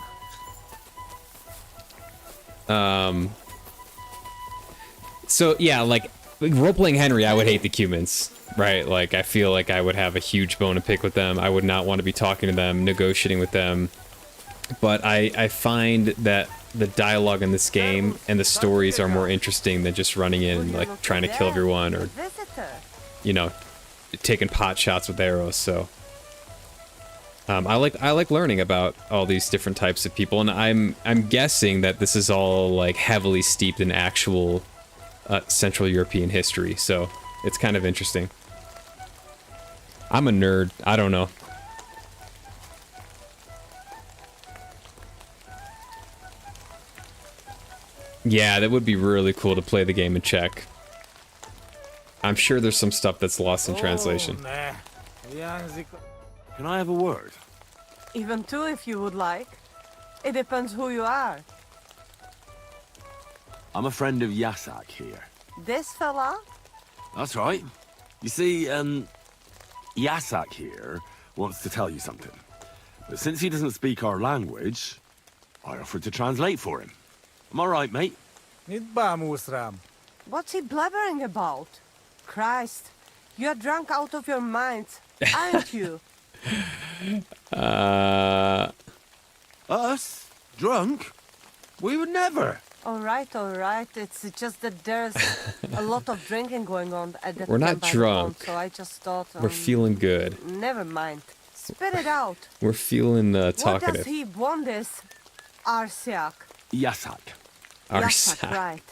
So yeah, like role-playing Henry, I would hate the Cumans, right? Like I feel like I would have a huge bone to pick with them. I would not want to be talking to them, negotiating with them. But I find that the dialogue in this game and the stories are more interesting than just running in and like trying to kill everyone or, you know, taking pot shots with arrows. So I like learning about all these different types of people, and I'm guessing that this is all like heavily steeped in actual Central European history. So it's kind of interesting. I'm a nerd. I don't know. Yeah, that would be really cool to play the game in Czech. I'm sure there's some stuff that's lost in translation. Can I have a word? Even two if you would like. It depends who you are. I'm a friend of Yasak here. This fella? That's right. You see, Yasak here wants to tell you something. But since he doesn't speak our language, I offered to translate for him. Am I right, mate? What's he blabbering about? Christ, you're drunk out of your mind, aren't you? Us? Drunk? We would never. All right. It's just that there's a lot of drinking going on at the We're not camp by the drunk. pond, so I just thought. We're feeling good. Never mind. Spit it out. We're feeling What talkative. does he want this? Arsiak. Yasak. Yasak, right.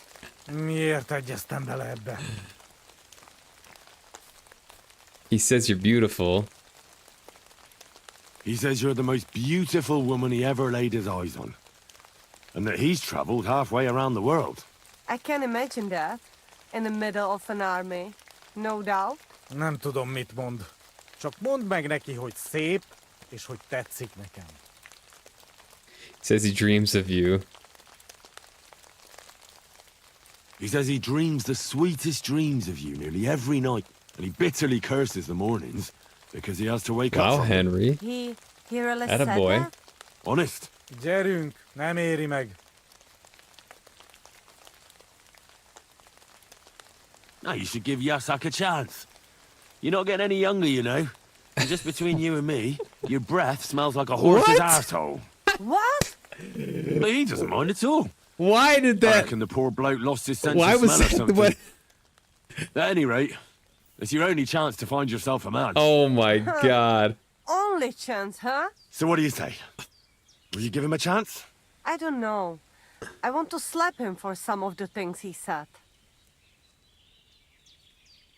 He says you're beautiful. He says you're the most beautiful woman he ever laid his eyes on. And that he's traveled halfway around the world. I can imagine that. In the middle of an army. No doubt. Nem tudom, mit mond. Csak mondd meg neki, hogy szép, és hogy tetszik nekem. Says he dreams of you. He says he dreams the sweetest dreams of you nearly every night. And he bitterly curses the mornings because he has to wake up Wow, from them. Henry. He really said Attaboy. that? Honest. Gyerünk, nem éri meg. Now you should give Yasak a chance. You're not getting any younger, you know. And just between you and me, your breath smells like a horse's What? arsehole. What? But he doesn't mind at all. Why did I that? reckon the poor bloke lost his sense Why of was smell or that? something. What? At any rate, it's your only chance to find yourself a man. Oh my God. Only chance, huh? So what do you say? Will you give him a chance? I don't know. I want to slap him for some of the things he said.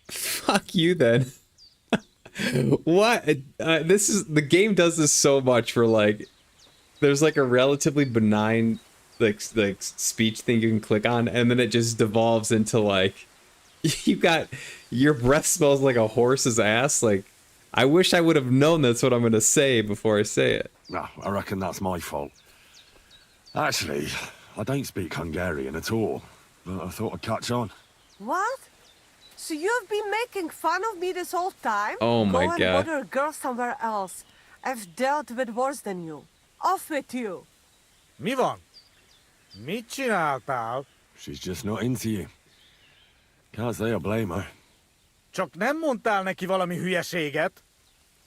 Fuck you then. What? This is the game does this so much for like. There's like a relatively benign like speech thing you can click on, and then it just devolves into like you got your breath smells like a horse's ass. Like I wish I would have known that's what I'm gonna say before I say it. No, I reckon that's my fault. Actually, I don't speak Hungarian at all, but I thought I'd catch on. What? So you've been making fun of me this whole time? Oh my Go and God. bother a girl somewhere else. I've dealt with worse than you. Off with you. Mi van? Mit csináltál? She's just not into you. Can't say I blame her. Csak nem mondtál neki valami hülyeséget?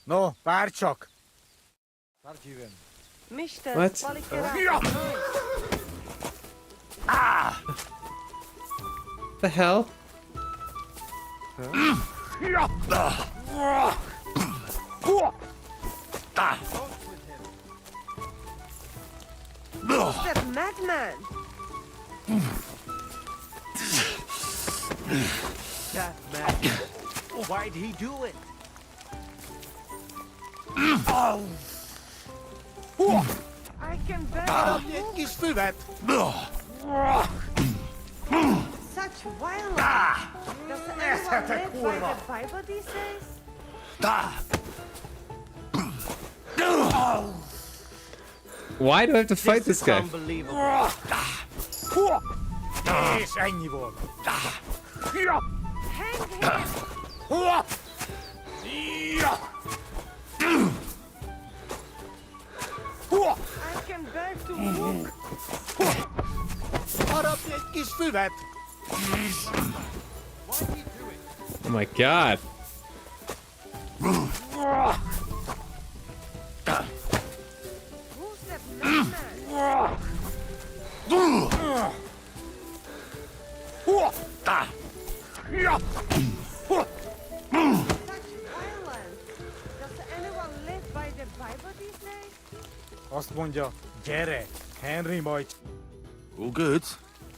No, várj csak! Mister, What? Ah! The hell? Mister Madman! That man. Why'd he do it? I can bear Egy kis füvet! such violence. Does anyone live by kurva. the Bible these days? Why do I have to fight this guy? Unbelievable. És ennyi volt. I can bear to walk. Harapj egy kis füvet! Oh my God. Who's that madman? Such violence. Does anyone live by the Bible these days? Azt mondja, gyere, Henry majd... All good?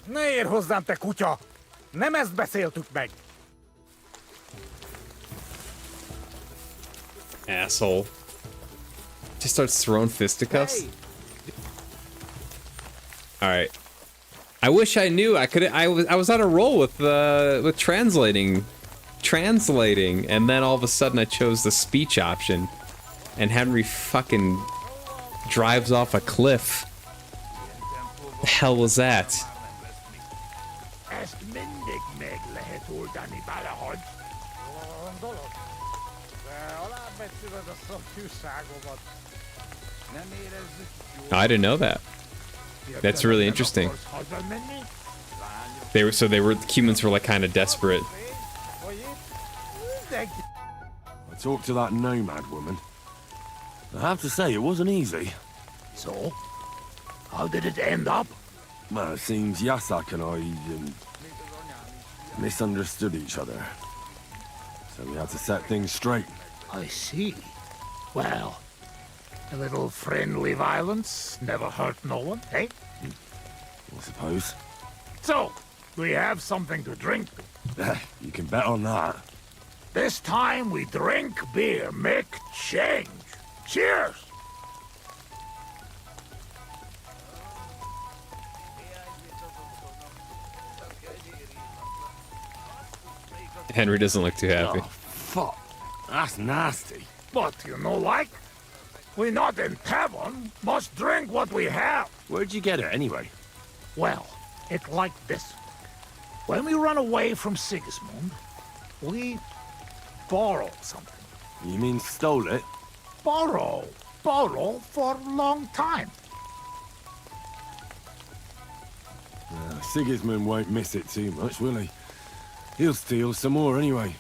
Ne ér hozzám, te kutya! Nem ezt beszéltük meg! Asshole. Just starts throwing fisticuffs. Alright. I wish I knew. I was on a roll with translating, and then all of a sudden I chose the speech option, and Henry fucking drives off a cliff. The hell was that? I didn't know that. That's really interesting. Humans were like kind of desperate. I talked to that nomad woman. I have to say, it wasn't easy. So? How did it end up? Well, it seems Yasak and I misunderstood each other. So we had to set things straight. I see. Well, a little friendly violence never hurt no one, eh? I suppose. So, we have something to drink. You can bet on that. This time we drink beer, make change. Cheers! Henry doesn't look too happy. Oh, fuck. That's nasty. But you know, like, we not in tavern, must drink what we have. Where'd you get it, anyway? Well, it's like this. When we run away from Sigismund, we borrow something. You mean stole it? Borrow for a long time. Sigismund won't miss it too much, will he? He'll steal some more anyway.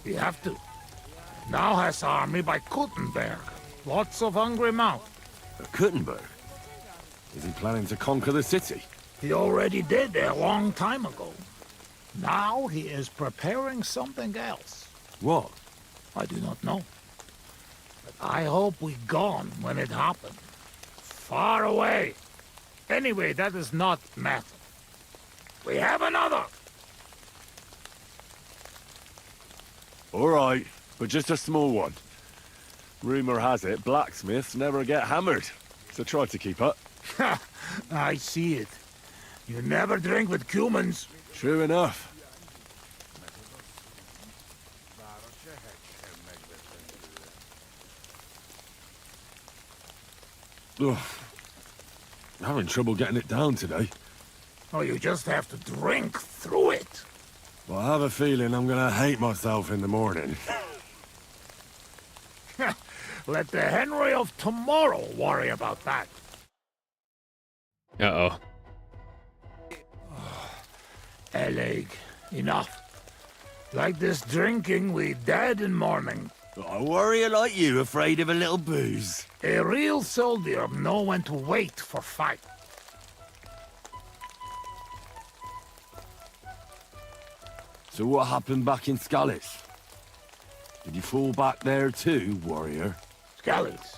We have to. Now has army by Kuttenberg. Lots of hungry mouth. Kuttenberg? Is he planning to conquer the city? He already did a long time ago. Now he is preparing something else. What? I do not know. But I hope we gone when it happened. Far away. Anyway, that is not matter. We have another. All right, but just a small one. Rumor has it blacksmiths never get hammered, so try to keep up. I see it. You never drink with humans. True enough. Ugh. I'm having trouble getting it down today. Oh, you just have to drink through it. Well, I have a feeling I'm gonna hate myself in the morning. Let the Henry of tomorrow worry about that. Uh-oh. Eleg, enough. Like this drinking, we dead in morning. A warrior like you afraid of a little booze? A real soldier know when to wait for fight. So what happened back in Scallis? Did you fall back there too, warrior? Scallis?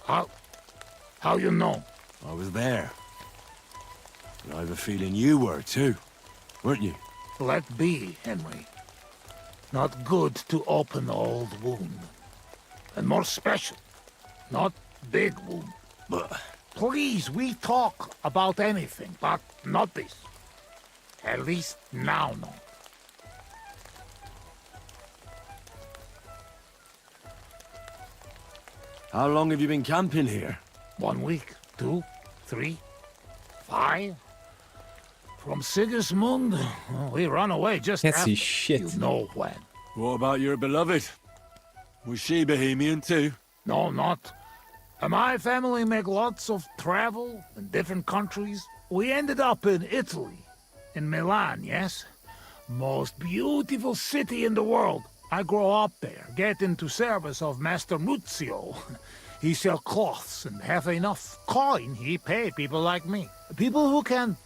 How you know? I was there. And I have a feeling you were too, weren't you? Let be, Henry. Not good to open old wound. And more special, not big wound. But... Please, we talk about anything, but not this. At least now, no. How long have you been camping here? 1 week, 2, 3, 5. From Sigismund, we run away just Can't after see shit. You know when. What about your beloved? Was she Bohemian too? No, not. My family make lots of travel in different countries. We ended up in Italy, in Milan, yes? Most beautiful city in the world. I grow up there, get into service of Master Muzio. He sell cloths and have enough coin he pay people like me. People who can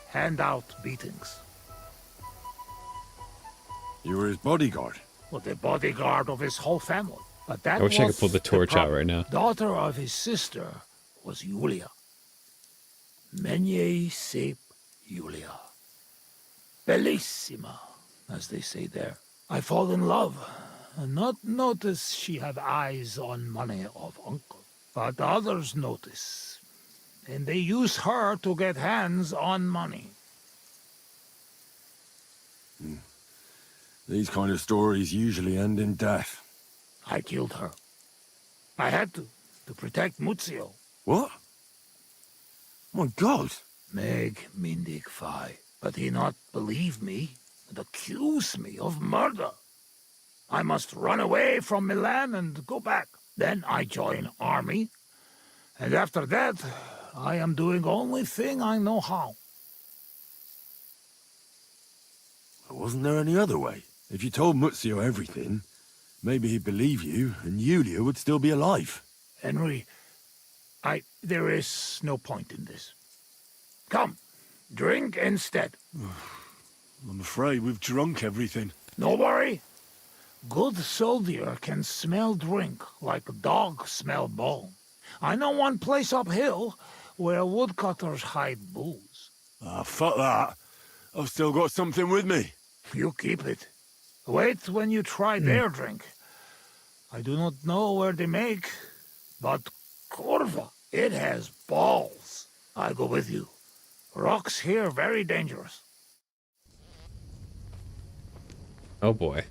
hand out beatings. You were his bodyguard? Well, the bodyguard of his whole family. But that I wish I could was pull the torch out right now. Daughter of his sister was Julia. Menier sep Julia. Bellissima, as they say there. I fall in love, and not notice she have eyes on money of uncle. But others notice, and they use her to get hands on money. These kind of stories usually end in death. I killed her. I had to protect Muzio. What? My God! Meg Mindig Fi. But he not believe me and accuse me of murder. I must run away from Milan and go back. Then I join army. And after that, I am doing only thing I know how. Wasn't there any other way? If you told Muzio everything, maybe he'd believe you, and Yulia would still be alive. Henry, there is no point in this. Come, drink instead. I'm afraid we've drunk everything. No worry. Good soldier can smell drink like a dog smell bone. I know one place uphill where woodcutters hide booze. Ah, fuck that. I've still got something with me. You keep it. Wait when you try their drink. I do not know where they make, but Corva, it has balls. I go with you. Rocks here very dangerous. Oh boy.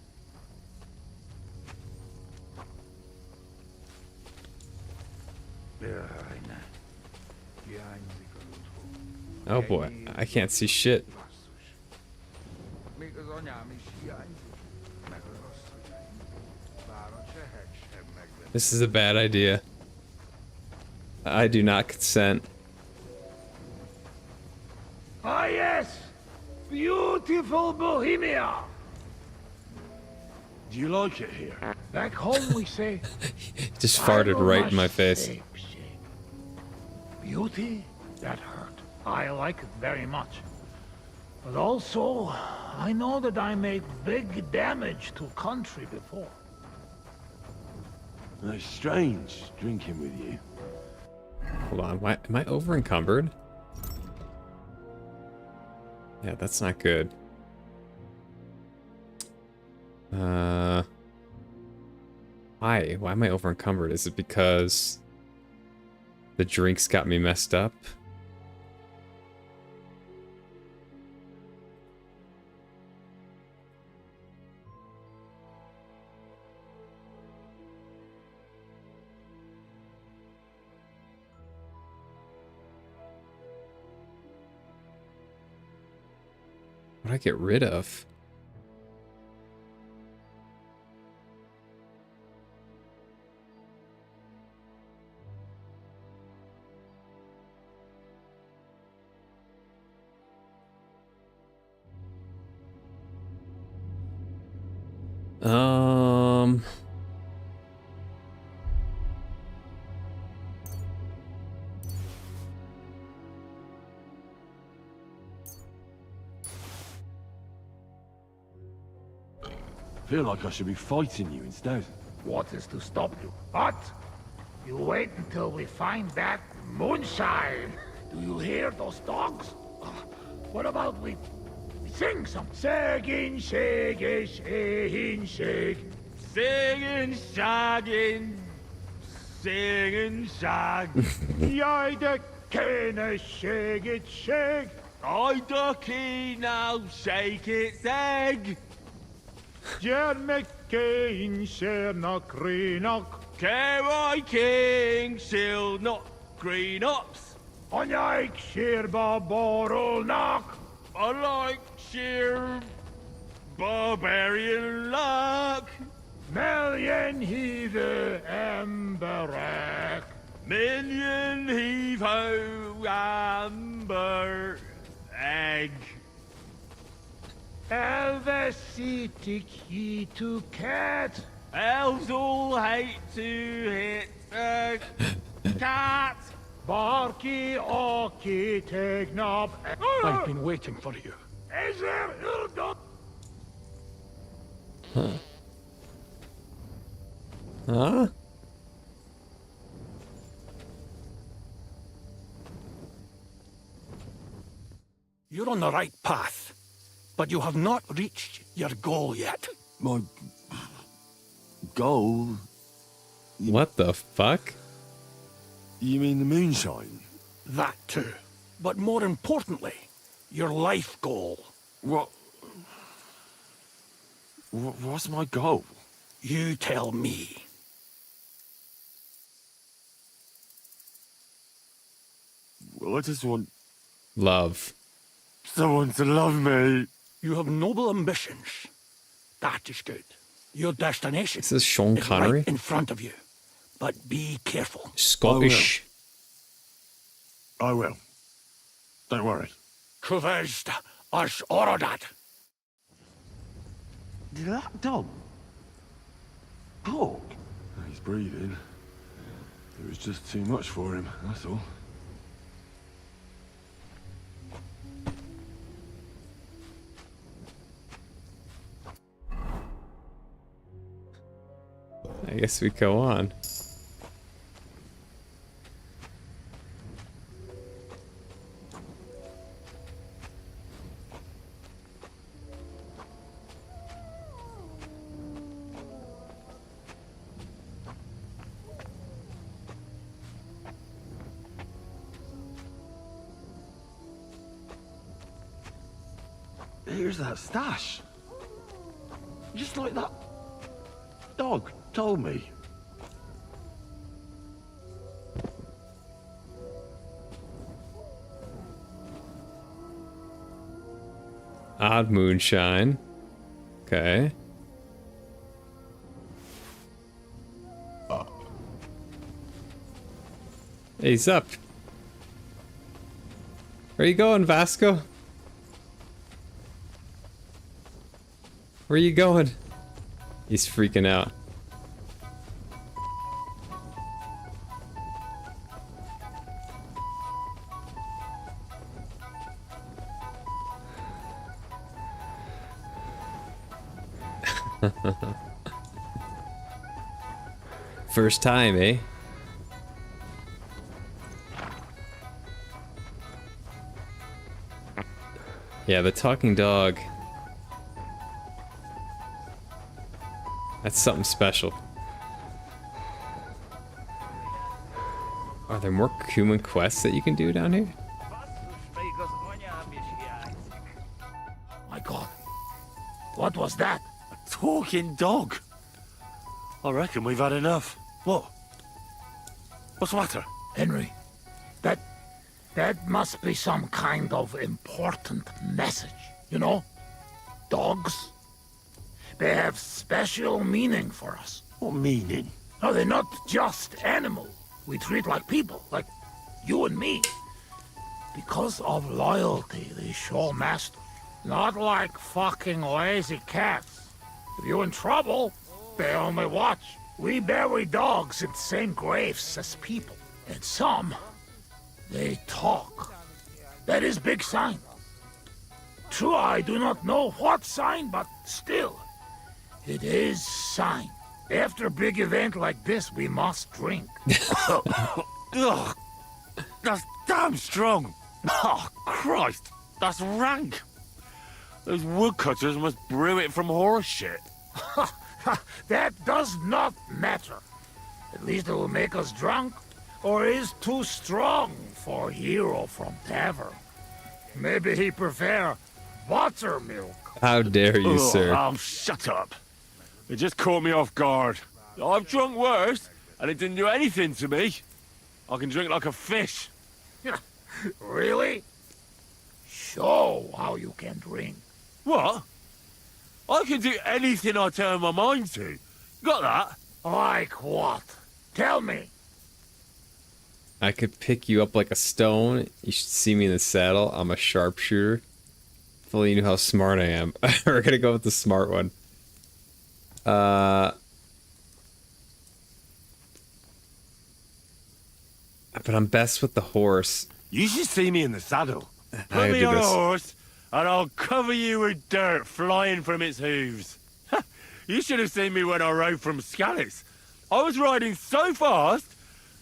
Oh boy, I can't see shit. This is a bad idea. I do not consent. Ah yes! Beautiful Bohemia! Do you like it here? Back home we say... Just farted right in my face. Beauty, that hurt. I like it very much. But also, I know that I made big damage to country before. It's strange, drinking with you. Hold on, am I over encumbered? Yeah, that's not good. Why? Why am I over encumbered? Is it because the drinks got me messed up? What do I get rid of? I feel like I should be fighting you instead. What is to stop you? But you wait until we find that moonshine. Do you hear those dogs? What about we sing some? Shaggin', shaggin', shaggin', shaggin'. Singing, shagging, singing, shag. Jij de kene, shake it, shake. I ducky now, shake its egg. Jermekein, shernock, greenock. K.Y. King, shield not green ups. On like sheer barbarol knock. I like sheer barbarian luck. Million heave emberack. Million heave ho amber egg. Elvesitic he to cat. Elves all hate to hit a cat. Barky orky take knob. I've been waiting for you. Is there Huh? You're on the right path, but you have not reached your goal yet. My goal? What the fuck? You mean the moonshine? That too. But more importantly, your life goal. What's my goal? You tell me. Well, I just want Love. someone to love me. You have noble ambitions. That is good. Your destination This is Sean is Connery? right in front of you. But be careful. Scottish. I will. Don't worry. Cuvest as orodat. Did that dog talk? He's breathing. It was just too much for him, that's all. I guess we go on. Here's that stash. Just like that dog told me. Odd moonshine. Okay. Hey, he's up. Where you going, Vasco? Where you going? He's freaking out. First time, eh? Yeah, the talking dog. That's something special. Are there more human quests that you can do down here? My God. What was that? A talking dog. I reckon we've had enough. What? What's the matter? Henry, that must be some kind of important message, you know? Dogs, they have special meaning for us. What meaning? No, they're not just animals we treat like people, like you and me. Because of loyalty they show master. Not like fucking lazy cats. If you're in trouble, they only watch. We bury dogs in the same graves as people. And some, they talk. That is big sign. True, I do not know what sign, but still, it is sign. After a big event like this, we must drink. Ugh, that's damn strong. Oh, Christ, that's rank. Those woodcutters must brew it from horse shit. That does not matter. At least it will make us drunk, or is too strong for hero from tavern. Maybe he prefer buttermilk. How dare you, sir? Shut up. It just caught me off guard. I've drunk worse, and it didn't do anything to me. I can drink like a fish. Really? Show how you can drink. What? I can do anything I turn my mind to. Got that? Like what? Tell me. I could pick you up like a stone. You should see me in the saddle. I'm a sharpshooter. If only you knew how smart I am. We're gonna go with the smart one. But I'm best with the horse. You should see me in the saddle. I Put me do on a this. horse, and I'll cover you with dirt flying from its hooves. You should have seen me when I rode from Scallis. I was riding so fast,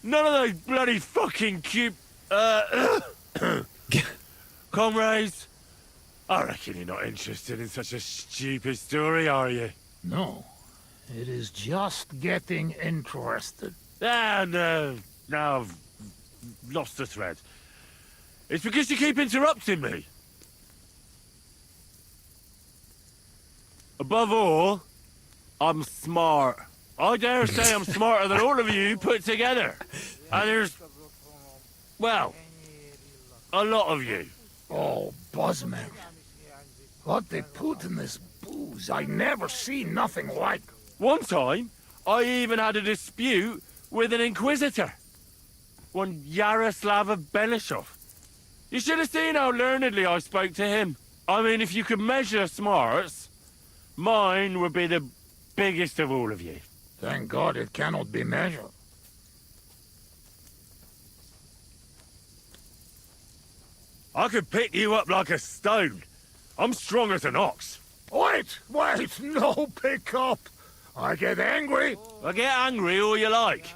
none of those bloody fucking cute... comrades. I reckon you're not interested in such a stupid story, are you? No. It is just getting interested. Ah, no. Now I've lost the thread. It's because you keep interrupting me. Above all, I'm smart. I dare say I'm smarter than all of you put together. And there's, well, a lot of you. Oh, Buzzman. What they put in this booze, I never seen nothing like. One time, I even had a dispute with an inquisitor. One Yaroslav Benishov. You should have seen how learnedly I spoke to him. I mean, if you could measure smarts, mine would be the biggest of all of you. Thank God it cannot be measured. I could pick you up like a stone. I'm strong as an ox. Wait, no pick up. I get angry. I get angry all you like.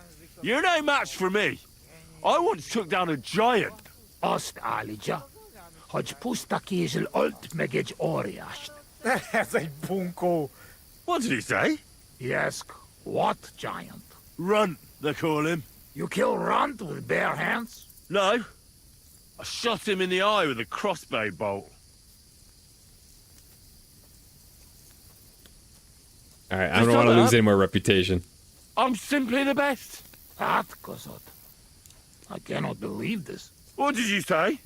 You're no match for me. I once took down a giant. Azt állítja, hogy puszta kézzel ölt meg egy óriást. Ez egy bunkó. What did he say? He asked, what giant? Runt, they call him. You kill Runt with bare hands? No. I shot him in the eye with a crossbow bolt. Alright, I don't want to lose any more reputation. I'm simply the best. That, Kosot. I cannot believe this. What did you say?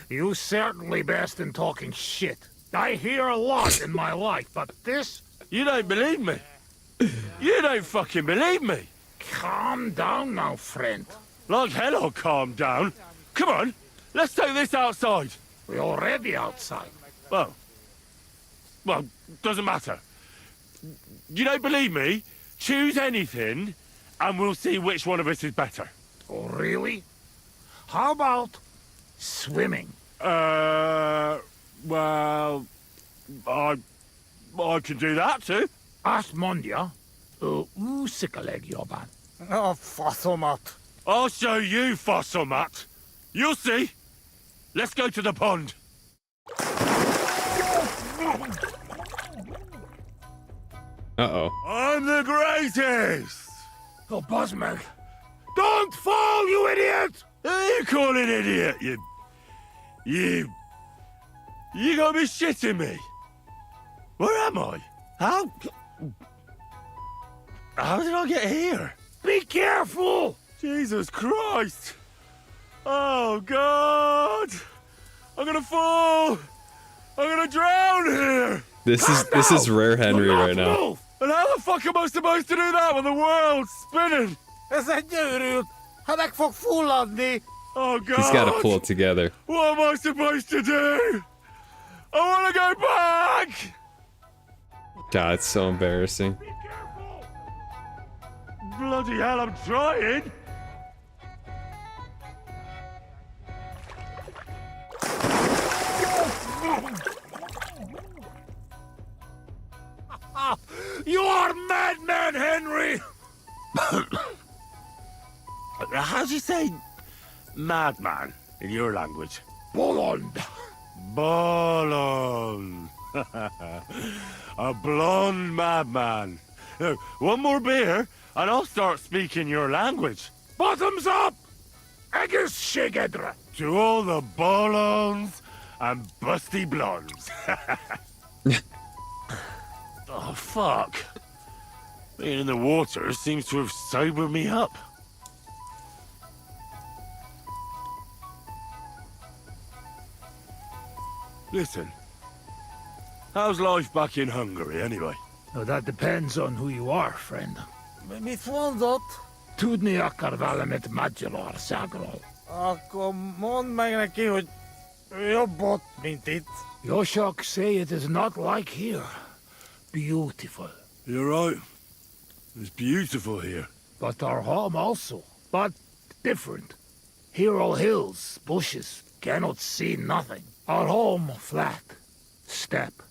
You certainly best in talking shit. I hear a lot in my life, but this... You don't believe me. You don't fucking believe me. Calm down now, friend. Like hell I'll calm down. Come on, let's take this outside. We're already outside. Well, doesn't matter. You don't believe me? Choose anything, and we'll see which one of us is better. Oh, really? How about swimming? Well, I can do that too. Azt mondja, úszikaleg jobban. Oh, faszomat. I'll show you, Fossilmat. You'll see. Let's go to the pond. Uh-oh. I'm the greatest! Oh, Buzzman. Don't fall, you idiot! Who are you calling idiot, You gotta be shitting me. Where am I? How did I get here? Be careful! Jesus Christ! Oh, God! I'm gonna fall! I'm gonna drown here! This is rare Henry right now. And how the fuck am I supposed to do that when the world's spinning? Ez egy őrült. Ha meg fog fulladni. Oh, God! He's got to pull it together. What am I supposed to do? I wanna go back! God, it's so embarrassing. Bloody hell, I'm trying! You are madman, Henry! How do you say madman in your language? Bolond. Bolond. A blonde madman. One more beer, and I'll start speaking your language. Bottoms up! Agus Shigedra. To all the bolons and busty blondes. Oh, fuck. Being in the water seems to have sobered me up. Listen, how's life back in Hungary, anyway? Now, that depends on who you are, friend. Mit mondott? Tudni akar valamit Magyarországról. Akkor mondd meg neki, hogy jobb ott, mint itt. Yoshok say it is not like here. Beautiful. You're right. It's beautiful here. But our home also. But different. Here all hills, bushes, cannot see nothing. Our home flat. Steppe.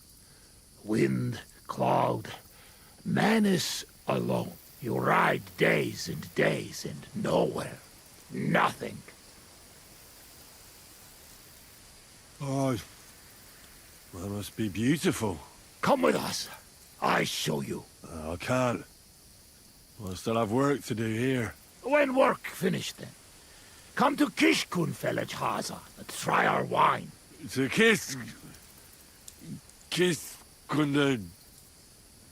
Wind, cloud. Man is alone. You ride days and days and nowhere. Nothing. Oh, that must be beautiful. Come with us. I show you. I can't. I still have work to do here. When work finished then. Come to Kishkun village, Haza, and try our wine. To kiss Kunda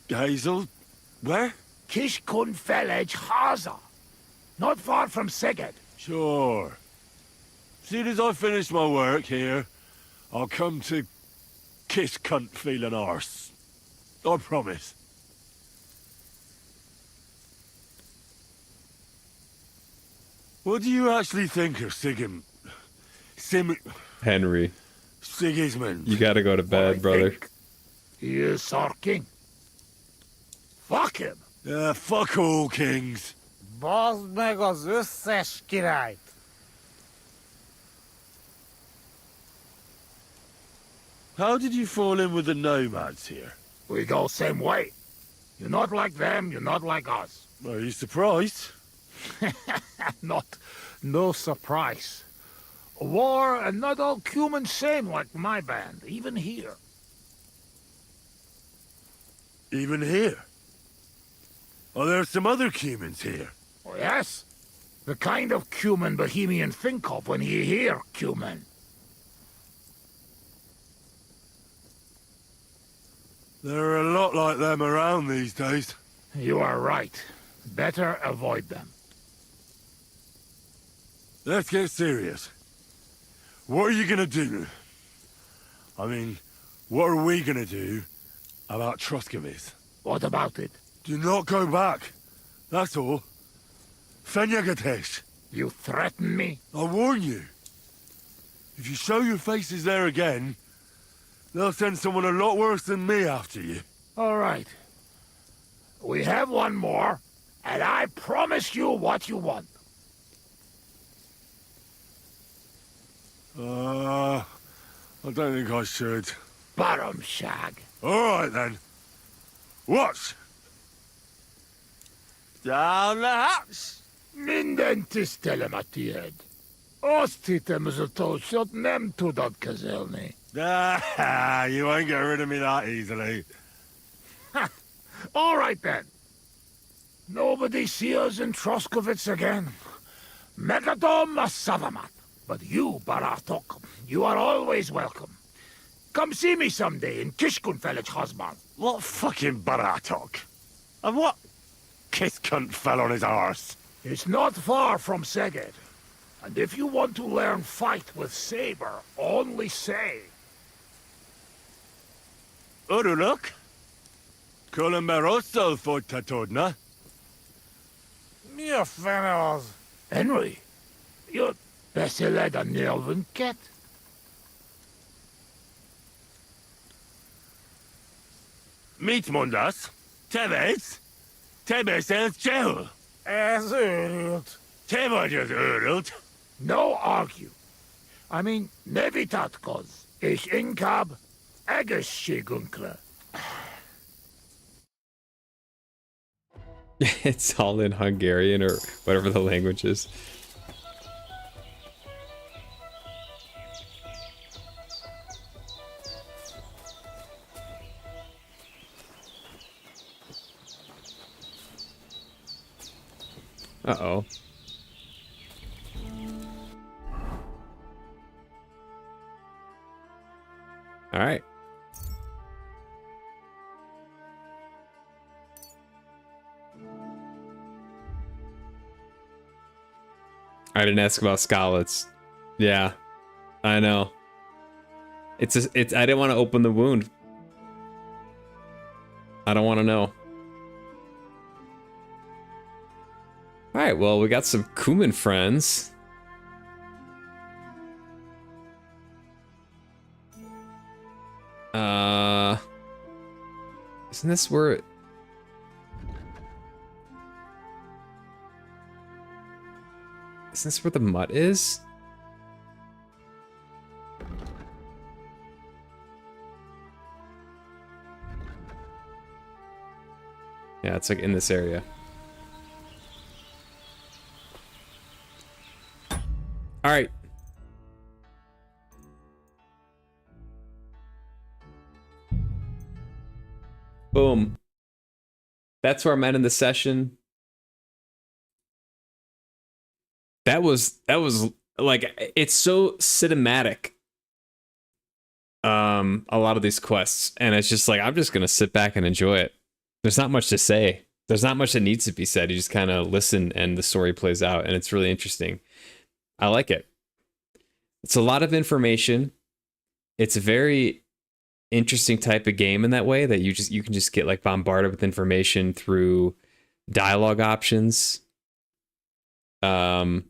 Hazel? Where? Kishkun village, Haza. Not far from Seged. Sure. Soon as I finish my work here, I'll come to kiss cunt feeling arse. I promise. What do you actually think of Henry. Sigismund? You gotta go to bed, brother. He is our king. Fuck him. Fuck all kings. Bazd meg az összes királyt! How did you fall in with the nomads here? We go same way. You're not like them, you're not like us. Are you surprised? No surprise. War and not all human same like my band, even here. Even here? Are there some other humans here? Oh, yes? The kind of cumin Bohemian think of when he hear cumin. There are a lot like them around these days. You are right. Better avoid them. Let's get serious. What are you gonna do? I mean, what are we gonna do about Troskovitz? What about it? Do not go back. That's all. Fenyagatesh. You threaten me? I warn you. If you show your faces there again, they'll send someone a lot worse than me after you. All right. We have one more, and I promise you what you want. I don't think I should. Bottom shag. All right, then. Watch! Down the hatch! Minden tisztelemet Azt tocsot nem tudod kezelni. You won't get rid of me that easily. All right, then. Nobody see us in Troskovitz again. Megadom Savamat. But you, Baratok, you are always welcome. Come see me someday in Kishkun village, Hosman. What fucking Baratok? And what kiss cunt fell on his arse? It's not far from Seged. And if you want to learn fight with saber, only say. Uruluk? Columberoso for Tatodna? Mi a fene az? Henry, you're beszéled a nyelvünket? Mit mondasz? Tevez? Te beszélsz csehül? Ez őrült. Te vagy az őrült. No argue. I mean, ne vitatkozz, és inkább egészségünkre. It's all in Hungarian or whatever the language is. Uh-oh. All right. I didn't ask about Scarlets. Yeah, I know. I didn't want to open the wound. I don't want to know. All right, well, we got some Kuman friends. Isn't this where Isn't this where the mutt is? Yeah, it's like in this area. All right. Boom. That's where I'm at in the session. That was like, it's so cinematic. A lot of these quests, and it's just like, I'm just gonna sit back and enjoy it. There's not much to say. There's not much that needs to be said. You just kind of listen and the story plays out, and it's really interesting. I like it. It's a lot of information. It's a very interesting type of game in that way, that you can just get like bombarded with information through dialogue options. I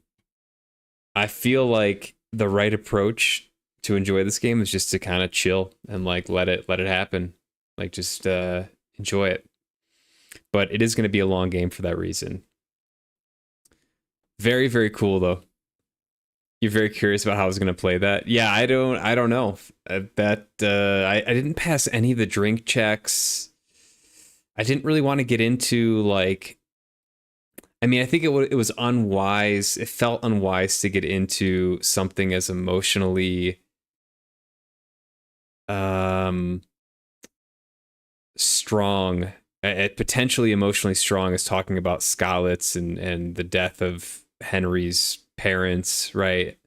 feel like the right approach to enjoy this game is just to kind of chill and like let it happen. Like, just enjoy it. But it is going to be a long game for that reason. Very, very cool though. You're very curious about how I was going to play that. Yeah, I don't know. I didn't pass any of the drink checks. I didn't really want to get into like, I mean, I think it was unwise. It felt unwise to get into something as emotionally strong, potentially emotionally strong, as talking about Skalitz and the death of Henry's parents, right?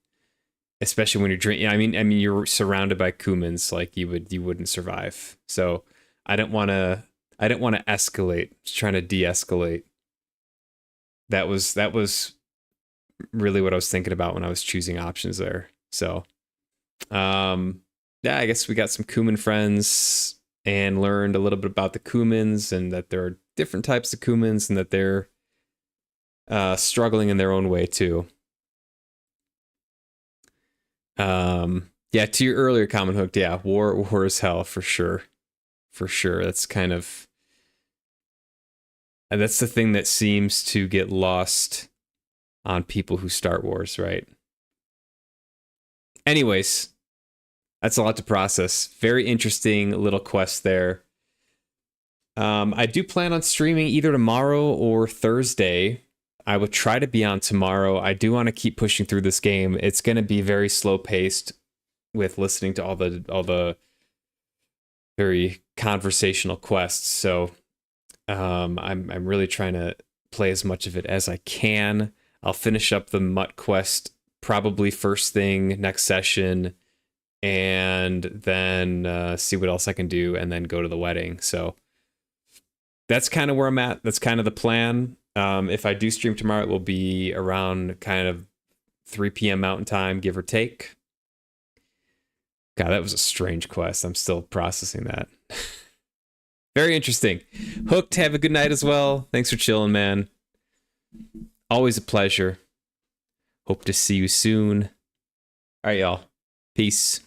Especially when you're drinking. I mean, you're surrounded by Cumans, like you wouldn't survive. So I didn't want to escalate. Just trying to de-escalate. That was really what I was thinking about when I was choosing options there. So, yeah, I guess we got some Cuman friends and learned a little bit about the Cumans, and that there are different types of Cumans, and that they're struggling in their own way too. Yeah, to your earlier comment, Hooked, yeah, war is hell for sure. For sure. That's kind of, and that's the thing that seems to get lost on people who start wars, right? Anyways, that's a lot to process. Very interesting little quest there. I do plan on streaming either tomorrow or Thursday. I would try to be on tomorrow. I do want to keep pushing through this game. It's going to be very slow paced with listening to all the very conversational quests. So I'm really trying to play as much of it as I can. I'll finish up the Mutt quest probably first thing next session, and then see what else I can do, and then go to the wedding. So that's kind of where I'm at. That's kind of the plan. If I do stream tomorrow, it will be around kind of 3 p.m. Mountain Time, give or take. God, that was a strange quest. I'm still processing that. Very interesting. Hooked, have a good night as well. Thanks for chilling, man. Always a pleasure. Hope to see you soon. All right, y'all. Peace.